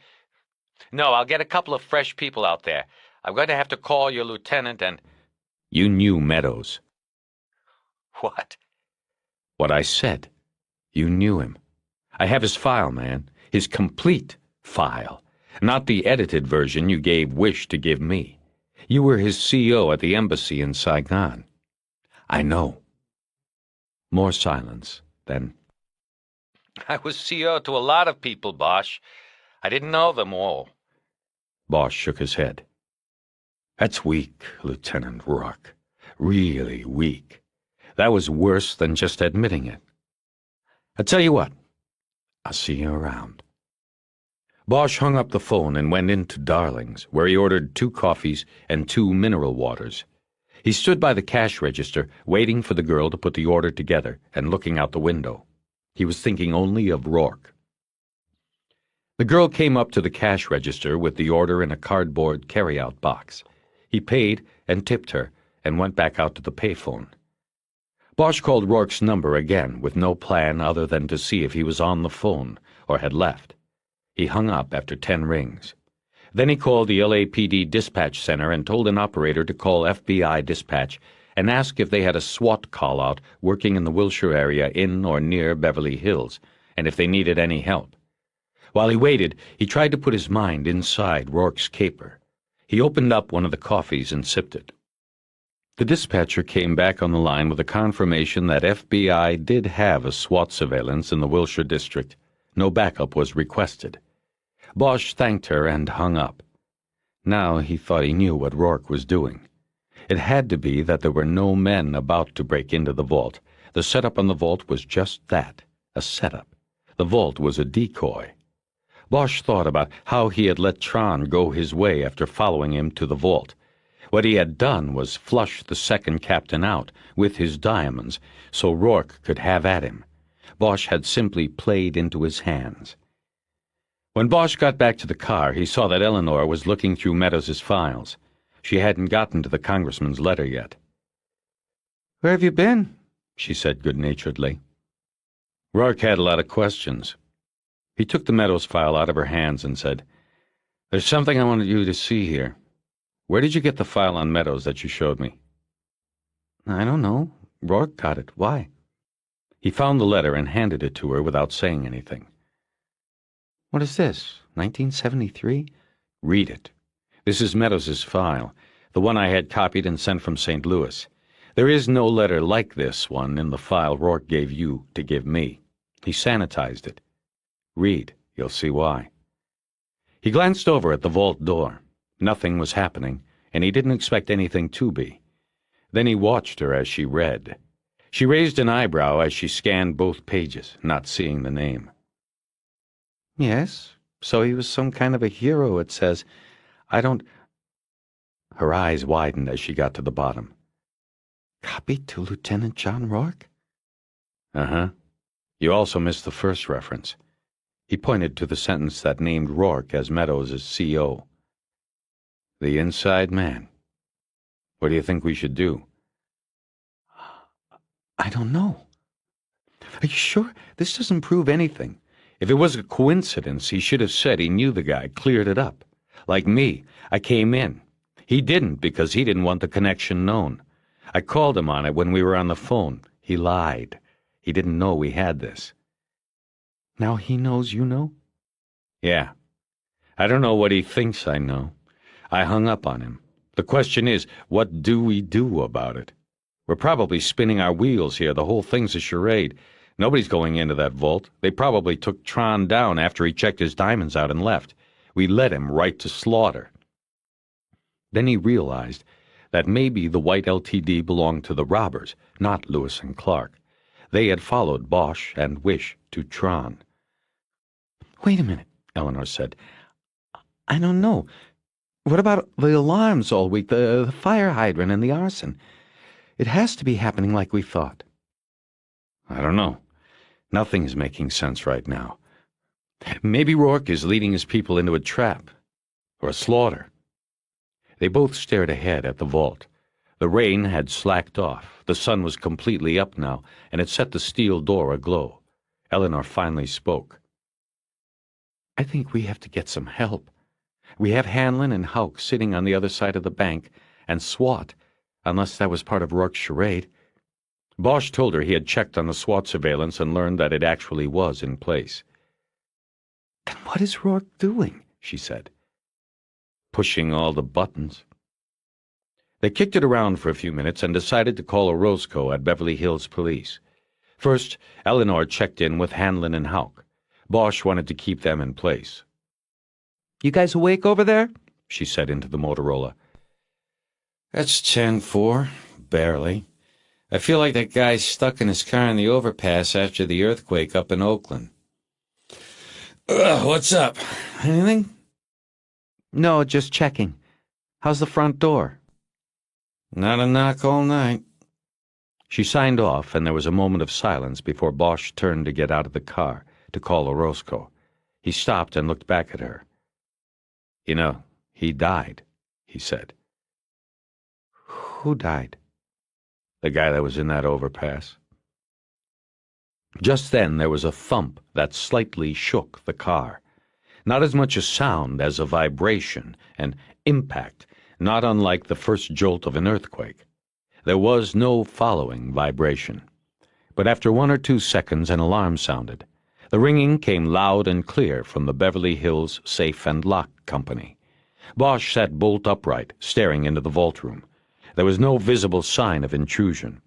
No, I'll get a couple of fresh people out there. I'm going to have to call your lieutenant and... You knew Meadows. What? What I said. You knew him. I have his file, man. His complete file. Not the edited version you gave Wish to give me. You were his CO at the embassy in Saigon. I know. More silence, then... I was CO to a lot of people, Bosch. I didn't know them all. Bosch shook his head. That's weak, Lieutenant Rourke. Really weak. That was worse than just admitting it. I'll tell you what. I'll see you around. Bosch hung up the phone and went into Darling's, where he ordered 2 coffees and 2 mineral waters. He stood by the cash register, waiting for the girl to put the order together and looking out the window. He was thinking only of Rourke. The girl came up to the cash register with the order in a cardboard carry-out box. He paid and tipped her and went back out to the payphone. Bosch called Rourke's number again with no plan other than to see if he was on the phone or had left. He hung up after 10 rings. Then he called the LAPD dispatch center and told an operator to call FBI dispatch and ask if they had a SWAT call-out working in the Wilshire area in or near Beverly Hills, and if they needed any help. While he waited, he tried to put his mind inside Rourke's caper. He opened up one of the coffees and sipped it. The dispatcher came back on the line with a confirmation that FBI did have a SWAT surveillance in the Wilshire district. No backup was requested. Bosch thanked her and hung up. Now he thought he knew what Rourke was doing. It had to be that there were no men about to break into the vault. The setup on the vault was just that, a setup. The vault was a decoy. Bosch thought about how he had let Tron go his way after following him to the vault. What he had done was flush the second captain out with his diamonds so Rourke could have at him. Bosch had simply played into his hands. When Bosch got back to the car, he saw that Eleanor was looking through Meadows' files. She hadn't gotten to the congressman's letter yet. "Where have you been?" she said good-naturedly. Rourke had a lot of questions. He took the Meadows file out of her hands and said, "There's something I wanted you to see here. Where did you get the file on Meadows that you showed me?" "I don't know. Rourke got it. Why?" He found the letter and handed it to her without saying anything. "What is this, 1973? Read it. This is Meadows' file, the one I had copied and sent from St. Louis. There is no letter like this one in the file Rourke gave you to give me. He sanitized it. Read. You'll see why." He glanced over at the vault door. Nothing was happening, and he didn't expect anything to be. Then he watched her as she read. She raised an eyebrow as she scanned both pages, not seeing the name. "Yes, so he was some kind of a hero, it says. I don't..." Her eyes widened as she got to the bottom. "Copied to Lieutenant John Rourke?" "Uh-huh. You also missed the first reference." He pointed to the sentence that named Rourke as Meadows' CO. "The inside man. What do you think we should do?" "I don't know." "Are you sure? This doesn't prove anything. If it was a coincidence, he should have said he knew the guy, cleared it up. Like me, I came in. He didn't because he didn't want the connection known. I called him on it when we were on the phone. He lied. He didn't know we had this." "Now he knows you know?" "Yeah. I don't know what he thinks I know. I hung up on him. The question is, what do we do about it? We're probably spinning our wheels here. The whole thing's a charade. Nobody's going into that vault. They probably took Tron down after he checked his diamonds out and left. We led him right to slaughter." Then he realized that maybe the white LTD belonged to the robbers, not Lewis and Clark. They had followed Bosch and Wish to Tron. "Wait a minute," Eleanor said. "I don't know. What about the alarms all week, the fire hydrant and the arson? It has to be happening like we thought. I don't know. Nothing's making sense right now. Maybe Rourke is leading his people into a trap. Or a slaughter. They both stared ahead at the vault. The rain had slacked off. The sun was completely up now, and it set the steel door aglow. Eleanor finally spoke. I think we have to get some help. We have Hanlon and Houck sitting on the other side of the bank, and SWAT, unless that was part of Rourke's charade. Bosch told her he had checked on the SWAT surveillance and learned that it actually was in place. Then what is Rourke doing? She said. Pushing all the buttons. They kicked it around for a few minutes and decided to call Orozco at Beverly Hills Police. First, Eleanor checked in with Hanlon and Houck. Bosch wanted to keep them in place. You guys awake over there? She said into the Motorola. That's 10-4, barely. I feel like that guy's stuck in his car in the overpass after the earthquake up in Oakland. What's up? Anything? No, just checking. How's the front door? Not a knock all night. She signed off, and there was a moment of silence before Bosch turned to get out of the car to call Orozco. He stopped and looked back at her. You know, he died, he said. Who died? The guy that was in that overpass. Just then there was a thump that slightly shook the car. Not as much a sound as a vibration, an impact, not unlike the first jolt of an earthquake. There was no following vibration. But after 1 or 2 seconds an alarm sounded. The ringing came loud and clear from the Beverly Hills Safe and Lock Company. Bosch sat bolt upright, staring into the vault room. There was no visible sign of intrusion.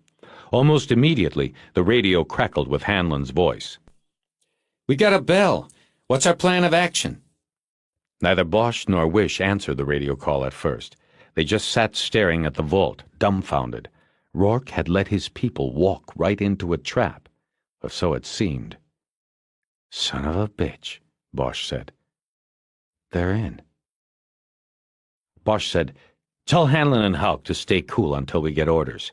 Almost immediately, the radio crackled with Hanlon's voice. "We got a bell. What's our plan of action?" Neither Bosch nor Wish answered the radio call at first. They just sat staring at the vault, dumbfounded. Rourke had let his people walk right into a trap, or so it seemed. "Son of a bitch," Bosch said. "They're in." Bosch said, "Tell Hanlon and Houck to stay cool until we get orders."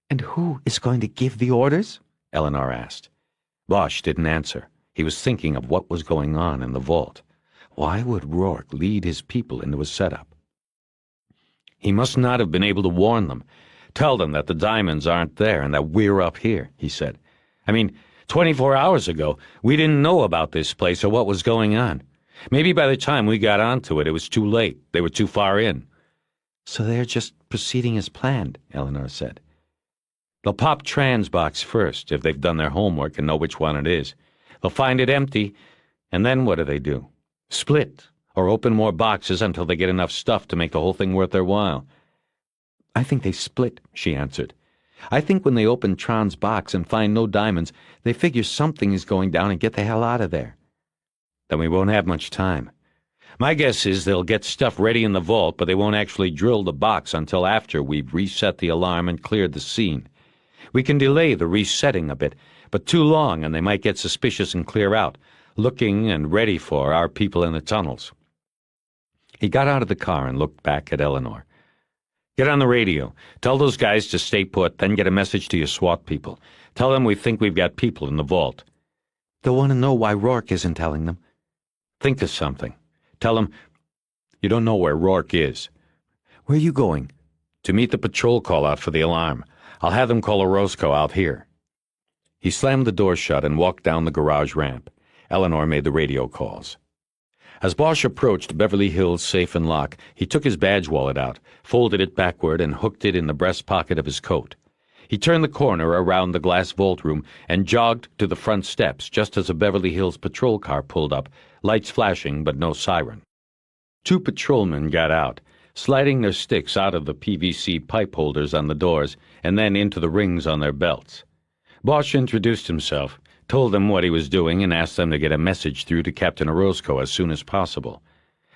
And who is going to give the orders? Eleanor asked. Bosch didn't answer. He was thinking of what was going on in the vault. Why would Rourke lead his people into a setup? He must not have been able to warn them. Tell them that the diamonds aren't there and that we're up here, he said. I mean, 24 hours ago, we didn't know about this place or what was going on. Maybe by the time we got onto it, it was too late. They were too far in. So they're just proceeding as planned, Eleanor said. They'll pop Tran's box first, if they've done their homework and know which one it is. They'll find it empty, and then what do? Split, or open more boxes until they get enough stuff to make the whole thing worth their while. I think they split, she answered. I think when they open Tran's box and find no diamonds, they figure something is going down and get the hell out of there. Then we won't have much time. My guess is they'll get stuff ready in the vault, but they won't actually drill the box until after we've reset the alarm and cleared the scene. We can delay the resetting a bit, but too long and they might get suspicious and clear out, looking and ready for our people in the tunnels. He got out of the car and looked back at Eleanor. Get on the radio. Tell those guys to stay put, then get a message to your SWAT people. Tell them we think we've got people in the vault. They'll want to know why Rourke isn't telling them. Think of something. Tell them you don't know where Rourke is. Where are you going? To meet the patrol call out for the alarm. I'll have them call Orozco out here. He slammed the door shut and walked down the garage ramp. Eleanor made the radio calls. As Bosch approached Beverly Hills Safe and Lock, he took his badge wallet out, folded it backward, and hooked it in the breast pocket of his coat. He turned the corner around the glass vault room and jogged to the front steps just as a Beverly Hills patrol car pulled up, lights flashing but no siren. 2 patrolmen got out, sliding their sticks out of the PVC pipe holders on the doors and then into the rings on their belts. Bosch introduced himself, told them what he was doing, and asked them to get a message through to Captain Orozco as soon as possible.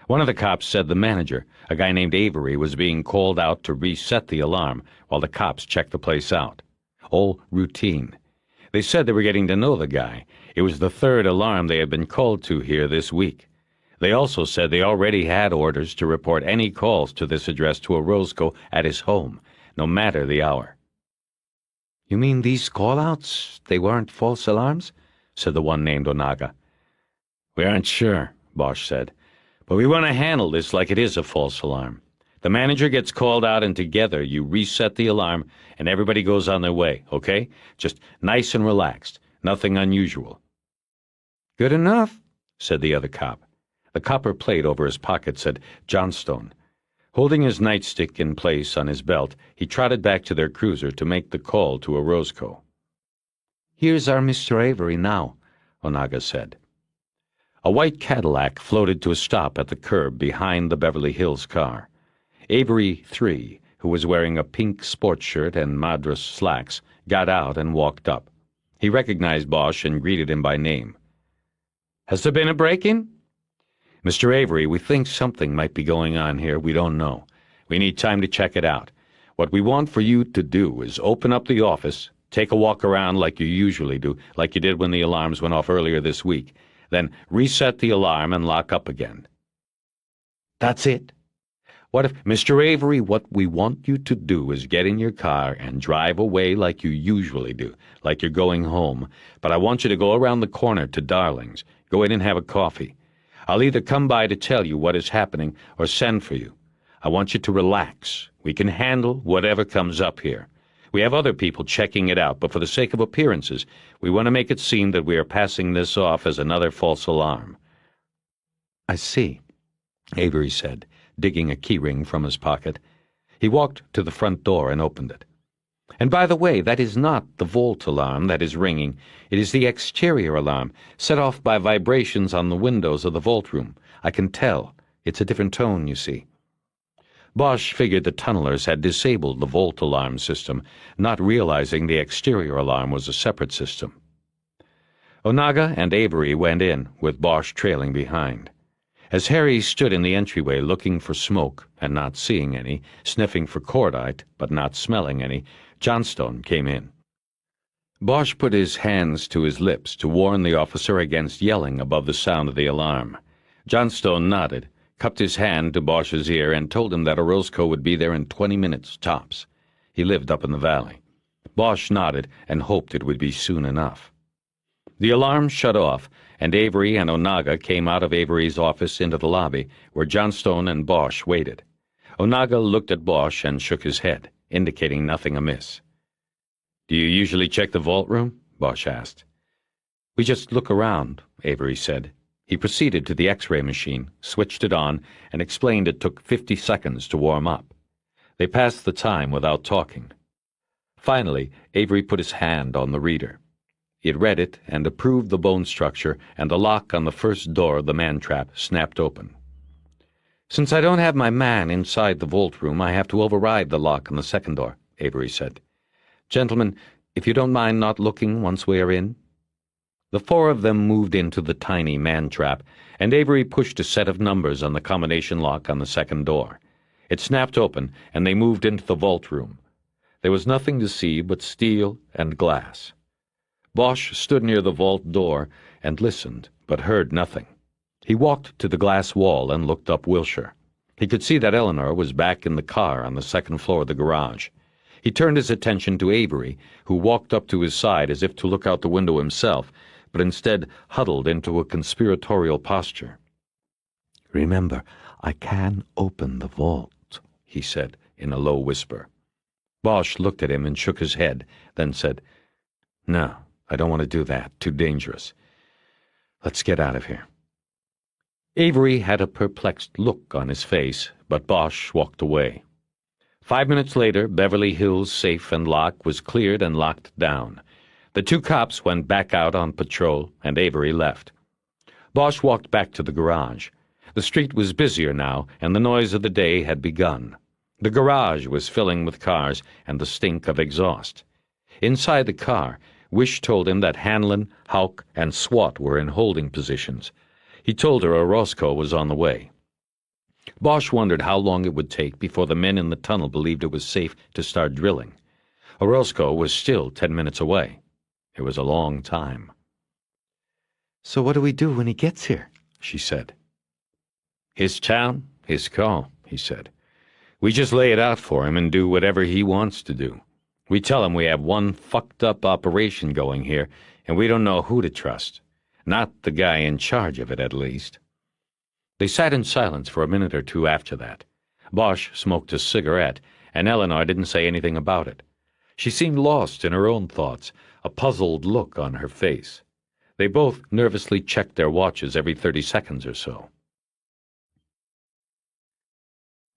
One of the cops said the manager, a guy named Avery, was being called out to reset the alarm while the cops checked the place out. All routine. They said they were getting to know the guy. It was the 3rd alarm they had been called to here this week. They also said they already had orders to report any calls to this address to Orozco at his home, no matter the hour. You mean these call-outs, they weren't false alarms? Said the one named Onaga. We aren't sure, Bosch said, but we want to handle this like it is a false alarm. The manager gets called out and together you reset the alarm and everybody goes on their way, okay? Just nice and relaxed, nothing unusual. Good enough, said the other cop. The copper plate over his pocket said Johnstone. Holding his nightstick in place on his belt, he trotted back to their cruiser to make the call to Orozco. Here's our Mr. Avery now, Onaga said. A white Cadillac floated to a stop at the curb behind the Beverly Hills car. Avery III, who was wearing a pink sports shirt and Madras slacks, got out and walked up. He recognized Bosch and greeted him by name. Has there been a break-in? Mr. Avery, we think something might be going on here. We don't know. We need time to check it out. What we want for you to do is open up the office, take a walk around like you usually do, like you did when the alarms went off earlier this week, then reset the alarm and lock up again. That's it. What if, Mr. Avery, what we want you to do is get in your car and drive away like you usually do, like you're going home, but I want you to go around the corner to Darling's, go in and have a coffee. I'll either come by to tell you what is happening or send for you. I want you to relax. We can handle whatever comes up here. We have other people checking it out, but for the sake of appearances, we want to make it seem that we are passing this off as another false alarm. I see, Avery said, digging a keyring from his pocket. He walked to the front door and opened it. And by the way, that is not the vault alarm that is ringing. It is the exterior alarm, set off by vibrations on the windows of the vault room. I can tell. It's a different tone, you see. Bosch figured the tunnelers had disabled the vault alarm system, not realizing the exterior alarm was a separate system. Onaga and Avery went in, with Bosch trailing behind. As Harry stood in the entryway looking for smoke and not seeing any, sniffing for cordite but not smelling any, Johnstone came in. Bosch put his hands to his lips to warn the officer against yelling above the sound of the alarm. Johnstone nodded, cupped his hand to Bosch's ear, and told him that Orozco would be there in 20 minutes, tops. He lived up in the valley. Bosch nodded and hoped it would be soon enough. The alarm shut off, and Avery and Onaga came out of Avery's office into the lobby, where Johnstone and Bosch waited. Onaga looked at Bosch and shook his head, indicating nothing amiss. Do you usually check the vault room? Bosch asked. We just look around, Avery said. He proceeded to the X-ray machine, switched it on, and explained it took 50 seconds to warm up. They passed the time without talking. Finally, Avery put his hand on the reader. It read it and approved the bone structure, and the lock on the first door of the man-trap snapped open. Since I don't have my man inside the vault room, I have to override the lock on the second door, Avery said. Gentlemen, if you don't mind not looking once we are in. The four of them moved into the tiny man-trap, and Avery pushed a set of numbers on the combination lock on the second door. It snapped open, and they moved into the vault room. There was nothing to see but steel and glass. Bosch stood near the vault door and listened, but heard nothing. He walked to the glass wall and looked up Wilshire. He could see that Eleanor was back in the car on the second floor of the garage. He turned his attention to Avery, who walked up to his side as if to look out the window himself, but instead huddled into a conspiratorial posture. Remember, I can open the vault, he said in a low whisper. Bosch looked at him and shook his head, then said, No, I don't want to do that. Too dangerous. Let's get out of here. Avery had a perplexed look on his face, but Bosch walked away. 5 minutes later, Beverly Hills' safe and lock was cleared and locked down. The two cops went back out on patrol, and Avery left. Bosch walked back to the garage. The street was busier now, and the noise of the day had begun. The garage was filling with cars and the stink of exhaust. Inside the car, Wish told him that Hanlon, Houck, and Swat were in holding positions. He told her Orozco was on the way. Bosch wondered how long it would take before the men in the tunnel believed it was safe to start drilling. Orozco was still 10 minutes away. It was a long time. So what do we do when he gets here? She said. His town, his call, he said. We just lay it out for him and do whatever he wants to do. We tell him we have one fucked-up operation going here, and we don't know who to trust. Not the guy in charge of it, at least." They sat in silence for a minute or two after that. Bosch smoked a cigarette, and Eleanor didn't say anything about it. She seemed lost in her own thoughts, a puzzled look on her face. They both nervously checked their watches every 30 seconds or so.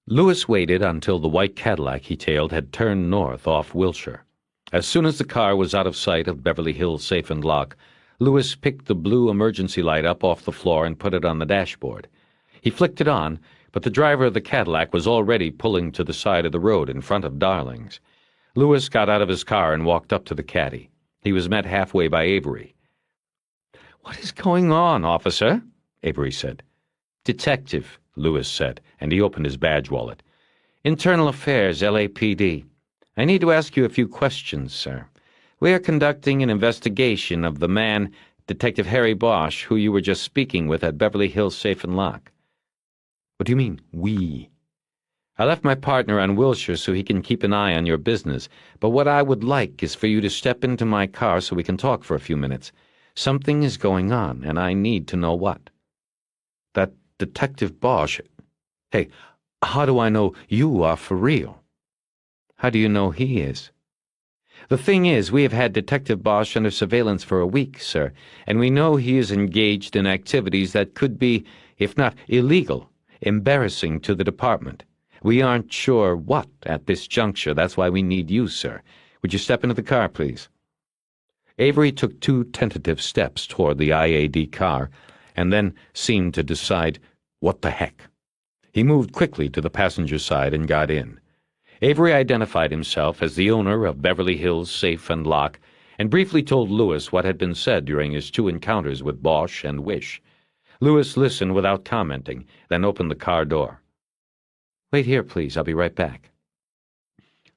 Lewis waited until the white Cadillac he tailed had turned north off Wilshire. As soon as the car was out of sight of Beverly Hills Safe and Lock, Lewis picked the blue emergency light up off the floor and put it on the dashboard. He flicked it on, but the driver of the Cadillac was already pulling to the side of the road in front of Darling's. Lewis got out of his car and walked up to the caddy. He was met halfway by Avery. "What is going on, officer?" Avery said. "Detective," Lewis said, and he opened his badge wallet. "Internal Affairs, LAPD. I need to ask you a few questions, sir. We are conducting an investigation of the man, Detective Harry Bosch, who you were just speaking with at Beverly Hills Safe and Lock." "What do you mean, we?" "I left my partner on Wilshire so he can keep an eye on your business, but what I would like is for you to step into my car so we can talk for a few minutes. Something is going on, and I need to know what." "That Detective Bosch... Hey, how do I know you are for real?" "How do you know he is?" "The thing is, we have had Detective Bosch under surveillance for a week, sir, and we know he is engaged in activities that could be, if not illegal, embarrassing to the department. We aren't sure what at this juncture. That's why we need you, sir. Would you step into the car, please?" Avery took 2 tentative steps toward the IAD car, and then seemed to decide, what the heck. He moved quickly to the passenger side and got in. Avery identified himself as the owner of Beverly Hills Safe and Lock, and briefly told Lewis what had been said during his 2 encounters with Bosch and Wish. Lewis listened without commenting, then opened the car door. "Wait here, please. I'll be right back."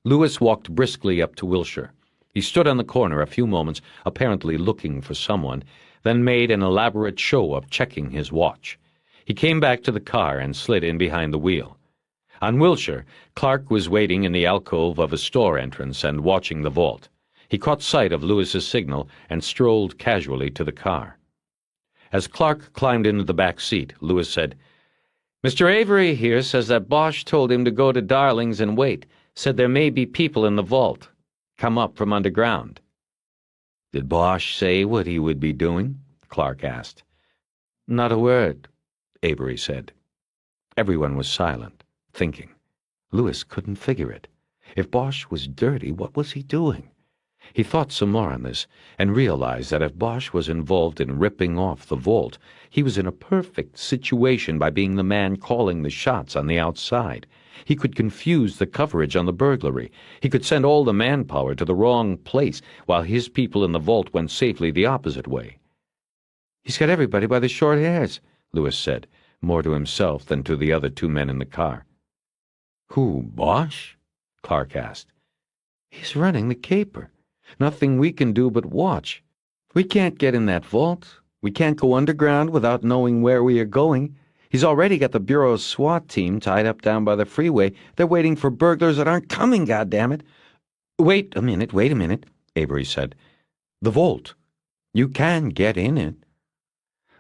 Lewis walked briskly up to Wilshire. He stood on the corner a few moments, apparently looking for someone, then made an elaborate show of checking his watch. He came back to the car and slid in behind the wheel. On Wilshire, Clark was waiting in the alcove of a store entrance and watching the vault. He caught sight of Lewis's signal and strolled casually to the car. As Clark climbed into the back seat, Lewis said, "Mr. Avery here says that Bosch told him to go to Darling's and wait, said there may be people in the vault. Come up from underground." "Did Bosch say what he would be doing?" Clark asked. "Not a word," Avery said. Everyone was silent, thinking. Lewis couldn't figure it. If Bosch was dirty, what was he doing? He thought some more on this, and realized that if Bosch was involved in ripping off the vault, he was in a perfect situation by being the man calling the shots on the outside. He could confuse the coverage on the burglary. He could send all the manpower to the wrong place, while his people in the vault went safely the opposite way. "He's got everybody by the short hairs," Lewis said, more to himself than to the other 2 men in the car. "Who, Bosch?" Clark asked. "He's running the caper. Nothing we can do but watch. We can't get in that vault. We can't go underground without knowing where we are going. He's already got the Bureau's SWAT team tied up down by the freeway. They're waiting for burglars that aren't coming, goddammit." Wait a minute, Avery said. "The vault. You can get in it."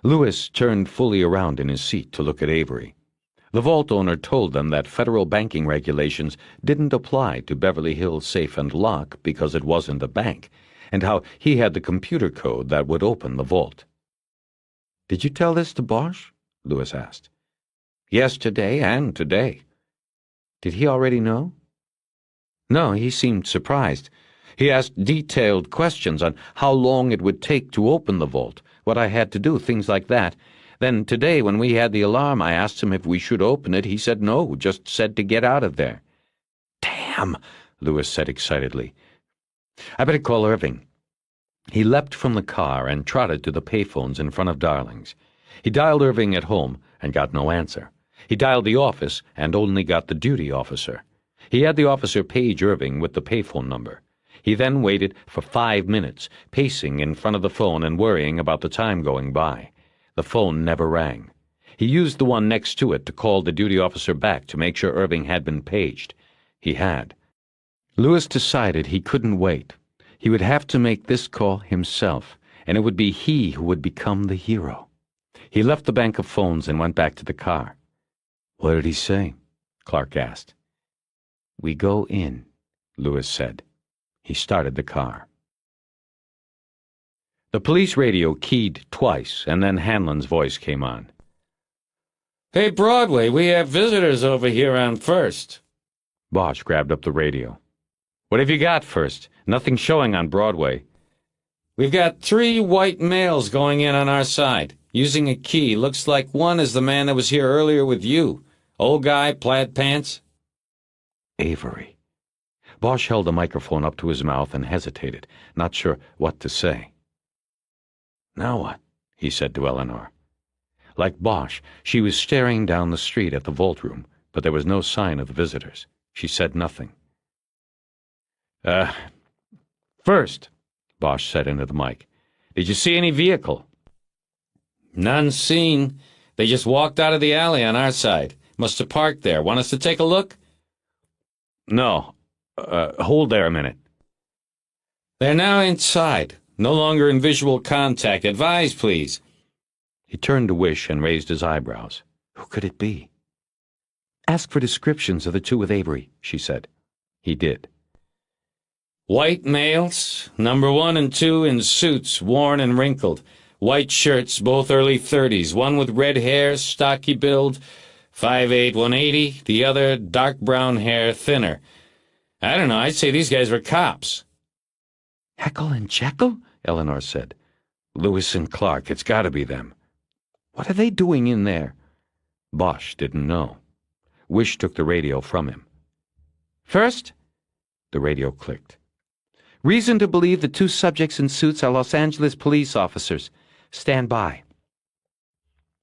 Lewis turned fully around in his seat to look at Avery. The vault owner told them that federal banking regulations didn't apply to Beverly Hills Safe and Lock because it wasn't a bank, and how he had the computer code that would open the vault. "Did you tell this to Bosch?" Lewis asked. "Yesterday and today." "Did he already know?" "No, he seemed surprised. He asked detailed questions on how long it would take to open the vault, what I had to do, things like that. Then today, when we had the alarm, I asked him if we should open it. He said no, just said to get out of there." "Damn," Lewis said excitedly. "I better call Irving." He leapt from the car and trotted to the payphones in front of Darling's. He dialed Irving at home and got no answer. He dialed the office and only got the duty officer. He had the officer page Irving with the payphone number. He then waited for 5 minutes, pacing in front of the phone and worrying about the time going by. The phone never rang. He used the one next to it to call the duty officer back to make sure Irving had been paged. He had. Lewis decided he couldn't wait. He would have to make this call himself, and it would be he who would become the hero. He left the bank of phones and went back to the car. "What did he say?" Clark asked. "We go in," Lewis said. He started the car. The police radio keyed twice, and then Hanlon's voice came on. "Hey, Broadway, we have visitors over here on First." Bosch grabbed up the radio. "What have you got, First? Nothing showing on Broadway." "We've got 3 white males going in on our side, using a key. Looks like one is the man that was here earlier with you. Old guy, plaid pants." Avery. Bosch held the microphone up to his mouth and hesitated, not sure what to say. "Now what?" he said to Eleanor. Like Bosch, she was staring down the street at the vault room, but there was no sign of the visitors. She said nothing. First," Bosch said into the mic, "did you see any vehicle?" "None seen. They just walked out of the alley on our side. Must have parked there. Want us to take a look?" "No. Hold there a minute." "They're now inside. No longer in visual contact. Advise, please." He turned to Wish and raised his eyebrows. Who could it be? "Ask for descriptions of the 2 with Avery," she said. He did. "White males, number 1 and 2 in suits, worn and wrinkled. White shirts, both early 30s. One with red hair, stocky build, 5'8", 180. The other, dark brown hair, thinner. I don't know, I'd say these guys were cops." "Heckle and Jekyll?" Eleanor said. "Lewis and Clark, it's got to be them." What are they doing in there?" Bosch didn't know. Wish took the radio from him. "First?" The radio clicked. "Reason to believe the 2 subjects in suits are Los Angeles police officers. Stand by."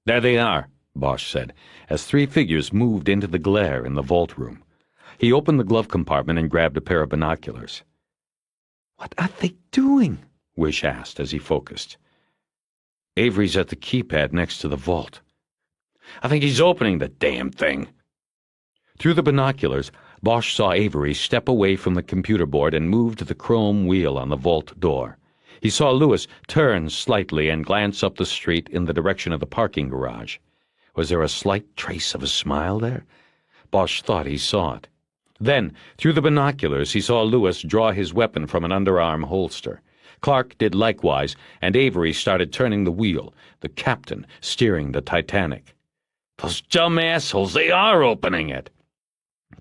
"There they are," Bosch said, as 3 figures moved into the glare in the vault room. He opened the glove compartment and grabbed a pair of binoculars. "What are they doing?" Wish asked as he focused. "Avery's at the keypad next to the vault. I think he's opening the damn thing." Through the binoculars, Bosch saw Avery step away from the computer board and move to the chrome wheel on the vault door. He saw Lewis turn slightly and glance up the street in the direction of the parking garage. Was there a slight trace of a smile there? Bosch thought he saw it. Then, through the binoculars, he saw Lewis draw his weapon from an underarm holster. Clark did likewise, and Avery started turning the wheel, the captain steering the Titanic. "Those dumb assholes, they are opening it!"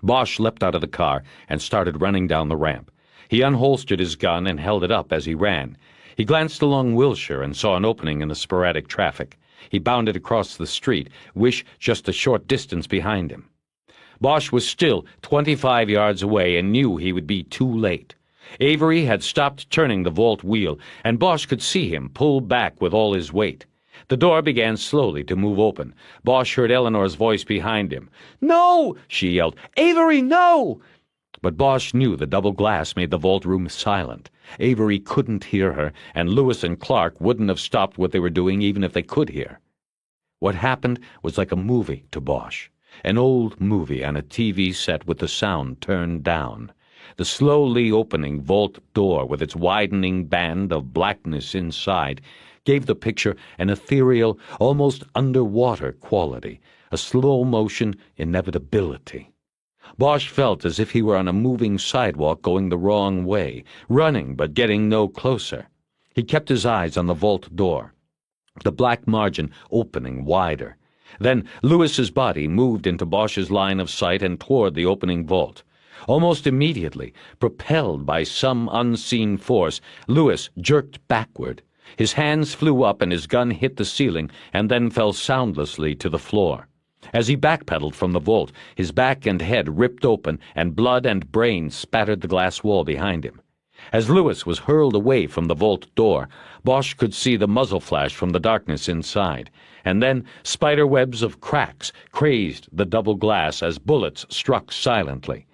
Bosch leapt out of the car and started running down the ramp. He unholstered his gun and held it up as he ran. He glanced along Wilshire and saw an opening in the sporadic traffic. He bounded across the street, Wish just a short distance behind him. Bosch was still 25 yards away and knew he would be too late. Avery had stopped turning the vault wheel, and Bosch could see him pull back with all his weight. The door began slowly to move open. Bosch heard Eleanor's voice behind him. "No!" she yelled. "Avery, no!" But Bosch knew the double glass made the vault room silent. Avery couldn't hear her, and Lewis and Clark wouldn't have stopped what they were doing even if they could hear. What happened was like a movie to Bosch, an old movie on a TV set with the sound turned down. The slowly opening vault door with its widening band of blackness inside gave the picture an ethereal, almost underwater quality, a slow-motion inevitability. Bosch felt as if he were on a moving sidewalk going the wrong way, running but getting no closer. He kept his eyes on the vault door, the black margin opening wider. Then Lewis's body moved into Bosch's line of sight and toward the opening vault. Almost immediately, propelled by some unseen force, Lewis jerked backward. His hands flew up and his gun hit the ceiling and then fell soundlessly to the floor. As he backpedaled from the vault, his back and head ripped open and blood and brains spattered the glass wall behind him. As Lewis was hurled away from the vault door, Bosch could see the muzzle flash from the darkness inside, and then spider webs of cracks crazed the double glass as bullets struck silently.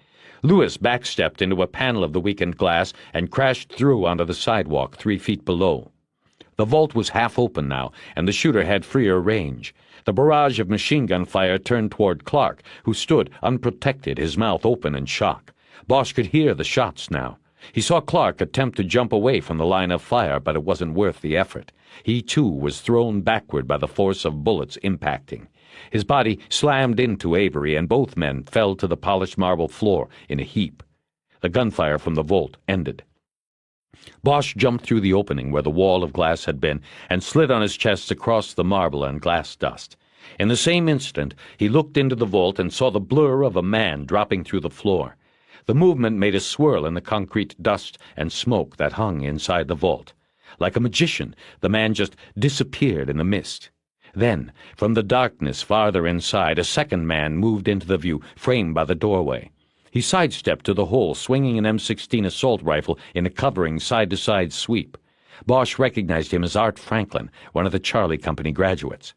Lewis backstepped into a panel of the weakened glass and crashed through onto the sidewalk 3 feet below. The vault was half open now, and the shooter had freer range. The barrage of machine gun fire turned toward Clark, who stood unprotected, his mouth open in shock. Bosch could hear the shots now. He saw Clark attempt to jump away from the line of fire, but it wasn't worth the effort. He, too, was thrown backward by the force of bullets impacting. His body slammed into Avery, and both men fell to the polished marble floor in a heap. The gunfire from the vault ended. Bosch jumped through the opening where the wall of glass had been and slid on his chest across the marble and glass dust. In the same instant, he looked into the vault and saw the blur of a man dropping through the floor. The movement made a swirl in the concrete dust and smoke that hung inside the vault. Like a magician, the man just disappeared in the mist. Then, from the darkness farther inside, a second man moved into the view, framed by the doorway. He sidestepped to the hole, swinging an M16 assault rifle in a covering side-to-side sweep. Bosch recognized him as Art Franklin, one of the Charlie Company graduates.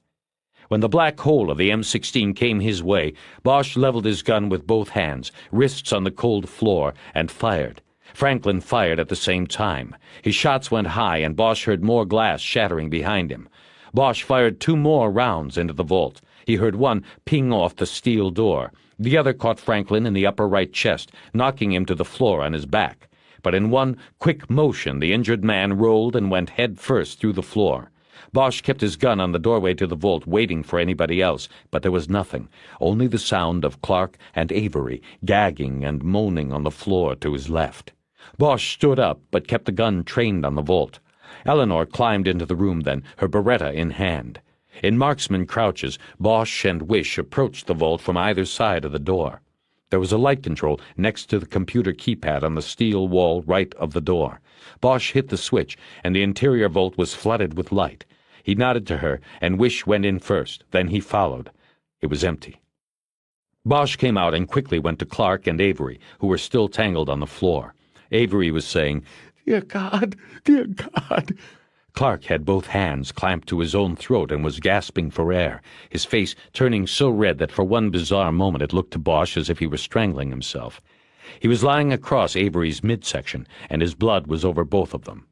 When the black hole of the M16 came his way, Bosch leveled his gun with both hands, wrists on the cold floor, and fired. Franklin fired at the same time. His shots went high, and Bosch heard more glass shattering behind him. Bosch fired 2 more rounds into the vault. He heard one ping off the steel door. The other caught Franklin in the upper right chest, knocking him to the floor on his back. But in one quick motion, the injured man rolled and went head first through the floor. Bosch kept his gun on the doorway to the vault, waiting for anybody else, but there was nothing, only the sound of Clark and Avery gagging and moaning on the floor to his left. Bosch stood up, but kept the gun trained on the vault. Eleanor climbed into the room then, her Beretta in hand. In marksman crouches, Bosch and Wish approached the vault from either side of the door. There was a light control next to the computer keypad on the steel wall right of the door. Bosch hit the switch, and the interior vault was flooded with light. He nodded to her, and Wish went in first. Then he followed. It was empty. Bosch came out and quickly went to Clark and Avery, who were still tangled on the floor. Avery was saying, "Dear God, dear God." Clark had both hands clamped to his own throat and was gasping for air, his face turning so red that for one bizarre moment it looked to Bosch as if he were strangling himself. He was lying across Avery's midsection, and his blood was over both of them.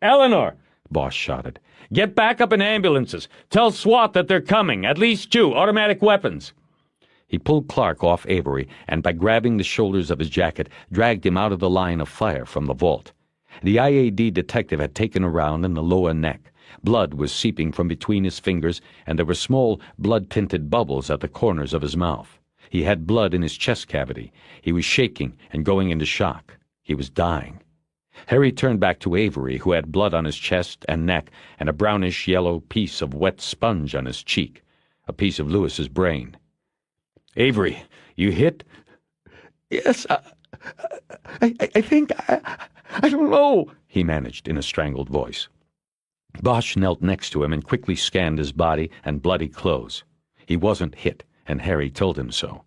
"Eleanor!" Bosch shouted. "Get back up in ambulances. Tell SWAT that they're coming. At least 2 automatic weapons." He pulled Clark off Avery, and by grabbing the shoulders of his jacket, dragged him out of the line of fire from the vault. The IAD detective had taken a round in the lower neck. Blood was seeping from between his fingers, and there were small, blood-tinted bubbles at the corners of his mouth. He had blood in his chest cavity. He was shaking and going into shock. He was dying. Harry turned back to Avery, who had blood on his chest and neck and a brownish-yellow piece of wet sponge on his cheek, a piece of Lewis's brain. "Avery, you hit?" "Yes, I think, I don't know," he managed in a strangled voice. Bosch knelt next to him and quickly scanned his body and bloody clothes. He wasn't hit, and Harry told him so.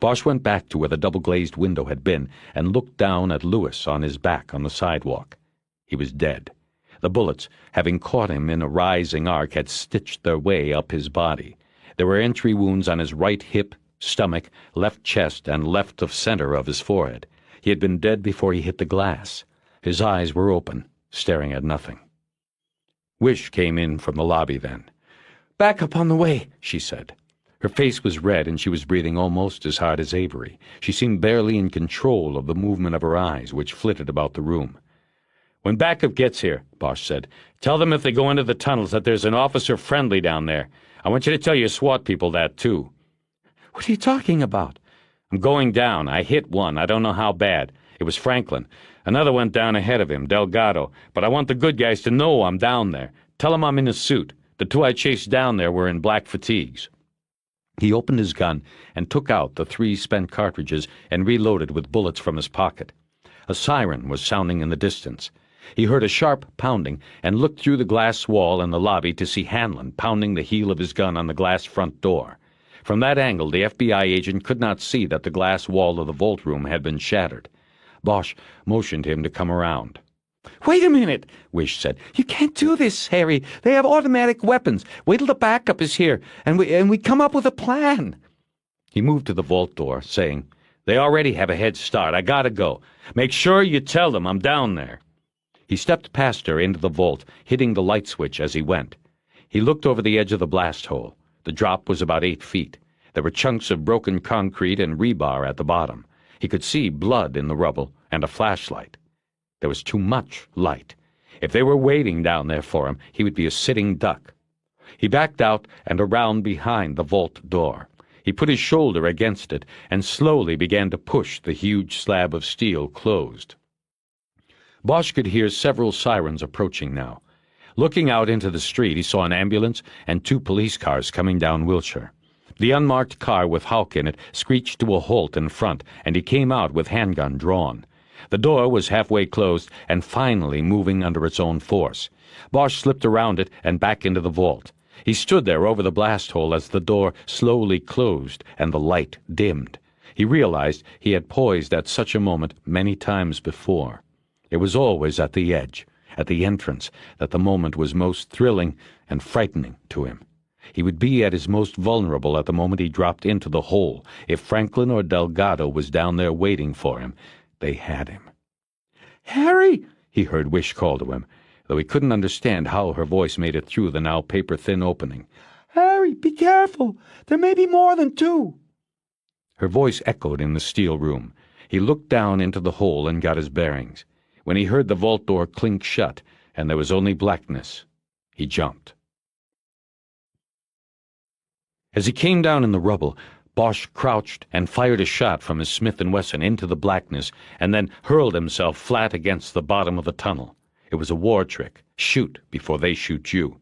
Bosch went back to where the double-glazed window had been and looked down at Lewis on his back on the sidewalk. He was dead. The bullets, having caught him in a rising arc, had stitched their way up his body. There were entry wounds on his right hip, stomach, left chest, and left of center of his forehead. He had been dead before he hit the glass. His eyes were open, staring at nothing. Wish came in from the lobby then. "Back up on the way," she said. Her face was red, and she was breathing almost as hard as Avery. She seemed barely in control of the movement of her eyes, which flitted about the room. "When backup gets here," Bosch said, "tell them if they go into the tunnels that there's an officer friendly down there. I want you to tell your SWAT people that, too." "What are you talking about?" "I'm going down. I hit one. I don't know how bad. It was Franklin. Another went down ahead of him, Delgado. But I want the good guys to know I'm down there. Tell them I'm in a suit. The 2 I chased down there were in black fatigues." He opened his gun and took out the 3 spent cartridges and reloaded with bullets from his pocket. A siren was sounding in the distance. He heard a sharp pounding and looked through the glass wall in the lobby to see Hanlon pounding the heel of his gun on the glass front door. From that angle, the FBI agent could not see that the glass wall of the vault room had been shattered. Bosch motioned him to come around. "Wait a minute," Wish said. "You can't do this, Harry. They have automatic weapons. Wait till the backup is here, and we come up with a plan." He moved to the vault door, saying, "They already have a head start. I gotta go. Make sure you tell them I'm down there." He stepped past her into the vault, hitting the light switch as he went. He looked over the edge of the blast hole. The drop was about 8 feet. There were chunks of broken concrete and rebar at the bottom. He could see blood in the rubble and a flashlight. There was too much light. If they were waiting down there for him, he would be a sitting duck. He backed out and around behind the vault door. He put his shoulder against it and slowly began to push the huge slab of steel closed. Bosch could hear several sirens approaching now. Looking out into the street, he saw an ambulance and 2 police cars coming down Wilshire. The unmarked car with Houck in it screeched to a halt in front, and he came out with handgun drawn. The door was halfway closed and finally moving under its own force. Bosch slipped around it and back into the vault. He stood there over the blast hole as the door slowly closed and the light dimmed. He realized he had poised at such a moment many times before. It was always at the edge, at the entrance, that the moment was most thrilling and frightening to him. He would be at his most vulnerable at the moment he dropped into the hole. If Franklin or Delgado was down there waiting for him, they had him. "Harry!" he heard Wish call to him, though he couldn't understand how her voice made it through the now paper-thin opening. "Harry, be careful! There may be more than 2. Her voice echoed in the steel room. He looked down into the hole and got his bearings. When he heard the vault door clink shut, and there was only blackness, he jumped. As he came down in the rubble, Bosch crouched and fired a shot from his Smith & Wesson into the blackness, and then hurled himself flat against the bottom of the tunnel. It was a war trick. Shoot before they shoot you.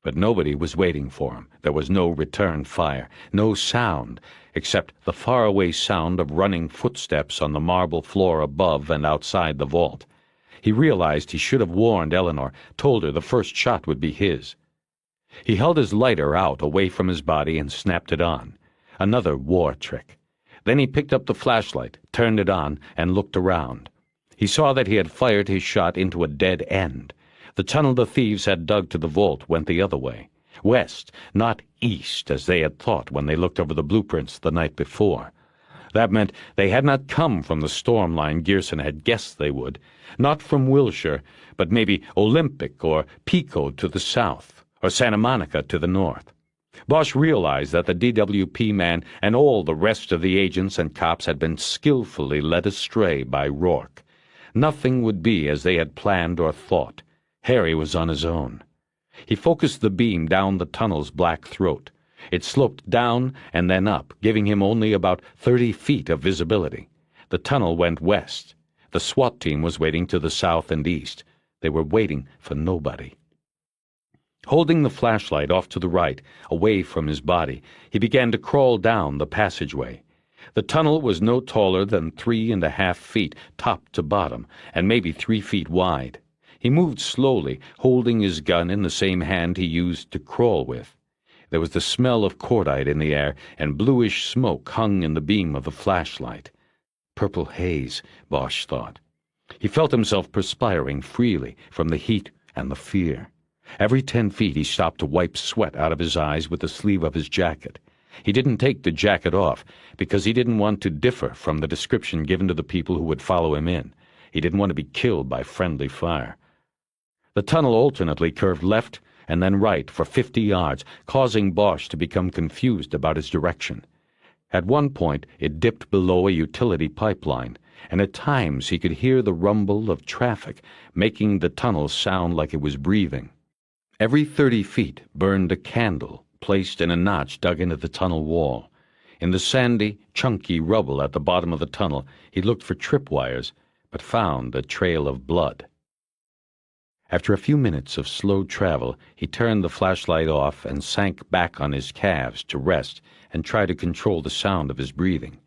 But nobody was waiting for him. There was no return fire, no sound, except the faraway sound of running footsteps on the marble floor above and outside the vault. He realized he should have warned Eleanor, told her the first shot would be his. He held his lighter out away from his body and snapped it on. Another war trick. Then he picked up the flashlight, turned it on, and looked around. He saw that he had fired his shot into a dead end. The tunnel the thieves had dug to the vault went the other way. West, not east, as they had thought when they looked over the blueprints the night before. That meant they had not come from the storm line Gearson had guessed they would, not from Wilshire, but maybe Olympic or Pico to the south, or Santa Monica to the north. Bosch realized that the DWP man and all the rest of the agents and cops had been skillfully led astray by Rourke. Nothing would be as they had planned or thought. Harry was on his own. He focused the beam down the tunnel's black throat. It sloped down and then up, giving him only about 30 feet of visibility. The tunnel went west. The SWAT team was waiting to the south and east. They were waiting for nobody. Holding the flashlight off to the right, away from his body, he began to crawl down the passageway. The tunnel was no taller than 3.5 feet top to bottom, and maybe 3 feet wide. He moved slowly, holding his gun in the same hand he used to crawl with. There was the smell of cordite in the air, and bluish smoke hung in the beam of the flashlight. Purple haze, Bosch thought. He felt himself perspiring freely from the heat and the fear. Every 10 feet he stopped to wipe sweat out of his eyes with the sleeve of his jacket. He didn't take the jacket off, because he didn't want to differ from the description given to the people who would follow him in. He didn't want to be killed by friendly fire. The tunnel alternately curved left and then right for 50 yards, causing Bosch to become confused about his direction. At one point it dipped below a utility pipeline, and at times he could hear the rumble of traffic, making the tunnel sound like it was breathing. Every 30 feet burned a candle, placed in a notch dug into the tunnel wall. In the sandy, chunky rubble at the bottom of the tunnel, he looked for tripwires, but found a trail of blood. After a few minutes of slow travel, he turned the flashlight off and sank back on his calves to rest and try to control the sound of his breathing.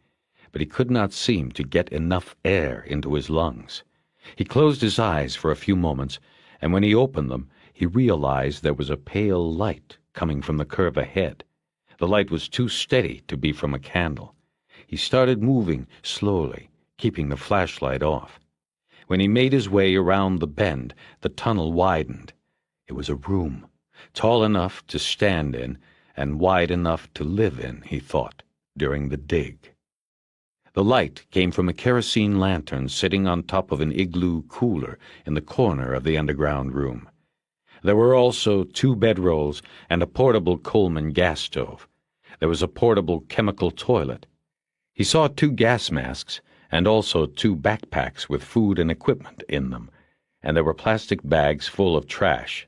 But he could not seem to get enough air into his lungs. He closed his eyes for a few moments, and when he opened them, he realized there was a pale light coming from the curve ahead. The light was too steady to be from a candle. He started moving slowly, keeping the flashlight off. When he made his way around the bend, the tunnel widened. It was a room, tall enough to stand in and wide enough to live in, he thought, during the dig. The light came from a kerosene lantern sitting on top of an igloo cooler in the corner of the underground room. There were also 2 bedrolls and a portable Coleman gas stove. There was a portable chemical toilet. He saw 2 gas masks and also 2 backpacks with food and equipment in them, and there were plastic bags full of trash.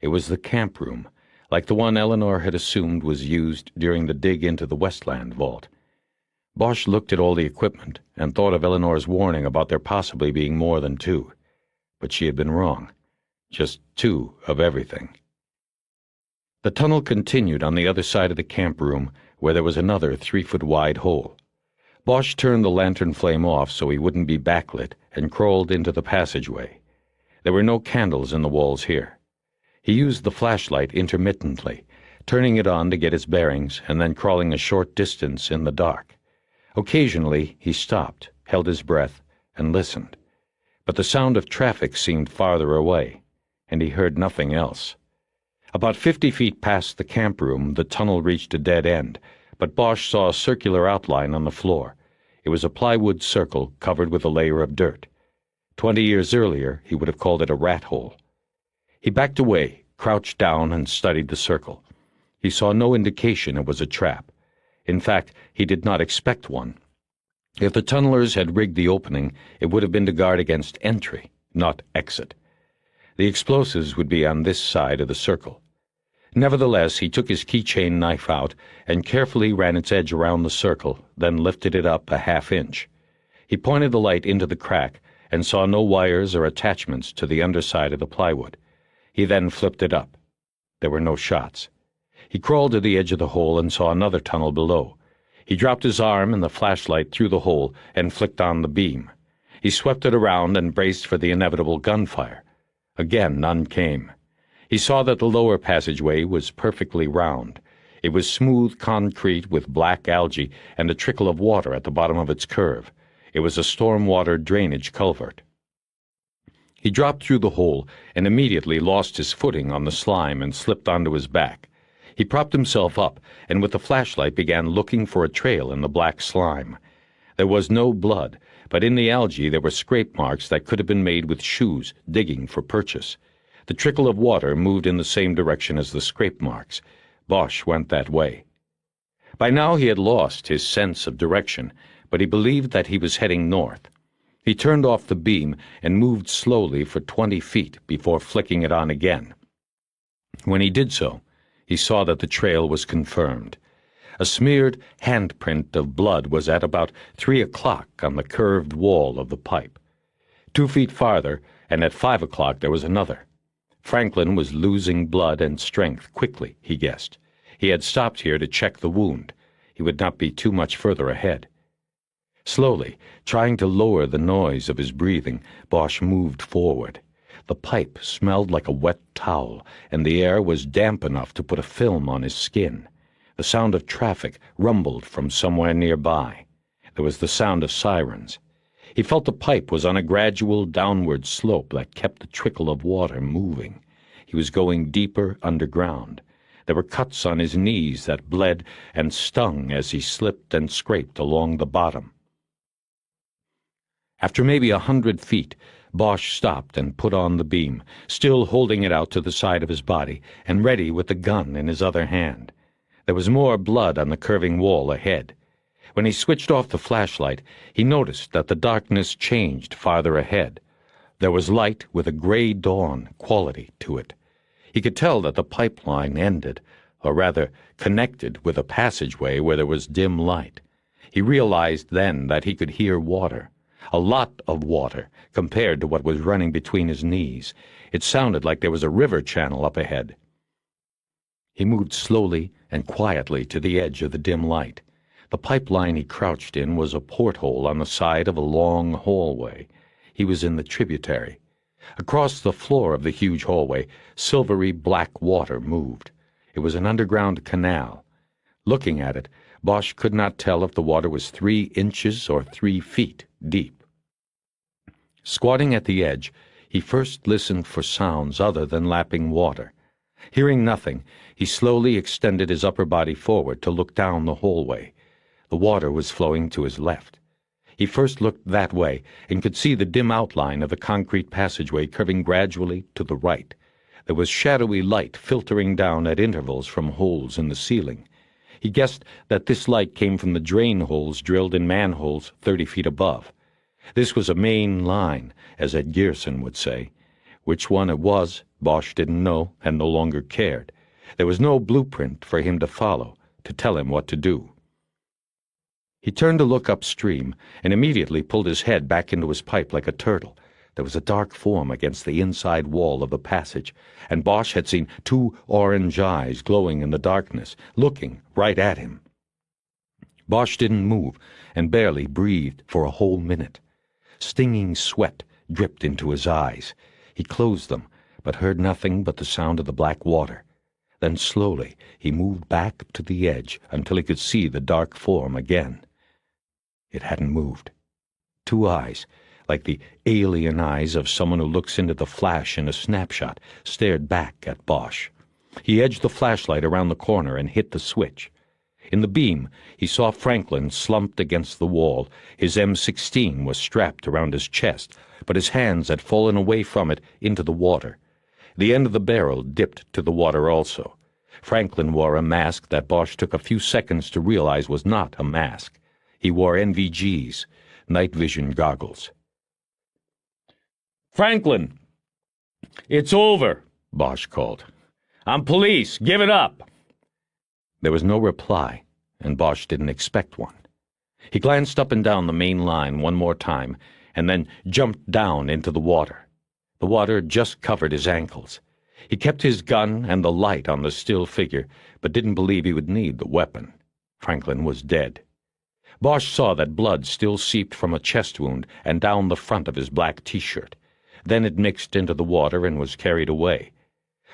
It was the camp room, like the one Eleanor had assumed was used during the dig into the Westland vault. Bosch looked at all the equipment and thought of Eleanor's warning about there possibly being more than 2. But she had been wrong. Just 2 of everything. The tunnel continued on the other side of the camp room, where there was another 3-foot-wide hole. Bosch turned the lantern flame off so he wouldn't be backlit and crawled into the passageway. There were no candles in the walls here. He used the flashlight intermittently, turning it on to get his bearings and then crawling a short distance in the dark. Occasionally he stopped, held his breath, and listened. But the sound of traffic seemed farther away, and he heard nothing else. About 50 feet past the camp room, the tunnel reached a dead end, but Bosch saw a circular outline on the floor. It was a plywood circle covered with a layer of dirt. 20 years earlier, he would have called it a rat hole. He backed away, crouched down, and studied the circle. He saw no indication it was a trap. In fact, he did not expect one. If the tunnelers had rigged the opening, it would have been to guard against entry, not exit. The explosives would be on this side of the circle. Nevertheless, he took his keychain knife out and carefully ran its edge around the circle, then lifted it up a half-inch. He pointed the light into the crack and saw no wires or attachments to the underside of the plywood. He then flipped it up. There were no shots. He crawled to the edge of the hole and saw another tunnel below. He dropped his arm and the flashlight through the hole and flicked on the beam. He swept it around and braced for the inevitable gunfire. Again, none came. He saw that the lower passageway was perfectly round. It was smooth concrete with black algae and a trickle of water at the bottom of its curve. It was a stormwater drainage culvert. He dropped through the hole and immediately lost his footing on the slime and slipped onto his back. He propped himself up and with the flashlight began looking for a trail in the black slime. There was no blood, but in the algae there were scrape marks that could have been made with shoes digging for purchase. The trickle of water moved in the same direction as the scrape marks. Bosch went that way. By now he had lost his sense of direction, but he believed that he was heading north. He turned off the beam and moved slowly for 20 feet before flicking it on again. When he did so, he saw that the trail was confirmed. A smeared handprint of blood was at about 3 o'clock on the curved wall of the pipe. 2 feet farther, and at 5 o'clock there was another. Franklin was losing blood and strength quickly, he guessed. He had stopped here to check the wound. He would not be too much further ahead. Slowly, trying to lower the noise of his breathing, Bosch moved forward. The pipe smelled like a wet towel, and the air was damp enough to put a film on his skin. The sound of traffic rumbled from somewhere nearby. There was the sound of sirens. He felt the pipe was on a gradual downward slope that kept the trickle of water moving. He was going deeper underground. There were cuts on his knees that bled and stung as he slipped and scraped along the bottom. After maybe 100 feet, Bosch stopped and put on the beam, still holding it out to the side of his body and ready with the gun in his other hand. There was more blood on the curving wall ahead. When he switched off the flashlight, he noticed that the darkness changed farther ahead. There was light with a gray dawn quality to it. He could tell that the pipeline ended, or rather connected with a passageway where there was dim light. He realized then that he could hear water. A lot of water, compared to what was running between his knees. It sounded like there was a river channel up ahead. He moved slowly and quietly to the edge of the dim light. The pipeline he crouched in was a porthole on the side of a long hallway. He was in the tributary. Across the floor of the huge hallway, silvery black water moved. It was an underground canal. Looking at it, Bosch could not tell if the water was 3 inches or 3 feet deep. Squatting at the edge, he first listened for sounds other than lapping water. Hearing nothing, he slowly extended his upper body forward to look down the hallway. The water was flowing to his left. He first looked that way and could see the dim outline of the concrete passageway curving gradually to the right. There was shadowy light filtering down at intervals from holes in the ceiling. He guessed that this light came from the drain holes drilled in manholes 30 feet above. This was a main line, as Ed Gearson would say. Which one it was, Bosch didn't know and no longer cared. There was no blueprint for him to follow, to tell him what to do. He turned to look upstream and immediately pulled his head back into his pipe like a turtle. There was a dark form against the inside wall of the passage, and Bosch had seen two orange eyes glowing in the darkness, looking right at him. Bosch didn't move and barely breathed for a whole minute. Stinging sweat dripped into his eyes. He closed them, but heard nothing but the sound of the black water. Then slowly he moved back to the edge until he could see the dark form again. It hadn't moved. Two eyes, like the alien eyes of someone who looks into the flash in a snapshot, stared back at Bosch. He edged the flashlight around the corner and hit the switch. In the beam, he saw Franklin slumped against the wall. His M16 was strapped around his chest, but his hands had fallen away from it into the water. The end of the barrel dipped to the water also. Franklin wore a mask that Bosch took a few seconds to realize was not a mask. He wore NVGs, night vision goggles. "Franklin! It's over," Bosch called. "I'm police. Give it up." There was no reply, and Bosch didn't expect one. He glanced up and down the main line one more time, and then jumped down into the water. The water just covered his ankles. He kept his gun and the light on the still figure, but didn't believe he would need the weapon. Franklin was dead. Bosch saw that blood still seeped from a chest wound and down the front of his black T-shirt. Then it mixed into the water and was carried away.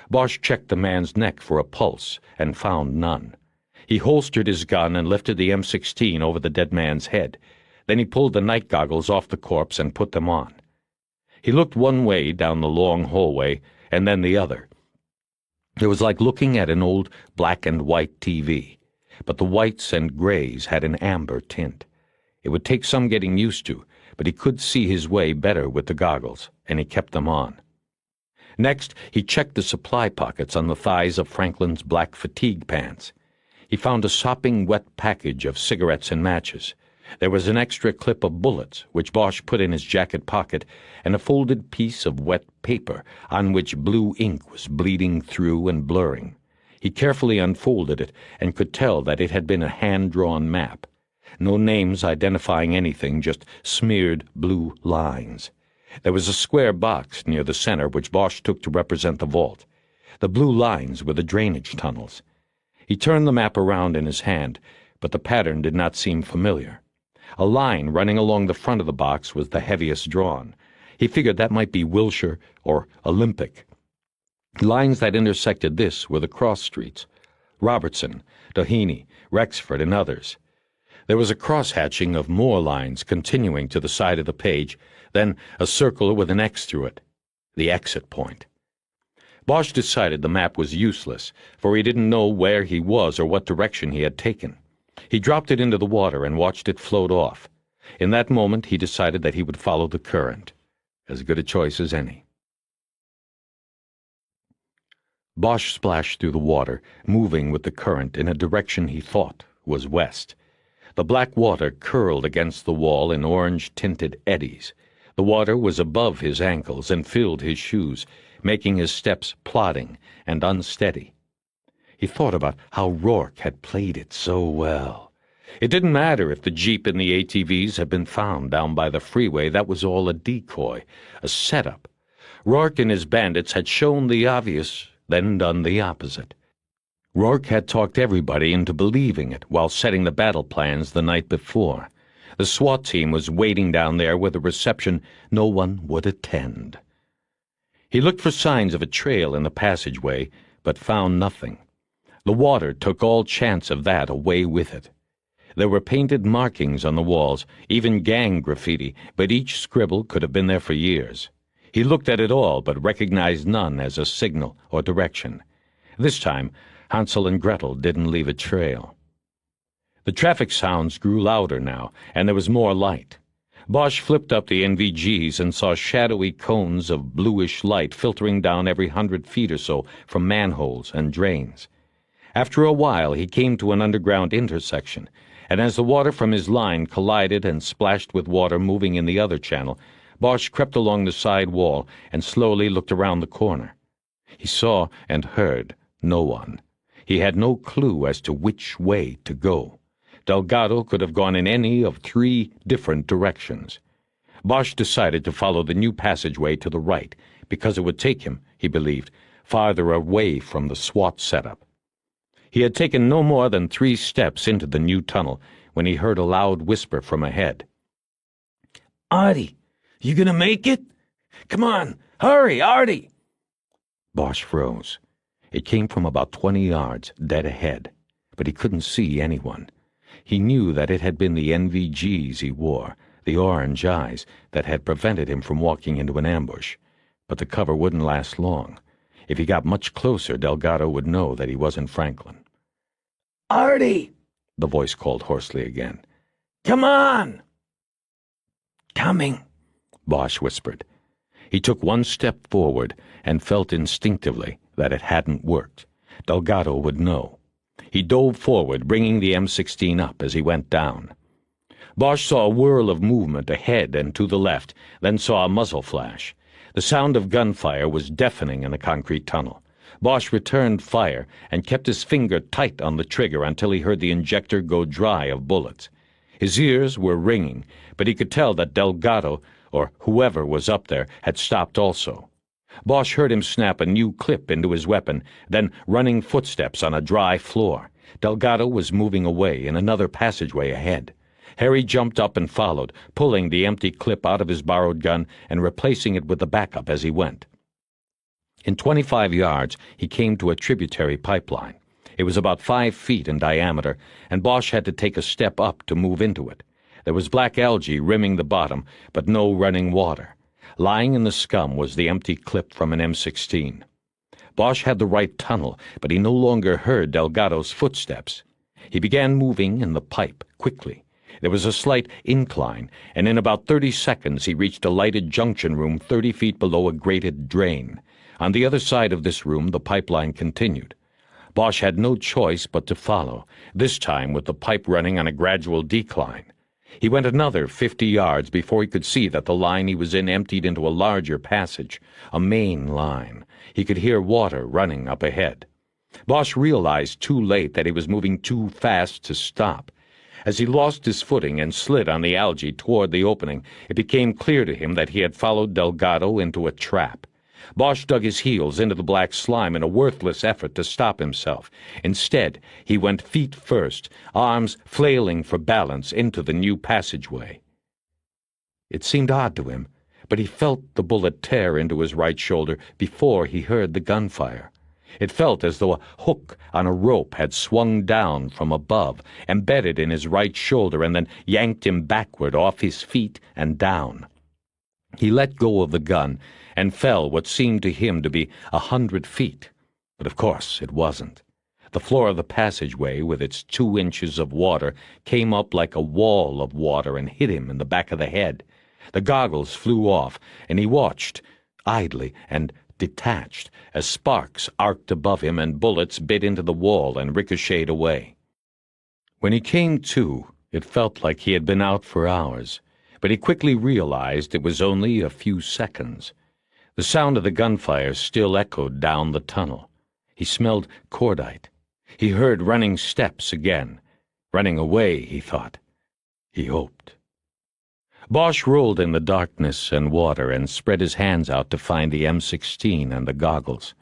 Bosch checked the man's neck for a pulse and found none. He holstered his gun and lifted the M16 over the dead man's head. Then he pulled the night goggles off the corpse and put them on. He looked one way down the long hallway and then the other. It was like looking at an old black and white TV, but the whites and grays had an amber tint. It would take some getting used to, but he could see his way better with the goggles, and he kept them on. Next, he checked the supply pockets on the thighs of Franklin's black fatigue pants. He found a sopping wet package of cigarettes and matches. There was an extra clip of bullets, which Bosch put in his jacket pocket, and a folded piece of wet paper on which blue ink was bleeding through and blurring. He carefully unfolded it and could tell that it had been a hand-drawn map. No names identifying anything, just smeared blue lines. There was a square box near the center which Bosch took to represent the vault. The blue lines were the drainage tunnels. He turned the map around in his hand, but the pattern did not seem familiar. A line running along the front of the box was the heaviest drawn. He figured that might be Wilshire or Olympic. Lines that intersected this were the cross streets: Robertson, Doheny, Rexford, and others. There was a cross-hatching of more lines continuing to the side of the page, then a circle with an X through it, the exit point. Bosch decided the map was useless, for he didn't know where he was or what direction he had taken. He dropped it into the water and watched it float off. In that moment he decided that he would follow the current. As good a choice as any. Bosch splashed through the water, moving with the current in a direction he thought was west. The black water curled against the wall in orange-tinted eddies. The water was above his ankles and filled his shoes, making his steps plodding and unsteady. He thought about how Rourke had played it so well. It didn't matter if the Jeep and the ATVs had been found down by the freeway. That was all a decoy, a setup. Rourke and his bandits had shown the obvious, then done the opposite. Rourke had talked everybody into believing it while setting the battle plans the night before. The SWAT team was waiting down there with a reception no one would attend. He looked for signs of a trail in the passageway, but found nothing. The water took all chance of that away with it. There were painted markings on the walls, even gang graffiti, but each scribble could have been there for years. He looked at it all, but recognized none as a signal or direction. This time, Hansel and Gretel didn't leave a trail. The traffic sounds grew louder now, and there was more light. Bosch flipped up the NVGs and saw shadowy cones of bluish light filtering down every 100 feet or so from manholes and drains. After a while, he came to an underground intersection, and as the water from his line collided and splashed with water moving in the other channel, Bosch crept along the side wall and slowly looked around the corner. He saw and heard no one. He had no clue as to which way to go. Delgado could have gone in any of 3 different directions. Bosch decided to follow the new passageway to the right, because it would take him, he believed, farther away from the SWAT setup. He had taken no more than 3 steps into the new tunnel when he heard a loud whisper from ahead. "Artie, you gonna make it? Come on, hurry, Artie!" Bosch froze. It came from about 20 yards, dead ahead, but he couldn't see anyone. He knew that it had been the NVGs he wore, the orange eyes, that had prevented him from walking into an ambush. But the cover wouldn't last long. If he got much closer, Delgado would know that he wasn't Franklin. "Artie!" The voice called hoarsely again. "Come on!" "Coming," Bosch whispered. He took 1 step forward and felt instinctively that it hadn't worked. Delgado would know. He dove forward, bringing the M16 up as he went down. Bosch saw a whirl of movement ahead and to the left, then saw a muzzle flash. The sound of gunfire was deafening in the concrete tunnel. Bosch returned fire and kept his finger tight on the trigger until he heard the injector go dry of bullets. His ears were ringing, but he could tell that Delgado, or whoever was up there, had stopped also. Bosch heard him snap a new clip into his weapon, then running footsteps on a dry floor. Delgado was moving away in another passageway ahead. Harry jumped up and followed, pulling the empty clip out of his borrowed gun and replacing it with the backup as he went. In 25 yards, he came to a tributary pipeline. It was about 5 feet in diameter, and Bosch had to take a step up to move into it. There was black algae rimming the bottom, but no running water. Lying in the scum was the empty clip from an M16. Bosch had the right tunnel, but he no longer heard Delgado's footsteps. He began moving in the pipe, quickly. There was a slight incline, and in about 30 seconds he reached a lighted junction room 30 feet below a grated drain. On the other side of this room the pipeline continued. Bosch had no choice but to follow, this time with the pipe running on a gradual decline. He went another 50 yards before he could see that the line he was in emptied into a larger passage, a main line. He could hear water running up ahead. Bosch realized too late that he was moving too fast to stop. As he lost his footing and slid on the algae toward the opening, it became clear to him that he had followed Delgado into a trap. Bosch dug his heels into the black slime in a worthless effort to stop himself. Instead, he went feet first, arms flailing for balance, into the new passageway. It seemed odd to him, but he felt the bullet tear into his right shoulder before he heard the gunfire. It felt as though a hook on a rope had swung down from above, embedded in his right shoulder, and then yanked him backward off his feet and down. He let go of the gun and fell what seemed to him to be 100 feet. But of course it wasn't. The floor of the passageway, with its 2 inches of water, came up like a wall of water and hit him in the back of the head. The goggles flew off, and he watched, idly and detached, as sparks arced above him and bullets bit into the wall and ricocheted away. When he came to, it felt like he had been out for hours, but he quickly realized it was only a few seconds. The sound of the gunfire still echoed down the tunnel. He smelled cordite. He heard running steps again. Running away, he thought. He hoped. Bosch rolled in the darkness and water and spread his hands out to find the M16 and the goggles.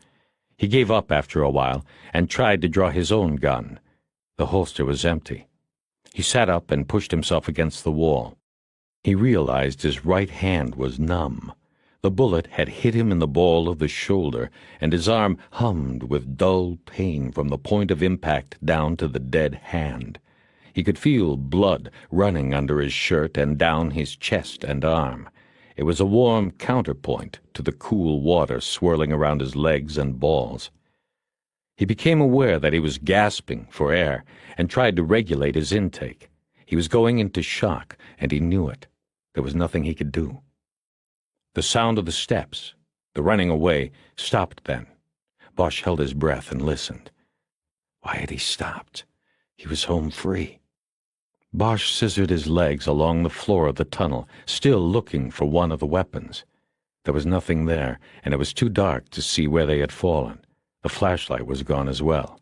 He gave up after a while and tried to draw his own gun. The holster was empty. He sat up and pushed himself against the wall. He realized his right hand was numb. The bullet had hit him in the ball of the shoulder, and his arm hummed with dull pain from the point of impact down to the dead hand. He could feel blood running under his shirt and down his chest and arm. It was a warm counterpoint to the cool water swirling around his legs and balls. He became aware that he was gasping for air and tried to regulate his intake. He was going into shock, and he knew it. There was nothing he could do. The sound of the steps, the running away, stopped then. Bosch held his breath and listened. Why had he stopped? He was home free. Bosch scissored his legs along the floor of the tunnel, still looking for one of the weapons. There was nothing there, and it was too dark to see where they had fallen. The flashlight was gone as well.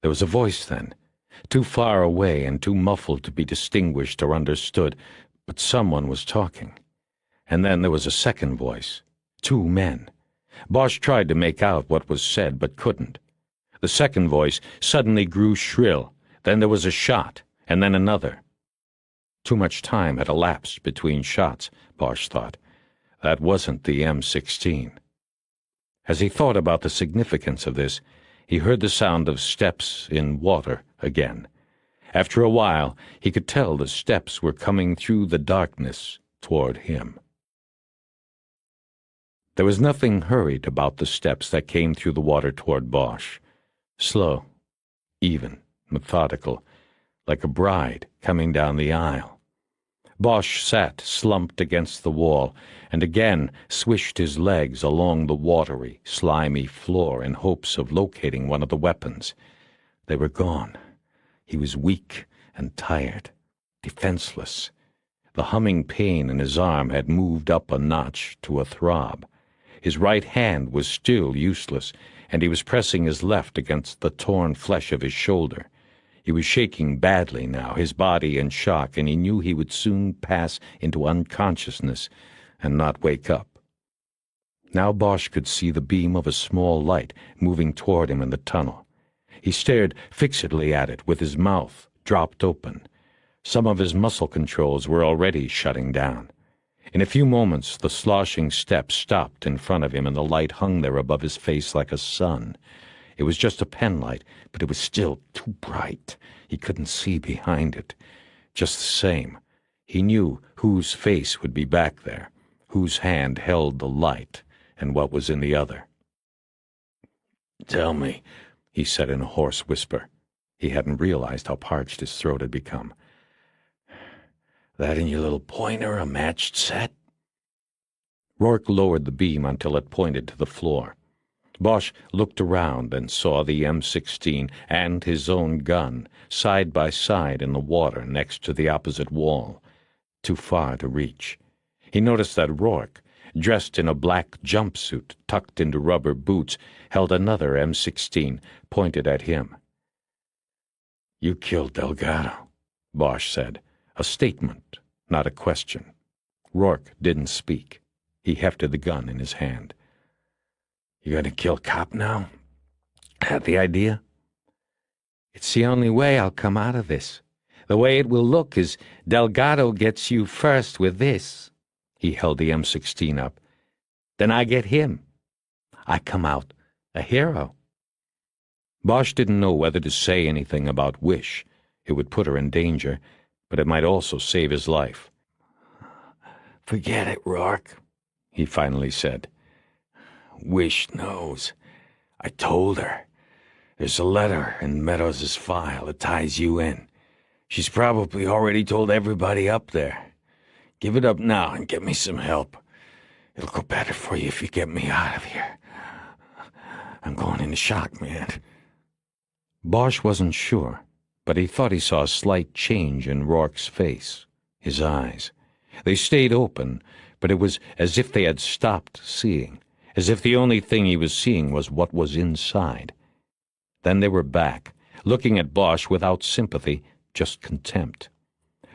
There was a voice then, too far away and too muffled to be distinguished or understood, but someone was talking. And then there was a second voice. 2 men. Bosch tried to make out what was said, but couldn't. The second voice suddenly grew shrill. Then there was a shot, and then another. Too much time had elapsed between shots, Bosch thought. That wasn't the M16. As he thought about the significance of this, he heard the sound of steps in water again. After a while, he could tell the steps were coming through the darkness toward him. There was nothing hurried about the steps that came through the water toward Bosch. Slow, even, methodical, like a bride coming down the aisle. Bosch sat slumped against the wall and again swished his legs along the watery, slimy floor in hopes of locating one of the weapons. They were gone. He was weak and tired, defenseless. The humming pain in his arm had moved up a notch to a throb. His right hand was still useless, and he was pressing his left against the torn flesh of his shoulder. He was shaking badly now, his body in shock, and he knew he would soon pass into unconsciousness and not wake up. Now Bosch could see the beam of a small light moving toward him in the tunnel. He stared fixedly at it with his mouth dropped open. Some of his muscle controls were already shutting down. In a few moments, the sloshing steps stopped in front of him, and the light hung there above his face like a sun. It was just a penlight, but it was still too bright. He couldn't see behind it. Just the same, he knew whose face would be back there, whose hand held the light, and what was in the other. "Tell me," he said in a hoarse whisper. He hadn't realized how parched his throat had become. "That in your little pointer a matched set?" Rourke lowered the beam until it pointed to the floor. Bosch looked around and saw the M16 and his own gun side by side in the water next to the opposite wall, too far to reach. He noticed that Rourke, dressed in a black jumpsuit tucked into rubber boots, held another M16 pointed at him. "You killed Delgado," Bosch said. A statement, not a question. Rourke didn't speak. He hefted the gun in his hand. "You gonna kill cop now? Have the idea?" "It's the only way I'll come out of this. The way it will look is Delgado gets you first with this." He held the M16 up. "Then I get him. I come out a hero." Bosch didn't know whether to say anything about Wish. It would put her in danger, but it might also save his life. "Forget it, Rourke," he finally said. "Wish knows. I told her. There's a letter in Meadows' file that ties you in. She's probably already told everybody up there. Give it up now and get me some help. It'll go better for you if you get me out of here. I'm going into shock, man." Bosch wasn't sure, but he thought he saw a slight change in Rourke's face, his eyes. They stayed open, but it was as if they had stopped seeing, as if the only thing he was seeing was what was inside. Then they were back, looking at Bosch without sympathy, just contempt.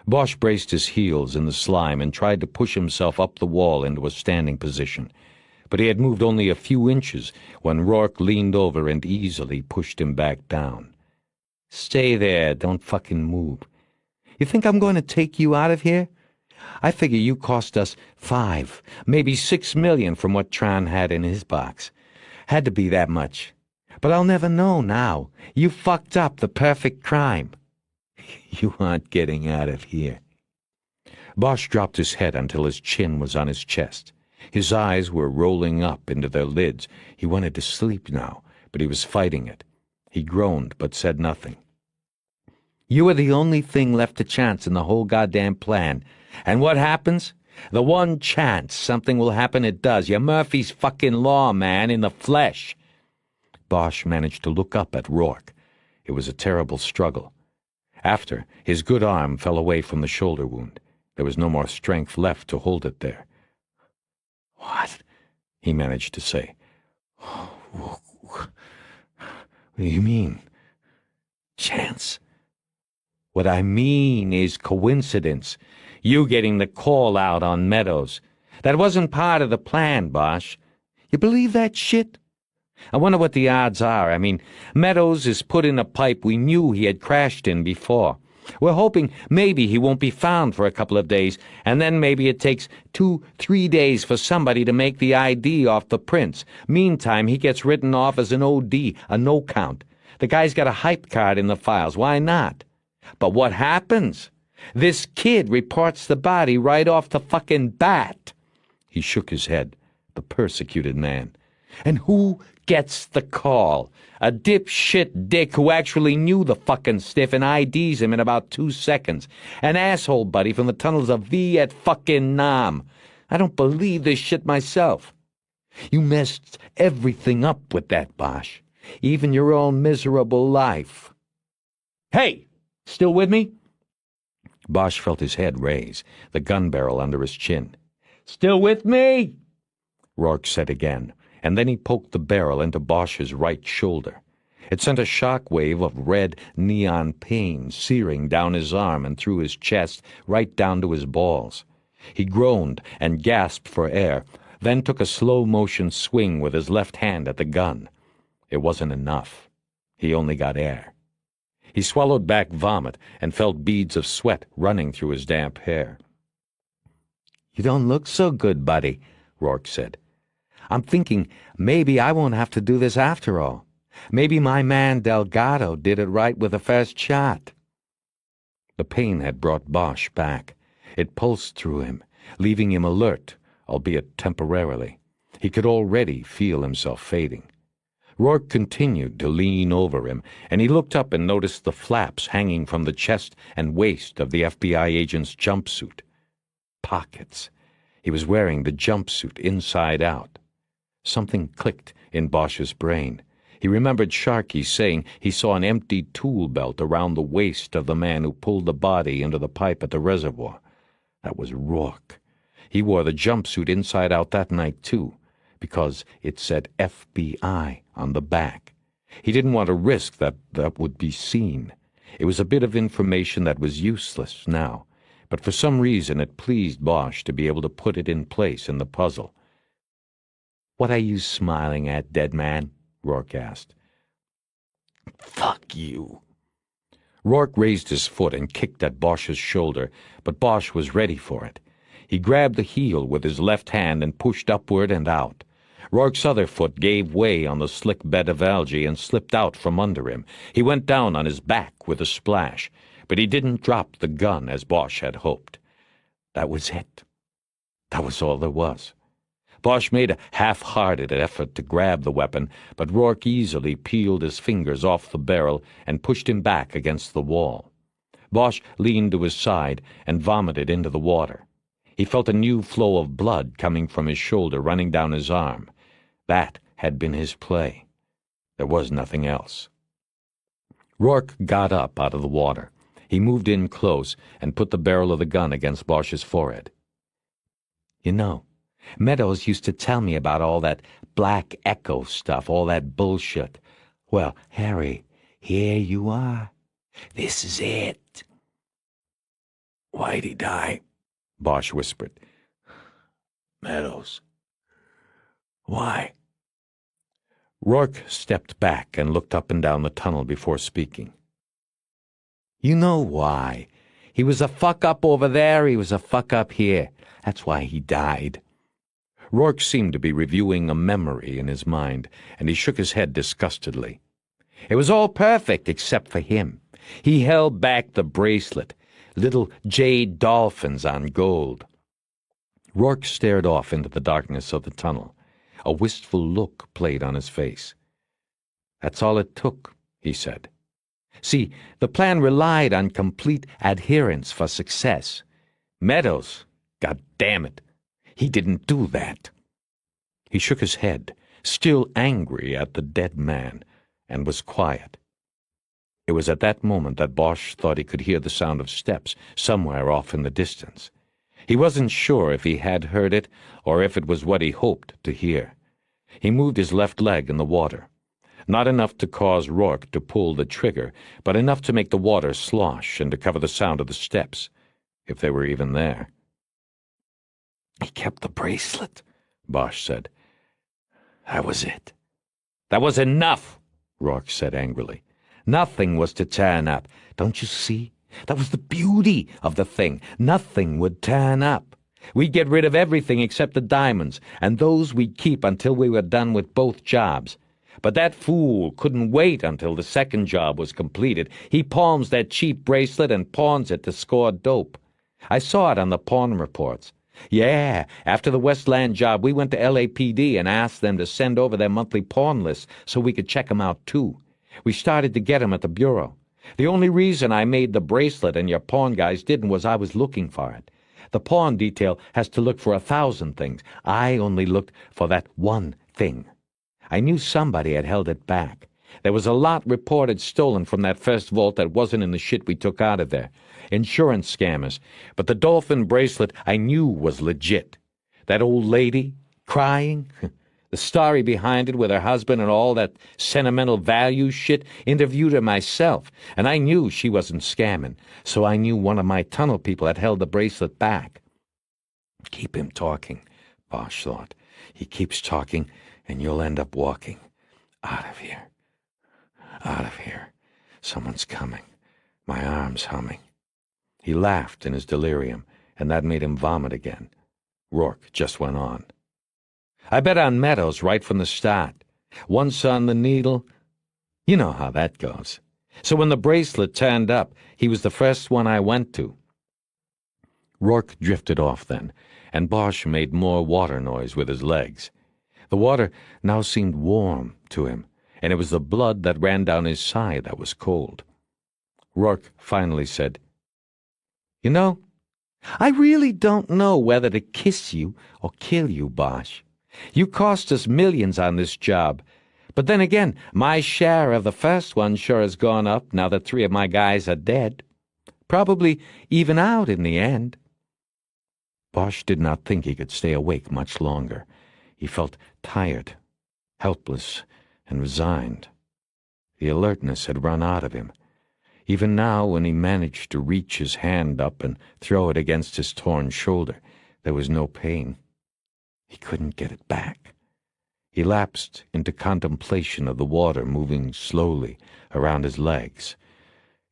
Bosch braced his heels in the slime and tried to push himself up the wall into a standing position, but he had moved only a few inches when Rourke leaned over and easily pushed him back down. "Stay there, don't fucking move. You think I'm going to take you out of here? I figure you cost us 5, maybe 6 million from what Tran had in his box. Had to be that much. But I'll never know now. You fucked up the perfect crime. You aren't getting out of here." Bosch dropped his head until his chin was on his chest. His eyes were rolling up into their lids. He wanted to sleep now, but he was fighting it. He groaned but said nothing. "You are the only thing left to chance in the whole goddamn plan. And what happens? The one chance something will happen, it does. You're Murphy's fucking law, man, in the flesh. Bosch managed to look up at Rourke. It was a terrible struggle. After, his good arm fell away from the shoulder wound. There was no more strength left to hold it there. "What?" he managed to say. "What do you mean? Chance?" What I mean is coincidence. You getting the call out on Meadows. That wasn't part of the plan, Bosch. You believe that shit? I wonder what the odds are. I mean, Meadows is put in a pipe we knew he had crashed in before. We're hoping maybe he won't be found for a couple of days, and then maybe it takes 2-3 days for somebody to make the ID off the prints. Meantime, he gets written off as an OD, a no count. The guy's got a hype card in the files. Why not? But what happens? This kid reports the body right off the fucking bat. He shook his head, the persecuted man. And who gets the call? A dipshit dick who actually knew the fucking stiff and IDs him in about 2 seconds. An asshole buddy from the tunnels of Viet fucking Nam. I don't believe this shit myself. You messed everything up with that, Bosch. Even your own miserable life. Hey! Still with me? Bosch felt his head raise, the gun barrel under his chin. Still with me? Rourke said again, and then he poked the barrel into Bosch's right shoulder. It sent a shock wave of red neon pain searing down his arm and through his chest, right down to his balls. He groaned and gasped for air, then took a slow-motion swing with his left hand at the gun. It wasn't enough. He only got air. He swallowed back vomit and felt beads of sweat running through his damp hair. You don't look so good, buddy, Rourke said. I'm thinking maybe I won't have to do this after all. Maybe my man Delgado did it right with the first shot. The pain had brought Bosch back. It pulsed through him, leaving him alert, albeit temporarily. He could already feel himself fading. Rourke continued to lean over him, and he looked up and noticed the flaps hanging from the chest and waist of the FBI agent's jumpsuit. Pockets. He was wearing the jumpsuit inside out. Something clicked in Bosch's brain. He remembered Sharkey saying he saw an empty tool belt around the waist of the man who pulled the body into the pipe at the reservoir. That was Rourke. He wore the jumpsuit inside out that night, too, because it said FBI on the back. He didn't want to risk that would be seen. It was a bit of information that was useless now, but for some reason it pleased Bosch to be able to put it in place in the puzzle. What are you smiling at, dead man? Rourke asked. Fuck you. Rourke raised his foot and kicked at Bosch's shoulder, but Bosch was ready for it. He grabbed the heel with his left hand and pushed upward and out. Rourke's other foot gave way on the slick bed of algae and slipped out from under him. He went down on his back with a splash, but he didn't drop the gun as Bosch had hoped. That was it. That was all there was. Bosch made a half-hearted effort to grab the weapon, but Rourke easily peeled his fingers off the barrel and pushed him back against the wall. Bosch leaned to his side and vomited into the water. He felt a new flow of blood coming from his shoulder running down his arm. That had been his play. There was nothing else. Rourke got up out of the water. He moved in close and put the barrel of the gun against Bosch's forehead. You know, Meadows used to tell me about all that Black Echo stuff, all that bullshit. Well, Harry, here you are. This is it. Why'd he die? Bosch whispered. Meadows. Why? Rourke stepped back and looked up and down the tunnel before speaking. You know why. He was a fuck-up over there, he was a fuck-up here. That's why he died. Rourke seemed to be reviewing a memory in his mind, and he shook his head disgustedly. It was all perfect except for him. He held back the bracelet. Little jade dolphins on gold. Rourke stared off into the darkness of the tunnel. A wistful look played on his face. That's all it took, he said. See, the plan relied on complete adherence for success. Meadows, God damn it, he didn't do that. He shook his head, still angry at the dead man, and was quiet. It was at that moment that Bosch thought he could hear the sound of steps somewhere off in the distance. He wasn't sure if he had heard it or if it was what he hoped to hear. He moved his left leg in the water. Not enough to cause Rourke to pull the trigger, but enough to make the water slosh and to cover the sound of the steps, if they were even there. "He kept the bracelet," Bosch said. "That was it." "That was enough," Rourke said angrily. "Nothing was to turn up. Don't you see? That was the beauty of the thing. Nothing would turn up. We'd get rid of everything except the diamonds, and those we'd keep until we were done with both jobs. But that fool couldn't wait until the second job was completed. He palms that cheap bracelet and pawns it to score dope. I saw it on the pawn reports. Yeah, after the Westland job, we went to LAPD and asked them to send over their monthly pawn list so we could check 'em out, too. We started to get 'em at the Bureau. The only reason I made the bracelet and your pawn guys didn't was I was looking for it. The pawn detail has to look for 1,000 things. I only looked for that one thing. I knew somebody had held it back. There was a lot reported stolen from that first vault that wasn't in the shit we took out of there. Insurance scammers. But the dolphin bracelet I knew was legit. That old lady, crying, the story behind it with her husband and all that sentimental value shit, interviewed her myself, and I knew she wasn't scamming, so I knew one of my tunnel people had held the bracelet back. Keep him talking, Bosch thought. He keeps talking, and you'll end up walking. Out of here. Out of here. Someone's coming. My arm's humming. He laughed in his delirium, and that made him vomit again. Rourke just went on. I bet on Meadows right from the start. Once on the needle, you know how that goes. So when the bracelet turned up, he was the first one I went to. Rourke drifted off then, and Bosch made more water noise with his legs. The water now seemed warm to him, and it was the blood that ran down his side that was cold. Rourke finally said, "You know, I really don't know whether to kiss you or kill you, Bosch. You cost us millions on this job. But then again, my share of the first one sure has gone up now that 3 of my guys are dead. Probably even out in the end." Bosch did not think he could stay awake much longer. He felt tired, helpless, and resigned. The alertness had run out of him. Even now, when he managed to reach his hand up and throw it against his torn shoulder, there was no pain. He couldn't get it back. He lapsed into contemplation of the water moving slowly around his legs.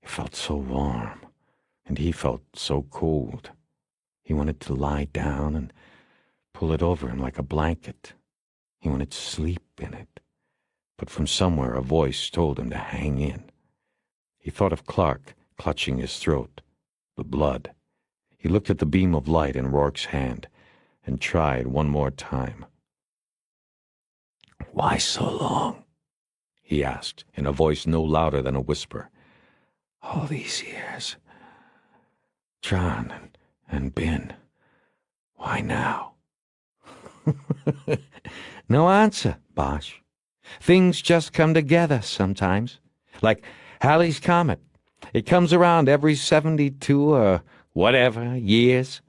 It felt so warm, and he felt so cold. He wanted to lie down and pull it over him like a blanket. He wanted to sleep in it. But from somewhere a voice told him to hang in. He thought of Clark clutching his throat, the blood. He looked at the beam of light in Rourke's hand and tried one more time. "Why so long?" he asked in a voice no louder than a whisper. "All these years. John and Ben. Why now?" No answer, Bosch. Things just come together sometimes. Like Halley's Comet. It comes around every 72 or whatever years.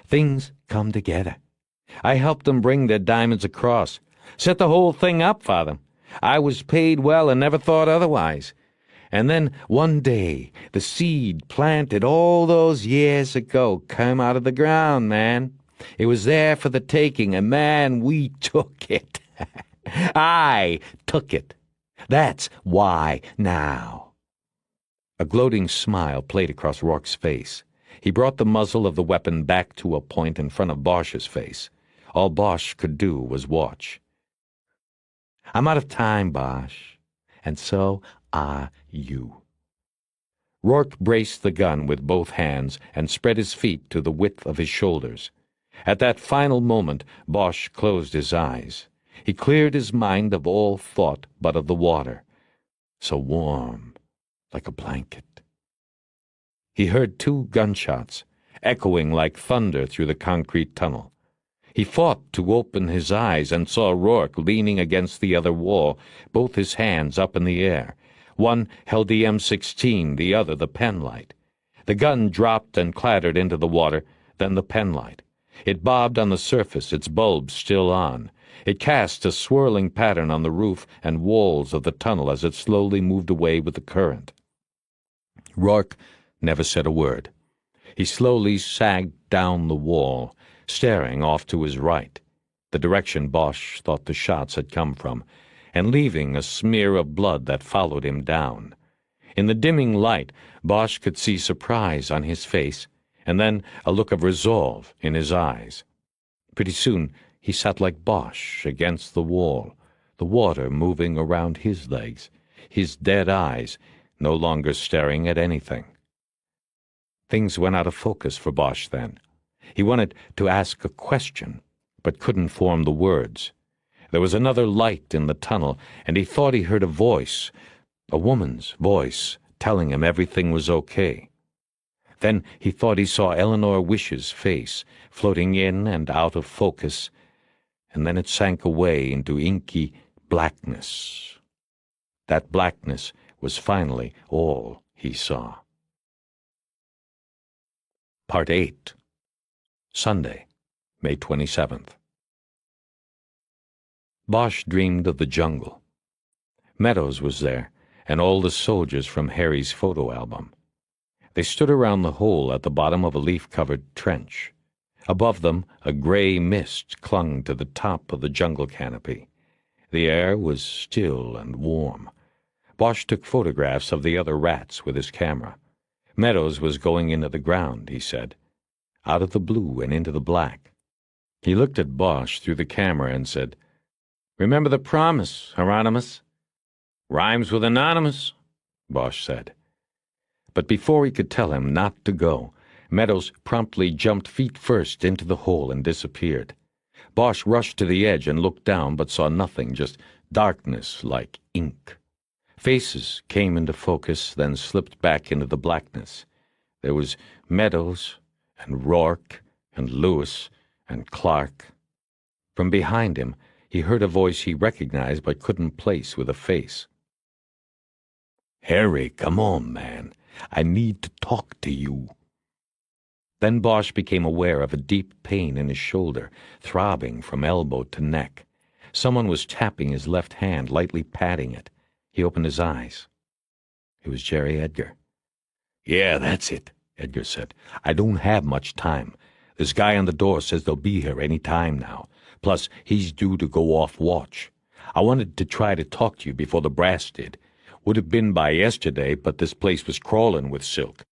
Things come together. I helped them bring their diamonds across. Set the whole thing up for them. I was paid well and never thought otherwise. And then one day, the seed planted all those years ago came out of the ground, man. It was there for the taking, and man, we took it. I took it. That's why now. A gloating smile played across Rourke's face. He brought the muzzle of the weapon back to a point in front of Bosch's face. All Bosch could do was watch. "I'm out of time, Bosch, and so are you." Rourke braced the gun with both hands and spread his feet to the width of his shoulders. At that final moment, Bosch closed his eyes. He cleared his mind of all thought but of the water, so warm, like a blanket. He heard 2 gunshots, echoing like thunder through the concrete tunnel. He fought to open his eyes and saw Rourke leaning against the other wall, both his hands up in the air. One held the M16, the other the penlight. The gun dropped and clattered into the water, then the penlight. It bobbed on the surface, its bulbs still on. It cast a swirling pattern on the roof and walls of the tunnel as it slowly moved away with the current. Rourke never said a word. He slowly sagged down the wall, staring off to his right, the direction Bosch thought the shots had come from, and leaving a smear of blood that followed him down. In the dimming light, Bosch could see surprise on his face, and then a look of resolve in his eyes. Pretty soon he sat like Bosch against the wall, the water moving around his legs, his dead eyes no longer staring at anything. Things went out of focus for Bosch then. He wanted to ask a question, but couldn't form the words. There was another light in the tunnel, and he thought he heard a voice, a woman's voice, telling him everything was okay. Then he thought he saw Eleanor Wish's face, floating in and out of focus, and then it sank away into inky blackness. That blackness was finally all he saw. Part 8. Sunday, May 27th. Bosch dreamed of the jungle. Meadows was there, and all the soldiers from Harry's photo album. They stood around the hole at the bottom of a leaf-covered trench. Above them, a gray mist clung to the top of the jungle canopy. The air was still and warm. Bosch took photographs of the other rats with his camera. Meadows was going into the ground, he said, out of the blue and into the black. He looked at Bosch through the camera and said, "Remember the promise, Hieronymus?" "Rhymes with anonymous," Bosch said. But before he could tell him not to go, Meadows promptly jumped feet first into the hole and disappeared. Bosch rushed to the edge and looked down but saw nothing, just darkness like ink. Faces came into focus, then slipped back into the blackness. There was Meadows and Rourke and Lewis and Clark. From behind him, he heard a voice he recognized but couldn't place with a face. "Harry, come on, man. I need to talk to you." Then Bosch became aware of a deep pain in his shoulder, throbbing from elbow to neck. Someone was tapping his left hand, lightly patting it. He opened his eyes. It was Jerry Edgar. "Yeah, that's it," Edgar said. "I don't have much time. This guy on the door says they'll be here any time now. Plus, he's due to go off watch. I wanted to try to talk to you before the brass did. Would have been by yesterday, but this place was crawling with silk.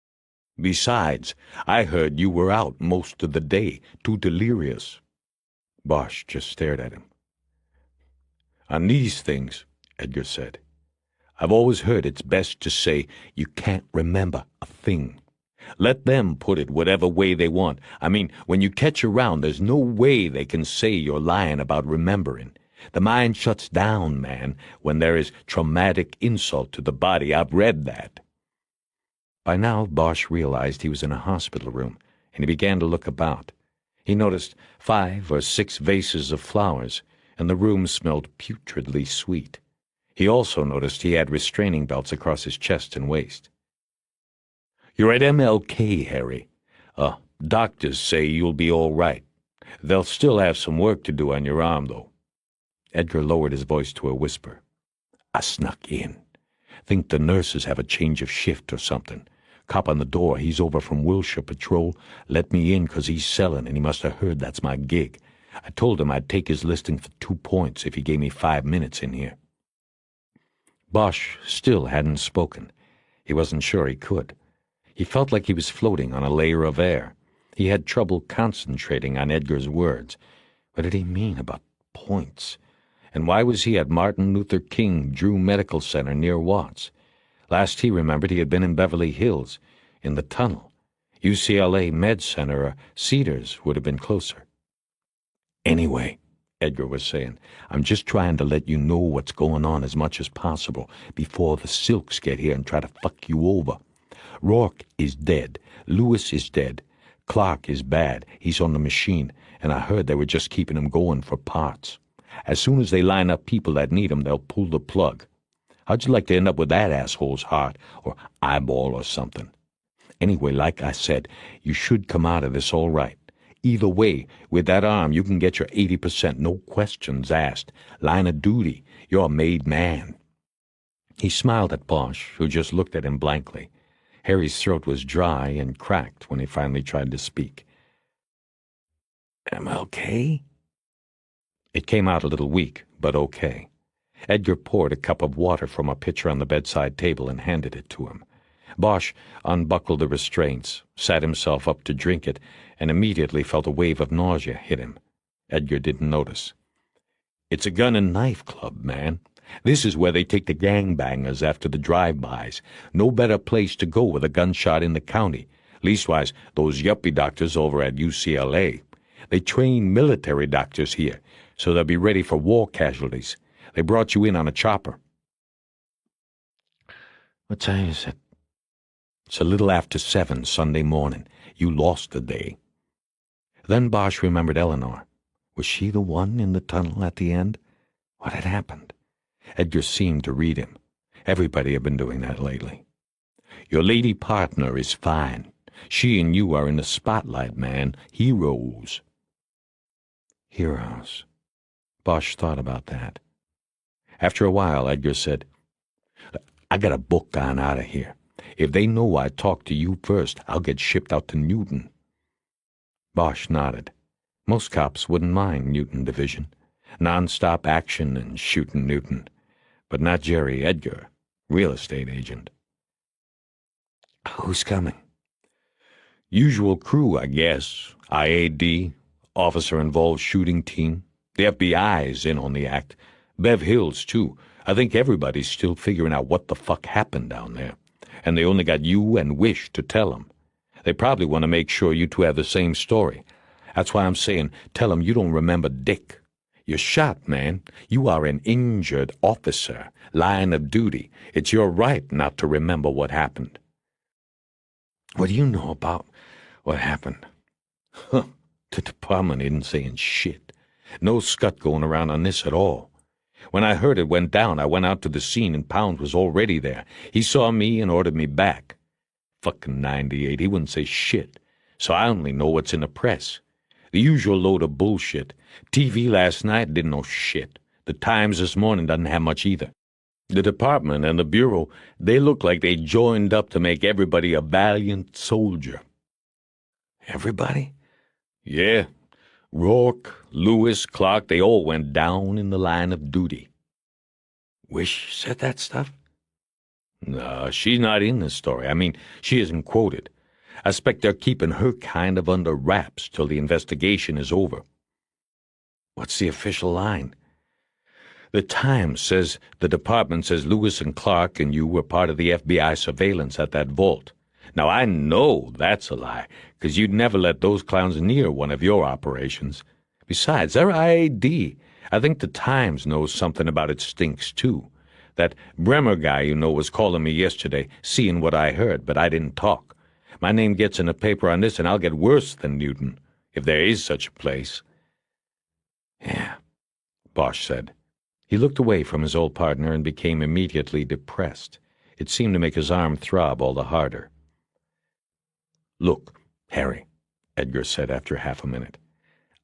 Besides, I heard you were out most of the day, too delirious." Bosch just stared at him. "On these things," Edgar said, "I've always heard it's best to say you can't remember a thing. Let them put it whatever way they want. I mean, when you catch around, there's no way they can say you're lying about remembering. The mind shuts down, man, when there is traumatic insult to the body. I've read that." By now, Bosch realized he was in a hospital room, and he began to look about. He noticed 5 or 6 vases of flowers, and the room smelled putridly sweet. He also noticed he had restraining belts across his chest and waist. "You're at MLK, Harry. Doctors say you'll be all right. They'll still have some work to do on your arm, though." Edgar lowered his voice to a whisper. "I snuck in. Think the nurses have a change of shift or something. Cop on the door, he's over from Wilshire Patrol. Let me in 'cause he's selling, and he must have heard that's my gig. I told him I'd take his listing for 2 points if he gave me 5 minutes in here." Bosch still hadn't spoken. He wasn't sure he could. He felt like he was floating on a layer of air. He had trouble concentrating on Edgar's words. What did he mean about points? And why was he at Martin Luther King Drew Medical Center near Watts? Last he remembered, he had been in Beverly Hills, in the tunnel. UCLA Med Center or Cedars would have been closer. "Anyway," Edgar was saying, "I'm just trying to let you know what's going on as much as possible before the Silks get here and try to fuck you over. Rourke is dead. Lewis is dead. Clark is bad. He's on the machine, and I heard they were just keeping him going for parts. As soon as they line up people that need him, they'll pull the plug. How'd you like to end up with that asshole's heart or eyeball or something? Anyway, like I said, you should come out of this all right. Either way, with that arm, you can get your 80%, no questions asked. Line of duty. You're a made man. He smiled at Bosch, who just looked at him blankly. Harry's throat was dry and cracked when he finally tried to speak. MLK? It came out a little weak, but okay. Edgar poured a cup of water from a pitcher on the bedside table and handed it to him. Bosch unbuckled the restraints, sat himself up to drink it, and immediately felt a wave of nausea hit him. Edgar didn't notice. It's a gun and knife club, man. This is where they take the gangbangers after the drive-bys. No better place to go with a gunshot in the county. Leastwise, those yuppie doctors over at UCLA. They train military doctors here, so they'll be ready for war casualties. They brought you in on a chopper. What time is it? It's a little after 7 Sunday morning. You lost the day. Then Bosch remembered Eleanor. Was she the one in the tunnel at the end? What had happened? Edgar seemed to read him. Everybody had been doing that lately. Your lady partner is fine. She and you are in the spotlight, man. Heroes. Heroes. Bosch thought about that. After a while, Edgar said, I got a book on out of here. If they know I talked to you first, I'll get shipped out to Newton. Bosch nodded. Most cops wouldn't mind Newton Division. Non-stop action and shooting Newton. But not Jerry Edgar, real estate agent. Who's coming? Usual crew, I guess. IAD, officer-involved shooting team. The FBI's in on the act. Bev Hills, too. I think everybody's still figuring out what the fuck happened down there. And they only got you and Wish to tell them. They probably want to make sure you two have the same story. That's why I'm saying, tell them you don't remember Dick. You're shot, man. You are an injured officer. Line of duty. It's your right not to remember what happened. What do you know about what happened? Huh. The department isn't saying shit. No scut going around on this at all. When I heard it went down, I went out to the scene and Pound was already there. He saw me and ordered me back. Fucking 98, he wouldn't say shit. So I only know what's in the press. The usual load of bullshit. TV last night didn't know shit. The Times this morning doesn't have much either. The department and the bureau, they look like they joined up to make everybody a valiant soldier. Everybody? Yeah. Rourke, Lewis, Clark, they all went down in the line of duty. Wish said that stuff? No, she's not in this story. I mean, she isn't quoted. I expect they're keeping her kind of under wraps till the investigation is over. What's the official line? The Times says the department says Lewis and Clark and you were part of the FBI surveillance at that vault. Now, I know that's a lie, because you'd never let those clowns near one of your operations. Besides, they're IAD. I think the Times knows something about it stinks, too. That Bremer guy you know was calling me yesterday, seeing what I heard, but I didn't talk. My name gets in the paper on this, and I'll get worse than Newton, if there is such a place. Yeah, Bosch said. He looked away from his old partner and became immediately depressed. It seemed to make his arm throb all the harder. Look, Harry, Edgar said after half a minute.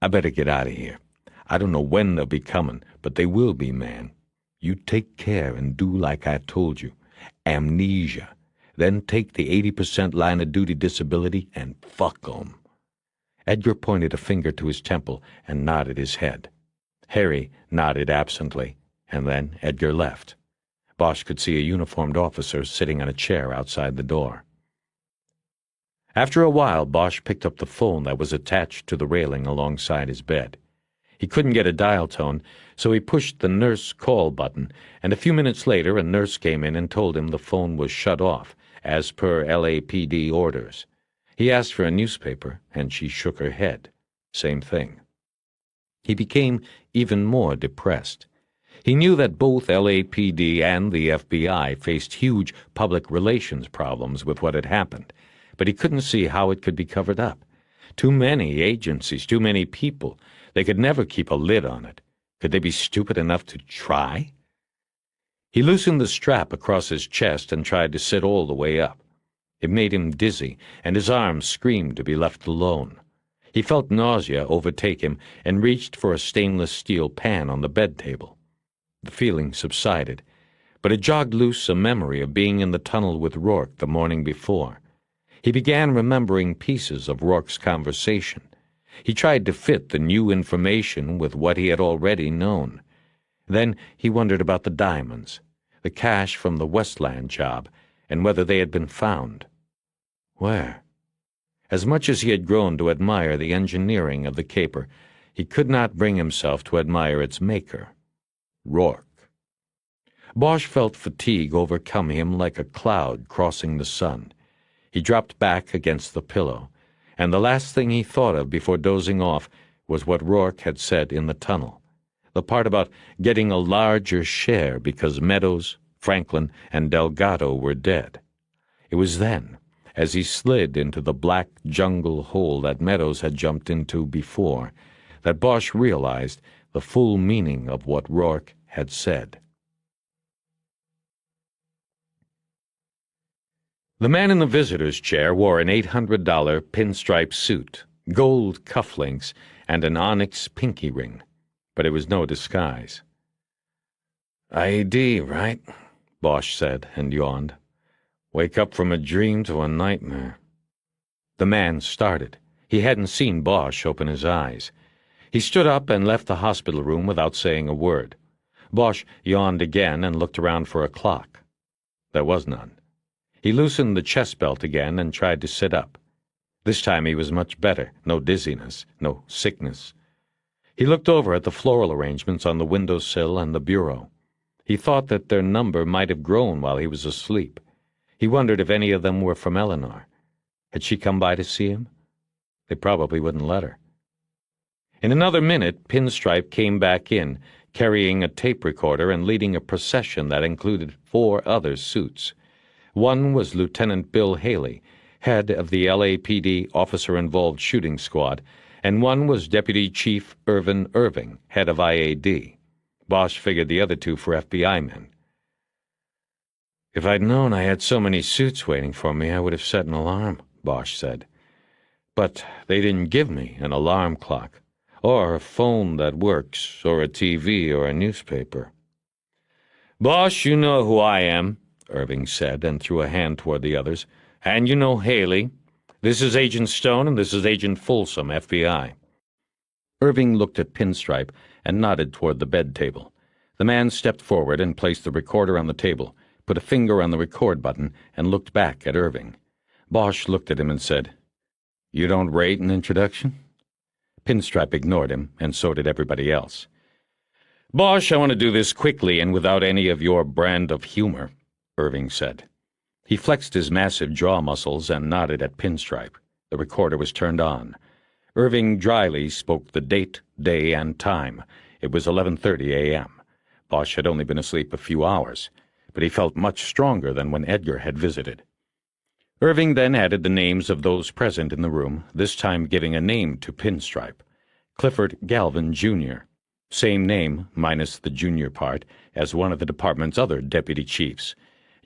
I better get out of here. I don't know when they'll be coming, but they will be, man. You take care and do like I told you. Amnesia. Then take the 80% line of duty disability and fuck 'em. Edgar pointed a finger to his temple and nodded his head. Harry nodded absently, and then Edgar left. Bosch could see a uniformed officer sitting on a chair outside the door. After a while, Bosch picked up the phone that was attached to the railing alongside his bed. He couldn't get a dial tone, so he pushed the nurse call button, and a few minutes later a nurse came in and told him the phone was shut off, as per LAPD orders. He asked for a newspaper, and she shook her head. Same thing. He became even more depressed. He knew that both LAPD and the FBI faced huge public relations problems with what had happened, but he couldn't see how it could be covered up. Too many agencies, too many people. They could never keep a lid on it. Could they be stupid enough to try? He loosened the strap across his chest and tried to sit all the way up. It made him dizzy, and his arms screamed to be left alone. He felt nausea overtake him and reached for a stainless steel pan on the bed table. The feeling subsided, but it jogged loose a memory of being in the tunnel with Rourke the morning before. He began remembering pieces of Rourke's conversation. He tried to fit the new information with what he had already known. Then he wondered about the diamonds, the cash from the Westland job, and whether they had been found. Where? As much as he had grown to admire the engineering of the caper, he could not bring himself to admire its maker, Rourke. Bosch felt fatigue overcome him like a cloud crossing the sun. He dropped back against the pillow, and the last thing he thought of before dozing off was what Rourke had said in the tunnel, the part about getting a larger share because Meadows, Franklin, and Delgado were dead. It was then, as he slid into the black jungle hole that Meadows had jumped into before, that Bosch realized the full meaning of what Rourke had said. The man in the visitor's chair wore an $800 pinstripe suit, gold cufflinks, and an onyx pinky ring, but it was no disguise. "ID, right?" Bosch said, and yawned. "Wake up from a dream to a nightmare." The man started. He hadn't seen Bosch open his eyes. He stood up and left the hospital room without saying a word. Bosch yawned again and looked around for a clock. There was none. He loosened the chest belt again and tried to sit up. This time he was much better, no dizziness, no sickness. He looked over at the floral arrangements on the windowsill and the bureau. He thought that their number might have grown while he was asleep. He wondered if any of them were from Eleanor. Had she come by to see him? They probably wouldn't let her. In another minute, Pinstripe came back in, carrying a tape recorder and leading a procession that included 4 other suits. One was Lieutenant Bill Haley, head of the LAPD officer-involved shooting squad, and one was Deputy Chief Irvin Irving, head of IAD. Bosch figured the other 2 for FBI men. "If I'd known I had so many suits waiting for me, I would have set an alarm," Bosch said. "But they didn't give me an alarm clock, or a phone that works, or a TV, or a newspaper." "Bosch, you know who I am," Irving said, and threw a hand toward the others. "And you know Haley. This is Agent Stone, and this is Agent Folsom, FBI." Irving looked at Pinstripe and nodded toward the bed table. The man stepped forward and placed the recorder on the table, put a finger on the record button, and looked back at Irving. Bosch looked at him and said, "You don't rate an introduction?" Pinstripe ignored him, and so did everybody else. "Bosch, I want to do this quickly and without any of your brand of humor," Irving said. He flexed his massive jaw muscles and nodded at Pinstripe. The recorder was turned on. Irving dryly spoke the date, day, and time. It was 11:30 a.m. Bosch had only been asleep a few hours, but he felt much stronger than when Edgar had visited. Irving then added the names of those present in the room, this time giving a name to Pinstripe. Clifford Galvin, Jr., same name, minus the junior part, as one of the department's other deputy chiefs.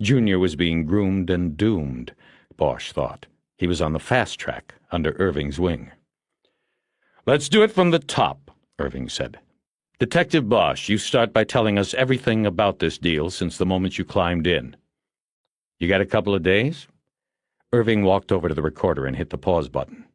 Junior was being groomed and doomed, Bosch thought. He was on the fast track, under Irving's wing. "Let's do it from the top," Irving said. "Detective Bosch, you start by telling us everything about this deal since the moment you climbed in. You got a couple of days?" Irving walked over to the recorder and hit the pause button.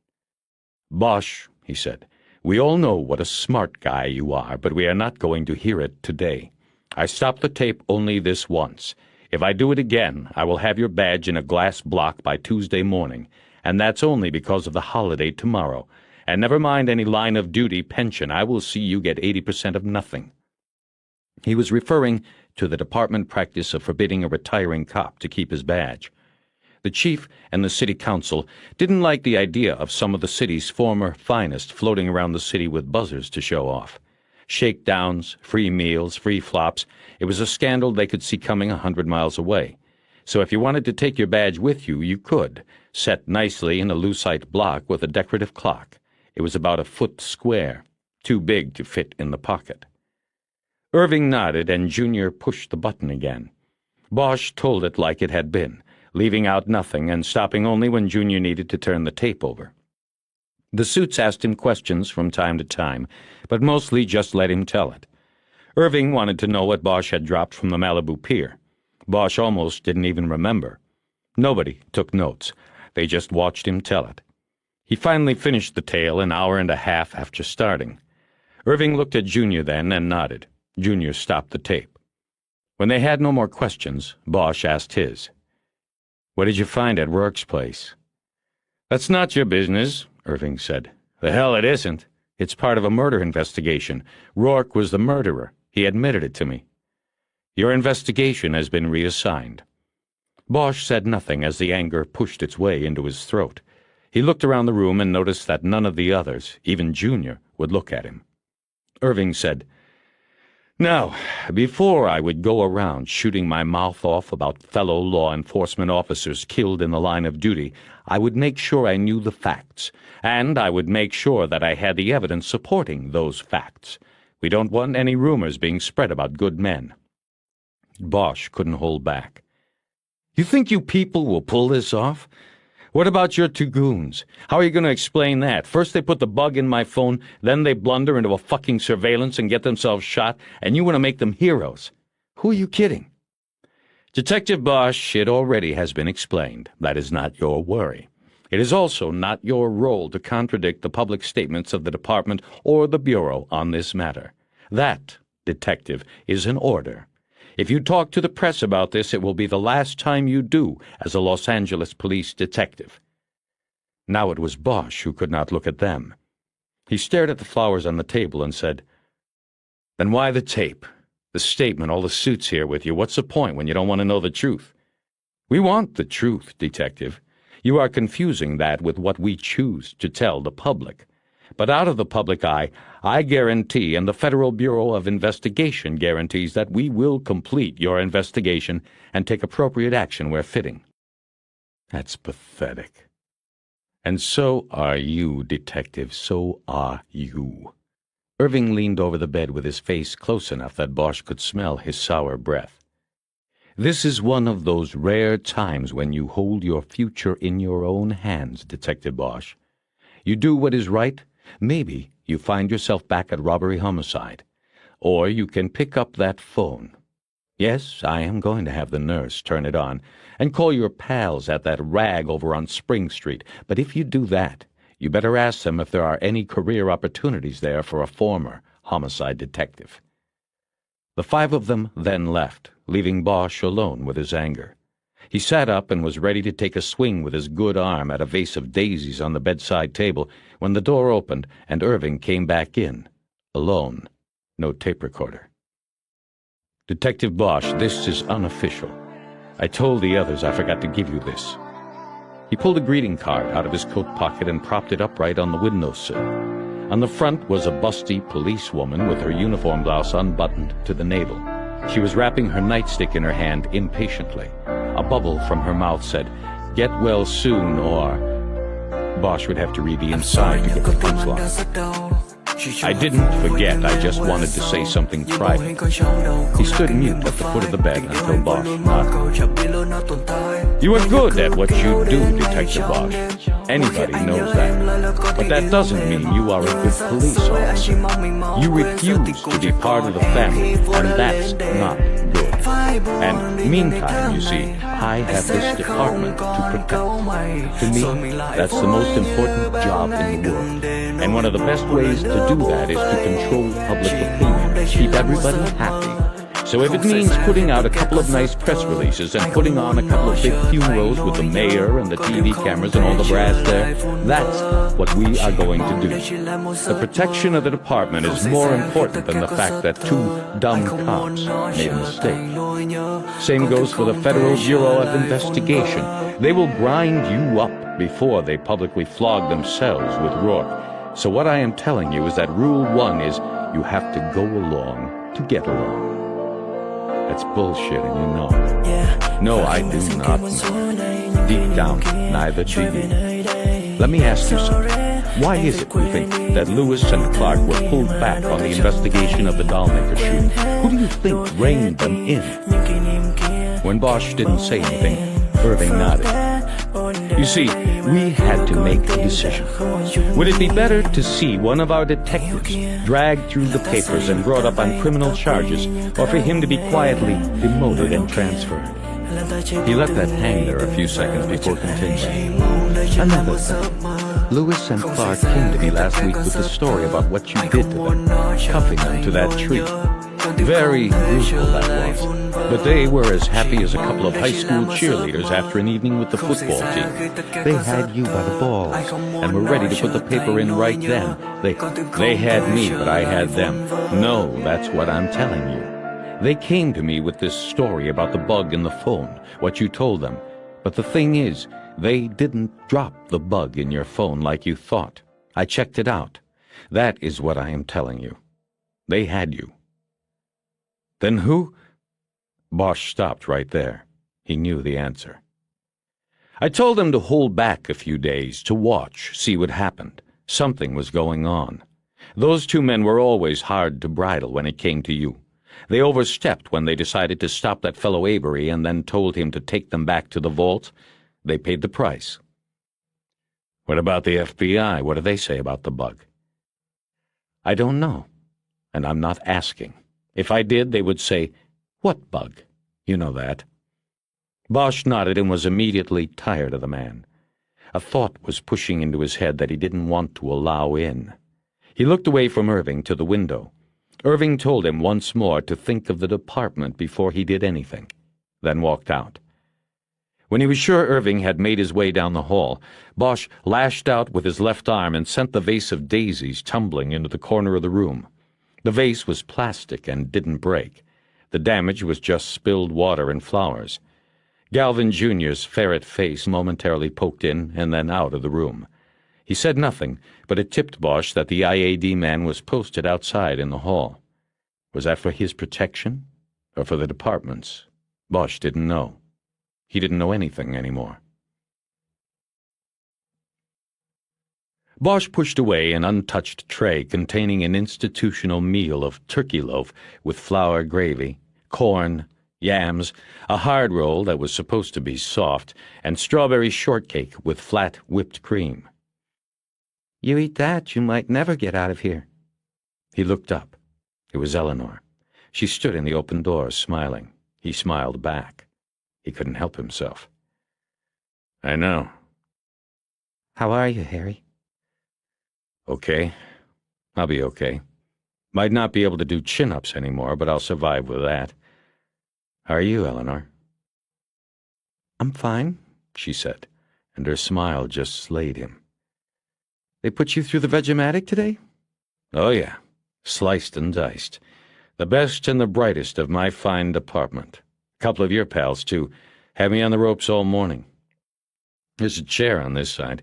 "Bosch," he said, "we all know what a smart guy you are, but we are not going to hear it today. I stopped the tape only this once. If I do it again, I will have your badge in a glass block by Tuesday morning, and that's only because of the holiday tomorrow. And never mind any line-of-duty pension, I will see you get 80% of nothing." He was referring to the department practice of forbidding a retiring cop to keep his badge. The chief and the city council didn't like the idea of some of the city's former finest floating around the city with buzzers to show off. Shakedowns, free meals, free flops. It was a scandal they could see coming 100 miles away. So if you wanted to take your badge with you, you could, set nicely in a lucite block with a decorative clock. It was about a foot square, too big to fit in the pocket. Irving nodded, and Junior pushed the button again. Bosch told it like it had been, leaving out nothing and stopping only when Junior needed to turn the tape over. The suits asked him questions from time to time, but mostly just let him tell it. Irving wanted to know what Bosch had dropped from the Malibu pier. Bosch almost didn't even remember. Nobody took notes. They just watched him tell it. He finally finished the tale an hour and a half after starting. Irving looked at Junior then and nodded. Junior stopped the tape. When they had no more questions, Bosch asked his. "What did you find at Rourke's place?" "That's not your business," Irving said. "The hell it isn't. It's part of a murder investigation. Rourke was the murderer. He admitted it to me." "Your investigation has been reassigned." Bosch said nothing as the anger pushed its way into his throat. He looked around the room and noticed that none of the others, even Junior, would look at him. Irving said, "Now, before I would go around shooting my mouth off about fellow law enforcement officers killed in the line of duty, I would make sure I knew the facts, and I would make sure that I had the evidence supporting those facts. We don't want any rumors being spread about good men." Bosch couldn't hold back. "You think you people will pull this off? What about your two goons? How are you going to explain that? First they put the bug in my phone, then they blunder into a fucking surveillance and get themselves shot, and you want to make them heroes. Who are you kidding?" "Detective Bosch, it already has been explained. That is not your worry. It is also not your role to contradict the public statements of the department or the Bureau on this matter. That, Detective, is an order. If you talk to the press about this, it will be the last time you do as a Los Angeles police detective." Now it was Bosch who could not look at them. He stared at the flowers on the table and said, "Then why the tape? The statement, all the suits here with you. What's the point when you don't want to know the truth?" "We want the truth, Detective. You are confusing that with what we choose to tell the public. But out of the public eye, I guarantee, and the Federal Bureau of Investigation guarantees, that we will complete your investigation and take appropriate action where fitting." "That's pathetic." "And so are you, Detective, so are you." Irving leaned over the bed with his face close enough that Bosch could smell his sour breath. "This is one of those rare times when you hold your future in your own hands, Detective Bosch. You do what is right. Maybe you find yourself back at robbery homicide. Or you can pick up that phone. Yes, I am going to have the nurse turn it on, and call your pals at that rag over on Spring Street. But if you do that, you better ask them if there are any career opportunities there for a former homicide detective." The five of them then left, leaving Bosch alone with his anger. He sat up and was ready to take a swing with his good arm at a vase of daisies on the bedside table when the door opened and Irving came back in, alone, no tape recorder. "Detective Bosch, this is unofficial. I told the others I forgot to give you this." He pulled a greeting card out of his coat pocket and propped it upright on the windowsill. On the front was a busty policewoman with her uniform blouse unbuttoned to the navel. She was wrapping her nightstick in her hand impatiently. A bubble from her mouth said, "Get well soon," or... Bosch would have to read the inside to get the punchline. "I didn't forget, I just wanted to say something private." He stood mute at the foot of the bed until Bosch nodded. "You are good at what you do, Detective Bosch. Anybody knows that. But that doesn't mean you are a good police officer. You refuse to be part of the family, and that's not good. And meantime, you see, I have this department to protect. To me, that's the most important job in the world. And one of the best ways to do that is to control public opinion, keep everybody happy. So if it means putting out a couple of nice press releases and putting on a couple of big funerals with the mayor and the TV cameras and all the brass there, that's what we are going to do. The protection of the department is more important than the fact that two dumb cops made a mistake. Same goes for the Federal Bureau of Investigation. They will grind you up before they publicly flog themselves with Rourke. So what I am telling you is that Rule 1 is you have to go along to get along." That's bullshitting, you know it. No, I do not know. Deep down, neither do you. Let me ask you something. Why is it, you think, that Lewis and Clark were pulled back on the investigation of the dollmaker shooting? Who do you think reined them in? When Bosch didn't say anything, Irving nodded. You see, we had to make a decision. Would it be better to see one of our detectives dragged through the papers and brought up on criminal charges, or for him to be quietly demoted and transferred? He let that hang there a few seconds before continuing. Another thing. Lewis and Clark came to me last week with the story about what you did to them, cuffing them to that tree. Very brutal that was. But they were as happy as a couple of high school cheerleaders after an evening with the football team. They had you by the balls And were ready to put the paper in right then. They had me, but I had them. No, that's what I'm telling you. They came to me with this story about the bug in the phone, what you told them. But the thing is, they didn't drop the bug in your phone like you thought. I checked it out. That is what I am telling you. They had you. Then who? Bosch stopped right there. He knew the answer. I told them to hold back a few days, to watch, see what happened. Something was going on. Those two men were always hard to bridle when it came to you. They overstepped when they decided to stop that fellow Avery and then told him to take them back to the vault. They paid the price. What about the FBI? What do they say about the bug? I don't know, and I'm not asking. If I did, they would say, "What bug?" You know that. Bosch nodded and was immediately tired of the man. A thought was pushing into his head that he didn't want to allow in. He looked away from Irving to the window. Irving told him once more to think of the department before he did anything, then walked out. When he was sure Irving had made his way down the hall, Bosch lashed out with his left arm and sent the vase of daisies tumbling into the corner of the room. The vase was plastic and didn't break. The damage was just spilled water and flowers. Galvin Jr.'s ferret face momentarily poked in and then out of the room. He said nothing, but it tipped Bosch that the IAD man was posted outside in the hall. Was that for his protection, or for the department's? Bosch didn't know. He didn't know anything anymore. Bosch pushed away an untouched tray containing an institutional meal of turkey loaf with flour gravy, corn, yams, a hard roll that was supposed to be soft, and strawberry shortcake with flat whipped cream. You eat that, you might never get out of here. He looked up. It was Eleanor. She stood in the open door, smiling. He smiled back. He couldn't help himself. I know. How are you, Harry? Okay. I'll be okay. Might not be able to do chin-ups anymore, but I'll survive with that. How are you, Eleanor? I'm fine, she said, and her smile just slayed him. They put you through the Vegematic today? Oh, yeah. Sliced and diced. The best and the brightest of my fine department. A couple of your pals, too. Had me on the ropes all morning. There's a chair on this side.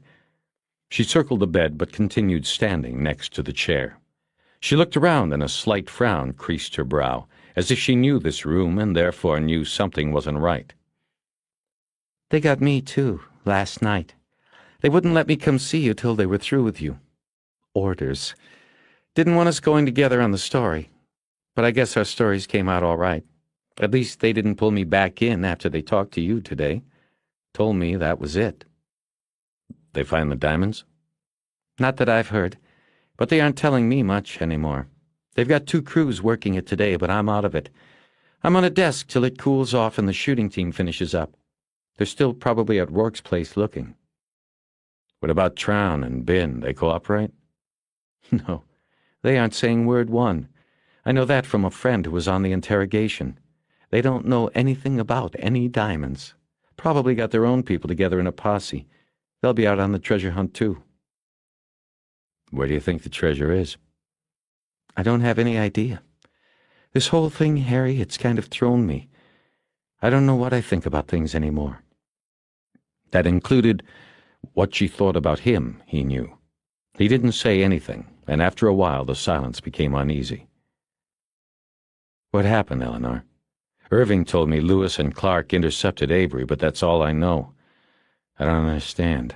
She circled the bed, but continued standing next to the chair. She looked around, and a slight frown creased her brow, as if she knew this room and therefore knew something wasn't right. They got me, too, last night. They wouldn't let me come see you till they were through with you. Orders. Didn't want us going together on the story. But I guess our stories came out all right. At least they didn't pull me back in after they talked to you today. Told me that was it. They find the diamonds? Not that I've heard, but they aren't telling me much anymore. They've got 2 crews working it today, but I'm out of it. I'm on a desk till it cools off and the shooting team finishes up. They're still probably at Rourke's place looking. What about Trown and Bin? They cooperate? No, they aren't saying word one. I know that from a friend who was on the interrogation. They don't know anything about any diamonds. Probably got their own people together in a posse. They'll be out on the treasure hunt, too. Where do you think the treasure is? I don't have any idea. This whole thing, Harry, it's kind of thrown me. I don't know what I think about things anymore. That included what she thought about him, he knew. He didn't say anything, and after a while the silence became uneasy. What happened, Eleanor? Irving told me Lewis and Clark intercepted Avery, but that's all I know. I don't understand.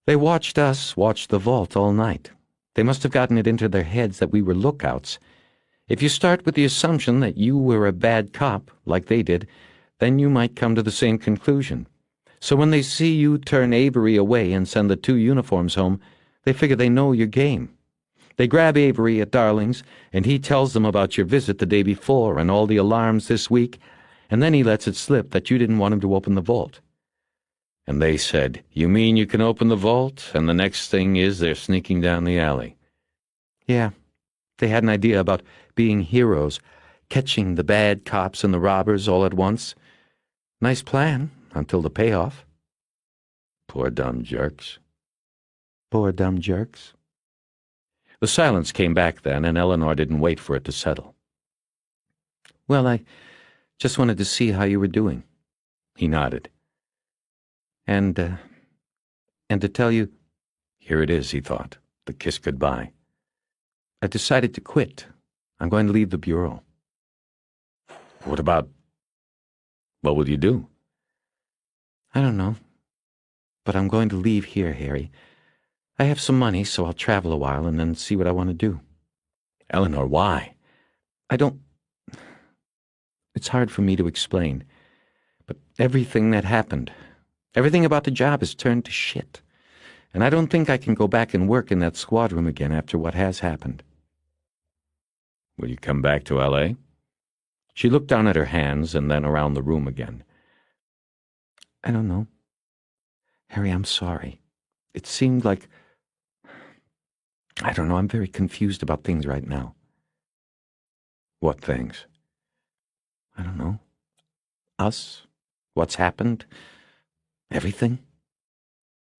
They watched us watch the vault all night. They must have gotten it into their heads that we were lookouts. If you start with the assumption that you were a bad cop, like they did, then you might come to the same conclusion. So when they see you turn Avery away and send the 2 uniforms home, they figure they know your game. They grab Avery at Darling's, and he tells them about your visit the day before and all the alarms this week, and then he lets it slip that you didn't want him to open the vault. And they said, "You mean you can open the vault?" And the next thing is they're sneaking down the alley. Yeah, they had an idea about being heroes, catching the bad cops and the robbers all at once. Nice plan, until the payoff. Poor dumb jerks. Poor dumb jerks. The silence came back then, and Eleanor didn't wait for it to settle. Well, I just wanted to see how you were doing. He nodded. And to tell you, Here it is, he thought, the kiss goodbye. I decided to quit. I'm going to leave the bureau. What will you do? I don't know. But I'm going to leave here, Harry. I have some money, so I'll travel a while and then see what I want to do. Eleanor, why? It's hard for me to explain. But everything that happened, everything about the job has turned to shit. And I don't think I can go back and work in that squad room again after what has happened. Will you come back to L.A.? She looked down at her hands and then around the room again. I don't know. Harry, I'm sorry. It seemed like... I don't know, I'm very confused about things right now. What things? I don't know. Us? What's happened? Everything?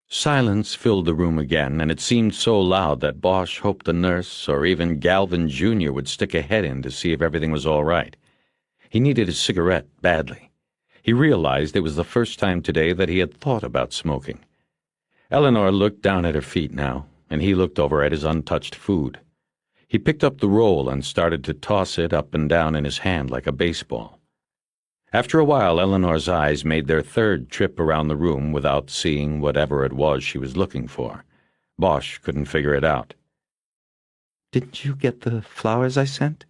Silence filled the room again, and it seemed so loud that Bosch hoped the nurse or even Galvin Jr. would stick a head in to see if everything was all right. He needed a cigarette badly. He realized it was the first time today that he had thought about smoking. Eleanor looked down at her feet now, and he looked over at his untouched food. He picked up the roll and started to toss it up and down in his hand like a baseball. After a while, Eleanor's eyes made their third trip around the room without seeing whatever it was she was looking for. Bosch couldn't figure it out. Didn't you get the flowers I sent?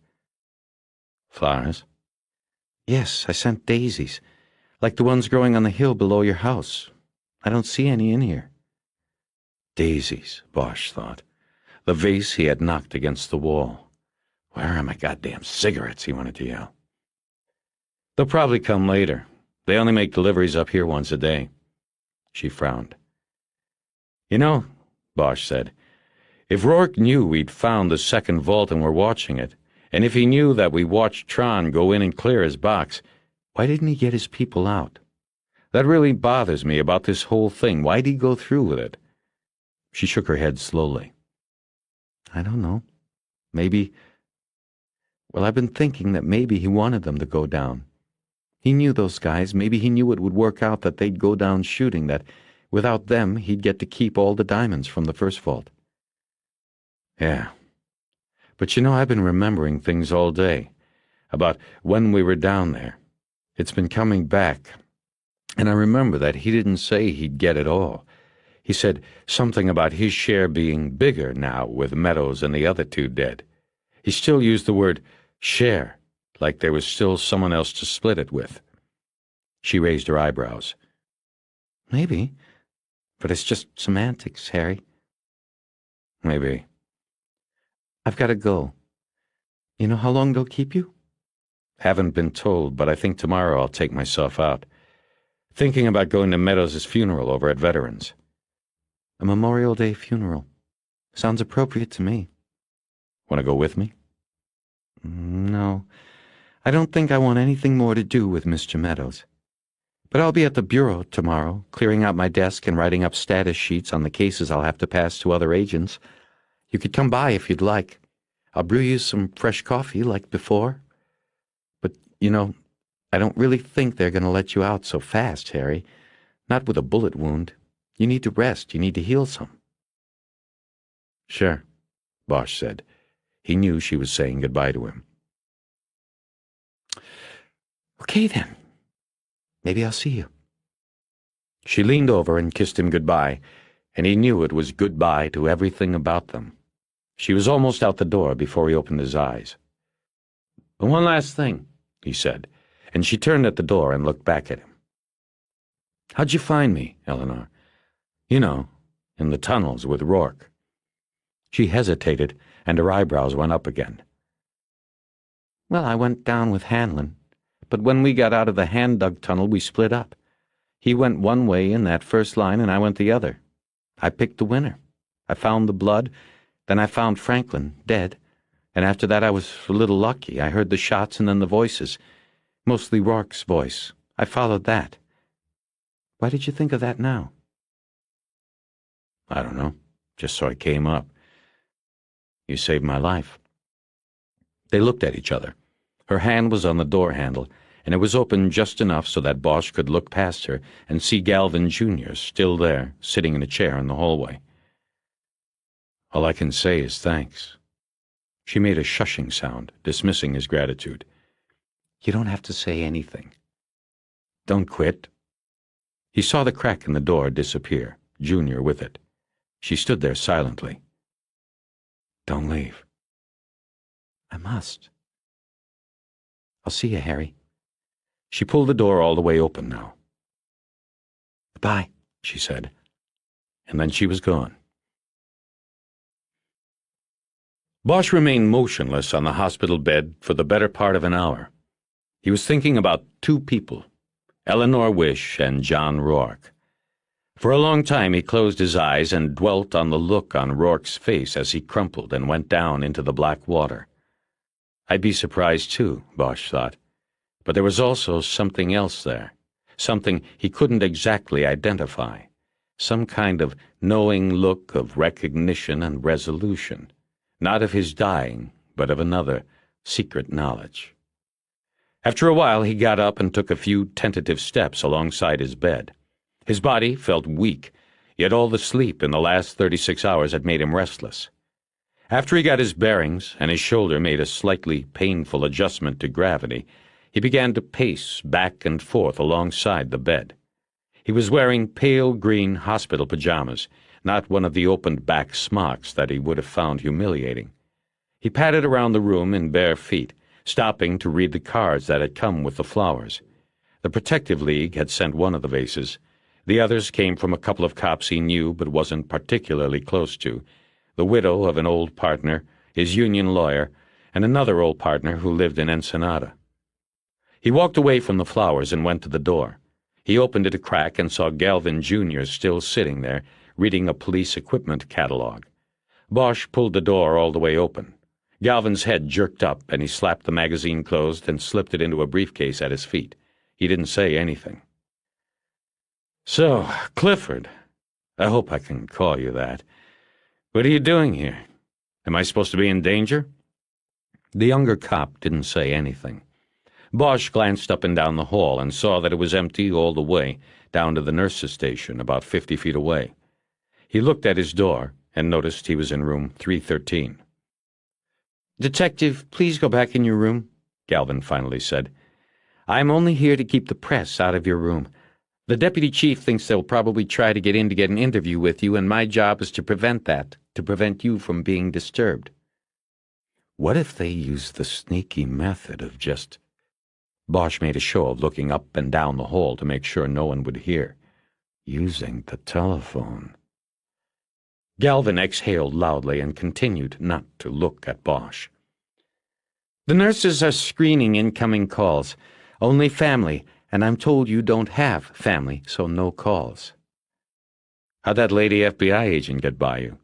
Flowers? Yes, I sent daisies, like the ones growing on the hill below your house. I don't see any in here. Daisies, Bosch thought. The vase he had knocked against the wall. Where are my goddamn cigarettes, he wanted to yell. They'll probably come later. They only make deliveries up here once a day. She frowned. You know, Bosch said, if Rourke knew we'd found the second vault and were watching it, and if he knew that we watched Tron go in and clear his box, why didn't he get his people out? That really bothers me about this whole thing. Why'd he go through with it? She shook her head slowly. I don't know. Maybe... Well, I've been thinking that maybe he wanted them to go down. He knew those guys. Maybe he knew it would work out that they'd go down shooting, that without them he'd get to keep all the diamonds from the first vault. Yeah. But you know, I've been remembering things all day, about when we were down there. It's been coming back. And I remember that he didn't say he'd get it all. He said something about his share being bigger now with Meadows and the other 2 dead. He still used the word share, like there was still someone else to split it with. She raised her eyebrows. Maybe, but it's just semantics, Harry. Maybe. I've got to go. You know how long they'll keep you? Haven't been told, but I think tomorrow I'll take myself out. Thinking about going to Meadows' funeral over at Veterans. A Memorial Day funeral. Sounds appropriate to me. Want to go with me? No. I don't think I want anything more to do with Mr. Meadows. But I'll be at the bureau tomorrow, clearing out my desk and writing up status sheets on the cases I'll have to pass to other agents. You could come by if you'd like. I'll brew you some fresh coffee like before. But, you know, I don't really think they're going to let you out so fast, Harry. Not with a bullet wound. You need to rest. You need to heal some. Sure, Bosch said. He knew she was saying goodbye to him. Okay, then. Maybe I'll see you. She leaned over and kissed him goodbye, and he knew it was goodbye to everything about them. She was almost out the door before he opened his eyes. "One last thing," he said, and she turned at the door and looked back at him. "How'd you find me, Eleanor? You know, in the tunnels with Rourke." She hesitated, and her eyebrows went up again. Well, I went down with Hanlon, but when we got out of the hand-dug tunnel, we split up. He went one way in that first line, and I went the other. I picked the winner. I found the blood, then I found Franklin, dead, and after that I was a little lucky. I heard the shots and then the voices, mostly Rourke's voice. I followed that. Why did you think of that now? "I don't know, just so I came up. You saved my life." They looked at each other. Her hand was on the door handle, and it was open just enough so that Bosch could look past her and see Galvin Jr. still there, sitting in a chair in the hallway. "All I can say is thanks." She made a shushing sound, dismissing his gratitude. You don't have to say anything. "Don't quit." He saw the crack in the door disappear, Junior with it. She stood there silently. "Don't leave." I must. I'll see you, Harry. She pulled the door all the way open now. Goodbye, she said, and then she was gone. Bosch remained motionless on the hospital bed for the better part of an hour. He was thinking about two people, Eleanor Wish and John Rourke. For a long time he closed his eyes and dwelt on the look on Rourke's face as he crumpled and went down into the black water. I'd be surprised too, Bosch thought, but there was also something else there, something he couldn't exactly identify, some kind of knowing look of recognition and resolution, not of his dying, but of another, secret knowledge. After a while he got up and took a few tentative steps alongside his bed. His body felt weak, yet all the sleep in the last 36 hours had made him restless. After he got his bearings and his shoulder made a slightly painful adjustment to gravity, he began to pace back and forth alongside the bed. He was wearing pale green hospital pajamas, not one of the opened-back smocks that he would have found humiliating. He padded around the room in bare feet, stopping to read the cards that had come with the flowers. The Protective League had sent one of the vases. The others came from a couple of cops he knew but wasn't particularly close to, the widow of an old partner, his union lawyer, and another old partner who lived in Ensenada. He walked away from the flowers and went to the door. He opened it a crack and saw Galvin Jr. still sitting there, reading a police equipment catalog. Bosch pulled the door all the way open. Galvin's head jerked up, and he slapped the magazine closed and slipped it into a briefcase at his feet. He didn't say anything. "So, Clifford, I hope I can call you that. What are you doing here? Am I supposed to be in danger?" The younger cop didn't say anything. Bosch glanced up and down the hall and saw that it was empty all the way, down to the nurse's station, about 50 feet away. He looked at his door and noticed he was in room 313. "Detective, please go back in your room," Galvin finally said. "I'm only here to keep the press out of your room. The deputy chief thinks they'll probably try to get in to get an interview with you, and my job is to prevent that, to prevent you from being disturbed." What if they used the sneaky method of just... Bosch made a show of looking up and down the hall to make sure no one would hear. Using the telephone. Galvin exhaled loudly and continued not to look at Bosch. "The nurses are screening incoming calls. Only family, and I'm told you don't have family, so no calls." "How'd that lady FBI agent get by you?"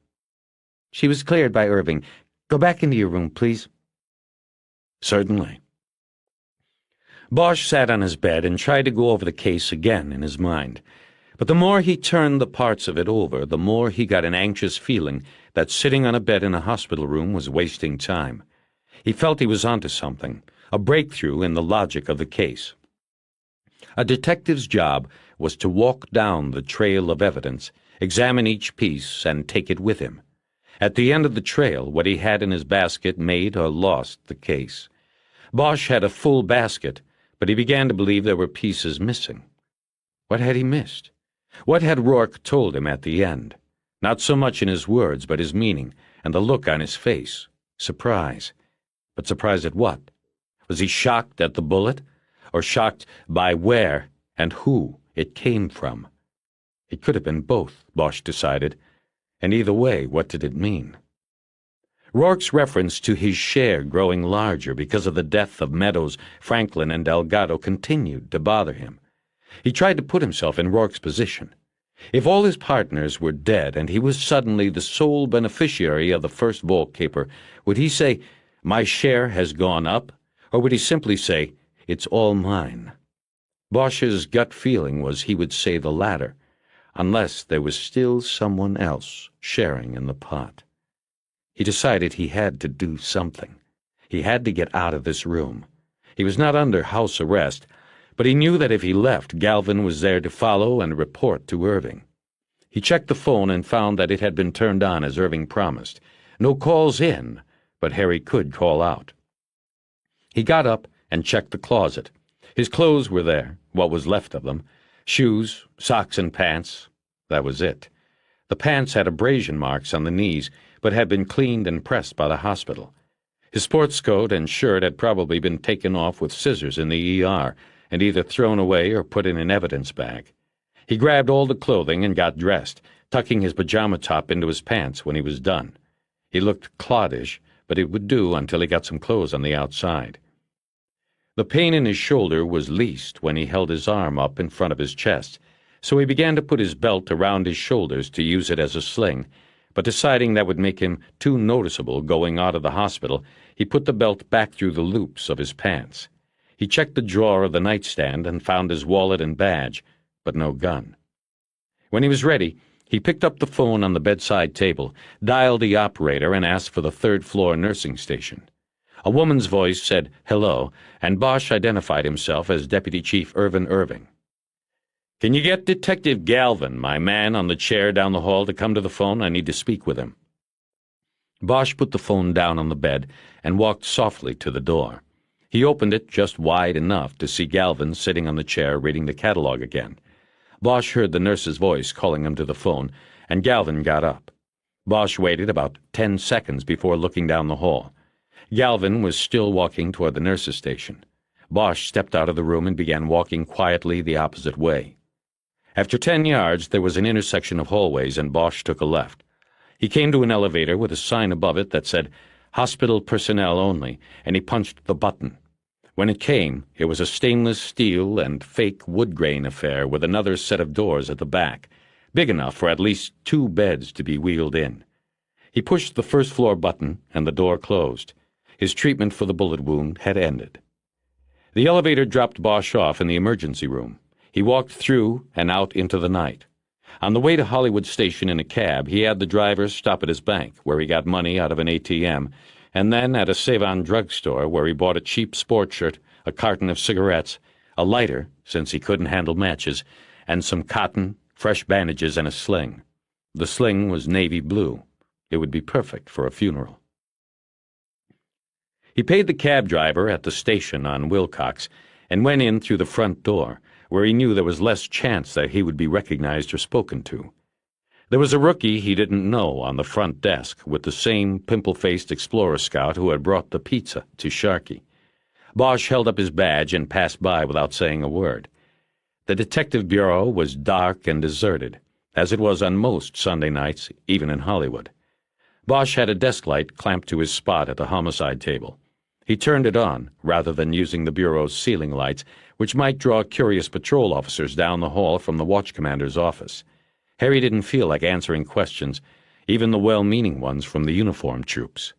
"She was cleared by Irving. Go back into your room, please." "Certainly." Bosch sat on his bed and tried to go over the case again in his mind. But the more he turned the parts of it over, the more he got an anxious feeling that sitting on a bed in a hospital room was wasting time. He felt he was onto something, a breakthrough in the logic of the case. A detective's job was to walk down the trail of evidence, examine each piece, and take it with him. At the end of the trail, what he had in his basket made or lost the case. Bosch had a full basket, but he began to believe there were pieces missing. What had he missed? What had Rourke told him at the end? Not so much in his words, but his meaning, and the look on his face. Surprise. But surprise at what? Was he shocked at the bullet, or shocked by where and who it came from? It could have been both, Bosch decided, and either way, what did it mean? Rourke's reference to his share growing larger because of the death of Meadows, Franklin, and Delgado continued to bother him. He tried to put himself in Rourke's position. If all his partners were dead and he was suddenly the sole beneficiary of the first vault caper, would he say, "My share has gone up," or would he simply say, "It's all mine"? Bosch's gut feeling was he would say the latter, unless there was still someone else sharing in the pot. He decided he had to do something. He had to get out of this room. He was not under house arrest, but he knew that if he left, Galvin was there to follow and report to Irving. He checked the phone and found that it had been turned on as Irving promised. No calls in, but Harry could call out. He got up and checked the closet. His clothes were there, what was left of them. Shoes, socks, and pants. That was it. The pants had abrasion marks on the knees, but had been cleaned and pressed by the hospital. His sports coat and shirt had probably been taken off with scissors in the ER, and either thrown away or put in an evidence bag. He grabbed all the clothing and got dressed, tucking his pajama top into his pants when he was done. He looked cloddish, but it would do until he got some clothes on the outside. The pain in his shoulder was least when he held his arm up in front of his chest, so he began to put his belt around his shoulders to use it as a sling, but deciding that would make him too noticeable going out of the hospital, he put the belt back through the loops of his pants. He checked the drawer of the nightstand and found his wallet and badge, but no gun. When he was ready, he picked up the phone on the bedside table, dialed the operator, and asked for the third-floor nursing station. A woman's voice said, "Hello," and Bosch identified himself as Deputy Chief Irvin Irving. "Can you get Detective Galvin, my man on the chair down the hall, to come to the phone? I need to speak with him." Bosch put the phone down on the bed and walked softly to the door. He opened it just wide enough to see Galvin sitting on the chair reading the catalog again. Bosch heard the nurse's voice calling him to the phone, and Galvin got up. Bosch waited about 10 seconds before looking down the hall. Galvin was still walking toward the nurse's station. Bosch stepped out of the room and began walking quietly the opposite way. After 10 yards, there was an intersection of hallways, and Bosch took a left. He came to an elevator with a sign above it that said, "Hospital personnel only," and he punched the button. When it came, it was a stainless steel and fake wood grain affair with another set of doors at the back, big enough for at least 2 beds to be wheeled in. He pushed the first-floor button, and the door closed. His treatment for the bullet wound had ended. The elevator dropped Bosch off in the emergency room. He walked through and out into the night. On the way to Hollywood Station in a cab, he had the driver stop at his bank, where he got money out of an ATM, and then at a Save-On drugstore, where he bought a cheap sports shirt, a carton of cigarettes, a lighter, since he couldn't handle matches, and some cotton, fresh bandages, and a sling. The sling was navy blue. It would be perfect for a funeral. He paid the cab driver at the station on Wilcox and went in through the front door, where he knew there was less chance that he would be recognized or spoken to. There was a rookie he didn't know on the front desk with the same pimple-faced explorer scout who had brought the pizza to Sharkey. Bosch held up his badge and passed by without saying a word. The detective bureau was dark and deserted, as it was on most Sunday nights, even in Hollywood. Bosch had a desk light clamped to his spot at the homicide table. He turned it on, rather than using the bureau's ceiling lights, which might draw curious patrol officers down the hall from the watch commander's office. Harry didn't feel like answering questions, even the well-meaning ones from the uniformed troops.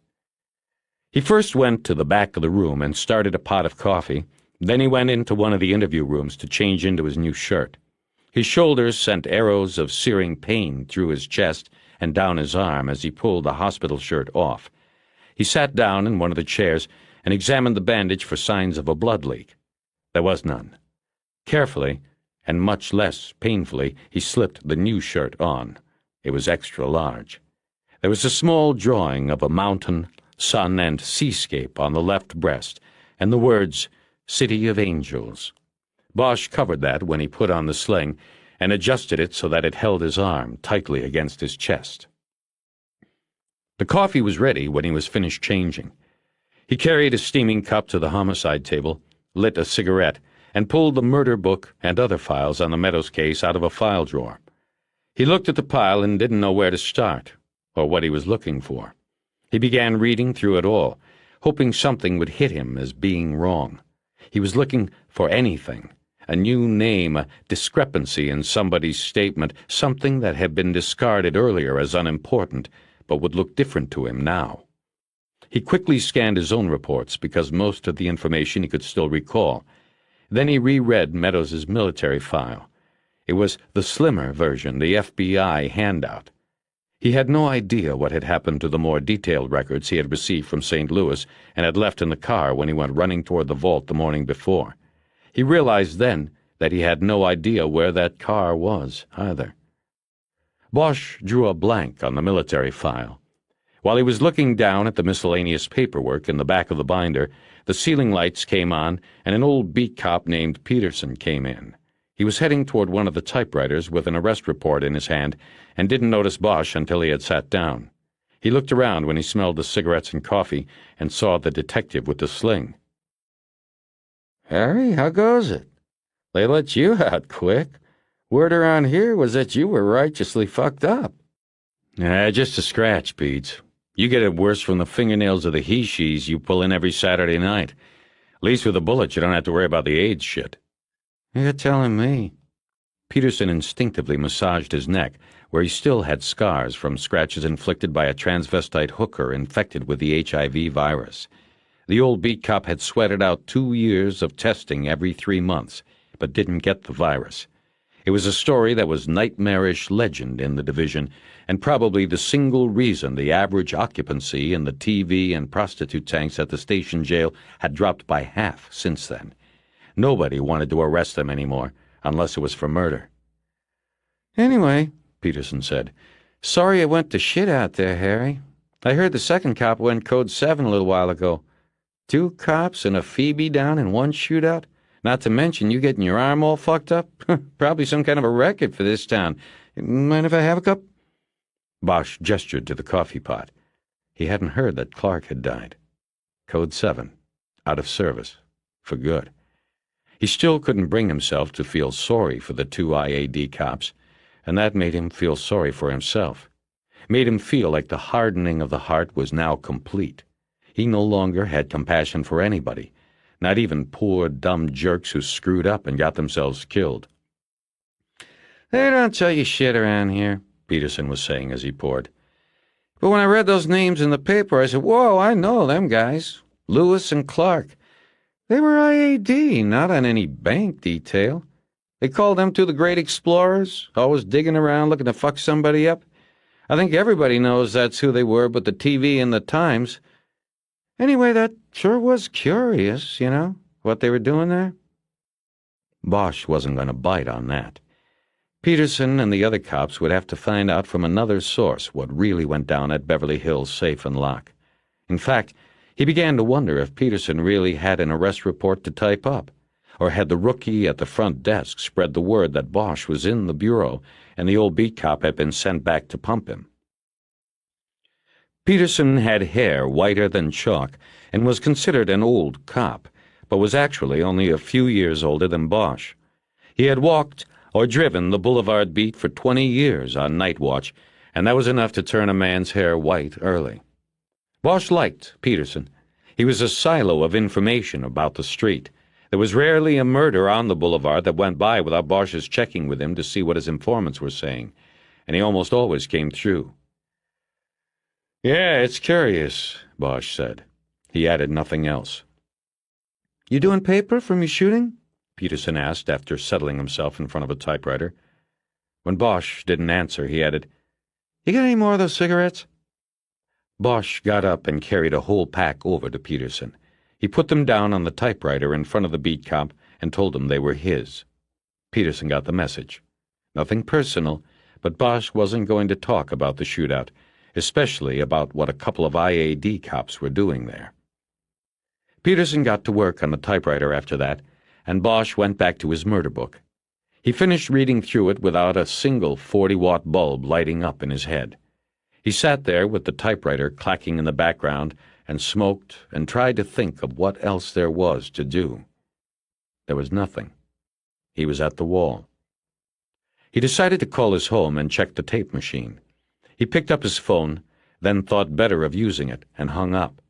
He first went to the back of the room and started a pot of coffee. Then he went into one of the interview rooms to change into his new shirt. His shoulders sent arrows of searing pain through his chest and down his arm as he pulled the hospital shirt off. He sat down in one of the chairs and examined the bandage for signs of a blood leak. There was none. Carefully, and much less painfully, he slipped the new shirt on. It was extra large. There was a small drawing of a mountain, sun, and seascape on the left breast, and the words, City of Angels. Bosch covered that when he put on the sling and adjusted it so that it held his arm tightly against his chest. The coffee was ready when he was finished changing. He carried a steaming cup to the homicide table, lit a cigarette, and pulled the murder book and other files on the Meadows case out of a file drawer. He looked at the pile and didn't know where to start, or what he was looking for. He began reading through it all, hoping something would hit him as being wrong. He was looking for anything, a new name, a discrepancy in somebody's statement, something that had been discarded earlier as unimportant, but would look different to him now. He quickly scanned his own reports because most of the information he could still recall. Then he reread Meadows's military file. It was the slimmer version, the FBI handout. He had no idea what had happened to the more detailed records he had received from St. Louis and had left in the car when he went running toward the vault the morning before. He realized then that he had no idea where that car was, either. Bosch drew a blank on the military file. While he was looking down at the miscellaneous paperwork in the back of the binder, the ceiling lights came on and an old beat cop named Peterson came in. He was heading toward one of the typewriters with an arrest report in his hand and didn't notice Bosch until he had sat down. He looked around when he smelled the cigarettes and coffee and saw the detective with the sling. "Harry, how goes it? They let you out quick. Word around here was that you were righteously fucked up." Just a scratch, Pete. You get it worse from the fingernails of the he-she's you pull in every Saturday night. At least with a bullet, you don't have to worry about the AIDS shit. You're telling me. Peterson instinctively massaged his neck, where he still had scars from scratches inflicted by a transvestite hooker infected with the HIV virus. The old beat cop had sweated out 2 years of testing every 3 months, but didn't get the virus. It was a story that was nightmarish legend in the division, and probably the single reason the average occupancy in the TV and prostitute tanks at the station jail had dropped by half since then. Nobody wanted to arrest them anymore, unless it was for murder. "Anyway," Peterson said, "sorry it went to shit out there, Harry. I heard the second cop went Code 7 a little while ago. 2 cops and a Phoebe down in one shootout? Not to mention you getting your arm all fucked up? Probably some kind of a record for this town. Mind if I have a cup?" Bosch gestured to the coffee pot. He hadn't heard that Clark had died. Code 7. Out of service. For good. He still couldn't bring himself to feel sorry for the 2 IAD cops, and that made him feel sorry for himself. Made him feel like the hardening of the heart was now complete. He no longer had compassion for anybody, not even poor, dumb jerks who screwed up and got themselves killed. "They don't tell you shit around here," Peterson was saying as he poured. "But when I read those names in the paper, I said, whoa, I know them guys. Lewis and Clark. They were IAD, not on any bank detail. They called them 2 the great explorers, always digging around looking to fuck somebody up. I think everybody knows that's who they were but the TV and the Times. Anyway, that sure was curious, what they were doing there." Bosch wasn't going to bite on that. Peterson and the other cops would have to find out from another source what really went down at Beverly Hills Safe and Lock. In fact, he began to wonder if Peterson really had an arrest report to type up, or had the rookie at the front desk spread the word that Bosch was in the bureau and the old beat cop had been sent back to pump him. Peterson had hair whiter than chalk and was considered an old cop, but was actually only a few years older than Bosch. He had walked or driven the boulevard beat for 20 years on night watch, and that was enough to turn a man's hair white early. Bosch liked Peterson. He was a silo of information about the street. There was rarely a murder on the boulevard that went by without Bosch's checking with him to see what his informants were saying, and he almost always came through. "Yeah, it's curious," Bosch said. He added nothing else. "You doing paper from your shooting?" Peterson asked after settling himself in front of a typewriter. When Bosch didn't answer, he added, "You got any more of those cigarettes?" Bosch got up and carried a whole pack over to Peterson. He put them down on the typewriter in front of the beat cop and told him they were his. Peterson got the message. Nothing personal, but Bosch wasn't going to talk about the shootout, especially about what a couple of IAD cops were doing there. Peterson got to work on the typewriter after that, and Bosch went back to his murder book. He finished reading through it without a single 40-watt bulb lighting up in his head. He sat there with the typewriter clacking in the background and smoked and tried to think of what else there was to do. There was nothing. He was at the wall. He decided to call his home and check the tape machine. He picked up his phone, then thought better of using it and hung up.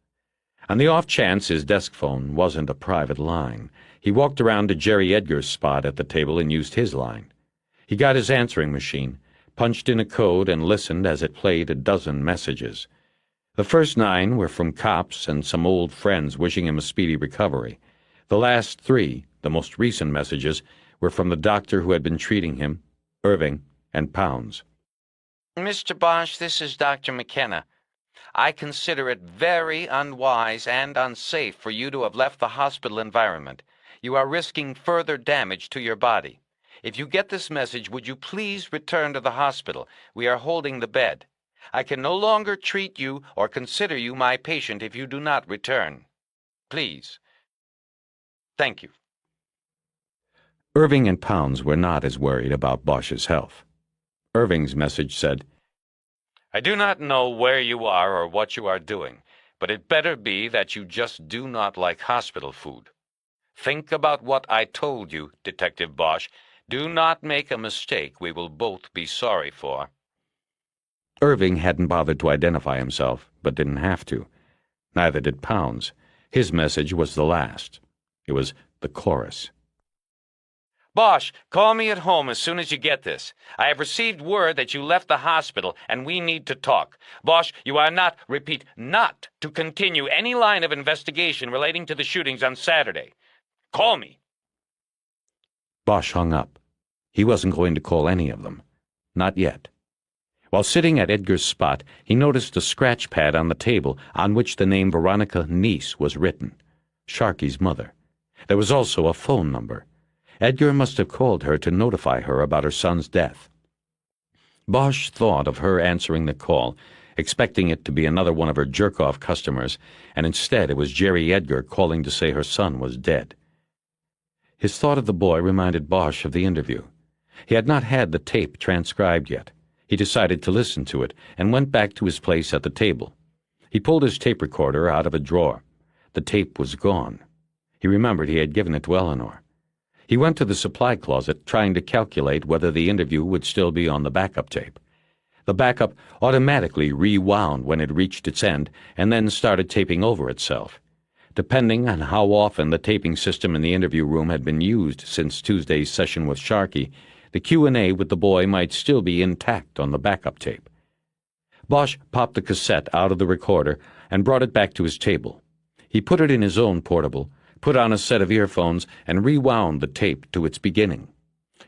On the off chance his desk phone wasn't a private line, he walked around to Jerry Edgar's spot at the table and used his line. He got his answering machine, punched in a code, and listened as it played a dozen messages. The first 9 were from cops and some old friends wishing him a speedy recovery. The last 3, the most recent messages, were from the doctor who had been treating him, Irving, and Pounds. Mr. Bosch, this is Dr. McKenna. I consider it very unwise and unsafe for you to have left the hospital environment. You are risking further damage to your body. If you get this message, would you please return to the hospital? We are holding the bed. I can no longer treat you or consider you my patient if you do not return. Please. Thank you. Irving and Pounds were not as worried about Bosch's health. Irving's message said, I do not know where you are or what you are doing, but it better be that you just do not like hospital food. Think about what I told you, Detective Bosch. Do not make a mistake we will both be sorry for. Irving hadn't bothered to identify himself, but didn't have to. Neither did Pounds. His message was the last. It was the chorus. Bosch, call me at home as soon as you get this. I have received word that you left the hospital and we need to talk. Bosch, you are not, repeat, not to continue any line of investigation relating to the shootings on Saturday. Call me. Bosch hung up. He wasn't going to call any of them. Not yet. While sitting at Edgar's spot, he noticed a scratch pad on the table on which the name Veronica Neese was written. Sharky's mother. There was also a phone number. Edgar must have called her to notify her about her son's death. Bosch thought of her answering the call, expecting it to be another one of her jerk-off customers, and instead it was Jerry Edgar calling to say her son was dead. His thought of the boy reminded Bosch of the interview. He had not had the tape transcribed yet. He decided to listen to it and went back to his place at the table. He pulled his tape recorder out of a drawer. The tape was gone. He remembered he had given it to Eleanor. He went to the supply closet, trying to calculate whether the interview would still be on the backup tape. The backup automatically rewound when it reached its end and then started taping over itself. Depending on how often the taping system in the interview room had been used since Tuesday's session with Sharky, the Q&A with the boy might still be intact on the backup tape. Bosch popped the cassette out of the recorder and brought it back to his table. He put it in his own portable, put on a set of earphones, and rewound the tape to its beginning.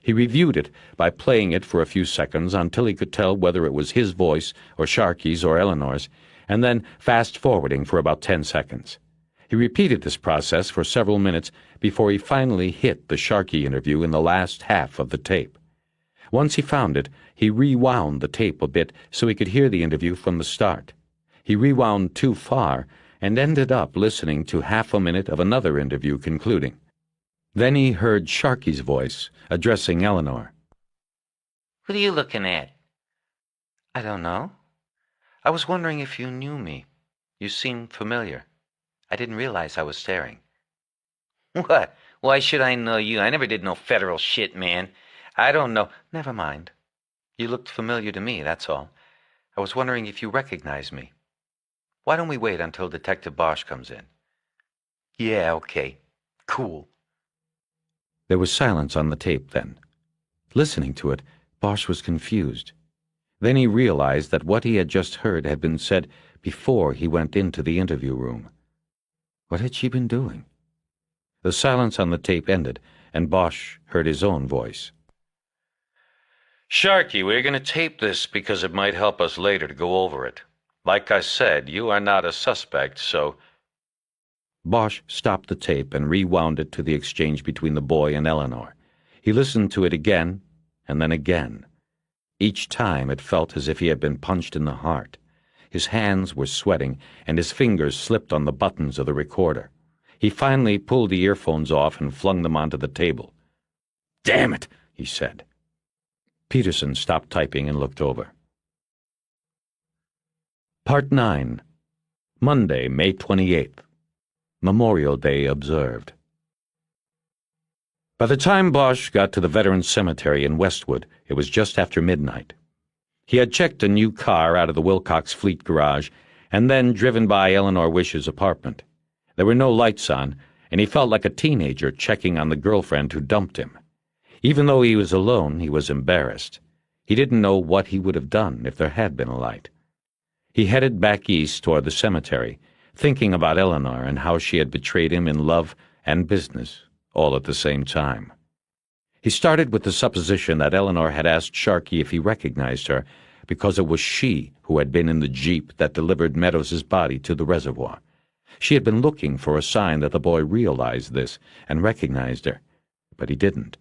He reviewed it by playing it for a few seconds until he could tell whether it was his voice or Sharky's or Eleanor's, and then fast-forwarding for about 10 seconds. He repeated this process for several minutes before he finally hit the Sharky interview in the last half of the tape. Once he found it, he rewound the tape a bit so he could hear the interview from the start. He rewound too far and ended up listening to half a minute of another interview concluding. Then he heard Sharky's voice addressing Eleanor. What are you looking at? I don't know. I was wondering if you knew me. You seemed familiar. I didn't realize I was staring. What? Why should I know you? I never did no federal shit, man. I don't know. Never mind. You looked familiar to me, that's all. I was wondering if you recognized me. Why don't we wait until Detective Bosch comes in? Yeah, okay. Cool. There was silence on the tape then. Listening to it, Bosch was confused. Then he realized that what he had just heard had been said before he went into the interview room. What had she been doing? The silence on the tape ended, and Bosch heard his own voice. Sharky, we're going to tape this because it might help us later to go over it. Like I said, you are not a suspect, so... Bosch stopped the tape and rewound it to the exchange between the boy and Eleanor. He listened to it again, and then again. Each time it felt as if he had been punched in the heart. His hands were sweating, and his fingers slipped on the buttons of the recorder. He finally pulled the earphones off and flung them onto the table. "Damn it," he said. Peterson stopped typing and looked over. Part 9. Monday, May 28th. Memorial Day observed. By the time Bosch got to the Veterans Cemetery in Westwood, it was just after midnight. He had checked a new car out of the Wilcox Fleet garage and then driven by Eleanor Wish's apartment. There were no lights on, and he felt like a teenager checking on the girlfriend who dumped him. Even though he was alone, he was embarrassed. He didn't know what he would have done if there had been a light. He headed back east toward the cemetery, thinking about Eleanor and how she had betrayed him in love and business, all at the same time. He started with the supposition that Eleanor had asked Sharkey if he recognized her because it was she who had been in the jeep that delivered Meadows's body to the reservoir. She had been looking for a sign that the boy realized this and recognized her, but he didn't.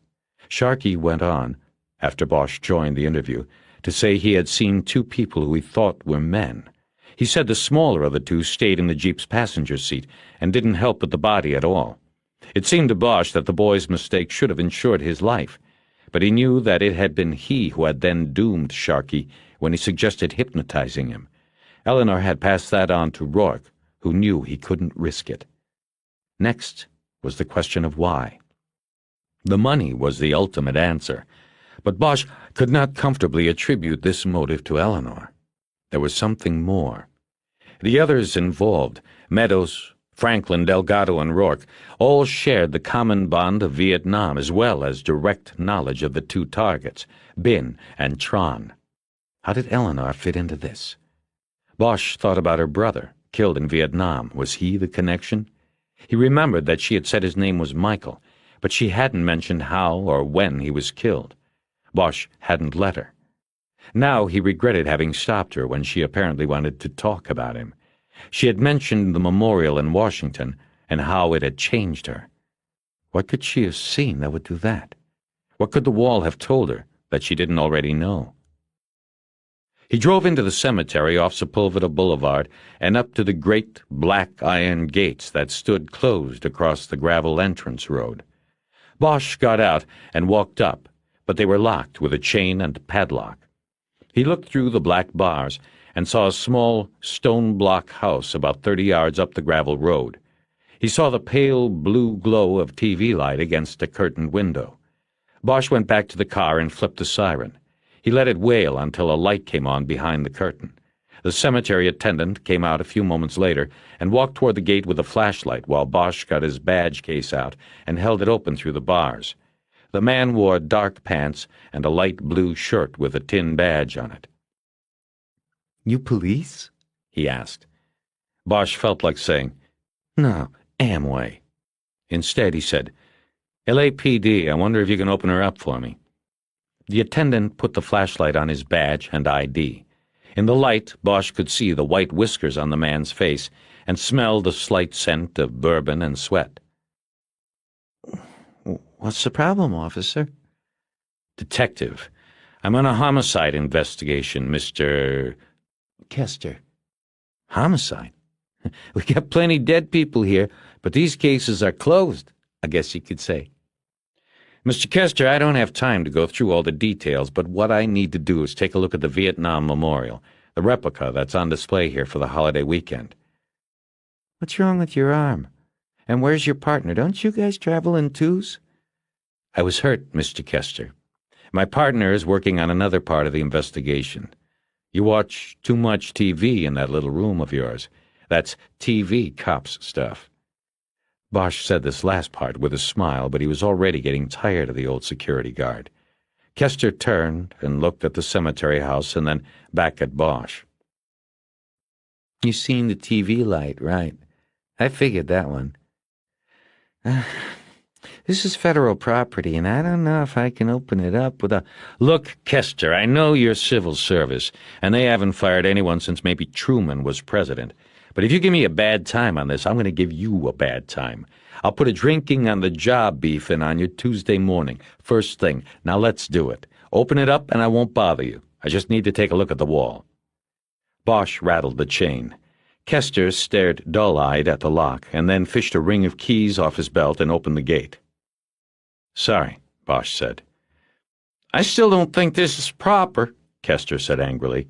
Sharkey went on, after Bosch joined the interview, to say he had seen two people who he thought were men. He said the smaller of the two stayed in the jeep's passenger seat and didn't help with the body at all. It seemed to Bosch that the boy's mistake should have ensured his life, but he knew that it had been he who had then doomed Sharkey when he suggested hypnotizing him. Eleanor had passed that on to Rourke, who knew he couldn't risk it. Next was the question of why. The money was the ultimate answer, but Bosch could not comfortably attribute this motive to Eleanor. There was something more. The others involved, Meadows, Franklin, Delgado, and Rourke, all shared the common bond of Vietnam as well as direct knowledge of the two targets, Bin and Tron. How did Eleanor fit into this? Bosch thought about her brother, killed in Vietnam. Was he the connection? He remembered that she had said his name was Michael, but she hadn't mentioned how or when he was killed. Bosch hadn't let her. Now he regretted having stopped her when she apparently wanted to talk about him. She had mentioned the memorial in Washington and how it had changed her. What could she have seen that would do that? What could the wall have told her that she didn't already know? He drove into the cemetery off Sepulveda Boulevard and up to the great black iron gates that stood closed across the gravel entrance road. Bosch got out and walked up, but they were locked with a chain and padlock. He looked through the black bars and saw a small stone block house about 30 yards up the gravel road. He saw the pale blue glow of TV light against a curtained window. Bosch went back to the car and flipped the siren. He let it wail until a light came on behind the curtain. The cemetery attendant came out a few moments later and walked toward the gate with a flashlight while Bosch got his badge case out and held it open through the bars. The man wore dark pants and a light blue shirt with a tin badge on it. "You police?" he asked. Bosch felt like saying, "No, Amway." Instead, he said, "LAPD, I wonder if you can open her up for me." The attendant put the flashlight on his badge and ID. In the light, Bosch could see the white whiskers on the man's face and smell the slight scent of bourbon and sweat. "What's the problem, officer?" "Detective, I'm on a homicide investigation, Mr. Kester. Homicide? We got plenty dead people here, but these cases are closed, I guess you could say. Mr. Kester, I don't have time to go through all the details, but what I need to do is take a look at the Vietnam Memorial, the replica that's on display here for the holiday weekend." "What's wrong with your arm? And where's your partner? Don't you guys travel in twos?" "I was hurt, Mr. Kester. My partner is working on another part of the investigation. You watch too much TV in that little room of yours. That's TV cops stuff." Bosch said this last part with a smile, but he was already getting tired of the old security guard. Kester turned and looked at the cemetery house and then back at Bosch. "You seen the TV light, right? I figured that one. This is federal property, and I don't know if I can open it up with a—" "Look, Kester, I know you're civil service, and they haven't fired anyone since maybe Truman was president. But if you give me a bad time on this, I'm going to give you a bad time. I'll put a drinking on the job beef in on you Tuesday morning, first thing. Now let's do it. Open it up and I won't bother you. I just need to take a look at the wall." Bosch rattled the chain. Kester stared dull-eyed at the lock and then fished a ring of keys off his belt and opened the gate. "Sorry," Bosch said. "I still don't think this is proper," Kester said angrily.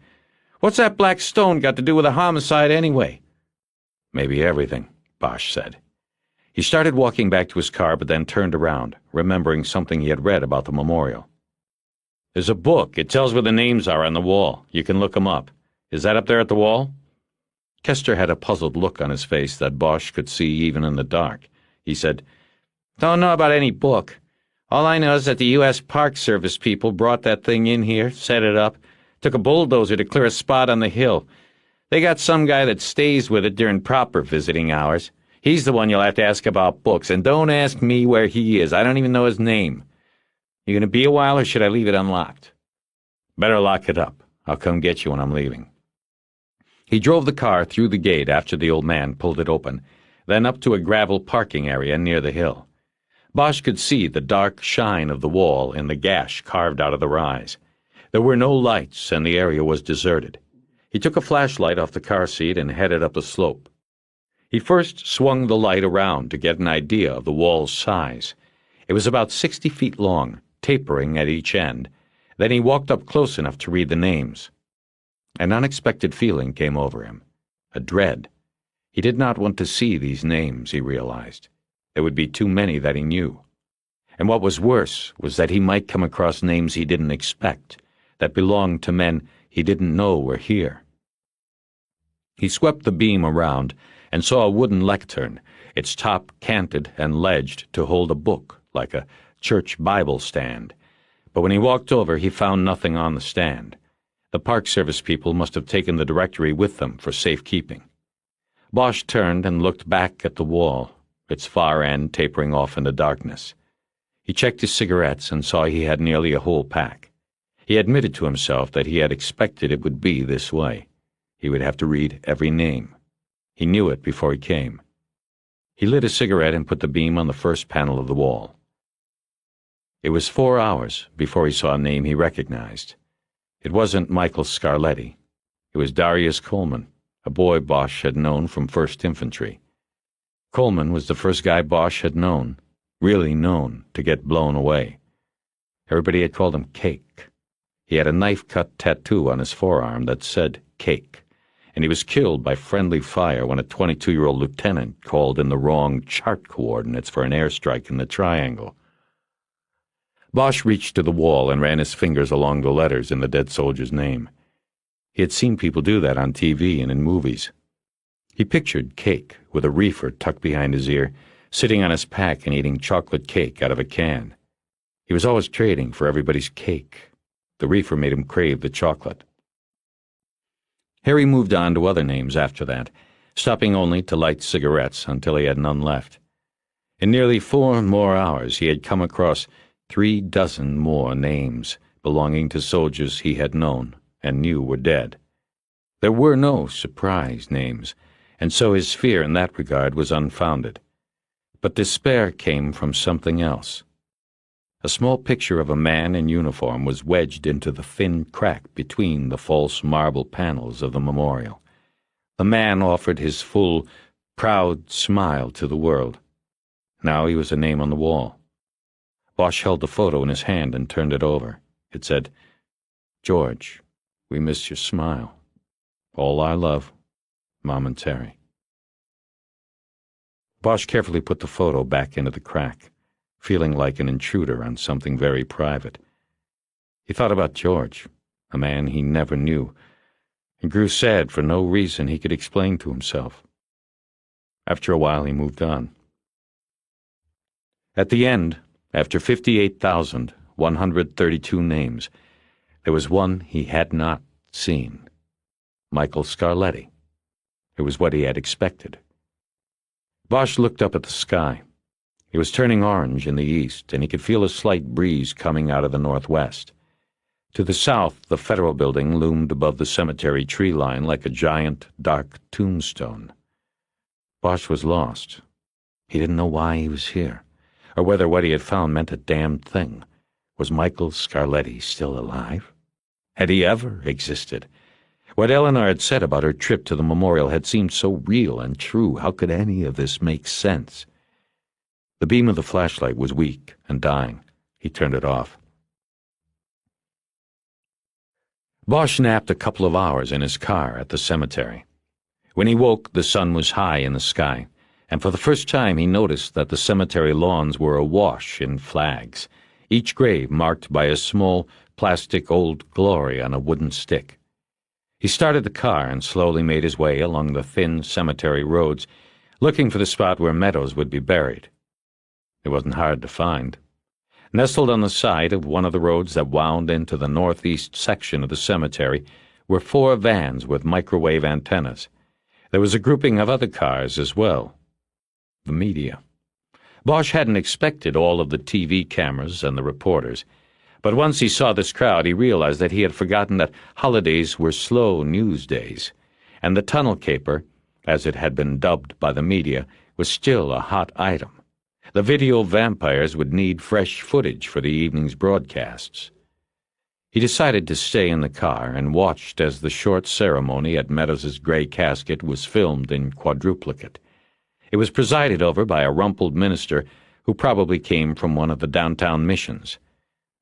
"What's that black stone got to do with a homicide anyway?" "Maybe everything," Bosch said. He started walking back to his car but then turned around, remembering something he had read about the memorial. "There's a book. It tells where the names are on the wall. You can look them up. Is that up there at the wall?" Kester had a puzzled look on his face that Bosch could see even in the dark. He said, "Don't know about any book. All I know is that the U.S. Park Service people brought that thing in here, set it up, took a bulldozer to clear a spot on the hill. They got some guy that stays with it during proper visiting hours. He's the one you'll have to ask about books, and don't ask me where he is. I don't even know his name. You gonna be a while, or should I leave it unlocked?" "Better lock it up. I'll come get you when I'm leaving." He drove the car through the gate after the old man pulled it open, then up to a gravel parking area near the hill. Bosch could see the dark shine of the wall in the gash carved out of the rise. There were no lights, and the area was deserted. He took a flashlight off the car seat and headed up the slope. He first swung the light around to get an idea of the wall's size. It was about 60 feet long, tapering at each end. Then he walked up close enough to read the names. An unexpected feeling came over him, a dread. He did not want to see these names, he realized. There would be too many that he knew. And what was worse was that he might come across names he didn't expect, that belonged to men he didn't know were here. He swept the beam around and saw a wooden lectern, its top canted and ledged to hold a book, like a church Bible stand. But when he walked over, he found nothing on the stand. The Park Service people must have taken the directory with them for safekeeping. Bosch turned and looked back at the wall, its far end tapering off in the darkness. He checked his cigarettes and saw he had nearly a whole pack. He admitted to himself that he had expected it would be this way. He would have to read every name. He knew it before he came. He lit a cigarette and put the beam on the first panel of the wall. It was 4 hours before he saw a name he recognized. It wasn't Michael Scarletti. It was Darius Coleman, a boy Bosch had known from 1st Infantry. Coleman was the first guy Bosch had known, really known, to get blown away. Everybody had called him Cake. He had a knife-cut tattoo on his forearm that said Cake, and he was killed by friendly fire when a 22-year-old lieutenant called in the wrong chart coordinates for an airstrike in the Triangle. Bosch reached to the wall and ran his fingers along the letters in the dead soldier's name. He had seen people do that on TV and in movies. He pictured Cake, with a reefer tucked behind his ear, sitting on his pack and eating chocolate cake out of a can. He was always trading for everybody's cake. The reefer made him crave the chocolate. Harry moved on to other names after that, stopping only to light cigarettes until he had none left. In nearly 4 more hours he had come across 36 more names belonging to soldiers he had known and knew were dead. There were no surprise names, and so his fear in that regard was unfounded. But despair came from something else. A small picture of a man in uniform was wedged into the thin crack between the false marble panels of the memorial. The man offered his full, proud smile to the world. Now he was a name on the wall. Bosch held the photo in his hand and turned it over. It said, "George, we miss your smile. All our love, Mom and Terry." Bosch carefully put the photo back into the crack, feeling like an intruder on something very private. He thought about George, a man he never knew, and grew sad for no reason he could explain to himself. After a while he moved on. At the end, after 58,132 names, there was one he had not seen. Michael Scarletti. It was what he had expected. Bosch looked up at the sky. It was turning orange in the east, and he could feel a slight breeze coming out of the northwest. To the south, the Federal Building loomed above the cemetery tree line like a giant, dark tombstone. Bosch was lost. He didn't know why he was here, or whether what he had found meant a damned thing. Was Michael Scarletti still alive? Had he ever existed? What Eleanor had said about her trip to the memorial had seemed so real and true. How could any of this make sense? The beam of the flashlight was weak and dying. He turned it off. Bosch napped a couple of hours in his car at the cemetery. When he woke, the sun was high in the sky, and for the first time he noticed that the cemetery lawns were awash in flags, each grave marked by a small plastic Old Glory on a wooden stick. He started the car and slowly made his way along the thin cemetery roads, looking for the spot where Meadows would be buried. It wasn't hard to find. Nestled on the side of one of the roads that wound into the northeast section of the cemetery were 4 vans with microwave antennas. There was a grouping of other cars as well. The media. Bosch hadn't expected all of the TV cameras and the reporters, but once he saw this crowd, he realized that he had forgotten that holidays were slow news days, and the tunnel caper, as it had been dubbed by the media, was still a hot item. The video vampires would need fresh footage for the evening's broadcasts. He decided to stay in the car and watched as the short ceremony at Meadows's gray casket was filmed in quadruplicate. It was presided over by a rumpled minister who probably came from one of the downtown missions.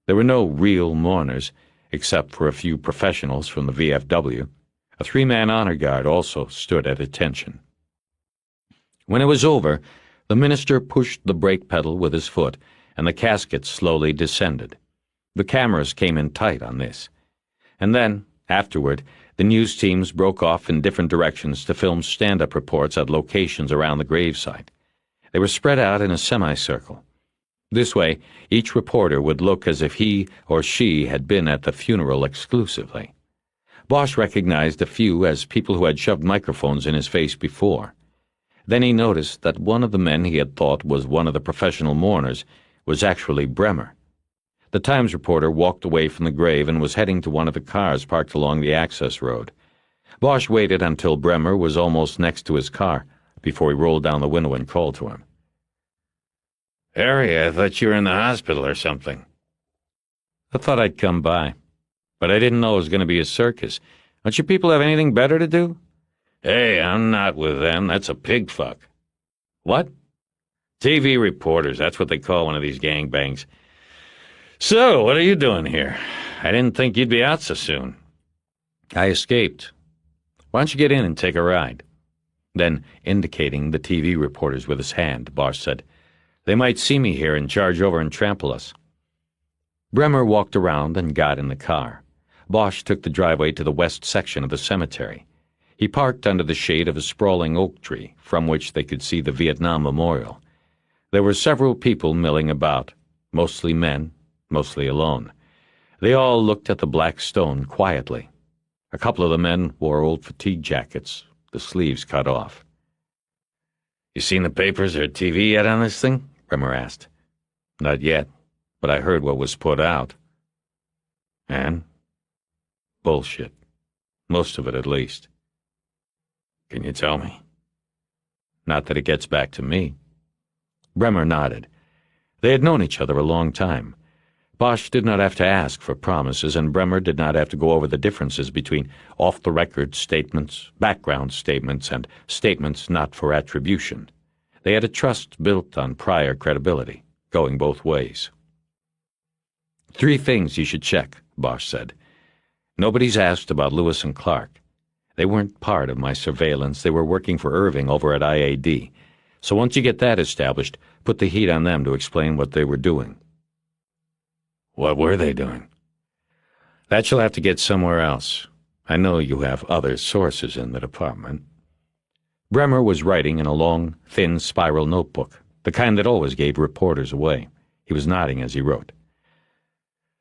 There were no real mourners, except for a few professionals from the VFW. A 3-man honor guard also stood at attention. When it was over, the minister pushed the brake pedal with his foot, and the casket slowly descended. The cameras came in tight on this. And then, afterward, the news teams broke off in different directions to film stand-up reports at locations around the gravesite. They were spread out in a semicircle. This way, each reporter would look as if he or she had been at the funeral exclusively. Bosch recognized a few as people who had shoved microphones in his face before. Then he noticed that one of the men he had thought was one of the professional mourners was actually Bremer. The Times reporter walked away from the grave and was heading to one of the cars parked along the access road. Bosch waited until Bremer was almost next to his car before he rolled down the window and called to him. "Harry, I thought you were in the hospital or something." "I thought I'd come by, but I didn't know it was going to be a circus. Don't you people have anything better to do?" "Hey, I'm not with them. That's a pig fuck." "What?" "TV reporters, that's what they call one of these gangbangs. So, what are you doing here? I didn't think you'd be out so soon." "I escaped. Why don't you get in and take a ride?" Then, indicating the TV reporters with his hand, Bosch said, "They might see me here and charge over and trample us." Bremer walked around and got in the car. Bosch took the driveway to the west section of the cemetery. He parked under the shade of a sprawling oak tree, from which they could see the Vietnam Memorial. There were several people milling about, mostly men, mostly alone. They all looked at the black stone quietly. A couple of the men wore old fatigue jackets, the sleeves cut off. "You seen the papers or TV yet on this thing?" Bremer asked. "Not yet, but I heard what was put out." "And?" "Bullshit. Most of it, at least." "Can you tell me?" "Not that it gets back to me." Bremer nodded. They had known each other a long time. Bosch did not have to ask for promises, and Bremer did not have to go over the differences between off-the-record statements, background statements, and statements not for attribution. They had a trust built on prior credibility, going both ways. "3 things you should check," Bosch said. "Nobody's asked about Lewis and Clark. They weren't part of my surveillance. They were working for Irving over at IAD. So once you get that established, put the heat on them to explain what they were doing." "What were they doing?" "That you'll have to get somewhere else. I know you have other sources in the department." Bremer was writing in a long, thin spiral notebook, the kind that always gave reporters away. He was nodding as he wrote.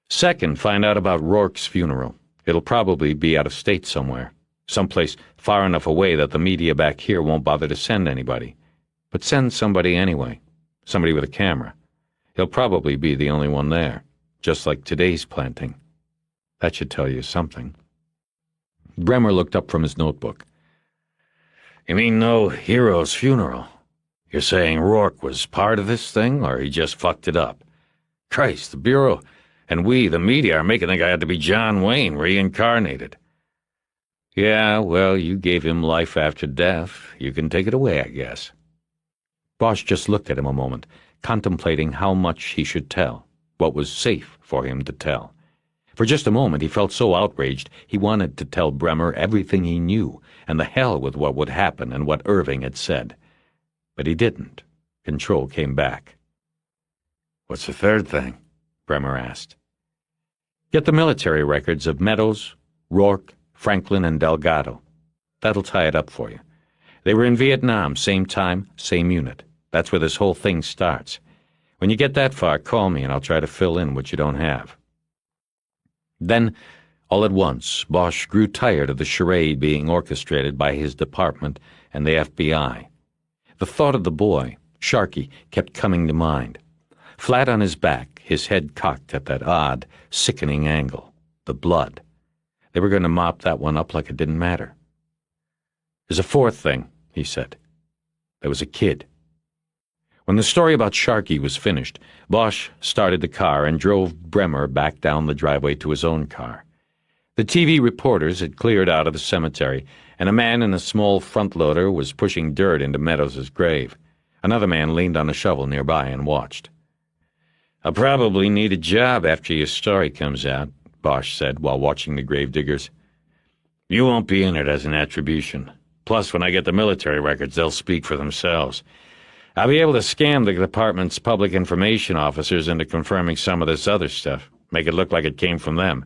"Second, find out about Rourke's funeral. It'll probably be out of state somewhere. Someplace far enough away that the media back here won't bother to send anybody. But send somebody anyway, somebody with a camera. He'll probably be the only one there, just like today's planting. That should tell you something." Bremer looked up from his notebook. "You mean no hero's funeral? You're saying Rourke was part of this thing, or he just fucked it up? Christ, the Bureau and we, the media, are making the guy out to be John Wayne reincarnated." Yeah, well, you gave him life after death. You can take it away, I guess. Bosch just looked at him a moment, contemplating how much he should tell, what was safe for him to tell. For just a moment he felt so outraged he wanted to tell Bremer everything he knew, and the hell with what would happen and what Irving had said. But he didn't. Control came back. What's the third thing? Bremer asked. Get the military records of Meadows, Rourke, Franklin, and Delgado. That'll tie it up for you. They were in Vietnam, same time, same unit. That's where this whole thing starts. When you get that far, call me and I'll try to fill in what you don't have. Then, all at once, Bosch grew tired of the charade being orchestrated by his department and the FBI. The thought of the boy, Sharky, kept coming to mind. Flat on his back, his head cocked at that odd, sickening angle. The blood. They were going to mop that one up like it didn't matter. There's a fourth thing, he said. There was a kid. When the story about Sharky was finished, Bosch started the car and drove Bremer back down the driveway to his own car. The TV reporters had cleared out of the cemetery, and a man in a small front loader was pushing dirt into Meadows' grave. Another man leaned on a shovel nearby and watched. "I'll probably need a job after your story comes out," Bosch said while watching the gravediggers. "You won't be in it as an attribution. Plus, when I get the military records, they'll speak for themselves. I'll be able to scam the department's public information officers into confirming some of this other stuff, make it look like it came from them.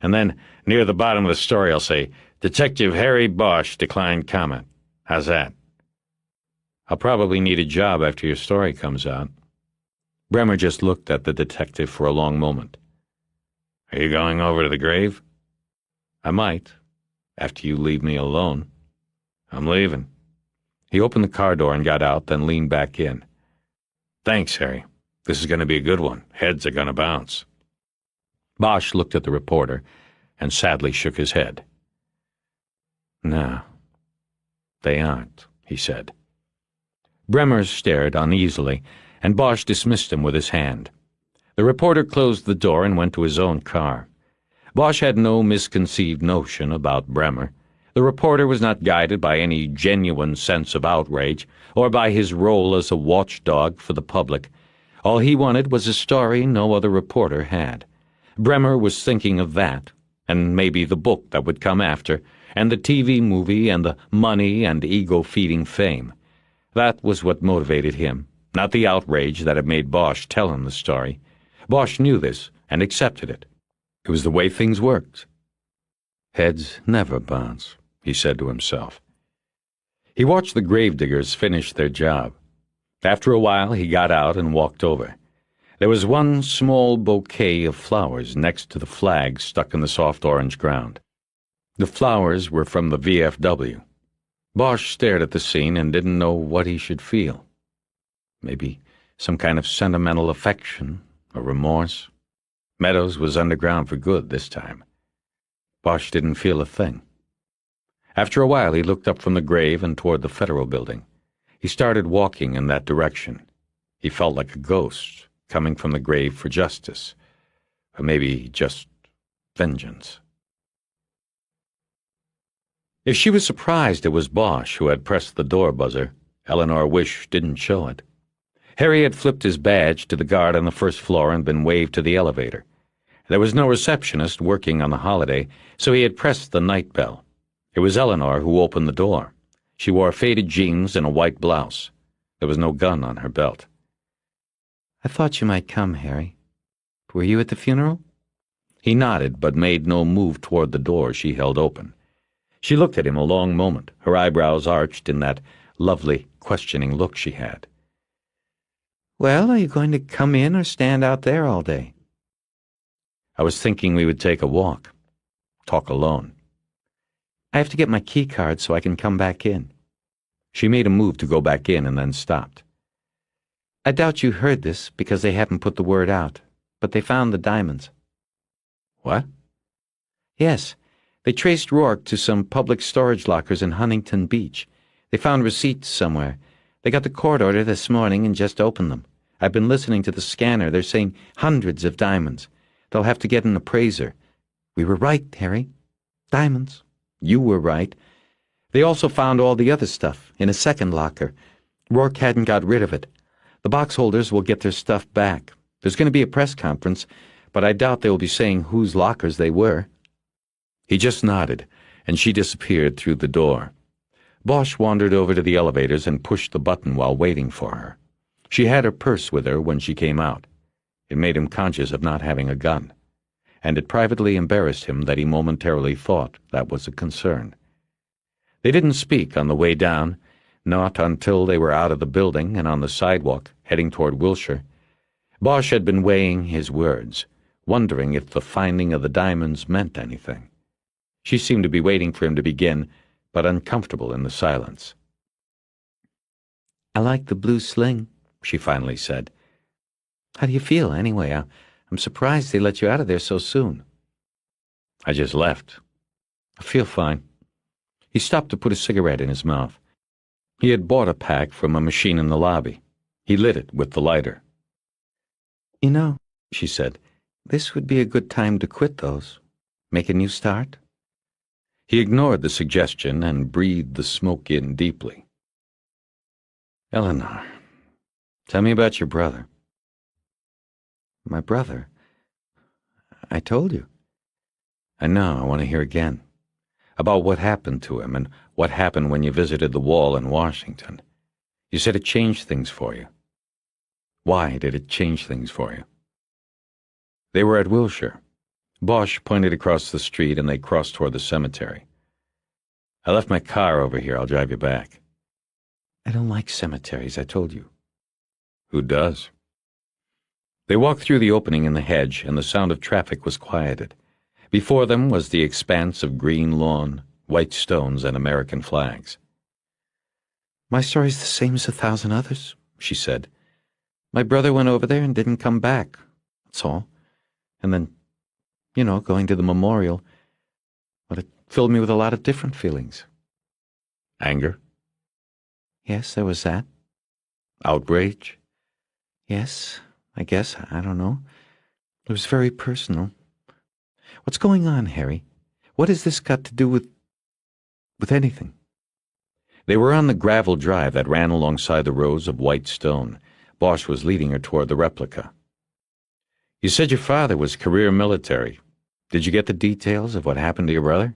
And then, near the bottom of the story, I'll say, Detective Harry Bosch declined comment. How's that?" "I'll probably need a job after your story comes out." Bremer just looked at the detective for a long moment. "Are you going over to the grave?" "I might, after you leave me alone." "I'm leaving." He opened the car door and got out, then leaned back in. "Thanks, Harry. This is going to be a good one. Heads are going to bounce." Bosch looked at the reporter and sadly shook his head. "No, they aren't," he said. Bremer stared uneasily, and Bosch dismissed him with his hand. The reporter closed the door and went to his own car. Bosch had no misconceived notion about Bremer. The reporter was not guided by any genuine sense of outrage or by his role as a watchdog for the public. All he wanted was a story no other reporter had. Bremer was thinking of that, and maybe the book that would come after, and the TV movie and the money and ego-feeding fame. That was what motivated him, not the outrage that had made Bosch tell him the story. Bosch knew this and accepted it. It was the way things worked. Heads never bounce, he said to himself. He watched the gravediggers finish their job. After a while, he got out and walked over. There was one small bouquet of flowers next to the flag stuck in the soft orange ground. The flowers were from the VFW. Bosch stared at the scene and didn't know what he should feel. Maybe some kind of sentimental affection or remorse. Meadows was underground for good this time. Bosch didn't feel a thing. After a while, he looked up from the grave and toward the Federal Building. He started walking in that direction. He felt like a ghost coming from the grave for justice, or maybe just vengeance. If she was surprised it was Bosch who had pressed the door buzzer, Eleanor wished didn't show it. Harry had flipped his badge to the guard on the first floor and been waved to the elevator. There was no receptionist working on the holiday, so he had pressed the night bell. It was Eleanor who opened the door. She wore faded jeans and a white blouse. There was no gun on her belt. "I thought you might come, Harry. Were you at the funeral?" He nodded, but made no move toward the door she held open. She looked at him a long moment, her eyebrows arched in that lovely, questioning look she had. "Well, are you going to come in or stand out there all day?" "I was thinking we would take a walk. Talk alone." "I have to get my key card so I can come back in." She made a move to go back in and then stopped. "I doubt you heard this because they haven't put the word out, but they found the diamonds." "What?" "Yes. They traced Rourke to some public storage lockers in Huntington Beach. They found receipts somewhere. They got the court order this morning and just opened them. I've been listening to the scanner. They're saying hundreds of diamonds. They'll have to get an appraiser. We were right, Harry. Diamonds." You were right. They also found all the other stuff in a second locker. Rourke hadn't got rid of it. The box holders will get their stuff back. There's going to be a press conference, but I doubt they will be saying whose lockers they were." He just nodded, and she disappeared through the door. Bosch wandered over to the elevators and pushed the button while waiting for her. She had her purse with her when she came out. It made him conscious of not having a gun, and it privately embarrassed him that he momentarily thought that was a concern. They didn't speak on the way down, not until they were out of the building and on the sidewalk, heading toward Wilshire. Bosch had been weighing his words, wondering if the finding of the diamonds meant anything. She seemed to be waiting for him to begin, but uncomfortable in the silence. "I like the blue sling," she finally said. "How do you feel, anyway? I'm surprised they let you out of there so soon." "I just left. I feel fine." He stopped to put a cigarette in his mouth. He had bought a pack from a machine in the lobby. He lit it with the lighter. "You know," she said, "this would be a good time to quit those. Make a new start." He ignored the suggestion and breathed the smoke in deeply. "Eleanor, tell me about your brother." "My brother? I told you." "I know, I want to hear again. About what happened to him and what happened when you visited the wall in Washington. You said it changed things for you. Why did it change things for you?" They were at Wilshire. Bosch pointed across the street and they crossed toward the cemetery. "I left my car over here. I'll drive you back." "I don't like cemeteries, I told you." "Who does?" They walked through the opening in the hedge, and the sound of traffic was quieted. Before them was the expanse of green lawn, white stones, and American flags. "My story's the same as 1,000 others," she said. "My brother went over there and didn't come back. That's all. And then, going to the memorial, well, it filled me with a lot of different feelings." "Anger?" "Yes, there was that." "Outrage?" "Yes, I guess. I don't know. It was very personal. What's going on, Harry? What has this got to do with anything?" They were on the gravel drive that ran alongside the rows of white stone. Bosch was leading her toward the replica. "You said your father was career military. Did you get the details of what happened to your brother?"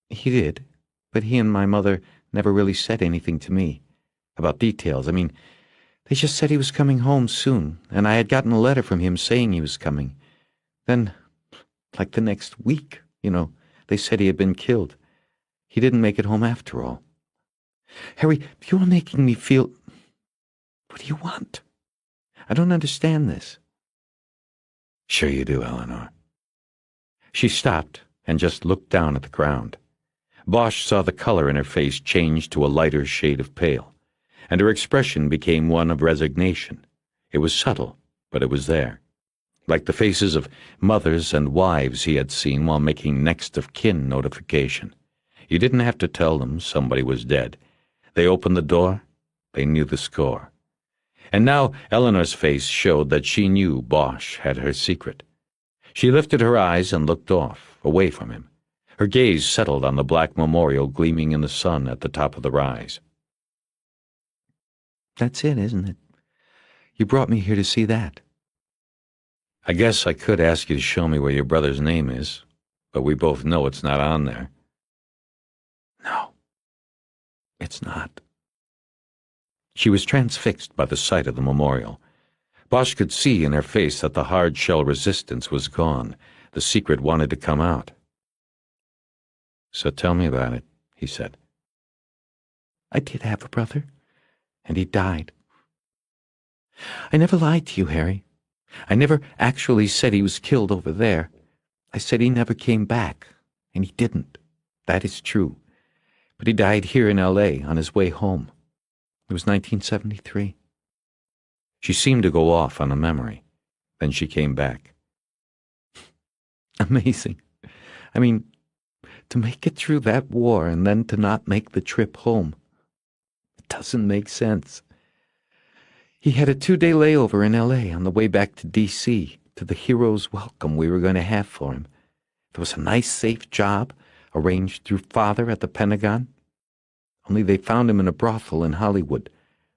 "He did, but he and my mother never really said anything to me about details. I mean, they just said he was coming home soon, and I had gotten a letter from him saying he was coming. Then, like the next week, they said he had been killed. He didn't make it home after all. Harry, you are making me feel... What do you want? I don't understand this." "Sure you do, Eleanor." She stopped and just looked down at the ground. Bosch saw the color in her face change to a lighter shade of pale, and her expression became one of resignation. It was subtle, but it was there. Like the faces of mothers and wives he had seen while making next of kin notification. You didn't have to tell them somebody was dead. They opened the door, they knew the score. And now Eleanor's face showed that she knew Bosch had her secret. She lifted her eyes and looked off, away from him. Her gaze settled on the black memorial gleaming in the sun at the top of the rise. "That's it, isn't it? You brought me here to see that." "I guess I could ask you to show me where your brother's name is, but we both know it's not on there." "No, it's not." She was transfixed by the sight of the memorial. Bosch could see in her face that the hard-shell resistance was gone. The secret wanted to come out. "So tell me about it," he said. "I did have a brother, and he died. I never lied to you, Harry. I never actually said he was killed over there. I said he never came back, and he didn't. That is true. But he died here in L.A. on his way home. It was 1973. She seemed to go off on a memory. Then she came back. Amazing. I mean, to make it through that war and then to not make the trip home. It doesn't make sense. He had a 2-day layover in L.A. on the way back to D.C. to the hero's welcome we were going to have for him. There was a nice, safe job, arranged through father at the Pentagon? Only they found him in a brothel in Hollywood.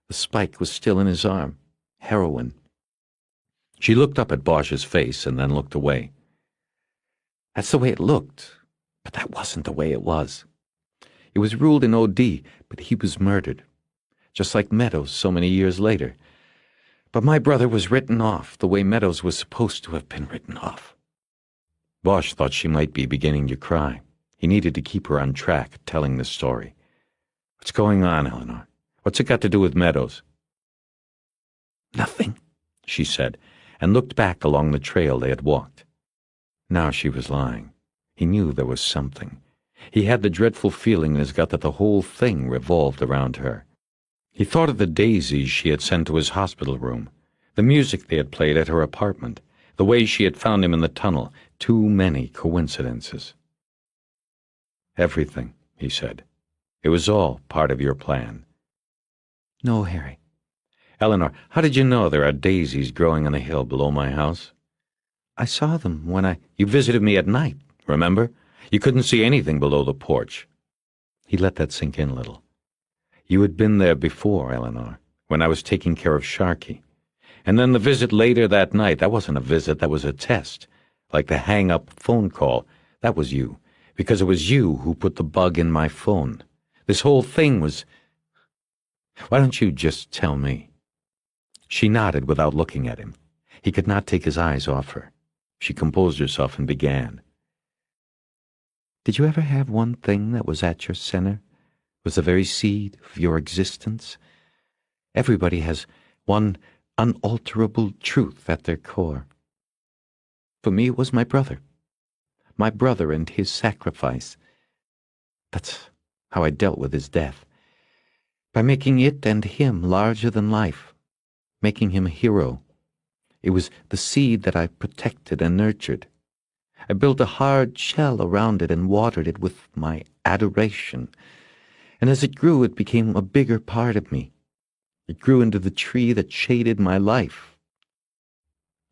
The spike was still in his arm. Heroin. She looked up at Bosch's face and then looked away. That's the way it looked, but that wasn't the way it was. It was ruled an OD, but he was murdered, just like Meadows so many years later. But my brother was written off the way Meadows was supposed to have been written off. Bosch thought she might be beginning to cry. He needed to keep her on track, telling the story. What's going on, Eleanor? What's it got to do with Meadows? Nothing, she said, and looked back along the trail they had walked. Now she was lying. He knew there was something. He had the dreadful feeling in his gut that the whole thing revolved around her. He thought of the daisies she had sent to his hospital room, the music they had played at her apartment, the way she had found him in the tunnel. Too many coincidences. Everything, he said. It was all part of your plan. No, Harry. Eleanor, how did you know there are daisies growing on a hill below my house? I saw them when You visited me at night, remember? You couldn't see anything below the porch. He let that sink in a little. You had been there before, Eleanor, when I was taking care of Sharky. And then the visit later that night, that wasn't a visit, that was a test. Like the hang-up phone call. That was you, because it was you who put the bug in my phone. This whole thing was... Why don't you just tell me? She nodded without looking at him. He could not take his eyes off her. She composed herself and began. Did you ever have one thing that was at your center? Was the very seed of your existence? Everybody has one unalterable truth at their core. For me, it was my brother. My brother and his sacrifice. That's how I dealt with his death. By making it and him larger than life. Making him a hero. It was the seed that I protected and nurtured. I built a hard shell around it and watered it with my adoration. And as it grew, it became a bigger part of me. It grew into the tree that shaded my life.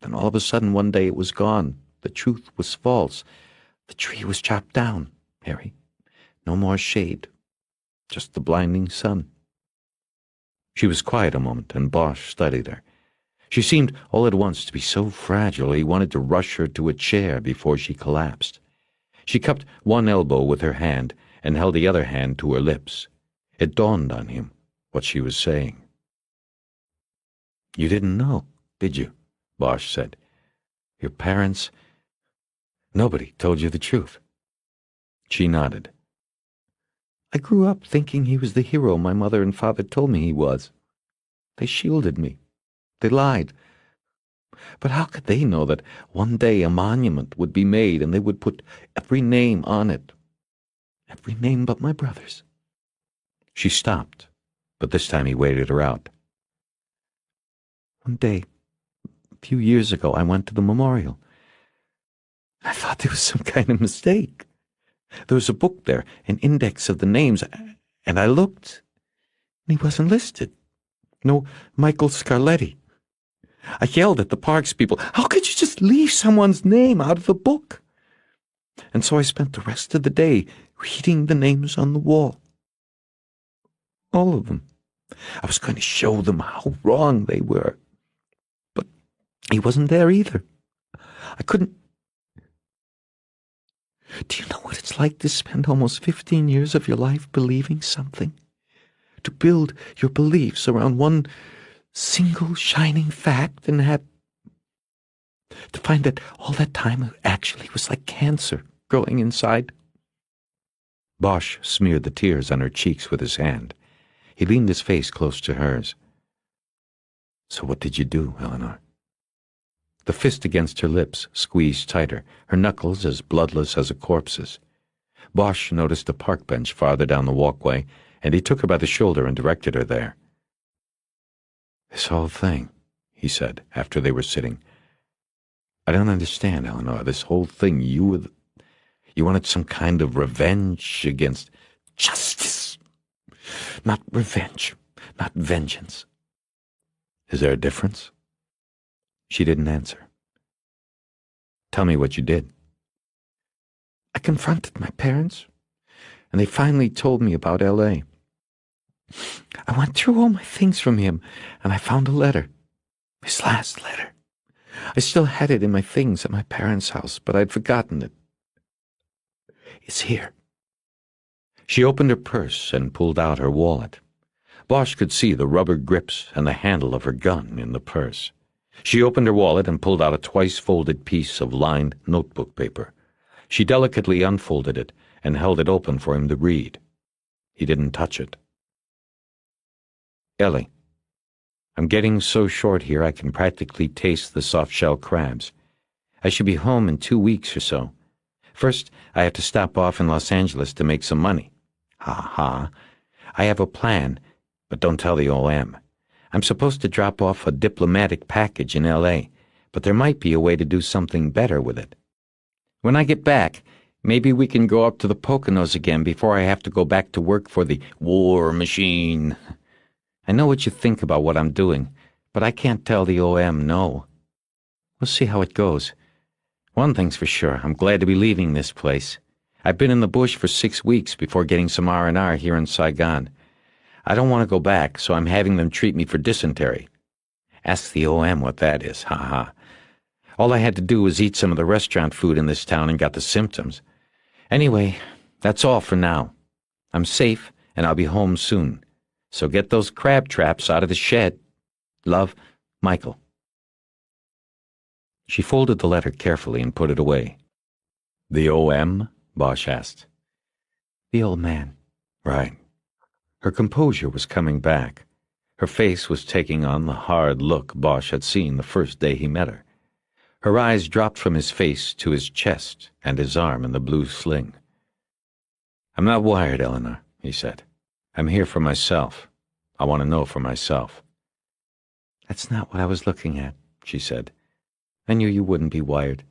Then all of a sudden, one day it was gone. The truth was false. The tree was chopped down, Harry. No more shade. Just the blinding sun. She was quiet a moment, and Bosch studied her. She seemed all at once to be so fragile he wanted to rush her to a chair before she collapsed. She cupped one elbow with her hand and held the other hand to her lips. It dawned on him what she was saying. You didn't know, did you? Bosch said. Your parents... Nobody told you the truth. She nodded. I grew up thinking he was the hero my mother and father told me he was. They shielded me. They lied. But how could they know that one day a monument would be made and they would put every name on it? Every name but my brother's. She stopped, but this time he waited her out. One day, a few years ago, I went to the memorial. I thought there was some kind of mistake. There was a book there, an index of the names, and I looked, and he wasn't listed. No Michael Scarletti. I yelled at the parks people, how could you just leave someone's name out of the book? And so I spent the rest of the day reading the names on the wall. All of them. I was going to show them how wrong they were. But he wasn't there either. I couldn't... Do you know what it's like to spend almost 15 years of your life believing something? To build your beliefs around one single shining fact and to find that all that time it actually was like cancer growing inside. Bosch smeared the tears on her cheeks with his hand. He leaned his face close to hers. So what did you do, Eleanor? The fist against her lips squeezed tighter, her knuckles as bloodless as a corpse's. Bosch noticed a park bench farther down the walkway, and he took her by the shoulder and directed her there. This whole thing, he said, after they were sitting. I don't understand, Eleanor. This whole thing, you wanted some kind of revenge against... Justice! Not revenge, not vengeance. Is there a difference? She didn't answer. Tell me what you did. I confronted my parents, and they finally told me about L.A. I went through all my things from him, and I found a letter. His last letter. I still had it in my things at my parents' house, but I'd forgotten it. It's here. She opened her purse and pulled out her wallet. Bosch could see the rubber grips and the handle of her gun in the purse. She opened her wallet and pulled out a twice-folded piece of lined notebook paper. She delicately unfolded it and held it open for him to read. He didn't touch it. Ellie, I'm getting so short here I can practically taste the soft-shell crabs. I should be home in 2 weeks or so. First, I have to stop off in Los Angeles to make some money. Ha ha. I have a plan, but don't tell the OM. I'm supposed to drop off a diplomatic package in L.A., but there might be a way to do something better with it. When I get back, maybe we can go up to the Poconos again before I have to go back to work for the war machine. I know what you think about what I'm doing, but I can't tell the OM no. We'll see how it goes. One thing's for sure, I'm glad to be leaving this place. I've been in the bush for 6 weeks before getting some R&R here in Saigon. I don't want to go back, so I'm having them treat me for dysentery. Ask the OM what that is, ha. All I had to do was eat some of the restaurant food in this town and got the symptoms. Anyway, that's all for now. I'm safe, and I'll be home soon. So get those crab traps out of the shed. Love, Michael. She folded the letter carefully and put it away. The OM? Bosch asked. The old man. Right. Her composure was coming back. Her face was taking on the hard look Bosch had seen the first day he met her. Her eyes dropped from his face to his chest and his arm in the blue sling. I'm not wired, Eleanor, he said. I'm here for myself. I want to know for myself. That's not what I was looking at, she said. I knew you wouldn't be wired.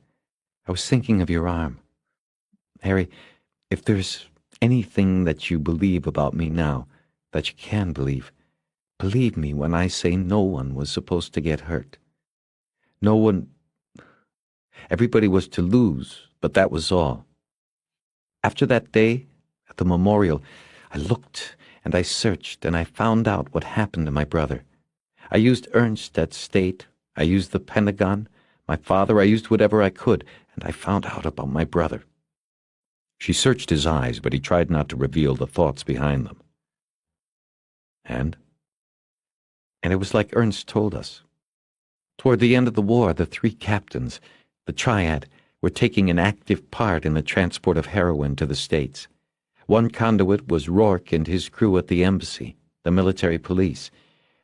I was thinking of your arm. Harry, if there's anything that you believe about me now, that you can believe me when I say no one was supposed to get hurt. No one... Everybody was to lose, but that was all. After that day, at the memorial, I looked and I searched and I found out what happened to my brother. I used Ernst at State, I used the Pentagon, my father, I used whatever I could, and I found out about my brother. She searched his eyes, but he tried not to reveal the thoughts behind them. And it was like Ernst told us. Toward the end of the war, the 3 captains, the triad, were taking an active part in the transport of heroin to the States. One conduit was Rourke and his crew at the embassy, the military police.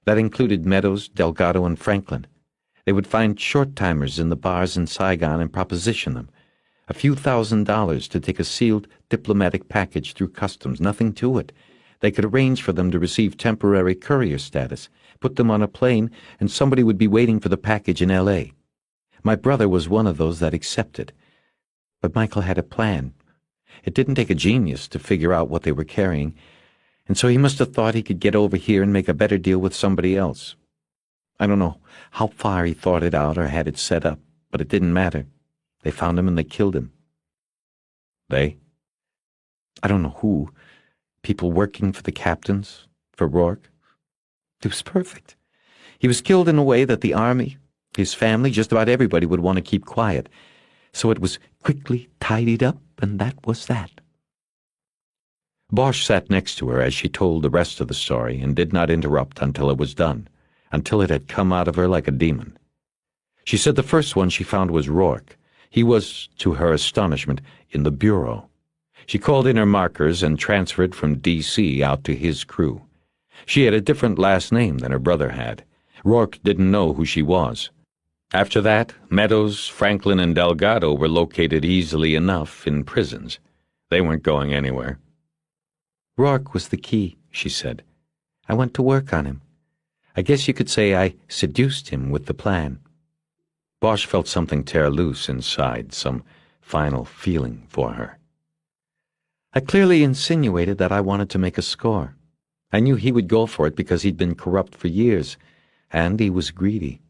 That included Meadows, Delgado, and Franklin. They would find short-timers in the bars in Saigon and proposition them. A few $1,000s to take a sealed diplomatic package through customs, nothing to it. They could arrange for them to receive temporary courier status, put them on a plane, and somebody would be waiting for the package in L.A. My brother was one of those that accepted. But Michael had a plan. It didn't take a genius to figure out what they were carrying, and so he must have thought he could get over here and make a better deal with somebody else. I don't know how far he thought it out or had it set up, but it didn't matter. They found him and they killed him. They? I don't know who. People working for the captains, for Rourke. It was perfect. He was killed in a way that the army, his family, just about everybody would want to keep quiet. So it was quickly tidied up, and that was that. Bosch sat next to her as she told the rest of the story and did not interrupt until it was done, until it had come out of her like a demon. She said the first one she found was Rourke. He was, to her astonishment, in the bureau. She called in her markers and transferred from D.C. out to his crew. She had a different last name than her brother had. Rourke didn't know who she was. After that, Meadows, Franklin, and Delgado were located easily enough in prisons. They weren't going anywhere. Rourke was the key, she said. I went to work on him. I guess you could say I seduced him with the plan. Bosch felt something tear loose inside, some final feeling for her. I clearly insinuated that I wanted to make a score. I knew he would go for it because he'd been corrupt for years, and he was greedy.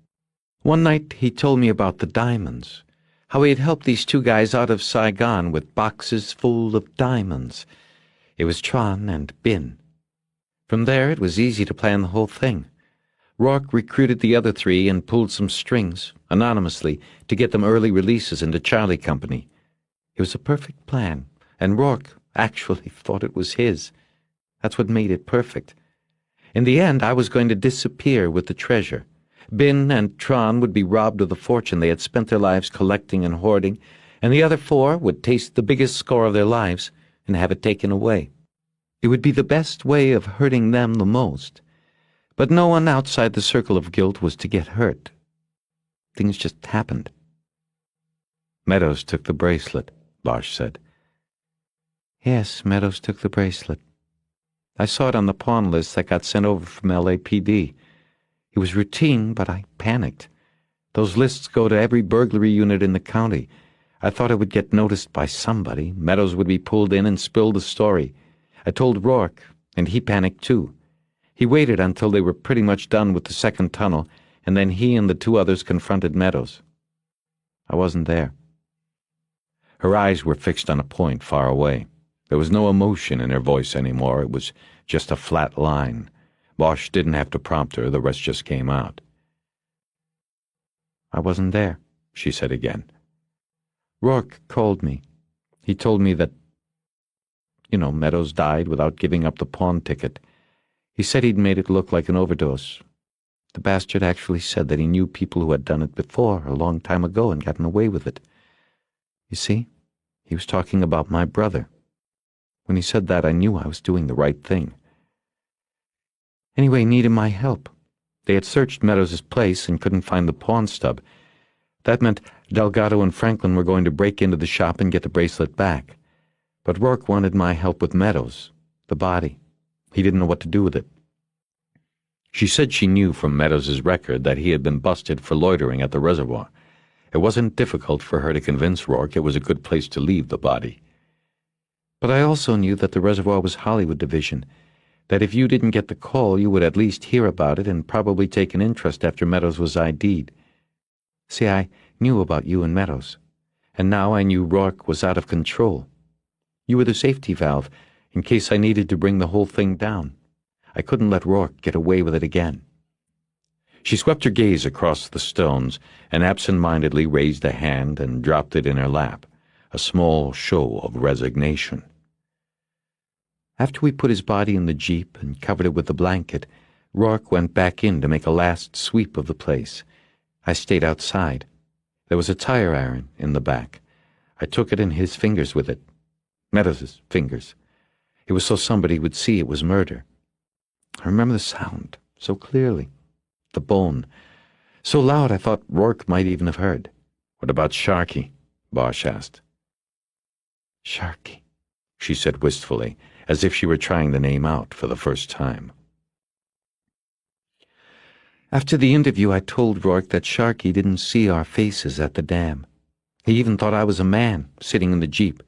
One night he told me about the diamonds, how he had helped these 2 guys out of Saigon with boxes full of diamonds. It was Tron and Bin. From there, it was easy to plan the whole thing. Rourke recruited the other three and pulled some strings, anonymously, to get them early releases into Charlie Company. It was a perfect plan, and Rourke actually thought it was his. That's what made it perfect. In the end, I was going to disappear with the treasure. Bin and Tron would be robbed of the fortune they had spent their lives collecting and hoarding, and the other four would taste the biggest score of their lives and have it taken away. It would be the best way of hurting them the most. But no one outside the circle of guilt was to get hurt. Things just happened. Meadows took the bracelet, Bosch said. Yes, Meadows took the bracelet. I saw it on the pawn list that got sent over from LAPD. It was routine, but I panicked. Those lists go to every burglary unit in the county. I thought it would get noticed by somebody. Meadows would be pulled in and spill the story. I told Rourke, and he panicked too. He waited until they were pretty much done with the second tunnel, and then he and the two others confronted Meadows. I wasn't there. Her eyes were fixed on a point far away. There was no emotion in her voice anymore. It was just a flat line. Bosch didn't have to prompt her. The rest just came out. I wasn't there, she said again. Rourke called me. He told me that, Meadows died without giving up the pawn ticket. He said he'd made it look like an overdose. The bastard actually said that he knew people who had done it before, a long time ago, and gotten away with it. You see, he was talking about my brother. When he said that, I knew I was doing the right thing. Anyway, he needed my help. They had searched Meadows' place and couldn't find the pawn stub. That meant Delgado and Franklin were going to break into the shop and get the bracelet back. But Rourke wanted my help with Meadows, the body. He didn't know what to do with it. She said she knew from Meadows' record that he had been busted for loitering at the reservoir. It wasn't difficult for her to convince Rourke it was a good place to leave the body. But I also knew that the reservoir was Hollywood Division, that if you didn't get the call, you would at least hear about it and probably take an interest after Meadows was ID'd. See, I knew about you and Meadows, and now I knew Rourke was out of control. You were the safety valve, in case I needed to bring the whole thing down. I couldn't let Rourke get away with it again. She swept her gaze across the stones and absent-mindedly raised a hand and dropped it in her lap, a small show of resignation. After we put his body in the Jeep and covered it with the blanket, Rourke went back in to make a last sweep of the place. I stayed outside. There was a tire iron in the back. I took it in his fingers with it. Meadows' fingers. It was so somebody would see it was murder. I remember the sound so clearly. The bone. So loud I thought Rourke might even have heard. What about Sharkey? Bosch asked. Sharkey, she said wistfully, as if she were trying the name out for the first time. After the interview, I told Rourke that Sharkey didn't see our faces at the dam. He even thought I was a man sitting in the Jeep.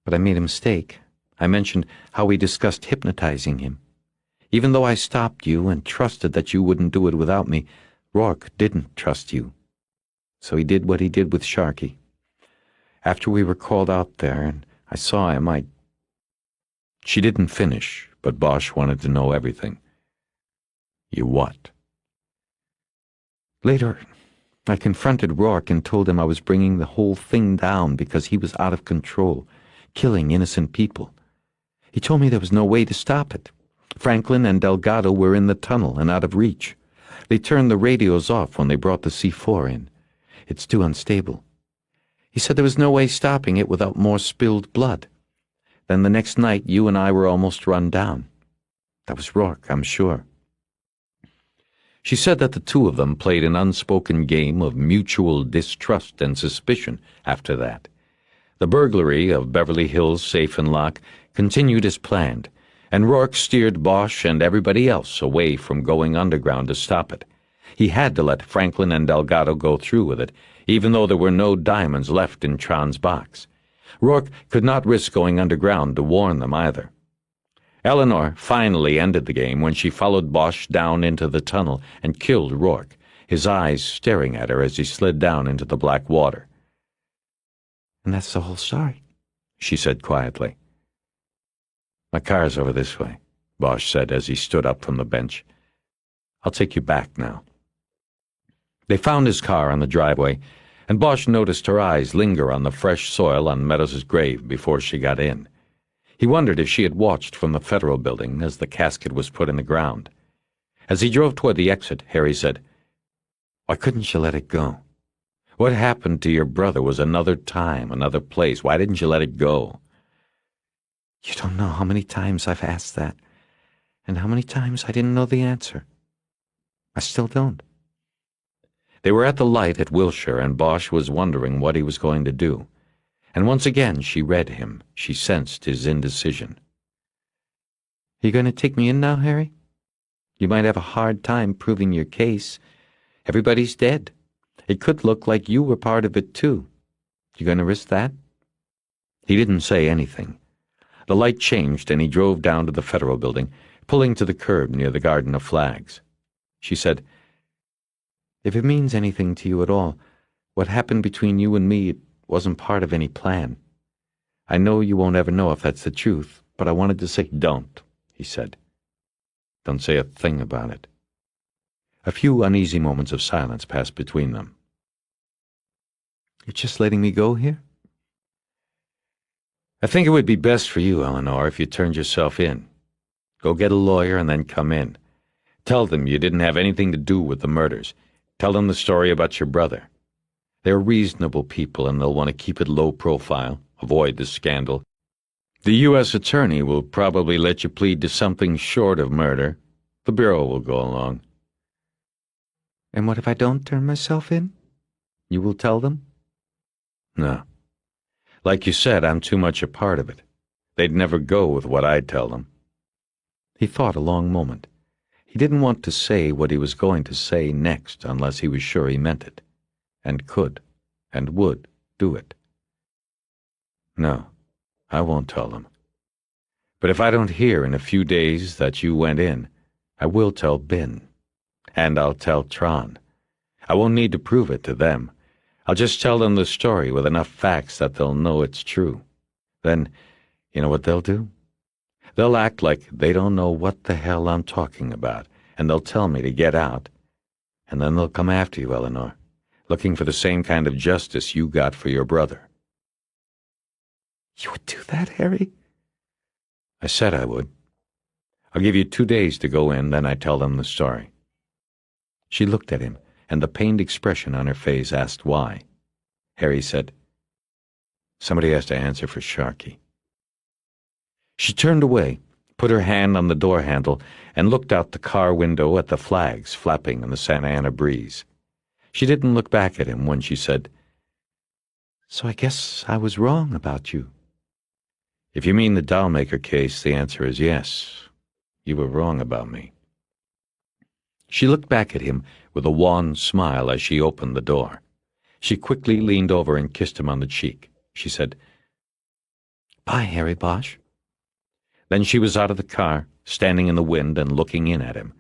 But I made a mistake. I mentioned how we discussed hypnotizing him. Even though I stopped you and trusted that you wouldn't do it without me, Rourke didn't trust you. So he did what he did with Sharkey. After we were called out there and I saw him, She didn't finish, but Bosch wanted to know everything. You what? Later, I confronted Rourke and told him I was bringing the whole thing down because he was out of control, killing innocent people. He told me there was no way to stop it. Franklin and Delgado were in the tunnel and out of reach. They turned the radios off when they brought the C4 in. It's too unstable. He said there was no way stopping it without more spilled blood. Then the next night, you and I were almost run down. That was Rourke, I'm sure. She said that the two of them played an unspoken game of mutual distrust and suspicion after that. The burglary of Beverly Hills Safe and Lock continued as planned, and Rourke steered Bosch and everybody else away from going underground to stop it. He had to let Franklin and Delgado go through with it, even though there were no diamonds left in Tron's box. Rourke could not risk going underground to warn them either. Eleanor finally ended the game when she followed Bosch down into the tunnel and killed Rourke, his eyes staring at her as he slid down into the black water. And that's the whole story, she said quietly. My car's over this way, Bosch said as he stood up from the bench. I'll take you back now. They found his car on the driveway, and Bosch noticed her eyes linger on the fresh soil on Meadows' grave before she got in. He wondered if she had watched from the Federal Building as the casket was put in the ground. As he drove toward the exit, Harry said, "Why couldn't you let it go? What happened to your brother was another time, another place. Why didn't you let it go?" You don't know how many times I've asked that, and how many times I didn't know the answer. I still don't. They were at the light at Wilshire, and Bosch was wondering what he was going to do. And once again she read him. She sensed his indecision. You going to take me in now, Harry? You might have a hard time proving your case. Everybody's dead. It could look like you were part of it, too. You going to risk that? He didn't say anything. The light changed, and he drove down to the Federal Building, pulling to the curb near the Garden of Flags. She said, "If it means anything to you at all, what happened between you and me, it wasn't part of any plan. I know you won't ever know if that's the truth, but I wanted to say—" "Don't," he said. "Don't say a thing about it." A few uneasy moments of silence passed between them. You're just letting me go here? "I think it would be best for you, Eleanor, if you turned yourself in. Go get a lawyer and then come in. Tell them you didn't have anything to do with the murders. Tell them the story about your brother. They're reasonable people, and they'll want to keep it low profile, avoid the scandal. The U.S. attorney will probably let you plead to something short of murder. The Bureau will go along." And what if I don't turn myself in? You will tell them? "No. Like you said, I'm too much a part of it. They'd never go with what I'd tell them." He thought a long moment. He didn't want to say what he was going to say next unless he was sure he meant it, and could, and would do it. "No, I won't tell them. But if I don't hear in a few days that you went in, I will tell Ben. And I'll tell Tron. I won't need to prove it to them. I'll just tell them the story with enough facts that they'll know it's true. Then, you know what they'll do? They'll act like they don't know what the hell I'm talking about, and they'll tell me to get out. And then they'll come after you, Eleanor, looking for the same kind of justice you got for your brother." You would do that, Harry? I said I would. I'll give you 2 days to go in, then I tell them the story. She looked at him, and the pained expression on her face asked why. Harry said, "Somebody has to answer for Sharkey." She turned away, put her hand on the door handle, and looked out the car window at the flags flapping in the Santa Ana breeze. She didn't look back at him when she said, "So I guess I was wrong about you." "If you mean the dollmaker case, the answer is yes. You were wrong about me." She looked back at him with a wan smile as she opened the door. She quickly leaned over and kissed him on the cheek. She said, "Bye, Harry Bosch." Then she was out of the car, standing in the wind and looking in at him.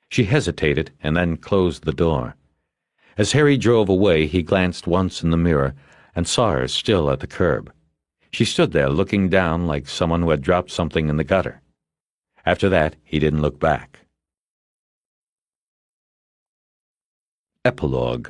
She hesitated and then closed the door. As Harry drove away, he glanced once in the mirror and saw her still at the curb. She stood there looking down like someone who had dropped something in the gutter. After that, he didn't look back. Epilogue.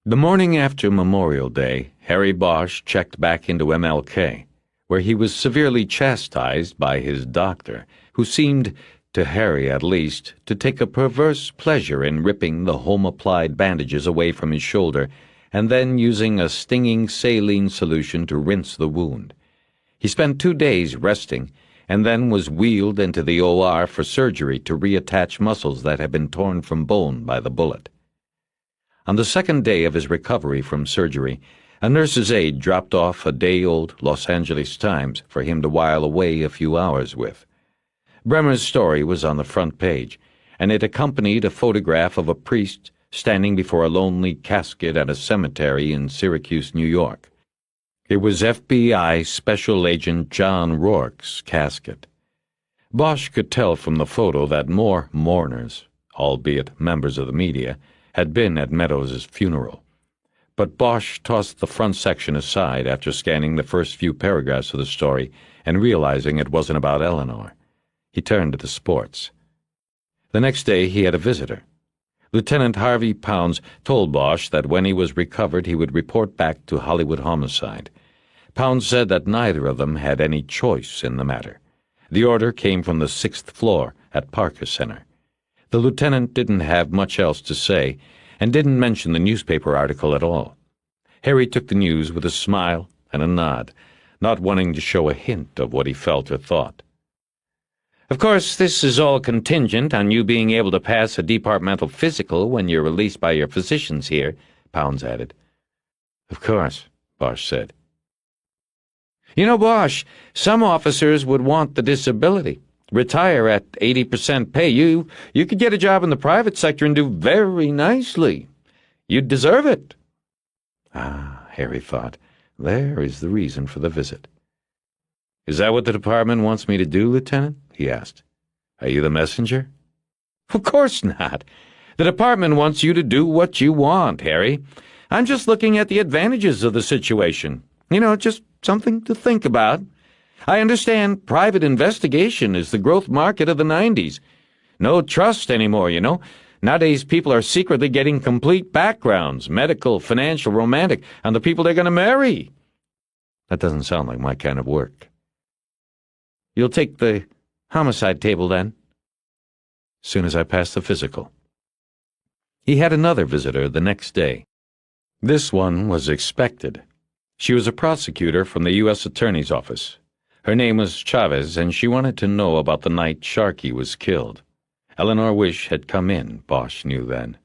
The morning after Memorial Day, Harry Bosch checked back into MLK, where he was severely chastised by his doctor, who seemed, to Harry at least, to take a perverse pleasure in ripping the home-applied bandages away from his shoulder and then using a stinging saline solution to rinse the wound. He spent 2 days resting and then was wheeled into the OR for surgery to reattach muscles that had been torn from bone by the bullet. On the second day of his recovery from surgery, a nurse's aide dropped off a day-old Los Angeles Times for him to while away a few hours with. Bremer's story was on the front page, and it accompanied a photograph of a priest standing before a lonely casket at a cemetery in Syracuse, New York. It was FBI Special Agent John Rourke's casket. Bosch could tell from the photo that more mourners, albeit members of the media, had been at Meadows' funeral. But Bosch tossed the front section aside after scanning the first few paragraphs of the story and realizing it wasn't about Eleanor. He turned to the sports. The next day he had a visitor. Lieutenant Harvey Pounds told Bosch that when he was recovered he would report back to Hollywood Homicide. Pounds said that neither of them had any choice in the matter. The order came from the 6th floor at Parker Center. The lieutenant didn't have much else to say and didn't mention the newspaper article at all. Harry took the news with a smile and a nod, not wanting to show a hint of what he felt or thought. "Of course, this is all contingent on you being able to pass a departmental physical when you're released by your physicians here," Pounds added. "Of course," Bosch said. "You know, Bosch, some officers would want the disability. Retire at 80% pay. You could get a job in the private sector and do very nicely. You'd deserve it." Ah, Harry thought, there is the reason for the visit. "Is that what the department wants me to do, Lieutenant?" he asked. "Are you the messenger?" "Of course not. The department wants you to do what you want, Harry. I'm just looking at the advantages of the situation. Just something to think about. I understand private investigation is the growth market of the 90s. No trust anymore, Nowadays people are secretly getting complete backgrounds, medical, financial, romantic, on the people they're going to marry." "That doesn't sound like my kind of work." "You'll take the homicide table, then?" "Soon as I pass the physical." He had another visitor the next day. This one was expected. She was a prosecutor from the U.S. Attorney's Office. Her name was Chavez, and she wanted to know about the night Sharkey was killed. Eleanor Wish had come in, Bosch knew then.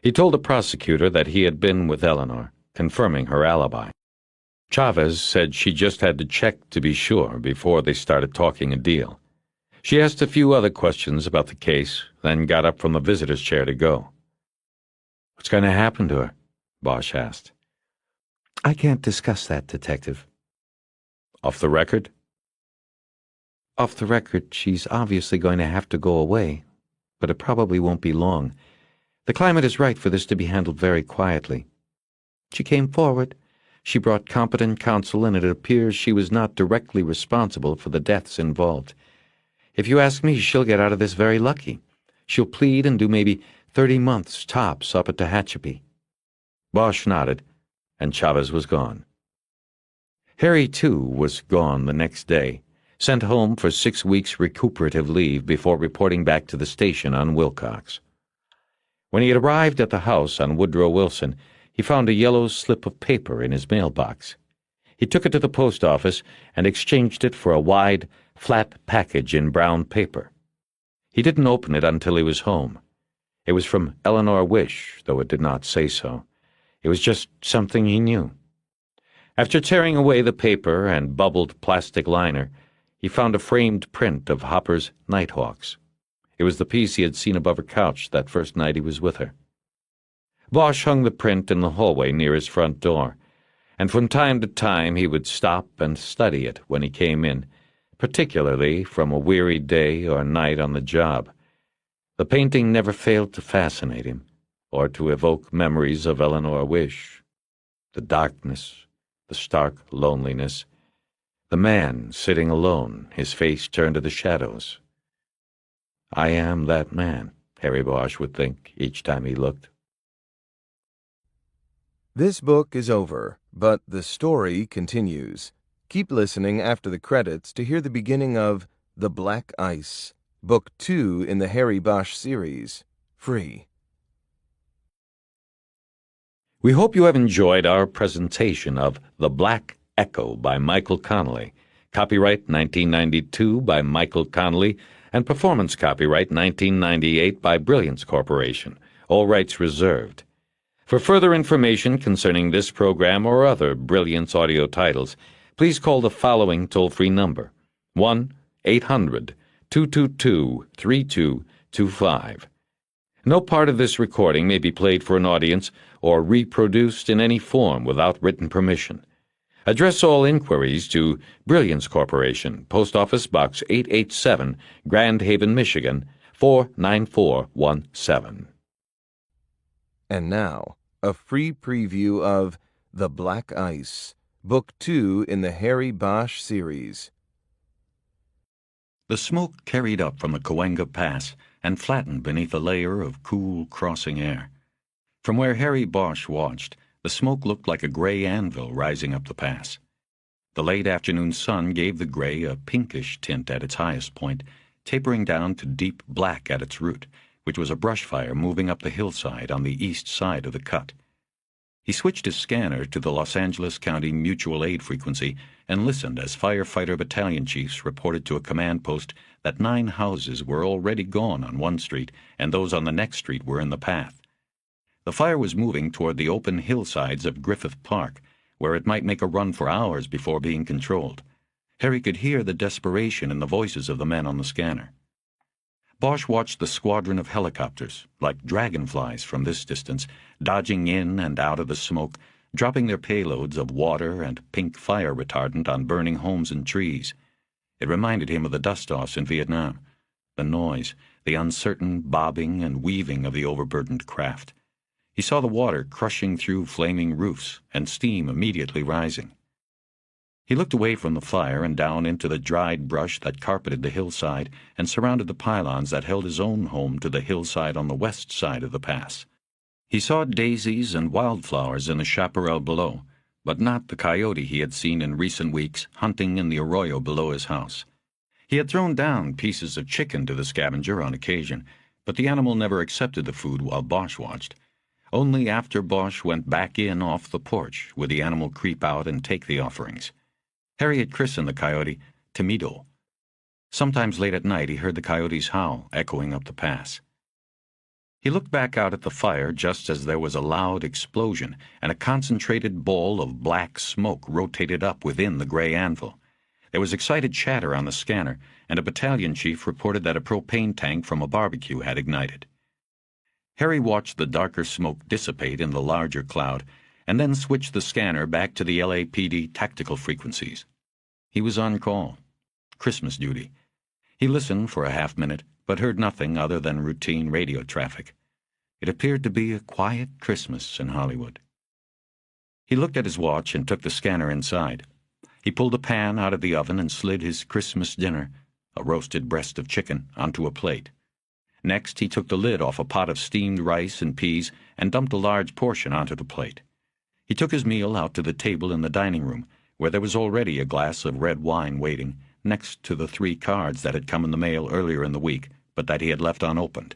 He told the prosecutor that he had been with Eleanor, confirming her alibi. Chavez said she just had to check to be sure before they started talking a deal. She asked a few other questions about the case, then got up from the visitor's chair to go. "What's going to happen to her?" Bosch asked. "I can't discuss that, Detective." "Off the record?" "Off the record, she's obviously going to have to go away, but it probably won't be long. The climate is right for this to be handled very quietly. She came forward. She brought competent counsel, and it appears she was not directly responsible for the deaths involved. If you ask me, she'll get out of this very lucky. She'll plead and do maybe 30 months tops up at Tehachapi." Bosch nodded, and Chavez was gone. Harry, too, was gone the next day, sent home for 6 weeks' recuperative leave before reporting back to the station on Wilcox. When he had arrived at the house on Woodrow Wilson, he found a yellow slip of paper in his mailbox. He took it to the post office and exchanged it for a wide, flat package in brown paper. He didn't open it until he was home. It was from Eleanor Wish, though it did not say so. It was just something he knew. After tearing away the paper and bubbled plastic liner, he found a framed print of Hopper's Nighthawks. It was the piece he had seen above her couch that first night he was with her. Bosch hung the print in the hallway near his front door, and from time to time he would stop and study it when he came in, particularly from a weary day or night on the job. The painting never failed to fascinate him, or to evoke memories of Eleanor Wish. The darkness, the stark loneliness, the man sitting alone, his face turned to the shadows. "I am that man," Harry Bosch would think each time he looked. This book is over, but the story continues. Keep listening after the credits to hear the beginning of The Black Ice, Book 2 in the Harry Bosch series, free. We hope you have enjoyed our presentation of The Black Echo by Michael Connelly, copyright 1992 by Michael Connelly, and performance copyright 1998 by Brilliance Corporation, all rights reserved. For further information concerning this program or other Brilliance audio titles, please call the following toll-free number, 1-800-222-3225. No part of this recording may be played for an audience or reproduced in any form without written permission. Address all inquiries to Brilliance Corporation, Post Office Box 887, Grand Haven, Michigan, 49417. And now, a free preview of The Black Ice, Book 2 in the Harry Bosch series, The smoke carried up from the Cahuenga Pass and flattened beneath a layer of cool, crossing air. From where Harry Bosch watched, the smoke looked like a gray anvil rising up the pass. The late afternoon sun gave the gray a pinkish tint at its highest point, tapering down to deep black at its root, which was a brush fire moving up the hillside on the east side of the cut. He switched his scanner to the Los Angeles County Mutual Aid frequency and listened as firefighter battalion chiefs reported to a command post that 9 houses were already gone on one street and those on the next street were in the path. The fire was moving toward the open hillsides of Griffith Park, where it might make a run for hours before being controlled. Harry could hear the desperation in the voices of the men on the scanner. Bosch watched the squadron of helicopters, like dragonflies from this distance, dodging in and out of the smoke, dropping their payloads of water and pink fire retardant on burning homes and trees. It reminded him of the dust-offs in Vietnam, the noise, the uncertain bobbing and weaving of the overburdened craft. He saw the water crushing through flaming roofs and steam immediately rising. He looked away from the fire and down into the dried brush that carpeted the hillside and surrounded the pylons that held his own home to the hillside on the west side of the pass. He saw daisies and wildflowers in the chaparral below, but not the coyote he had seen in recent weeks hunting in the arroyo below his house. He had thrown down pieces of chicken to the scavenger on occasion, but the animal never accepted the food while Bosch watched. Only after Bosch went back in off the porch would the animal creep out and take the offerings. Harry had christened the coyote Timido. Sometimes late at night he heard the coyote's howl echoing up the pass. He looked back out at the fire just as there was a loud explosion and a concentrated ball of black smoke rotated up within the gray anvil. There was excited chatter on the scanner, and a battalion chief reported that a propane tank from a barbecue had ignited. Harry watched the darker smoke dissipate in the larger cloud, and then switched the scanner back to the LAPD tactical frequencies. He was on call. Christmas duty. He listened for a half-minute, but heard nothing other than routine radio traffic. It appeared to be a quiet Christmas in Hollywood. He looked at his watch and took the scanner inside. He pulled a pan out of the oven and slid his Christmas dinner, a roasted breast of chicken, onto a plate. Next, he took the lid off a pot of steamed rice and peas and dumped a large portion onto the plate. He took his meal out to the table in the dining room, where there was already a glass of red wine waiting, next to the 3 cards that had come in the mail earlier in the week, but that he had left unopened.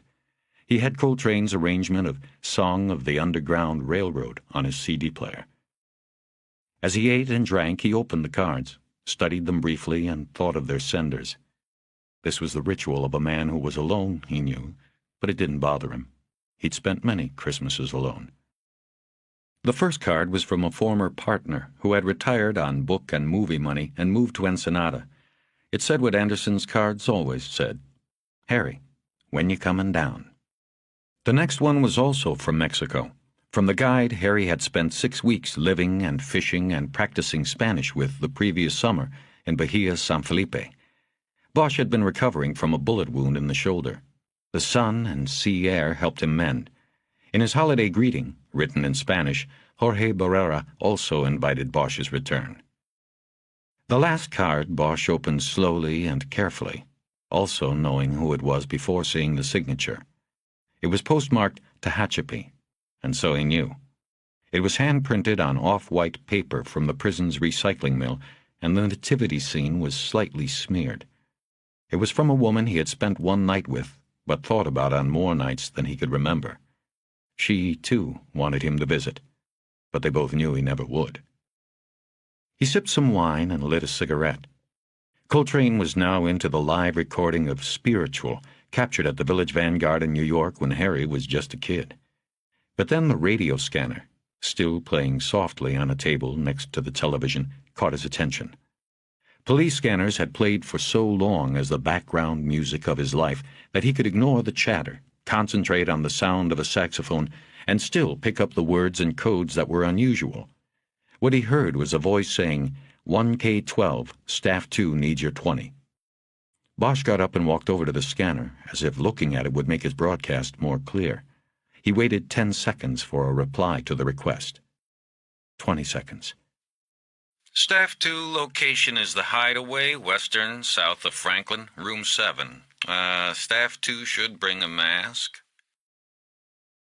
He had Coltrane's arrangement of Song of the Underground Railroad on his CD player. As he ate and drank, he opened the cards, studied them briefly, and thought of their senders. This was the ritual of a man who was alone, he knew, but it didn't bother him. He'd spent many Christmases alone. The first card was from a former partner who had retired on book and movie money and moved to Ensenada. It said what Anderson's cards always said: Harry, when you comin' down? The next one was also from Mexico. From the guide Harry had spent 6 weeks living and fishing and practicing Spanish with the previous summer in Bahia San Felipe. Bosch had been recovering from a bullet wound in the shoulder. The sun and sea air helped him mend. In his holiday greeting, written in Spanish, Jorge Barrera also invited Bosch's return. The last card Bosch opened slowly and carefully, also knowing who it was before seeing the signature. It was postmarked Tehachapi, and so he knew. It was hand-printed on off-white paper from the prison's recycling mill, and the nativity scene was slightly smeared. It was from a woman he had spent one night with, but thought about on more nights than he could remember. She, too, wanted him to visit, but they both knew he never would. He sipped some wine and lit a cigarette. Coltrane was now into the live recording of Spiritual, captured at the Village Vanguard in New York when Harry was just a kid. But then the radio scanner, still playing softly on a table next to the television, caught his attention. Police scanners had played for so long as the background music of his life that he could ignore the chatter, concentrate on the sound of a saxophone, and still pick up the words and codes that were unusual. What he heard was a voice saying, 1K12, Staff 2 needs your 20. Bosch got up and walked over to the scanner, as if looking at it would make his broadcast more clear. He waited 10 seconds for a reply to the request. 20 seconds. Staff 2 location is the Hideaway, western, south of Franklin, room 7. Staff 2 should bring a mask.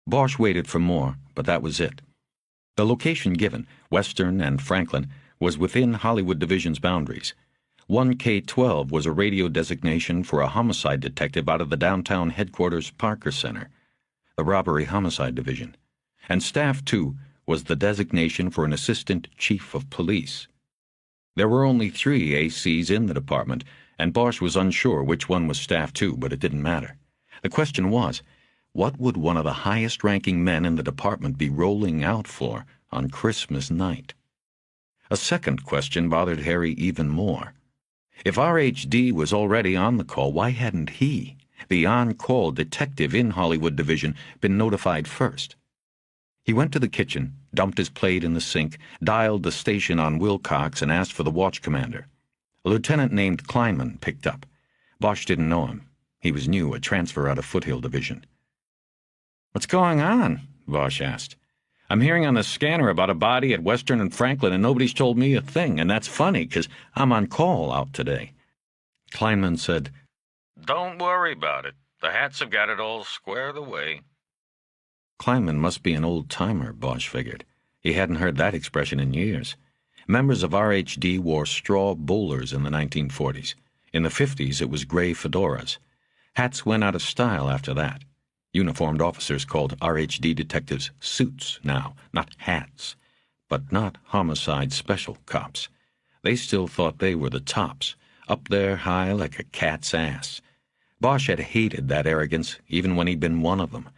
Bosch waited for more, but that was it. The location given, Western and Franklin, was within Hollywood Division's boundaries. 1K12 was a radio designation for a homicide detective out of the downtown headquarters Parker Center, the Robbery Homicide Division, and Staff 2 was the designation for an assistant chief of police. There were only 3 ACs in the department, and Bosch was unsure which one was Staff 2, but it didn't matter. The question was, what would one of the highest-ranking men in the department be rolling out for on Christmas night? A second question bothered Harry even more. If RHD was already on the call, why hadn't he, the on-call detective in Hollywood Division, been notified first? He went to the kitchen, dumped his plate in the sink, dialed the station on Wilcox, and asked for the watch commander. A lieutenant named Kleinman picked up. Bosch didn't know him. He was new, a transfer out of Foothill Division. "What's going on?" Bosch asked. "I'm hearing on the scanner about a body at Western and Franklin, and nobody's told me a thing, and that's funny, 'cause I'm on call out today." Kleinman said, "Don't worry about it. The Hats have got it all squared away." Kleinman must be an old-timer, Bosch figured. He hadn't heard that expression in years. Members of RHD wore straw bowlers in the 1940s. In the 50s, it was gray fedoras. Hats went out of style after that. Uniformed officers called RHD detectives suits now, not hats. But not homicide special cops. They still thought they were the tops, up there high like a cat's ass. Bosch had hated that arrogance even when he'd been one of them.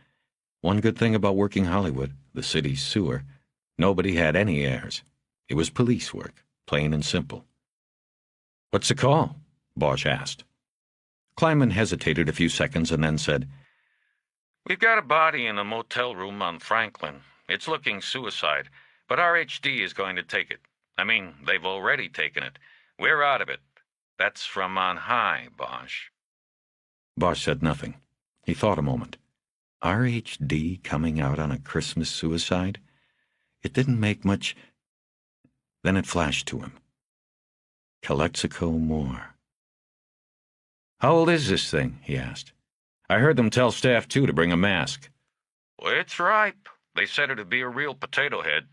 One good thing about working Hollywood, the city's sewer, nobody had any airs. It was police work, plain and simple. "What's the call?" Bosch asked. Kleinman hesitated a few seconds and then said, "We've got a body in a motel room on Franklin. It's looking suicide, but RHD is going to take it. I mean, they've already taken it. We're out of it. That's from on high, Bosch." Bosch said nothing. He thought a moment. RHD coming out on a Christmas suicide? It didn't make much. Then it flashed to him. Calexico Moore. "How old is this thing?" he asked. "I heard them tell Staff 2 to bring a mask." "Well, it's ripe. They said it'd be a real potato head.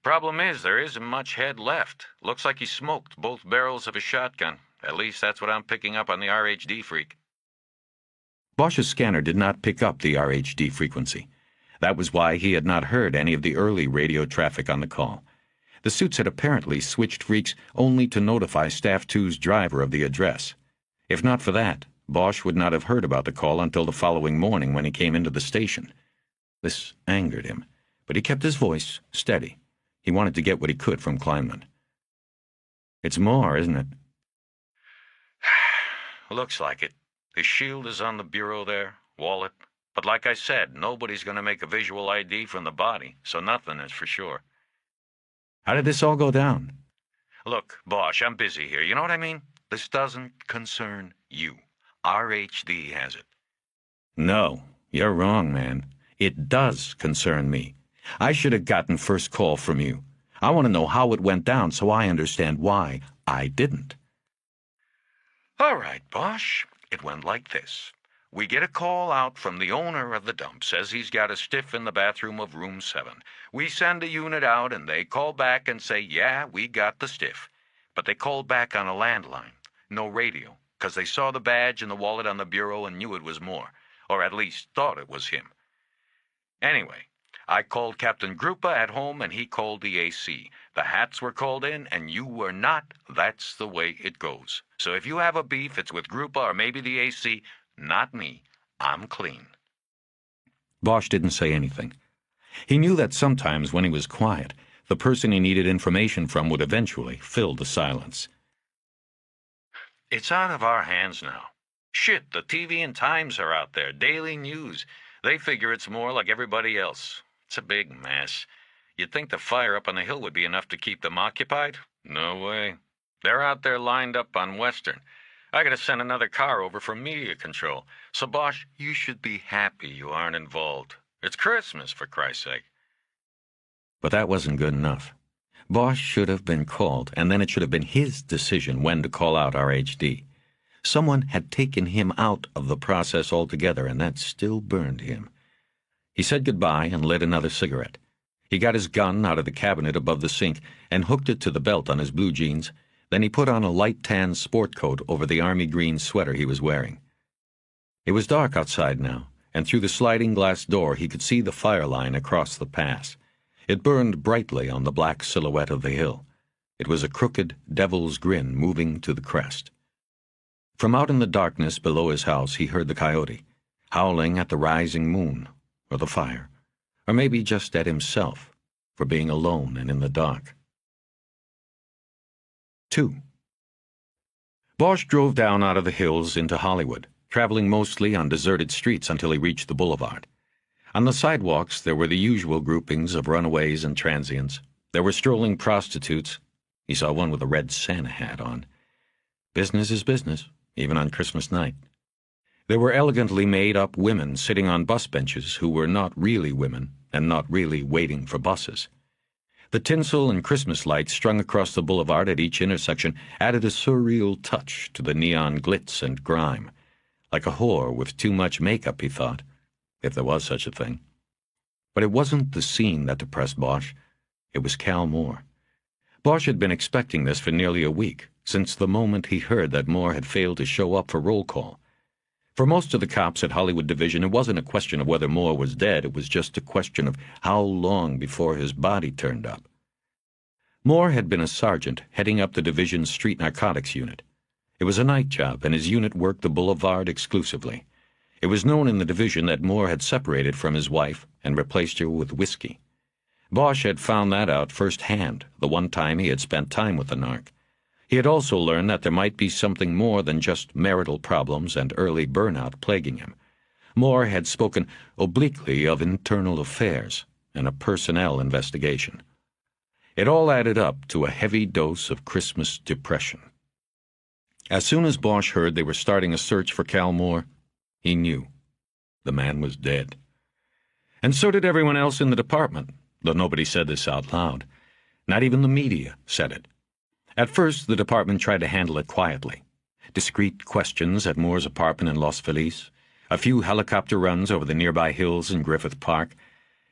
Problem is, there isn't much head left. Looks like he smoked both barrels of a shotgun. At least that's what I'm picking up on the RHD freak." Bosch's scanner did not pick up the RHD frequency. That was why he had not heard any of the early radio traffic on the call. The suits had apparently switched freaks only to notify Staff 2's driver of the address. If not for that, Bosch would not have heard about the call until the following morning when he came into the station. This angered him, but he kept his voice steady. He wanted to get what he could from Kleinman. "It's Moore, isn't it?" "Looks like it. His shield is on the bureau there, wallet. But like I said, nobody's going to make a visual ID from the body, so nothing is for sure." "How did this all go down?" "Look, Bosch, I'm busy here. You know what I mean? This doesn't concern you. RHD has it." "No, you're wrong, man. It does concern me. I should have gotten first call from you. I want to know how it went down so I understand why I didn't." "All right, Bosch. It went like this. We get a call out from the owner of the dump, says he's got a stiff in the bathroom of room 7. We send a unit out, and they call back and say, yeah, we got the stiff. But they called back on a landline, no radio, 'cause they saw the badge and the wallet on the bureau and knew it was Moore, or at least thought it was him. Anyway, I called Captain Grupa at home, and he called the AC. The Hats were called in, and you were not. That's the way it goes. So if you have a beef, it's with Grupa or maybe the AC, not me. I'm clean." Bosch didn't say anything. He knew that sometimes when he was quiet, the person he needed information from would eventually fill the silence. "It's out of our hands now. Shit, the TV and Times are out there, daily news. They figure it's more like everybody else. It's a big mess. You'd think the fire up on the hill would be enough to keep them occupied? No way. They're out there lined up on Western. I gotta send another car over for media control. So, Bosch, you should be happy you aren't involved. It's Christmas, for Christ's sake." But that wasn't good enough. Bosch should have been called, and then it should have been his decision when to call out RHD. Someone had taken him out of the process altogether, and that still burned him. He said goodbye and lit another cigarette. He got his gun out of the cabinet above the sink and hooked it to the belt on his blue jeans. Then he put on a light tan sport coat over the army green sweater he was wearing. It was dark outside now, and through the sliding glass door he could see the fire line across the pass. It burned brightly on the black silhouette of the hill. It was a crooked devil's grin moving to the crest. From out in the darkness below his house he heard the coyote, howling at the rising moon, or the fire, or maybe just at himself, for being alone and in the dark. 2. Bosch drove down out of the hills into Hollywood, traveling mostly on deserted streets until he reached the boulevard. On the sidewalks there were the usual groupings of runaways and transients. There were strolling prostitutes. He saw one with a red Santa hat on. Business is business, even on Christmas night. There were elegantly made-up women sitting on bus benches who were not really women and not really waiting for buses. The tinsel and Christmas lights strung across the boulevard at each intersection added a surreal touch to the neon glitz and grime. Like a whore with too much makeup, he thought, if there was such a thing. But it wasn't the scene that depressed Bosch. It was Cal Moore. Bosch had been expecting this for nearly a week, since the moment he heard that Moore had failed to show up for roll call. For most of the cops at Hollywood Division, it wasn't a question of whether Moore was dead, it was just a question of how long before his body turned up. Moore had been a sergeant heading up the division's street narcotics unit. It was a night job, and his unit worked the boulevard exclusively. It was known in the division that Moore had separated from his wife and replaced her with whiskey. Bosch had found that out firsthand the one time he had spent time with the narc. He had also learned that there might be something more than just marital problems and early burnout plaguing him. Moore had spoken obliquely of internal affairs and a personnel investigation. It all added up to a heavy dose of Christmas depression. As soon as Bosch heard they were starting a search for Cal Moore, he knew. The man was dead. And so did everyone else in the department, though nobody said this out loud. Not even the media said it. At first, the department tried to handle it quietly. Discreet questions at Moore's apartment in Los Feliz, a few helicopter runs over the nearby hills in Griffith Park.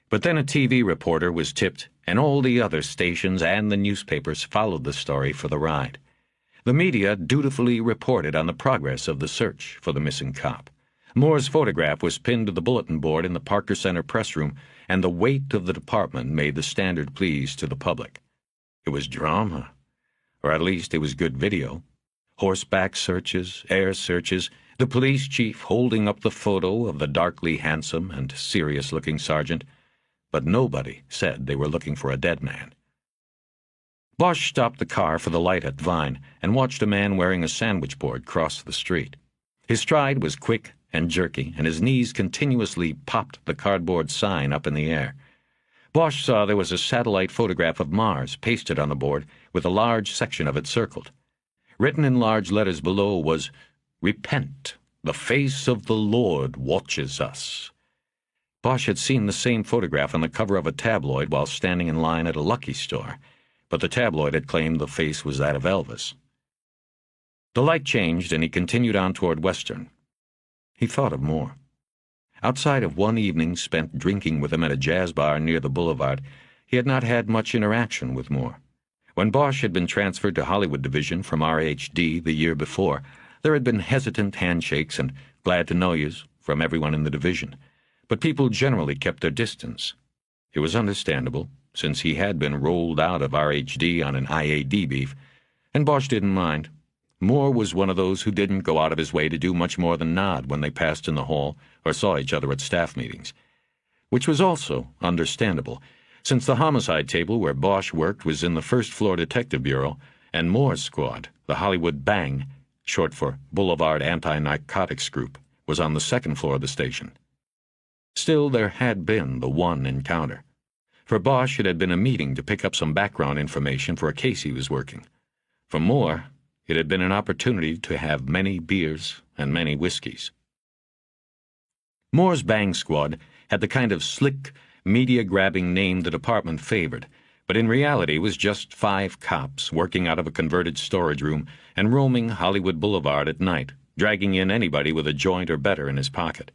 But then a TV reporter was tipped, and all the other stations and the newspapers followed the story for the ride. The media dutifully reported on the progress of the search for the missing cop. Moore's photograph was pinned to the bulletin board in the Parker Center press room, and the weight of the department made the standard pleas to the public. It was drama. Or at least it was good video. Horseback searches, air searches, the police chief holding up the photo of the darkly handsome and serious-looking sergeant. But nobody said they were looking for a dead man. Bosch stopped the car for the light at Vine and watched a man wearing a sandwich board cross the street. His stride was quick and jerky, and his knees continuously popped the cardboard sign up in the air. Bosch saw there was a satellite photograph of Mars pasted on the board with a large section of it circled. Written in large letters below was, "Repent, the face of the Lord watches us." Bosch had seen the same photograph on the cover of a tabloid while standing in line at a Lucky store, but the tabloid had claimed the face was that of Elvis. The light changed, and he continued on toward Western. He thought of Moore. Outside of one evening spent drinking with him at a jazz bar near the boulevard, he had not had much interaction with Moore. When Bosch had been transferred to Hollywood Division from RHD the year before, there had been hesitant handshakes and glad to know yous from everyone in the division, but people generally kept their distance. It was understandable, since he had been rolled out of RHD on an IAD beef, and Bosch didn't mind. Moore was one of those who didn't go out of his way to do much more than nod when they passed in the hall or saw each other at staff meetings. Which was also understandable, since the homicide table where Bosch worked was in the first-floor detective bureau, and Moore's squad, the Hollywood Bang, short for Boulevard Anti-Narcotics Group, was on the second floor of the station. Still, there had been the one encounter. For Bosch, it had been a meeting to pick up some background information for a case he was working. For Moore, it had been an opportunity to have many beers and many whiskeys. Moore's Bang Squad had the kind of slick, media-grabbing name the department favored, but in reality was just 5 cops working out of a converted storage room and roaming Hollywood Boulevard at night, dragging in anybody with a joint or better in his pocket.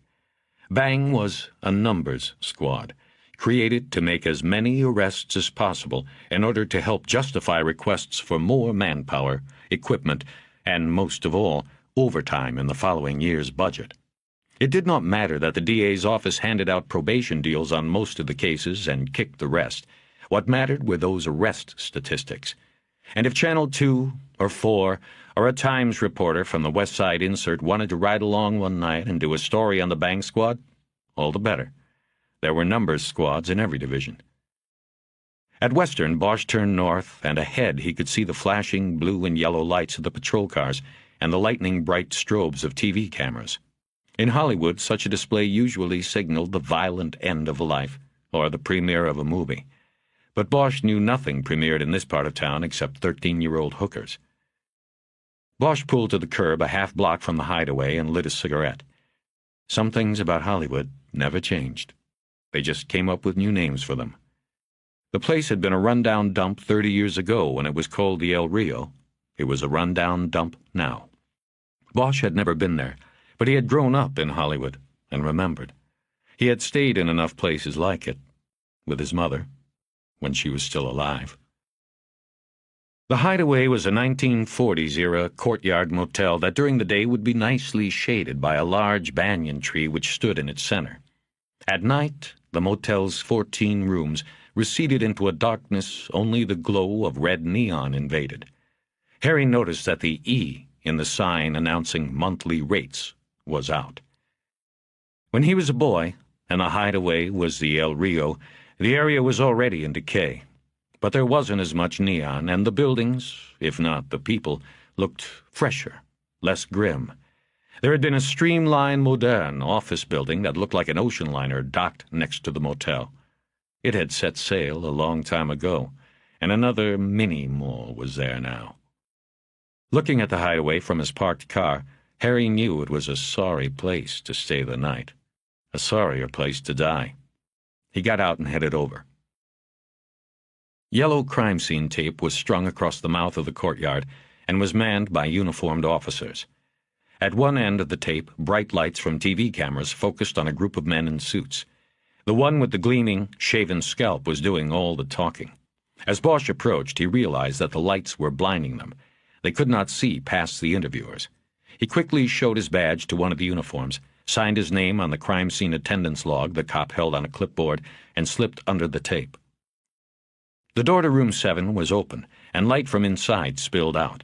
Bang was a numbers squad, created to make as many arrests as possible in order to help justify requests for more manpower, equipment, and, most of all, overtime in the following year's budget. It did not matter that the DA's office handed out probation deals on most of the cases and kicked the rest. What mattered were those arrest statistics. And if Channel 2 or 4 or a Times reporter from the West Side insert wanted to ride along one night and do a story on the Bang Squad, all the better. There were numbers squads in every division. At Western, Bosch turned north, and ahead he could see the flashing blue and yellow lights of the patrol cars and the lightning-bright strobes of TV cameras. In Hollywood, such a display usually signaled the violent end of a life, or the premiere of a movie. But Bosch knew nothing premiered in this part of town except 13-year-old hookers. Bosch pulled to the curb a half-block from the hideaway and lit a cigarette. Some things about Hollywood never changed. They just came up with new names for them. The place had been a rundown dump 30 years ago when it was called the El Rio. It was a rundown dump now. Bosch had never been there, but he had grown up in Hollywood and remembered. He had stayed in enough places like it, with his mother, when she was still alive. The Hideaway was a 1940s-era courtyard motel that during the day would be nicely shaded by a large banyan tree which stood in its center. At night, the motel's 14 rooms receded into a darkness only the glow of red neon invaded. Harry noticed that the E in the sign announcing monthly rates was out. When he was a boy, and the Hideaway was the El Rio, the area was already in decay. But there wasn't as much neon, and the buildings, if not the people, looked fresher, less grim. There had been a streamlined, modern office building that looked like an ocean liner docked next to the motel. It had set sail a long time ago, and another mini-mall was there now. Looking at the Hideaway from his parked car, Harry knew it was a sorry place to stay the night, a sorrier place to die. He got out and headed over. Yellow crime scene tape was strung across the mouth of the courtyard and was manned by uniformed officers. At one end of the tape, bright lights from TV cameras focused on a group of men in suits. The one with the gleaming, shaven scalp was doing all the talking. As Bosch approached, he realized that the lights were blinding them. They could not see past the interviewers. He quickly showed his badge to one of the uniforms, signed his name on the crime scene attendance log the cop held on a clipboard, and slipped under the tape. The door to room 7 was open, and light from inside spilled out.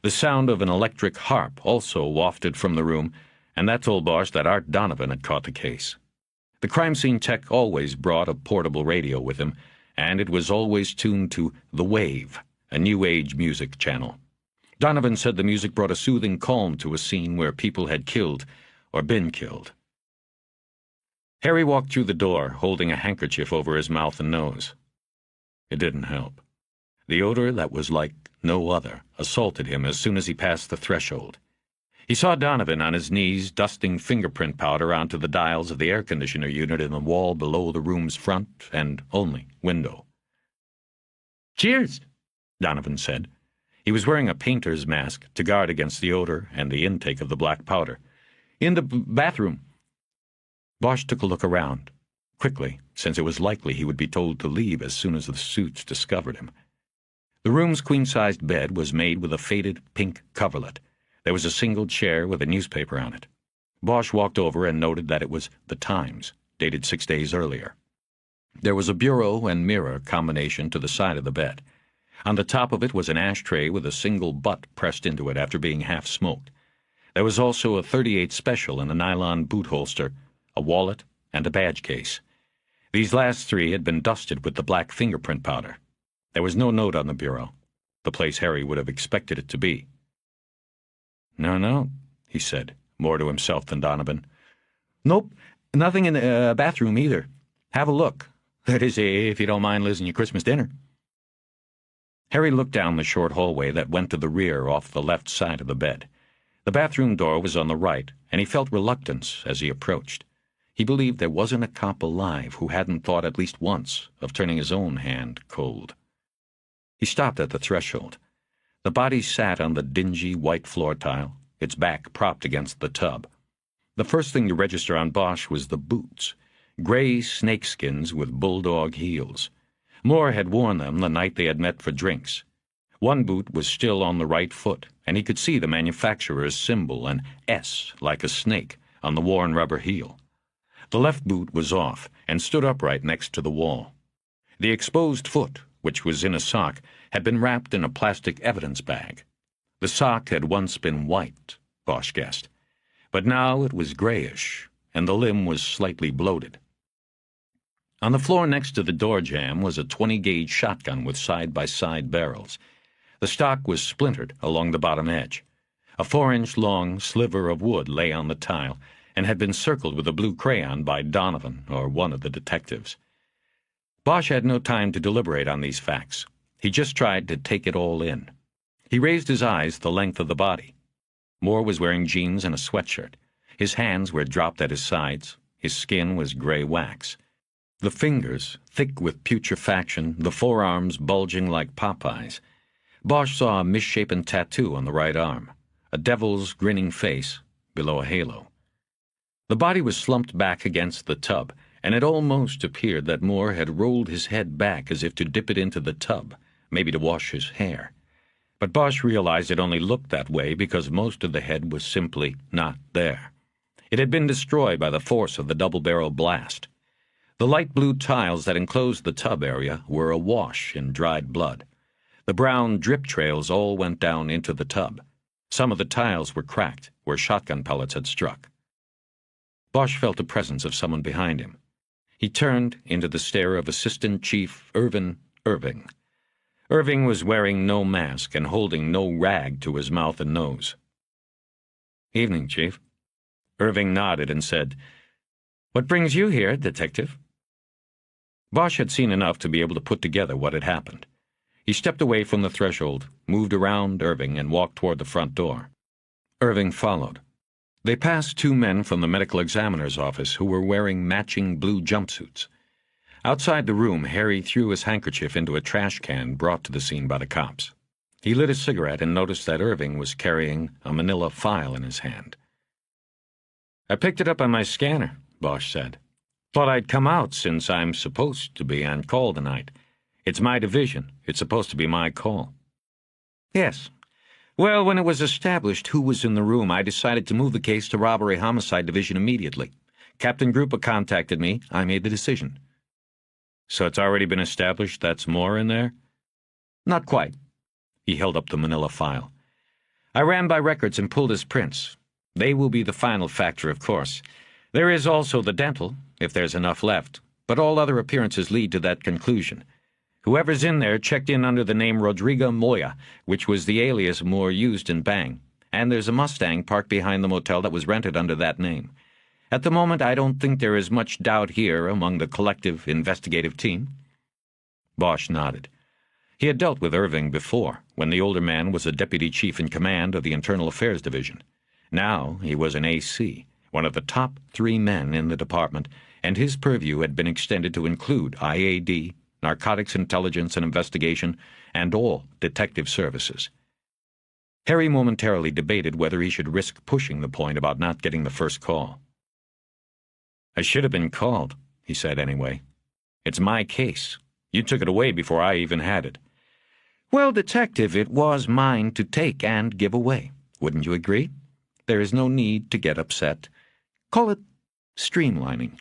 The sound of an electric harp also wafted from the room, and that told Bosch that Art Donovan had caught the case. The crime scene tech always brought a portable radio with him, and it was always tuned to The Wave, a new age music channel. Donovan said the music brought a soothing calm to a scene where people had killed or been killed. Harry walked through the door, holding a handkerchief over his mouth and nose. It didn't help. The odor that was like no other assaulted him as soon as he passed the threshold. He saw Donovan on his knees dusting fingerprint powder onto the dials of the air conditioner unit in the wall below the room's front and only window. "Cheers," Donovan said. He was wearing a painter's mask to guard against the odor and the intake of the black powder. "In the bathroom." Bosch took a look around, quickly, since it was likely he would be told to leave as soon as the suits discovered him. The room's queen-sized bed was made with a faded pink coverlet. There was a single chair with a newspaper on it. Bosch walked over and noted that it was The Times, dated 6 days earlier. There was a bureau and mirror combination to the side of the bed. On the top of it was an ashtray with a single butt pressed into it after being half smoked. There was also a .38 Special in a nylon boot holster, a wallet, and a badge case. These last 3 had been dusted with the black fingerprint powder. There was no note on the bureau, the place Harry would have expected it to be. No, he said, more to himself than Donovan. "Nope, nothing in the bathroom either. Have a look. That is, if you don't mind losing your Christmas dinner." Harry looked down the short hallway that went to the rear off the left side of the bed. The bathroom door was on the right, and he felt reluctance as he approached. He believed there wasn't a cop alive who hadn't thought at least once of turning his own hand cold. He stopped at the threshold. The body sat on the dingy white floor tile, its back propped against the tub. The first thing to register on Bosch was the boots, gray snakeskins with bulldog heels. Moore had worn them the night they had met for drinks. One boot was still on the right foot, and he could see the manufacturer's symbol, an S like a snake, on the worn rubber heel. The left boot was off and stood upright next to the wall. The exposed foot, which was in a sock, had been wrapped in a plastic evidence bag. The sock had once been white, Bosch guessed, but now it was grayish, and the limb was slightly bloated. On the floor next to the door jamb was a 20-gauge shotgun with side-by-side barrels. The stock was splintered along the bottom edge. A 4-inch-long sliver of wood lay on the tile and had been circled with a blue crayon by Donovan or one of the detectives. Bosch had no time to deliberate on these facts. He just tried to take it all in. He raised his eyes the length of the body. Moore was wearing jeans and a sweatshirt. His hands were dropped at his sides. His skin was gray wax. The fingers, thick with putrefaction, the forearms bulging like Popeyes. Bosch saw a misshapen tattoo on the right arm, a devil's grinning face below a halo. The body was slumped back against the tub, and it almost appeared that Moore had rolled his head back as if to dip it into the tub, maybe to wash his hair. But Bosch realized it only looked that way because most of the head was simply not there. It had been destroyed by the force of the double-barrel blast. The light blue tiles that enclosed the tub area were awash in dried blood. The brown drip trails all went down into the tub. Some of the tiles were cracked where shotgun pellets had struck. Bosch felt the presence of someone behind him. He turned into the stare of Assistant Chief Irvin Irving. Irving was wearing no mask and holding no rag to his mouth and nose. "Evening, Chief." Irving nodded and said, "What brings you here, Detective?" Bosch had seen enough to be able to put together what had happened. He stepped away from the threshold, moved around Irving, and walked toward the front door. Irving followed. They passed 2 men from the medical examiner's office who were wearing matching blue jumpsuits. Outside the room, Harry threw his handkerchief into a trash can brought to the scene by the cops. He lit a cigarette and noticed that Irving was carrying a manila file in his hand. "I picked it up on my scanner," Bosch said. "Thought I'd come out since I'm supposed to be on call tonight. It's my division. It's supposed to be my call." "Yes. Well, when it was established who was in the room, I decided to move the case to Robbery Homicide Division immediately. Captain Grupa contacted me. I made the decision." "So it's already been established that's Moore in there?" "Not quite." He held up the manila file. "I ran by records and pulled his prints. They will be the final factor, of course. There is also the dental, if there's enough left, but all other appearances lead to that conclusion. Whoever's in there checked in under the name Rodrigo Moya, which was the alias Moore used in Bang, and there's a Mustang parked behind the motel that was rented under that name. At the moment, I don't think there is much doubt here among the collective investigative team." Bosch nodded. He had dealt with Irving before, when the older man was a deputy chief in command of the Internal Affairs Division. Now he was an AC, one of the top 3 men in the department, and his purview had been extended to include IAD, Narcotics Intelligence and Investigation, and all detective services. Harry momentarily debated whether he should risk pushing the point about not getting the first call. "I should have been called," he said anyway. "It's my case. You took it away before I even had it." "Well, Detective, it was mine to take and give away. Wouldn't you agree? There is no need to get upset. Call it streamlining.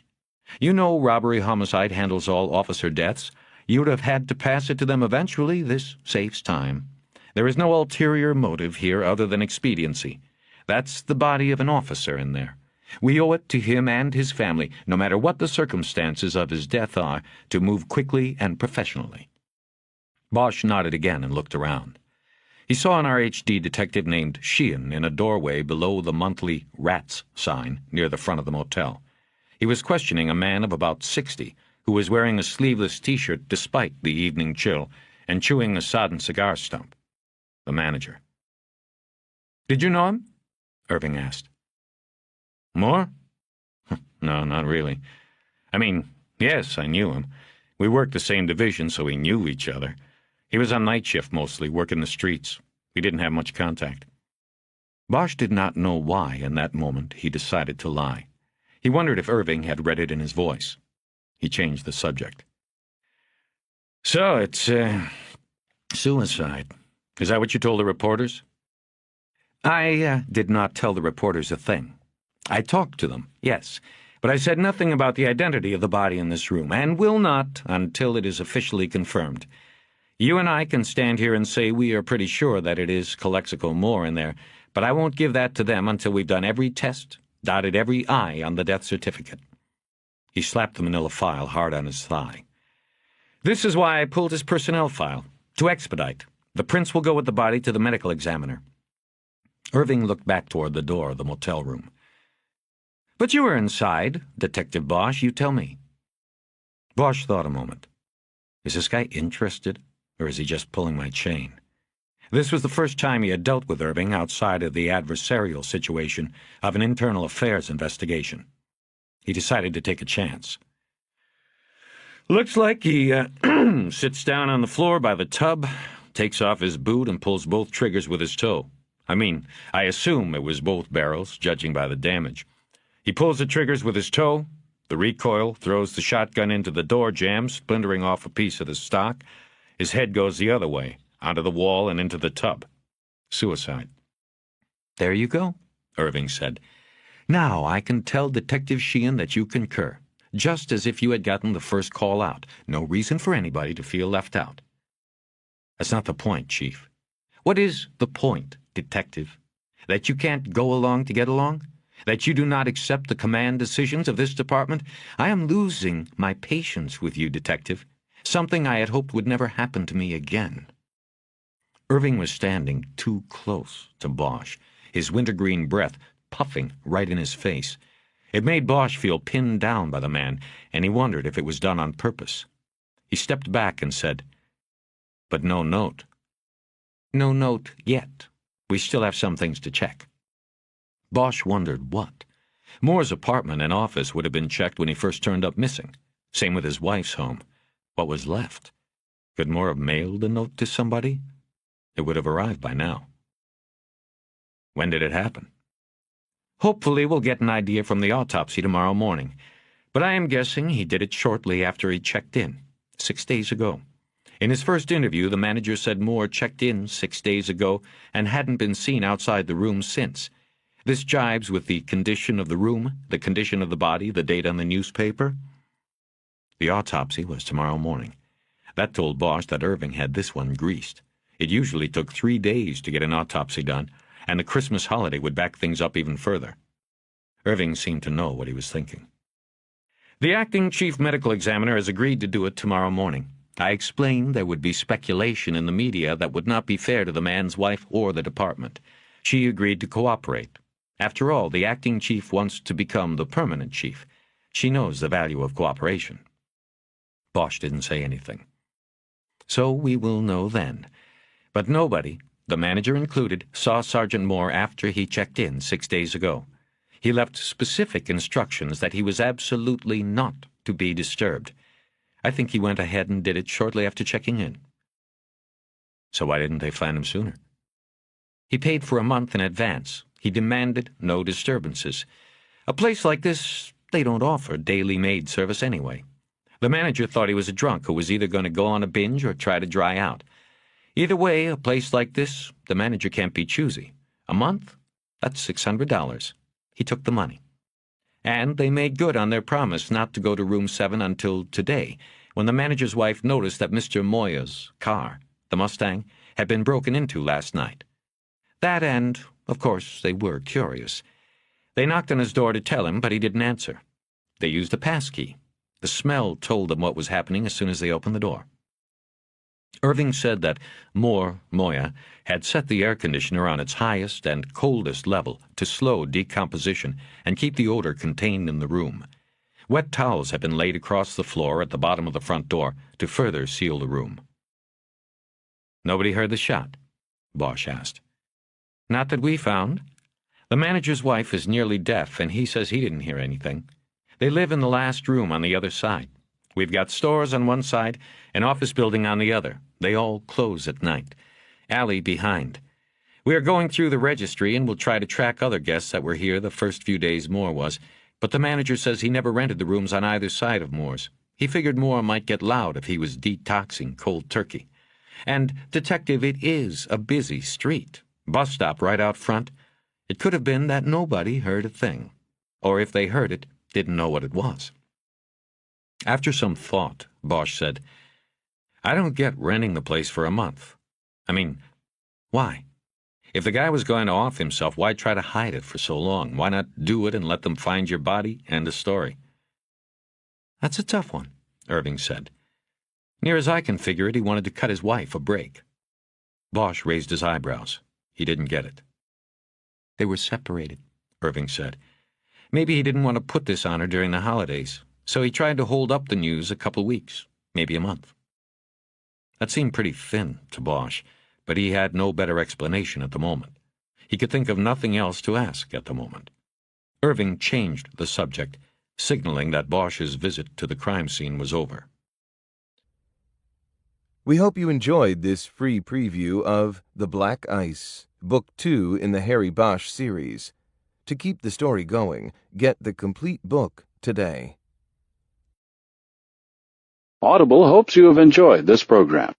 You know robbery homicide handles all officer deaths. You would have had to pass it to them eventually. This saves time. There is no ulterior motive here other than expediency. That's the body of an officer in there. We owe it to him and his family, no matter what the circumstances of his death are, to move quickly and professionally." Bosch nodded again and looked around. He saw an RHD detective named Sheehan in a doorway below the monthly Rats sign near the front of the motel. He was questioning a man of about 60 who was wearing a sleeveless T-shirt despite the evening chill and chewing a sodden cigar stump. The manager. "Did you know him?" Irving asked. "Moore? No, not really. I mean, yes, I knew him. We worked the same division, so we knew each other. He was on night shift mostly, working the streets. We didn't have much contact. Bosch did not know why, in that moment, he decided to lie. He wondered if Irving had read it in his voice. He changed the subject. So, it's, suicide. Is that what you told the reporters? I did not tell the reporters a thing. I talked to them, yes, but I said nothing about the identity of the body in this room, and will not until it is officially confirmed. You and I can stand here and say we are pretty sure that it is Calexico Moore in there, but I won't give that to them until we've done every test, dotted every I on the death certificate. He slapped the manila file hard on his thigh. This is why I pulled his personnel file, to expedite. The prints will go with the body to the medical examiner. Irving looked back toward the door of the motel room. But you were inside, Detective Bosch, you tell me. Bosch thought a moment. Is this guy interested, or is he just pulling my chain? This was the first time he had dealt with Irving outside of the adversarial situation of an internal affairs investigation. He decided to take a chance. Looks like he sits down on the floor by the tub, takes off his boot, and pulls both triggers with his toe. I mean, I assume it was both barrels, judging by the damage. He pulls the triggers with his toe, the recoil, throws the shotgun into the door jamb, splintering off a piece of the stock. His head goes the other way, onto the wall and into the tub. Suicide. There you go, Irving said. Now I can tell Detective Sheehan that you concur, just as if you had gotten the first call out. No reason for anybody to feel left out. That's not the point, Chief. What is the point, Detective? That you can't go along to get along? That you do not accept the command decisions of this department? I am losing my patience with you, Detective. Something I had hoped would never happen to me again. Irving was standing too close to Bosch, his wintergreen breath puffing right in his face. It made Bosch feel pinned down by the man, and he wondered if it was done on purpose. He stepped back and said, "But no note." "No note yet. We still have some things to check." Bosch wondered what. Moore's apartment and office would have been checked when he first turned up missing. Same with his wife's home. What was left? Could Moore have mailed a note to somebody? It would have arrived by now. When did it happen? Hopefully we'll get an idea from the autopsy tomorrow morning. But I am guessing he did it shortly after he checked in, 6 days ago. In his first interview, the manager said Moore checked in 6 days ago and hadn't been seen outside the room since. This jibes with the condition of the room, the condition of the body, the date on the newspaper. The autopsy was tomorrow morning. That told Bosch that Irving had this one greased. It usually took 3 days to get an autopsy done, and the Christmas holiday would back things up even further. Irving seemed to know what he was thinking. The acting chief medical examiner has agreed to do it tomorrow morning. I explained there would be speculation in the media that would not be fair to the man's wife or the department. She agreed to cooperate. After all, the acting chief wants to become the permanent chief. She knows the value of cooperation. Bosch didn't say anything. So we will know then. But nobody, the manager included, saw Sergeant Moore after he checked in 6 days ago. He left specific instructions that he was absolutely not to be disturbed. I think he went ahead and did it shortly after checking in. So why didn't they find him sooner? He paid for a month in advance. He demanded no disturbances. A place like this, they don't offer daily maid service anyway. The manager thought he was a drunk who was either going to go on a binge or try to dry out. Either way, a place like this, the manager can't be choosy. A month? That's $600. He took the money. And they made good on their promise not to go to room 7 until today, when the manager's wife noticed that Mr. Moya's car, the Mustang, had been broken into last night. That and, of course, they were curious. They knocked on his door to tell him, but he didn't answer. They used a passkey. The smell told them what was happening as soon as they opened the door. Irving said that Moya had set the air conditioner on its highest and coldest level to slow decomposition and keep the odor contained in the room. Wet towels had been laid across the floor at the bottom of the front door to further seal the room. Nobody heard the shot? Bosch asked. Not that we found. The manager's wife is nearly deaf, and he says he didn't hear anything. They live in the last room on the other side. We've got stores on one side, an office building on the other. They all close at night. Alley behind. We are going through the registry and will try to track other guests that were here the first few days Moore was, but the manager says he never rented the rooms on either side of Moore's. He figured Moore might get loud if he was detoxing cold turkey. And, Detective, it is a busy street. Bus stop right out front. It could have been that nobody heard a thing. Or if they heard it, didn't know what it was. After some thought, Bosch said, I don't get renting the place for a month. I mean, why? If the guy was going to off himself, why try to hide it for so long? Why not do it and let them find your body? End of story. That's a tough one, Irving said. Near as I can figure it, he wanted to cut his wife a break. Bosch raised his eyebrows. He didn't get it. They were separated, Irving said. Maybe he didn't want to put this on her during the holidays, so he tried to hold up the news a couple weeks, maybe a month. That seemed pretty thin to Bosch, but he had no better explanation at the moment. He could think of nothing else to ask at the moment. Irving changed the subject, signaling that Bosch's visit to the crime scene was over. We hope you enjoyed this free preview of The Black Ice, Book 2 in the Harry Bosch series. To keep the story going, get the complete book today. Audible hopes you have enjoyed this program.